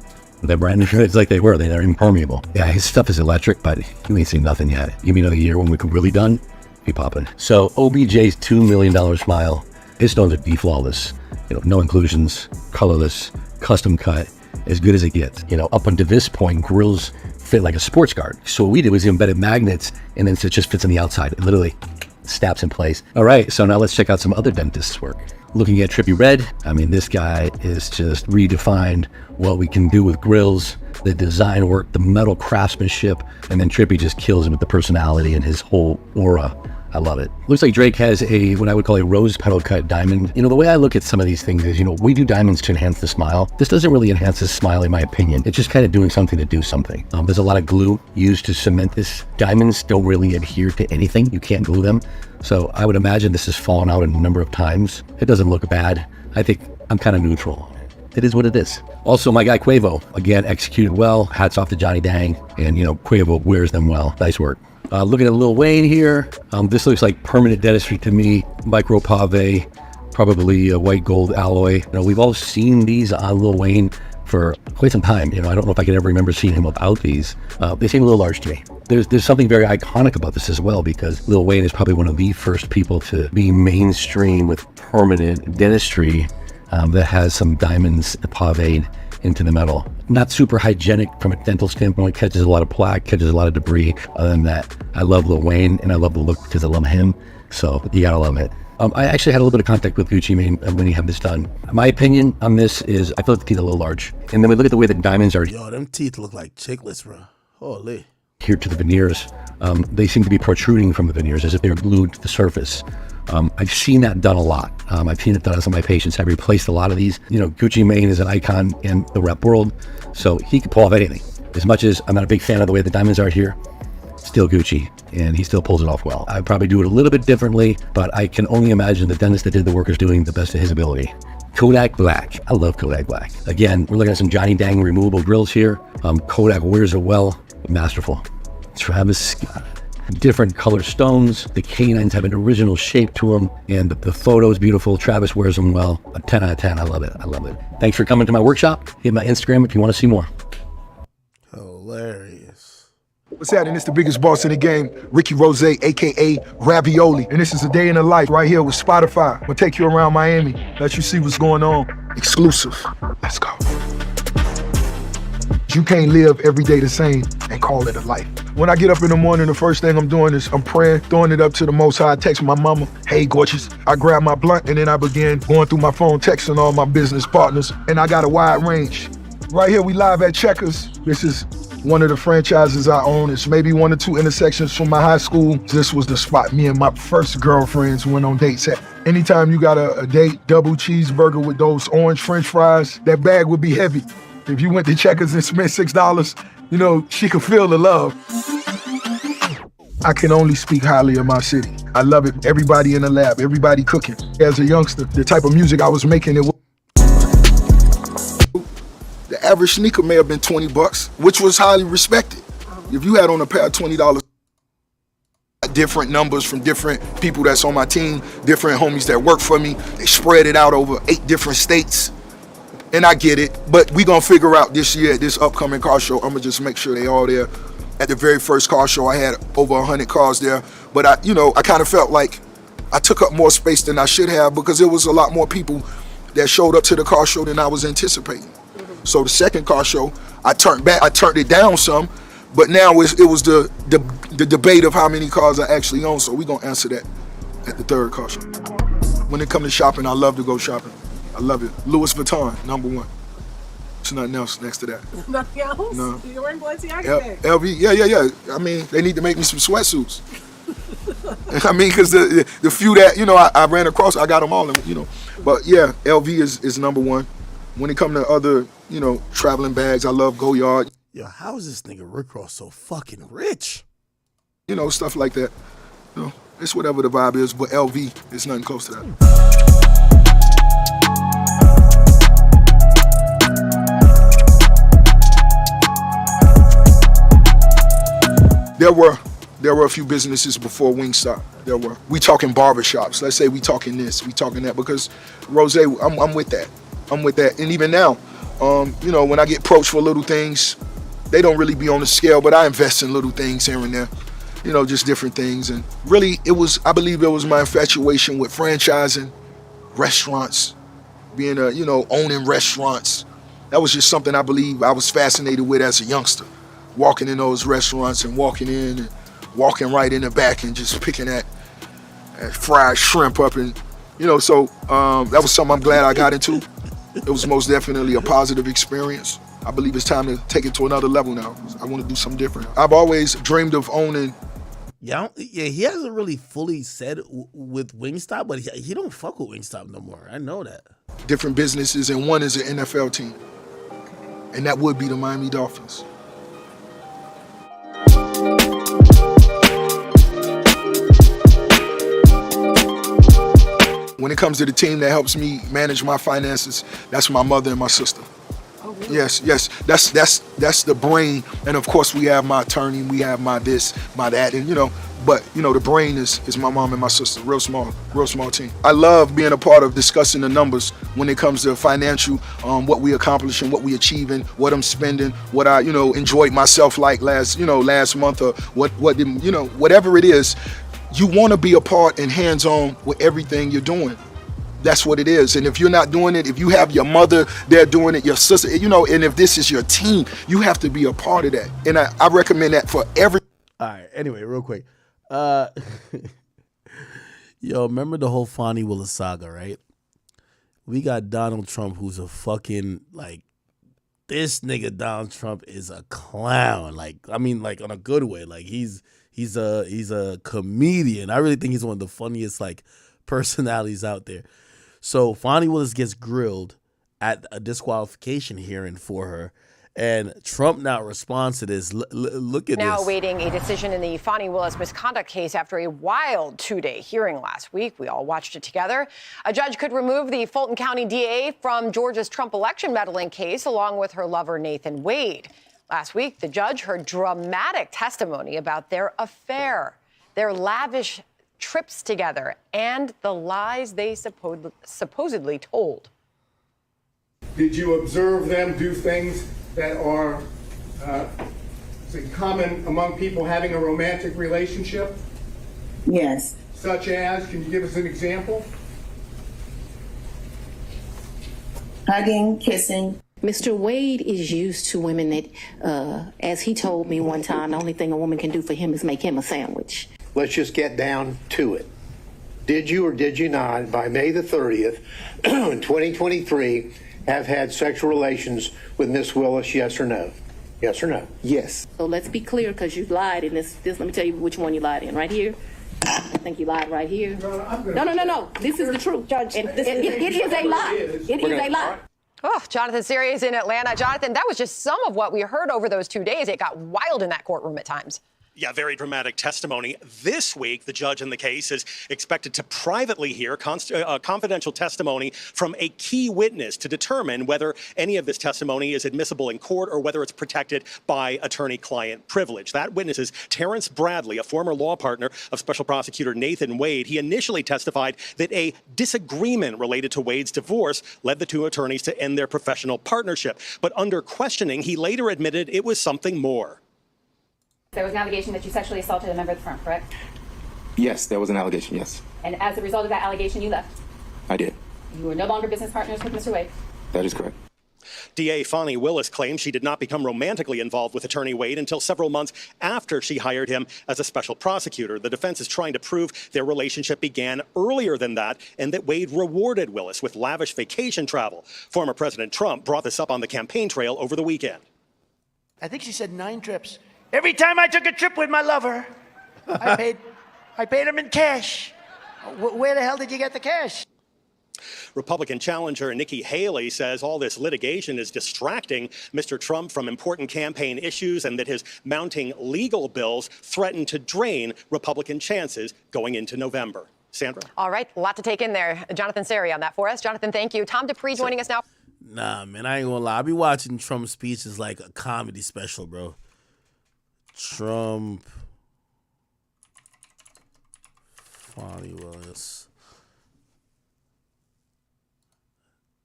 They're brand new. It's like they're impermeable. Yeah, his stuff is electric, but you ain't seen nothing yet. Give me another year when we're really done, be popping. So OBJ's $2 million smile, his stones are flawless. You know, no inclusions, colorless, custom cut, as good as it gets. You know, up until this point, grills fit like a sports guard. So what we did was embedded magnets, and then it just fits on the outside. It literally snaps in place. All right, so now let's check out some other dentists' work. Looking at Trippy Red, I mean, this guy is just redefined what we can do with grills, the design work, the metal craftsmanship, and then Trippy just kills him with the personality and his whole aura. I love it. Looks like Drake has what I would call a rose petal cut diamond. You know, the way I look at some of these things is, you know, we do diamonds to enhance the smile. This doesn't really enhance the smile, in my opinion. It's just kind of doing something to do something. There's a lot of glue used to cement this. Diamonds don't really adhere to anything. You can't glue them. So I would imagine this has fallen out a number of times. It doesn't look bad. I think I'm kind of neutral. It is what it is. Also, my guy Quavo, again, executed well. Hats off to Johnny Dang. And, you know, Quavo wears them well. Nice work. Looking at Lil Wayne here, this looks like permanent dentistry to me. Micro pave, probably a white gold alloy. You know, we've all seen these on Lil Wayne for quite some time. You know, I don't know if I can ever remember seeing him without these. They seem a little large to me. There's something very iconic about this as well, because Lil Wayne is probably one of the first people to be mainstream with permanent dentistry that has some diamonds paved into the metal. Not super hygienic from a dental standpoint, catches a lot of plaque, catches a lot of debris. Other than that, I love Lil Wayne and I love the look because I love him. So you gotta love it. I actually had a little bit of contact with Gucci Mane when he had this done. My opinion on this is I feel like the teeth are a little large. And then we look at the way the diamonds are. Yo, them teeth look like chiclets, bro. Holy. Here to the veneers. They seem to be protruding from the veneers as if they're glued to the surface. I've seen that done a lot. I've seen it done on some of my patients. I've replaced a lot of these. You know, Gucci Mane is an icon in the rap world, so he can pull off anything. As much as I'm not a big fan of the way the diamonds are here, still Gucci, and he still pulls it off well. I'd probably do it a little bit differently, but I can only imagine the dentist that did the work is doing the best of his ability. Kodak Black. I love Kodak Black. Again, we're looking at some Johnny Dang removable grills here. Kodak wears it well. Masterful. Travis Scott. Different color stones. The canines have an original shape to them, and the photo is beautiful. Travis wears them well. A 10 out of 10. I love it. I love it. Thanks for coming to my workshop. Hit my Instagram if you want to see more. Hilarious. What's happening? It's the biggest boss in the game, Ricky Rose, aka Ravioli. And this is a day in the life right here with Spotify. I'm gonna take you around Miami, let you see what's going on. Exclusive. Let's go. You can't live every day the same and call it a life. When I get up in the morning, the first thing I'm doing is I'm praying, throwing it up to the Most High, text my mama, hey, gorgeous. I grab my blunt, and then I begin going through my phone, texting all my business partners, and I got a wide range. Right here, we live at Checkers. This is one of the franchises I own. It's maybe 1 or 2 intersections from my high school. This was the spot me and my first girlfriends went on dates at. Anytime you got a date, double cheeseburger with those orange French fries, that bag would be heavy. If you went to Checkers and spent $6, you know, she could feel the love. I can only speak highly of my city. I love it. Everybody in the lab, everybody cooking. As a youngster, the type of music I was making, the average sneaker may have been $20, which was highly respected. If you had on a pair of $20, different numbers from different people that's on my team, different homies that work for me, they spread it out over 8 different states. And I get it, but we gonna figure out this year at this upcoming car show, I'm gonna just make sure they all there. At the very first car show, I had over 100 cars there, but I kind of felt like I took up more space than I should have because there was a lot more people that showed up to the car show than I was anticipating. So the second car show, I turned it down some, but now it was the debate of how many cars I actually own, so we gonna answer that at the third car show. When it comes to shopping, I love to go shopping. I love it. Louis Vuitton, #1. There's nothing else next to that. Nothing else? No. You're wearing Balenciaga. LV, yeah. I mean, they need to make me some sweatsuits. I mean, because the few that, I ran across, I got them all, But yeah, LV is #1. When it comes to other, traveling bags, I love Goyard. Yo, how is this nigga Rick Ross so fucking rich? Stuff like that. It's whatever the vibe is, but LV is nothing close to that. There were a few businesses before Wingstop. We talking barbershops. Let's say we talking this, we talking that, because Rose, I'm with that. And even now, when I get approached for little things, they don't really be on the scale, but I invest in little things here and there, just different things. And really, I believe it was my infatuation with franchising, restaurants, being owning restaurants. That was just something I believe I was fascinated with as a youngster. Walking in those restaurants and walking in and walking right in the back and just picking that fried shrimp up, and so that was something I'm glad I got into. It was most definitely a positive experience. I believe it's time to take it to another level now. I want to do something different. I've always dreamed of owning. Yeah, he hasn't really fully said with Wingstop, but he don't fuck with Wingstop no more. I know that. Different businesses, and one is an NFL team, and that would be the Miami Dolphins. When it comes to the team that helps me manage my finances, that's my mother and my sister. Oh, really? Yes, that's the brain, and of course we have my attorney, we have my this, my that, and but the brain is my mom and my sister. Real small team. I love being a part of discussing the numbers when it comes to financial, what we accomplishing, what we achieving, what I'm spending, what I enjoyed myself like last month, or what didn't, whatever it is. You want to be a part and hands-on with everything you're doing. That's what it is. And if you're not doing it, if you have your mother there doing it, your sister, and if this is your team, you have to be a part of that. And I recommend that for every. All right. Anyway, real quick. Yo, remember the whole Fonnie Willis saga, right? We got Donald Trump, who's a fucking, this nigga Donald Trump is a clown. On a good way. He's a comedian. I really think he's one of the funniest personalities out there. So Fonnie Willis gets grilled at a disqualification hearing for her, and Trump now responds to this. Look at now this. Now awaiting a decision in the Fonnie Willis misconduct case after a wild 2-day hearing last week. We all watched it together. A judge could remove the Fulton County DA from Georgia's Trump election meddling case, along with her lover Nathan Wade. Last week, the judge heard dramatic testimony about their affair, their lavish trips together, and the lies they supposedly told. Did you observe them do things that are Is it common among people having a romantic relationship? Yes. Such as, can you give us an example? Hugging, kissing. Mr. Wade is used to women that, as he told me one time, the only thing a woman can do for him is make him a sandwich. Let's just get down to it. Did you or did you not, by May the 30th, 2023, have had sexual relations with Miss Willis, yes or no? Yes or no? Yes. So let's be clear, because you lied in this. Let me tell you which one you lied in. Right here. I think you lied right here. No. This is the truth. Judge, it is a lie. It is a lie. Oh, Jonathan Siri in Atlanta. Jonathan, that was just some of what we heard over those 2 days. It got wild in that courtroom at times. Yeah, very dramatic testimony. This week, the judge in the case is expected to privately hear confidential testimony from a key witness to determine whether any of this testimony is admissible in court or whether it's protected by attorney-client privilege. That witness is Terrence Bradley, a former law partner of Special Prosecutor Nathan Wade. He initially testified that a disagreement related to Wade's divorce led the two attorneys to end their professional partnership. But under questioning, he later admitted it was something more. There was an allegation that you sexually assaulted a member of the firm, correct? Yes, there was an allegation, yes. And as a result of that allegation, you left. I did. You were no longer business partners with Mr. Wade. That is correct. DA Fani Willis claims she did not become romantically involved with Attorney Wade until several months after she hired him as a special prosecutor. The defense is trying to prove their relationship began earlier than that and that Wade rewarded Willis with lavish vacation travel. Former President Trump brought this up on the campaign trail over the weekend. I think she said 9 trips. Every time I took a trip with my lover, I paid him in cash. Where the hell did you get the cash? Republican challenger Nikki Haley says all this litigation is distracting Mr. Trump from important campaign issues and that his mounting legal bills threaten to drain Republican chances going into November. Sandra? All right, a lot to take in there. Jonathan Siri on that for us. Jonathan, thank you. Tom Dupree joining us now. Nah, man, I ain't gonna lie. I be watching Trump's speeches like a comedy special, bro. Trump, Fani Willis.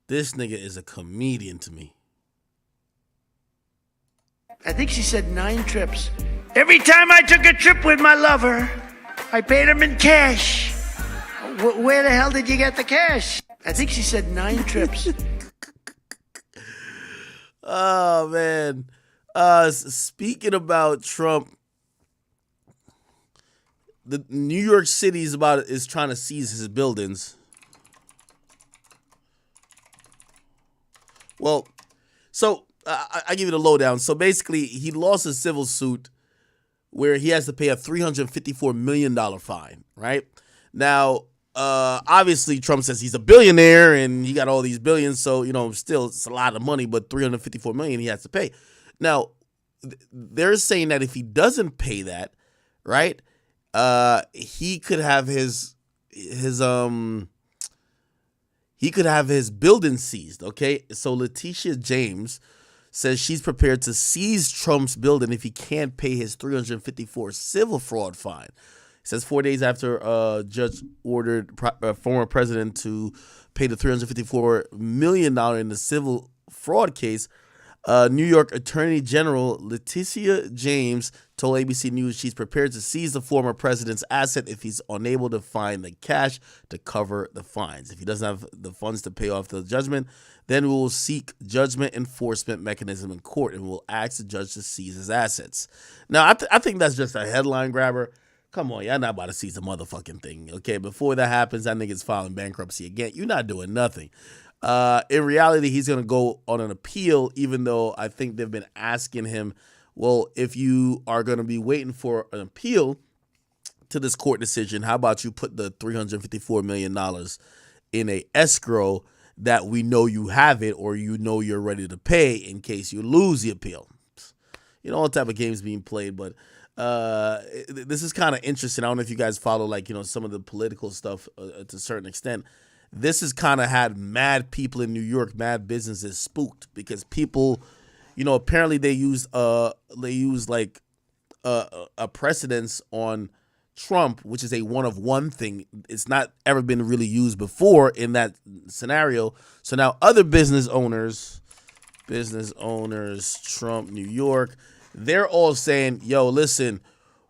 This nigga is a comedian to me. I think she said 9 trips. Every time I took a trip with my lover, I paid him in cash. Where the hell did you get the cash? I think she said 9 trips. Oh, man. Speaking about Trump, the New York City is trying to seize his buildings. Well, so I give you the lowdown. So basically, he lost a civil suit where he has to pay a $354 million fine, right? Now, obviously, Trump says he's a billionaire and he got all these billions. So, still, it's a lot of money, but $354 million he has to pay. Now, they're saying that if he doesn't pay that, right, he could have his building seized, okay? So Letitia James says she's prepared to seize Trump's building if he can't pay his $354 civil fraud fine. It says 4 days after a judge ordered former president to pay the $354 million in the civil fraud case, New York Attorney General Letitia James told ABC News she's prepared to seize the former president's asset if he's unable to find the cash to cover the fines. If he doesn't have the funds to pay off the judgment, then we will seek judgment enforcement mechanism in court and we'll ask the judge to seize his assets. Now, I think that's just a headline grabber. Come on, y'all not about to seize the motherfucking thing, okay? Before that happens, that nigga's filing bankruptcy again. You're not doing nothing. In reality, he's going to go on an appeal, even though I think they've been asking him, well, if you are going to be waiting for an appeal to this court decision, how about you put the $354 million in a escrow that we know you have it or you're ready to pay in case you lose the appeal. All type of games being played, but this is kind of interesting. I don't know if you guys follow some of the political stuff to a certain extent. This has kind of had mad people in New York, mad businesses spooked because people, apparently they use a precedence on Trump, which is a one-of-one thing. It's not ever been really used before in that scenario. So now other business owners, Trump, New York, they're all saying, yo, listen,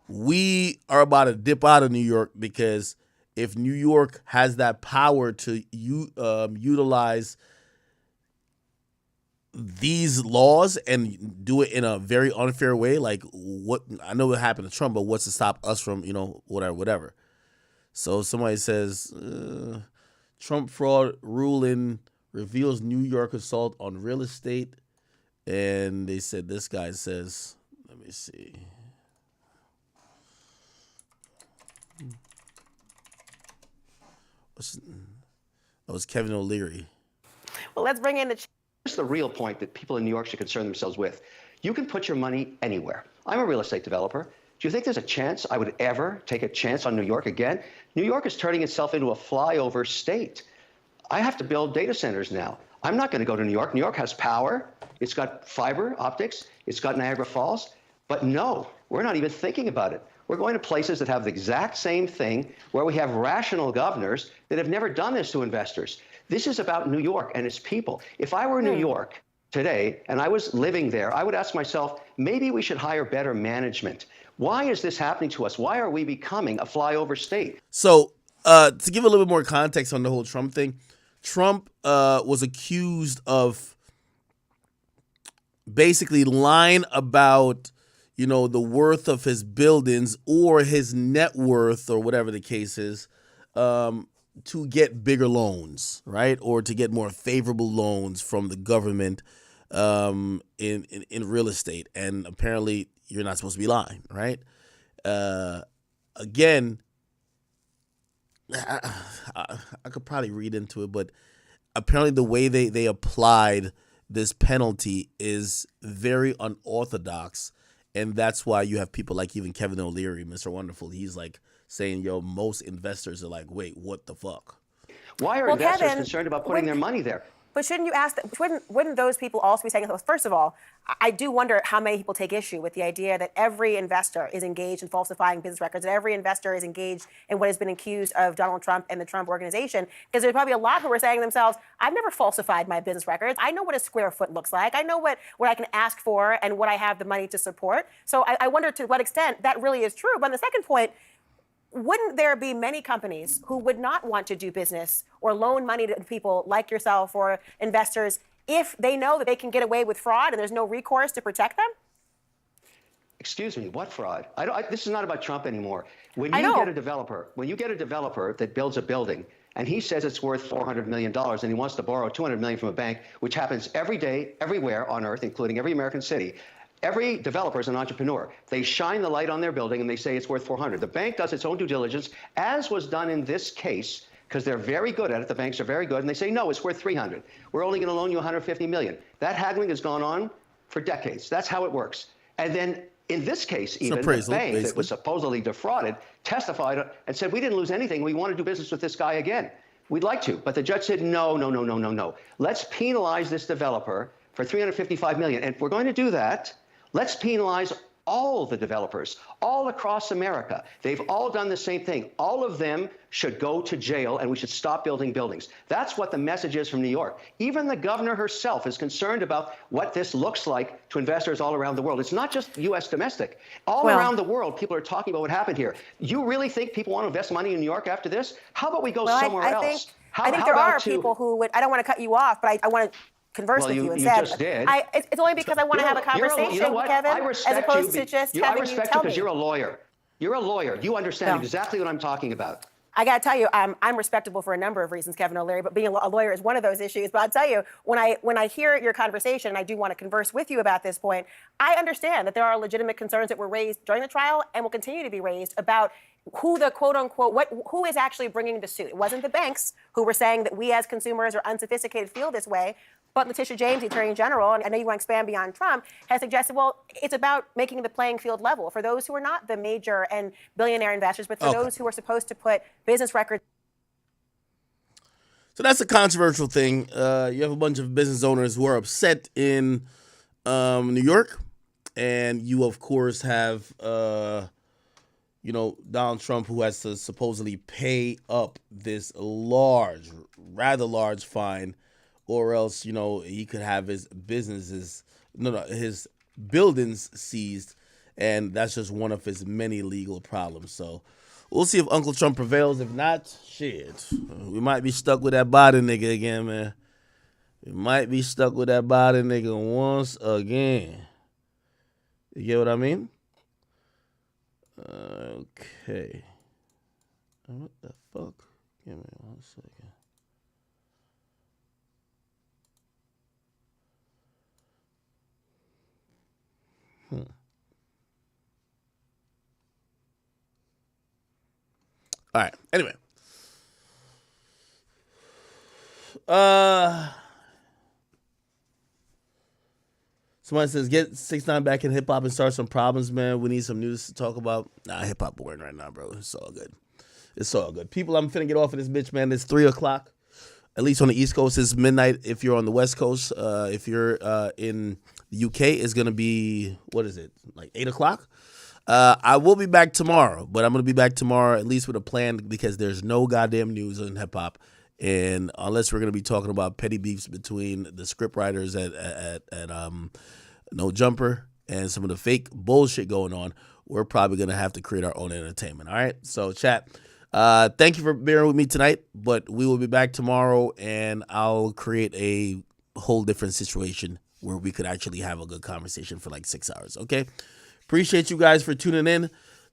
we are about to dip out of New York because if New York has that power to utilize these laws and do it in a very unfair way, like what I know what happened to Trump, but what's to stop us from, whatever. So somebody says, Trump fraud ruling reveals New York assault on real estate. And they said, this guy says, let me see. That was Kevin O'Leary. Well, let's bring in the... Here's the real point that people in New York should concern themselves with. You can put your money anywhere. I'm a real estate developer. Do you think there's a chance I would ever take a chance on New York again? New York is turning itself into a flyover state. I have to build data centers now. I'm not going to go to New York. New York has power. It's got fiber optics. It's got Niagara Falls. But no, we're not even thinking about it. We're going to places that have the exact same thing, where we have rational governors that have never done this to investors. This is about New York and its people. If I were in New York today and I was living there, I would ask myself, maybe we should hire better management. Why is this happening to us? Why are we becoming a flyover state? So to give a little bit more context on the whole Trump thing, Trump was accused of basically lying about, the worth of his buildings or his net worth or whatever the case is, to get bigger loans, right? Or to get more favorable loans from the government in real estate. And apparently you're not supposed to be lying, right? Again, I could probably read into it, but apparently the way they applied this penalty is very unorthodox. And that's why you have people like even Kevin O'Leary, Mr. Wonderful. He's like saying, yo, most investors are like, wait, what the fuck? Why are investors concerned about putting their money there? But shouldn't you ask, wouldn't those people also be saying, first of all, I do wonder how many people take issue with the idea that every investor is engaged in falsifying business records, that every investor is engaged in what has been accused of Donald Trump and the Trump organization, because there's probably a lot who are saying to themselves, I've never falsified my business records. I know what a square foot looks like. I know what I can ask for and what I have the money to support. So I wonder to what extent that really is true. But on the second point, wouldn't there be many companies who would not want to do business or loan money to people like yourself or investors if they know that they can get away with fraud and there's no recourse to protect them? Excuse me, what fraud? This is not about Trump anymore. When you get a developer that builds a building and he says it's worth $400 million and he wants to borrow $200 million from a bank, which happens every day, everywhere on earth, including every American city. Every developer is an entrepreneur. They shine the light on their building and they say it's worth 400. The bank does its own due diligence, as was done in this case, because they're very good at it. The banks are very good, and they say, no, it's worth 300. We're only going to loan you 150 million. That haggling has gone on for decades. That's how it works. And then in this case, even the bank that was supposedly defrauded testified and said, we didn't lose anything. We want to do business with this guy again. We'd like to. But the judge said, no. Let's penalize this developer for 355 million. And if we're going to do that, let's penalize all the developers all across America. They've all done the same thing. All of them should go to jail, and we should stop building buildings. That's what the message is from New York. Even the governor herself is concerned about what this looks like to investors all around the world. It's not just U.S. domestic. All around the world, people are talking about what happened here. You really think people want to invest money in New York after this? How about we go somewhere else? I think there are people who would, I don't want to cut you off, but I want to converse with you instead. You just did. It's only because I want to have a conversation, Kevin, as opposed to just having you tell me. I respect you because you're a lawyer. You're a lawyer. You understand exactly what I'm talking about. I got to tell you, I'm respectable for a number of reasons, Kevin O'Leary, but being a lawyer is one of those issues. But I'll tell you, when I hear your conversation, and I do want to converse with you about this point, I understand that there are legitimate concerns that were raised during the trial and will continue to be raised about who the quote unquote, who is actually bringing the suit. It wasn't the banks who were saying that we as consumers or unsophisticated feel this way. But Letitia James, the Attorney General, and I know you want to expand beyond Trump, has suggested, well, it's about making the playing field level for those who are not the major and billionaire investors, but for those who are supposed to put business records. So that's a controversial thing. You have a bunch of business owners who are upset in New York, and you, of course, have Donald Trump, who has to supposedly pay up this rather large fine, or else, he could have his businesses, his buildings seized, and that's just one of his many legal problems. So we'll see if Uncle Trump prevails. If not, shit, we might be stuck with that Biden nigga again, man. We might be stuck with that Biden nigga once again. You get what I mean? Okay. What the fuck? Give me 1 second. All right. Anyway. Somebody says, get 6ix9ine back in hip hop and start some problems, man. We need some news to talk about. Nah, hip hop boring right now, bro. It's all good. It's all good. People, I'm finna get off of this bitch, man. It's 3 o'clock. At least on the East Coast, it's midnight. If you're on the West Coast, if you're in the UK, it's gonna be, what is it, like 8 o'clock? I will be back tomorrow, but I'm gonna be back tomorrow at least with a plan because there's no goddamn news in hip hop. And unless we're gonna be talking about petty beefs between the script writers at No Jumper and some of the fake bullshit going on, we're probably gonna have to create our own entertainment. All right, so chat. Thank you for bearing with me tonight, but we will be back tomorrow, and I'll create a whole different situation where we could actually have a good conversation for like 6 hours. Okay, appreciate you guys for tuning in.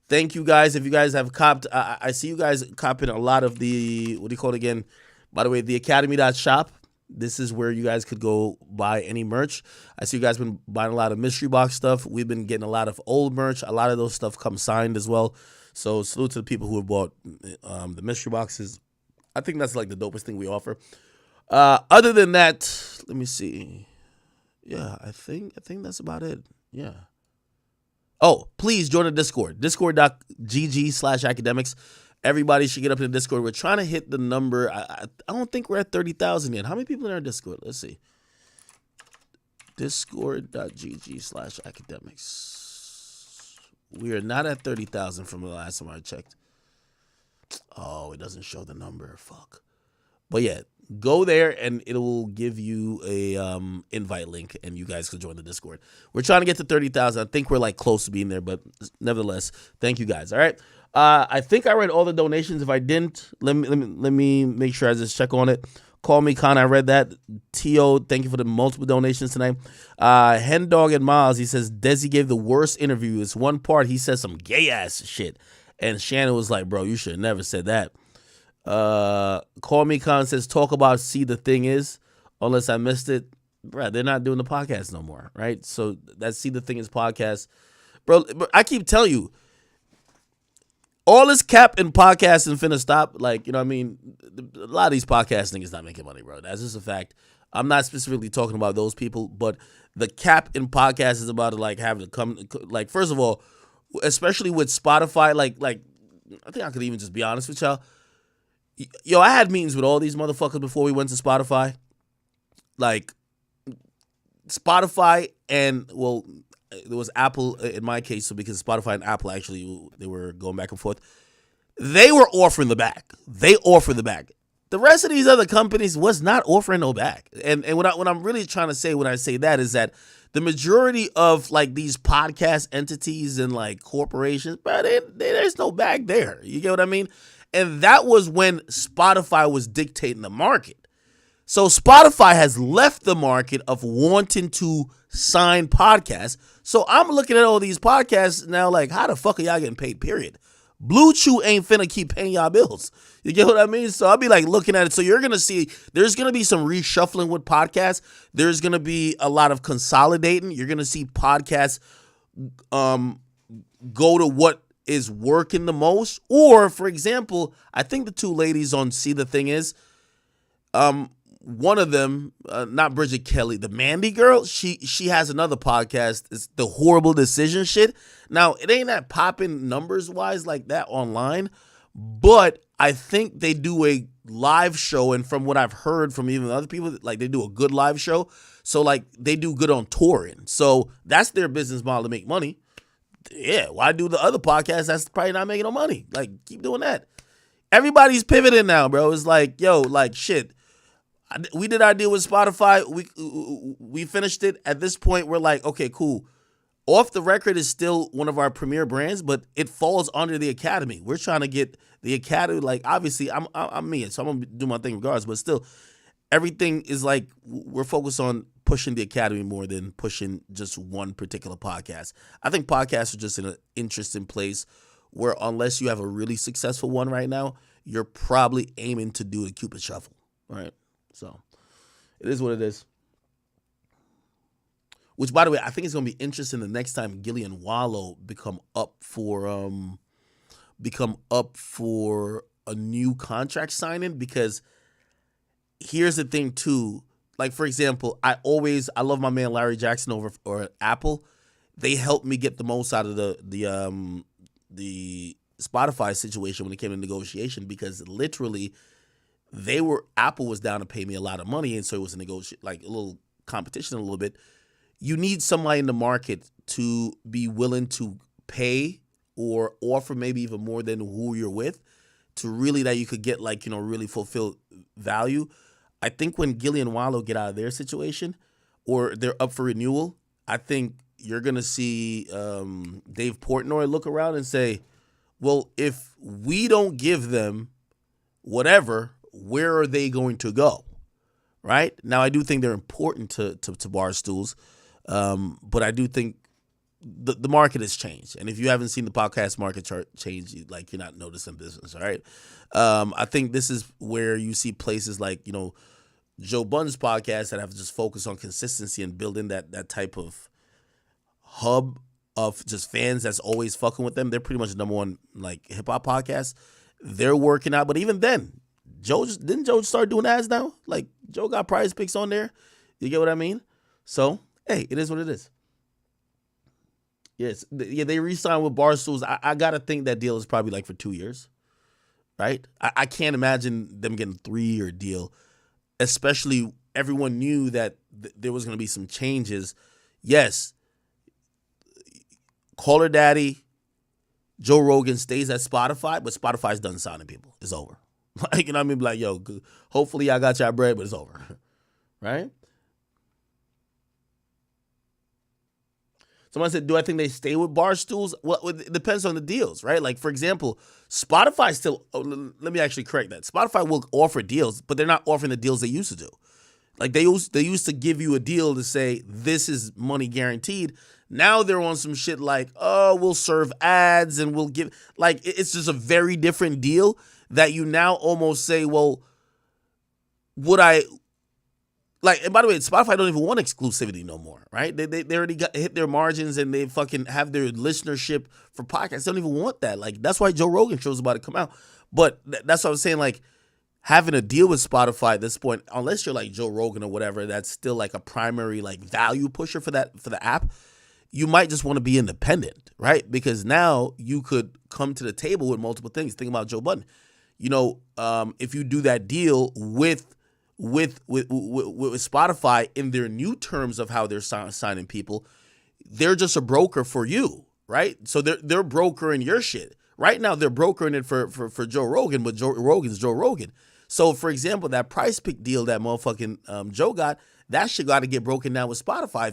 Thank you guys. If you guys have copped, I see you guys copping a lot of the, what do you call it again? By the way, the academy.shop. This is where you guys could go buy any merch. I see you guys been buying a lot of mystery box stuff. We've been getting a lot of old merch. A lot of those stuff come signed as well. So salute to the people who have bought the mystery boxes. I think that's like the dopest thing we offer. Other than that, let me see. Yeah, I think that's about it. Yeah. Oh, please join the Discord. Discord.gg/academics. Everybody should get up in the Discord. We're trying to hit the number. I don't think we're at 30,000 yet. How many people in our Discord? Let's see. Discord.gg/academics. We are not at 30,000 from the last time I checked. Oh, it doesn't show the number. Fuck. But yeah, go there and it will give you a invite link and you guys can join the Discord. We're trying to get to 30,000. I think we're like close to being there, but nevertheless, thank you guys. All right. I think I read all the donations. If I didn't, let me make sure I just check on it. Call me Con. I read that. T.O., thank you for the multiple donations tonight. Hen Dog and Miles, he says, Desi gave the worst interview. It's one part, he says some gay-ass shit. And Shannon was like, bro, you should have never said that. Call me Con says, talk about See the Thing Is. Unless I missed it. Bro, they're not doing the podcast no more, right? So that See the Thing Is podcast. Bro, I keep telling you, all this cap and podcasting finna stop. Like, you know what I mean? A lot of these podcasting is not making money, bro. That's just a fact. I'm not specifically talking about those people, but the cap in podcast is about to like have to come. Like, first of all, especially with Spotify, like I think I could even just be honest with y'all. Yo, I had meetings with all these motherfuckers before we went to Spotify. Like, Spotify and, well, there was Apple in my case, so because Spotify and Apple actually, they were going back and forth. They were offering the back. They offered the back. The rest of these other companies was not offering no back. And what I'm really trying to say when I say that is that the majority of like these podcast entities and like corporations, bro, there's no back there. You get what I mean? And that was when Spotify was dictating the market. So Spotify has left the market of wanting to sign podcasts. So I'm looking at all these podcasts now like, how the fuck are y'all getting paid, period? Blue Chew ain't finna keep paying y'all bills. You get what I mean? So I'll be like looking at it. So you're going to see, there's going to be some reshuffling with podcasts. There's going to be a lot of consolidating. You're going to see podcasts go to what is working the most. Or, for example, I think the two ladies on See the Thing Is, one of them, not Bridget Kelly, the Mandy girl, she has another podcast. It's the Horrible Decision shit. Now, it ain't that popping numbers-wise like that online, but I think they do a live show, and from what I've heard from even other people, like they do a good live show. So, like, they do good on touring. So, that's their business model to make money. Yeah, why do the other podcasts that's probably not making no money? Like, keep doing that. Everybody's pivoting now, bro. It's like, yo, like, shit. We did our deal with Spotify. We finished it. At this point, we're like, okay, cool. Off the Record is still one of our premier brands, but it falls under the Academy. We're trying to get the Academy, like, obviously, I'm me, so I'm going to do my thing regardless, but still, everything is like, we're focused on pushing the Academy more than pushing just one particular podcast. I think podcasts are just in an interesting place where unless you have a really successful one right now, you're probably aiming to do a Cupid Shuffle, right? So it is what it is. Which, by the way, I think it's going to be interesting the next time Gillian Wallow become up for a new contract signing, because here's the thing too. Like, for example, I love my man Larry Jackson over or Apple. They helped me get the most out of the Spotify situation when it came to negotiation, because literally Apple was down to pay me a lot of money, and so it was a little competition a little bit. You need somebody in the market to be willing to pay or offer maybe even more than who you're with to really that you could get really fulfill value. I think when Gillian Wallow get out of their situation or they're up for renewal, I think you're going to see Dave Portnoy look around and say, well, if we don't give them whatever, where are they going to go? Right? Now, I do think they're important to Barstools, but I do think the market has changed. And if you haven't seen the podcast market chart change, you're not noticing business, all right? I think this is where you see places like, Joe Budden's podcast that have just focused on consistency and building that type of hub of just fans that's always fucking with them. They're pretty much the number one hip hop podcast. They're working out, but even then, didn't Joe start doing ads now? Like, Joe got Prize Picks on there. You get what I mean? So, hey, it is what it is. Yes, they re-signed with Barstools. I gotta think that deal is probably for 2 years, right? I can't imagine them getting a 3-year deal, especially everyone knew that there was gonna be some changes. Yes, Call Her Daddy, Joe Rogan stays at Spotify, but Spotify's done signing people. It's over. You know what I mean? Like, yo, hopefully I got y'all bread, but it's over, right? Someone said, do I think they stay with Barstools? Well, it depends on the deals, right? Like, for example, Spotify still, let me actually correct that. Spotify will offer deals, but they're not offering the deals they used to do. Like, they used to give you a deal to say, this is money guaranteed. Now they're on some shit like, oh, we'll serve ads and we'll give, it's just a very different deal that you now almost say, well, would I, and by the way, Spotify don't even want exclusivity no more, right? They already hit their margins and they fucking have their listenership for podcasts. They don't even want that. That's why Joe Rogan show's about to come out. But that's what I was saying, having a deal with Spotify at this point, unless you're Joe Rogan or whatever, that's still a primary value pusher for the app. You might just want to be independent, right? Because now you could come to the table with multiple things. Think about Joe Budden. If you do that deal with Spotify in their new terms of how they're signing people, they're just a broker for you, right? So they're brokering your shit. Right now they're brokering it for Joe Rogan, but Joe Rogan's Joe Rogan. So for example, that Price Pick deal that motherfucking Joe got, that shit got to get broken down with Spotify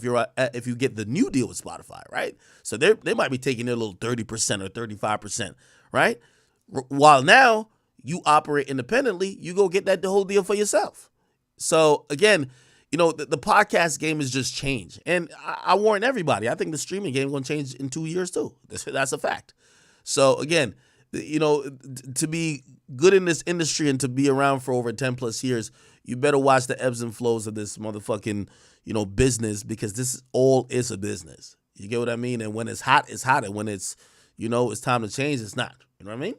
if you get the new deal with Spotify, right? So they might be taking their little 30% or 35%, right? While now you operate independently, you go get the whole deal for yourself. So again, the podcast game has just changed. And I warn everybody, I think the streaming game is going to change in 2 years too. That's a fact. So again, to be good in this industry and to be around for over 10 plus years, you better watch the ebbs and flows of this motherfucking, business, because this all is a business. You get what I mean? And when it's hot, it's hot. And when it's, it's time to change, it's not. You know what I mean?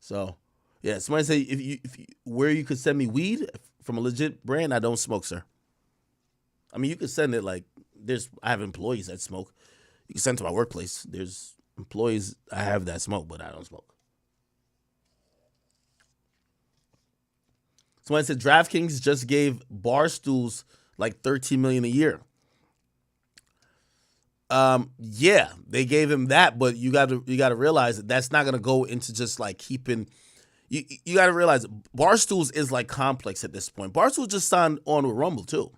So, yeah, somebody say if you where you could send me weed from a legit brand, I don't smoke, sir. I mean, you could send it I have employees that smoke. You can send it to my workplace. There's employees I have that smoke, but I don't smoke. Somebody said DraftKings just gave Barstools $13 million a year. Yeah, they gave him that, but you got to realize that's not gonna go into just keeping. You got to realize Barstools is complex at this point. Barstools just signed on with Rumble too.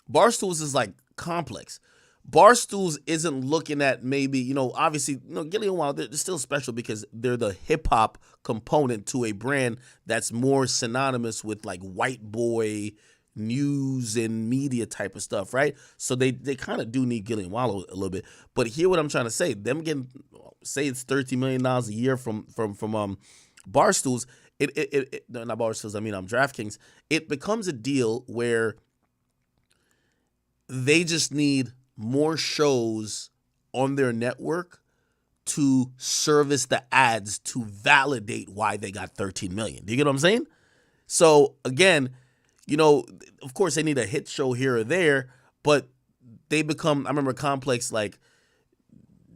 Barstools is complex. Barstools isn't looking at maybe, you know, obviously, you know, Gillian Wild, they're still special because they're the hip hop component to a brand that's more synonymous with like white boy news and media type of stuff, right? So they kind of do need Gillian Wallow a little bit. But hear what I'm trying to say. Them getting, say it's $13 million a year from Barstools, not Barstools, I mean DraftKings, it becomes a deal where they just need more shows on their network to service the ads to validate why they got 13 million. Do you get what I'm saying? So again, you know, of course they need a hit show here or there, but they become, I remember Complex, like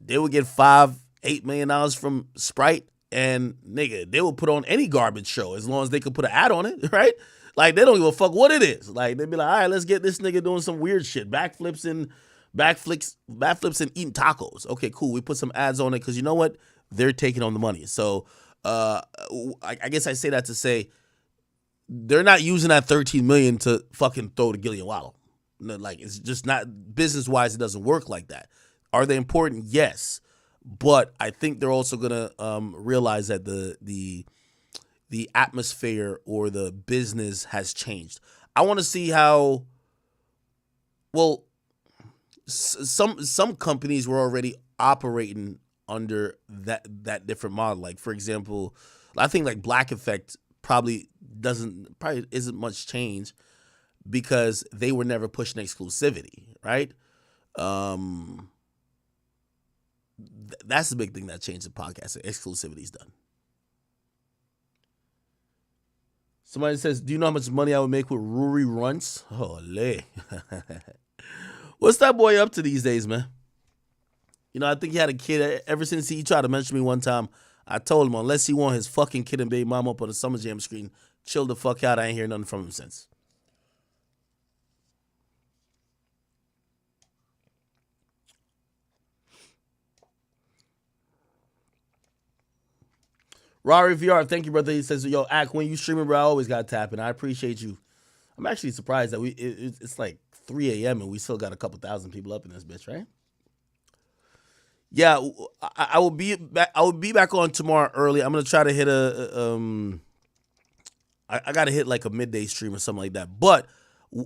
they would get $5-8 million from Sprite, and nigga, they would put on any garbage show as long as they could put an ad on it, right? Like they don't give a fuck what it is. Like they'd be like, all right, let's get this nigga doing some weird shit, backflips and eating tacos. Okay, cool. We put some ads on it because you know what? They're taking on the money. So I guess I say that to say they're not using that 13 million to fucking throw to Gillian Wallow. Like it's just not, business wise, it doesn't work like that. Are they important? Yes, but I think they're also gonna realize that the atmosphere or the business has changed. I want to see how. Well, some companies were already operating under that different model. Like for example, I think like Black Effect probably isn't much change because they were never pushing exclusivity, right? That's the big thing that changed the podcast. Exclusivity is done. Somebody says, do you know how much money I would make with Rory Runts? Holy. What's that boy up to these days, man? You know, I think he had a kid. Ever since he tried to mention me one time, I told him, unless he want his fucking kid and baby mama up on the Summer Jam screen, chill the fuck out. I ain't hear nothing from him since. Rari VR, thank you, brother. He says, yo, Ack, when you streaming, bro, I always got tapping. I appreciate you. I'm actually surprised that it's like 3 a.m. and we still got a couple thousand people up in this bitch, right? Yeah, I will be back. I will be back on tomorrow early. I'm gonna try to hit I gotta hit like a midday stream or something like that. But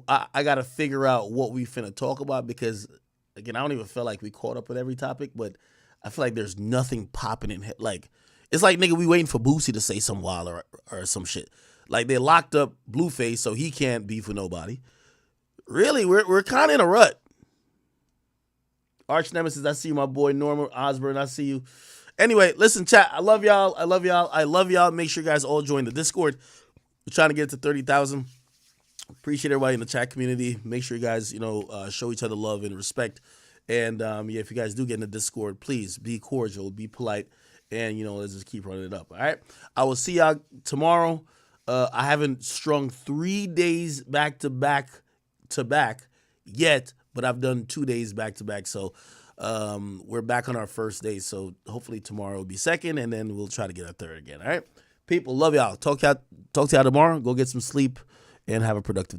I gotta figure out what we finna talk about because again, I don't even feel like we caught up with every topic, but I feel like there's nothing popping in here. Like it's like nigga, we waiting for Boosie to say some wild or some shit. Like they locked up Blueface so he can't beef with nobody. Really, we're kind of in a rut. Arch Nemesis, I see you, my boy Norman Osborne. I see you. Anyway, listen, chat. I love y'all. I love y'all. I love y'all. Make sure you guys all join the Discord. We're trying to get to 30,000. Appreciate everybody in the chat community. Make sure you guys, show each other love and respect. And if you guys do get in the Discord, please be cordial, be polite, and let's just keep running it up. All right. I will see y'all tomorrow. I haven't strung 3 days back to back yet, but I've done 2 days back to back. So we're back on our first day. So hopefully tomorrow will be second, and then we'll try to get our third again. All right. People, love y'all. Talk to y'all tomorrow. Go get some sleep and have a productive day.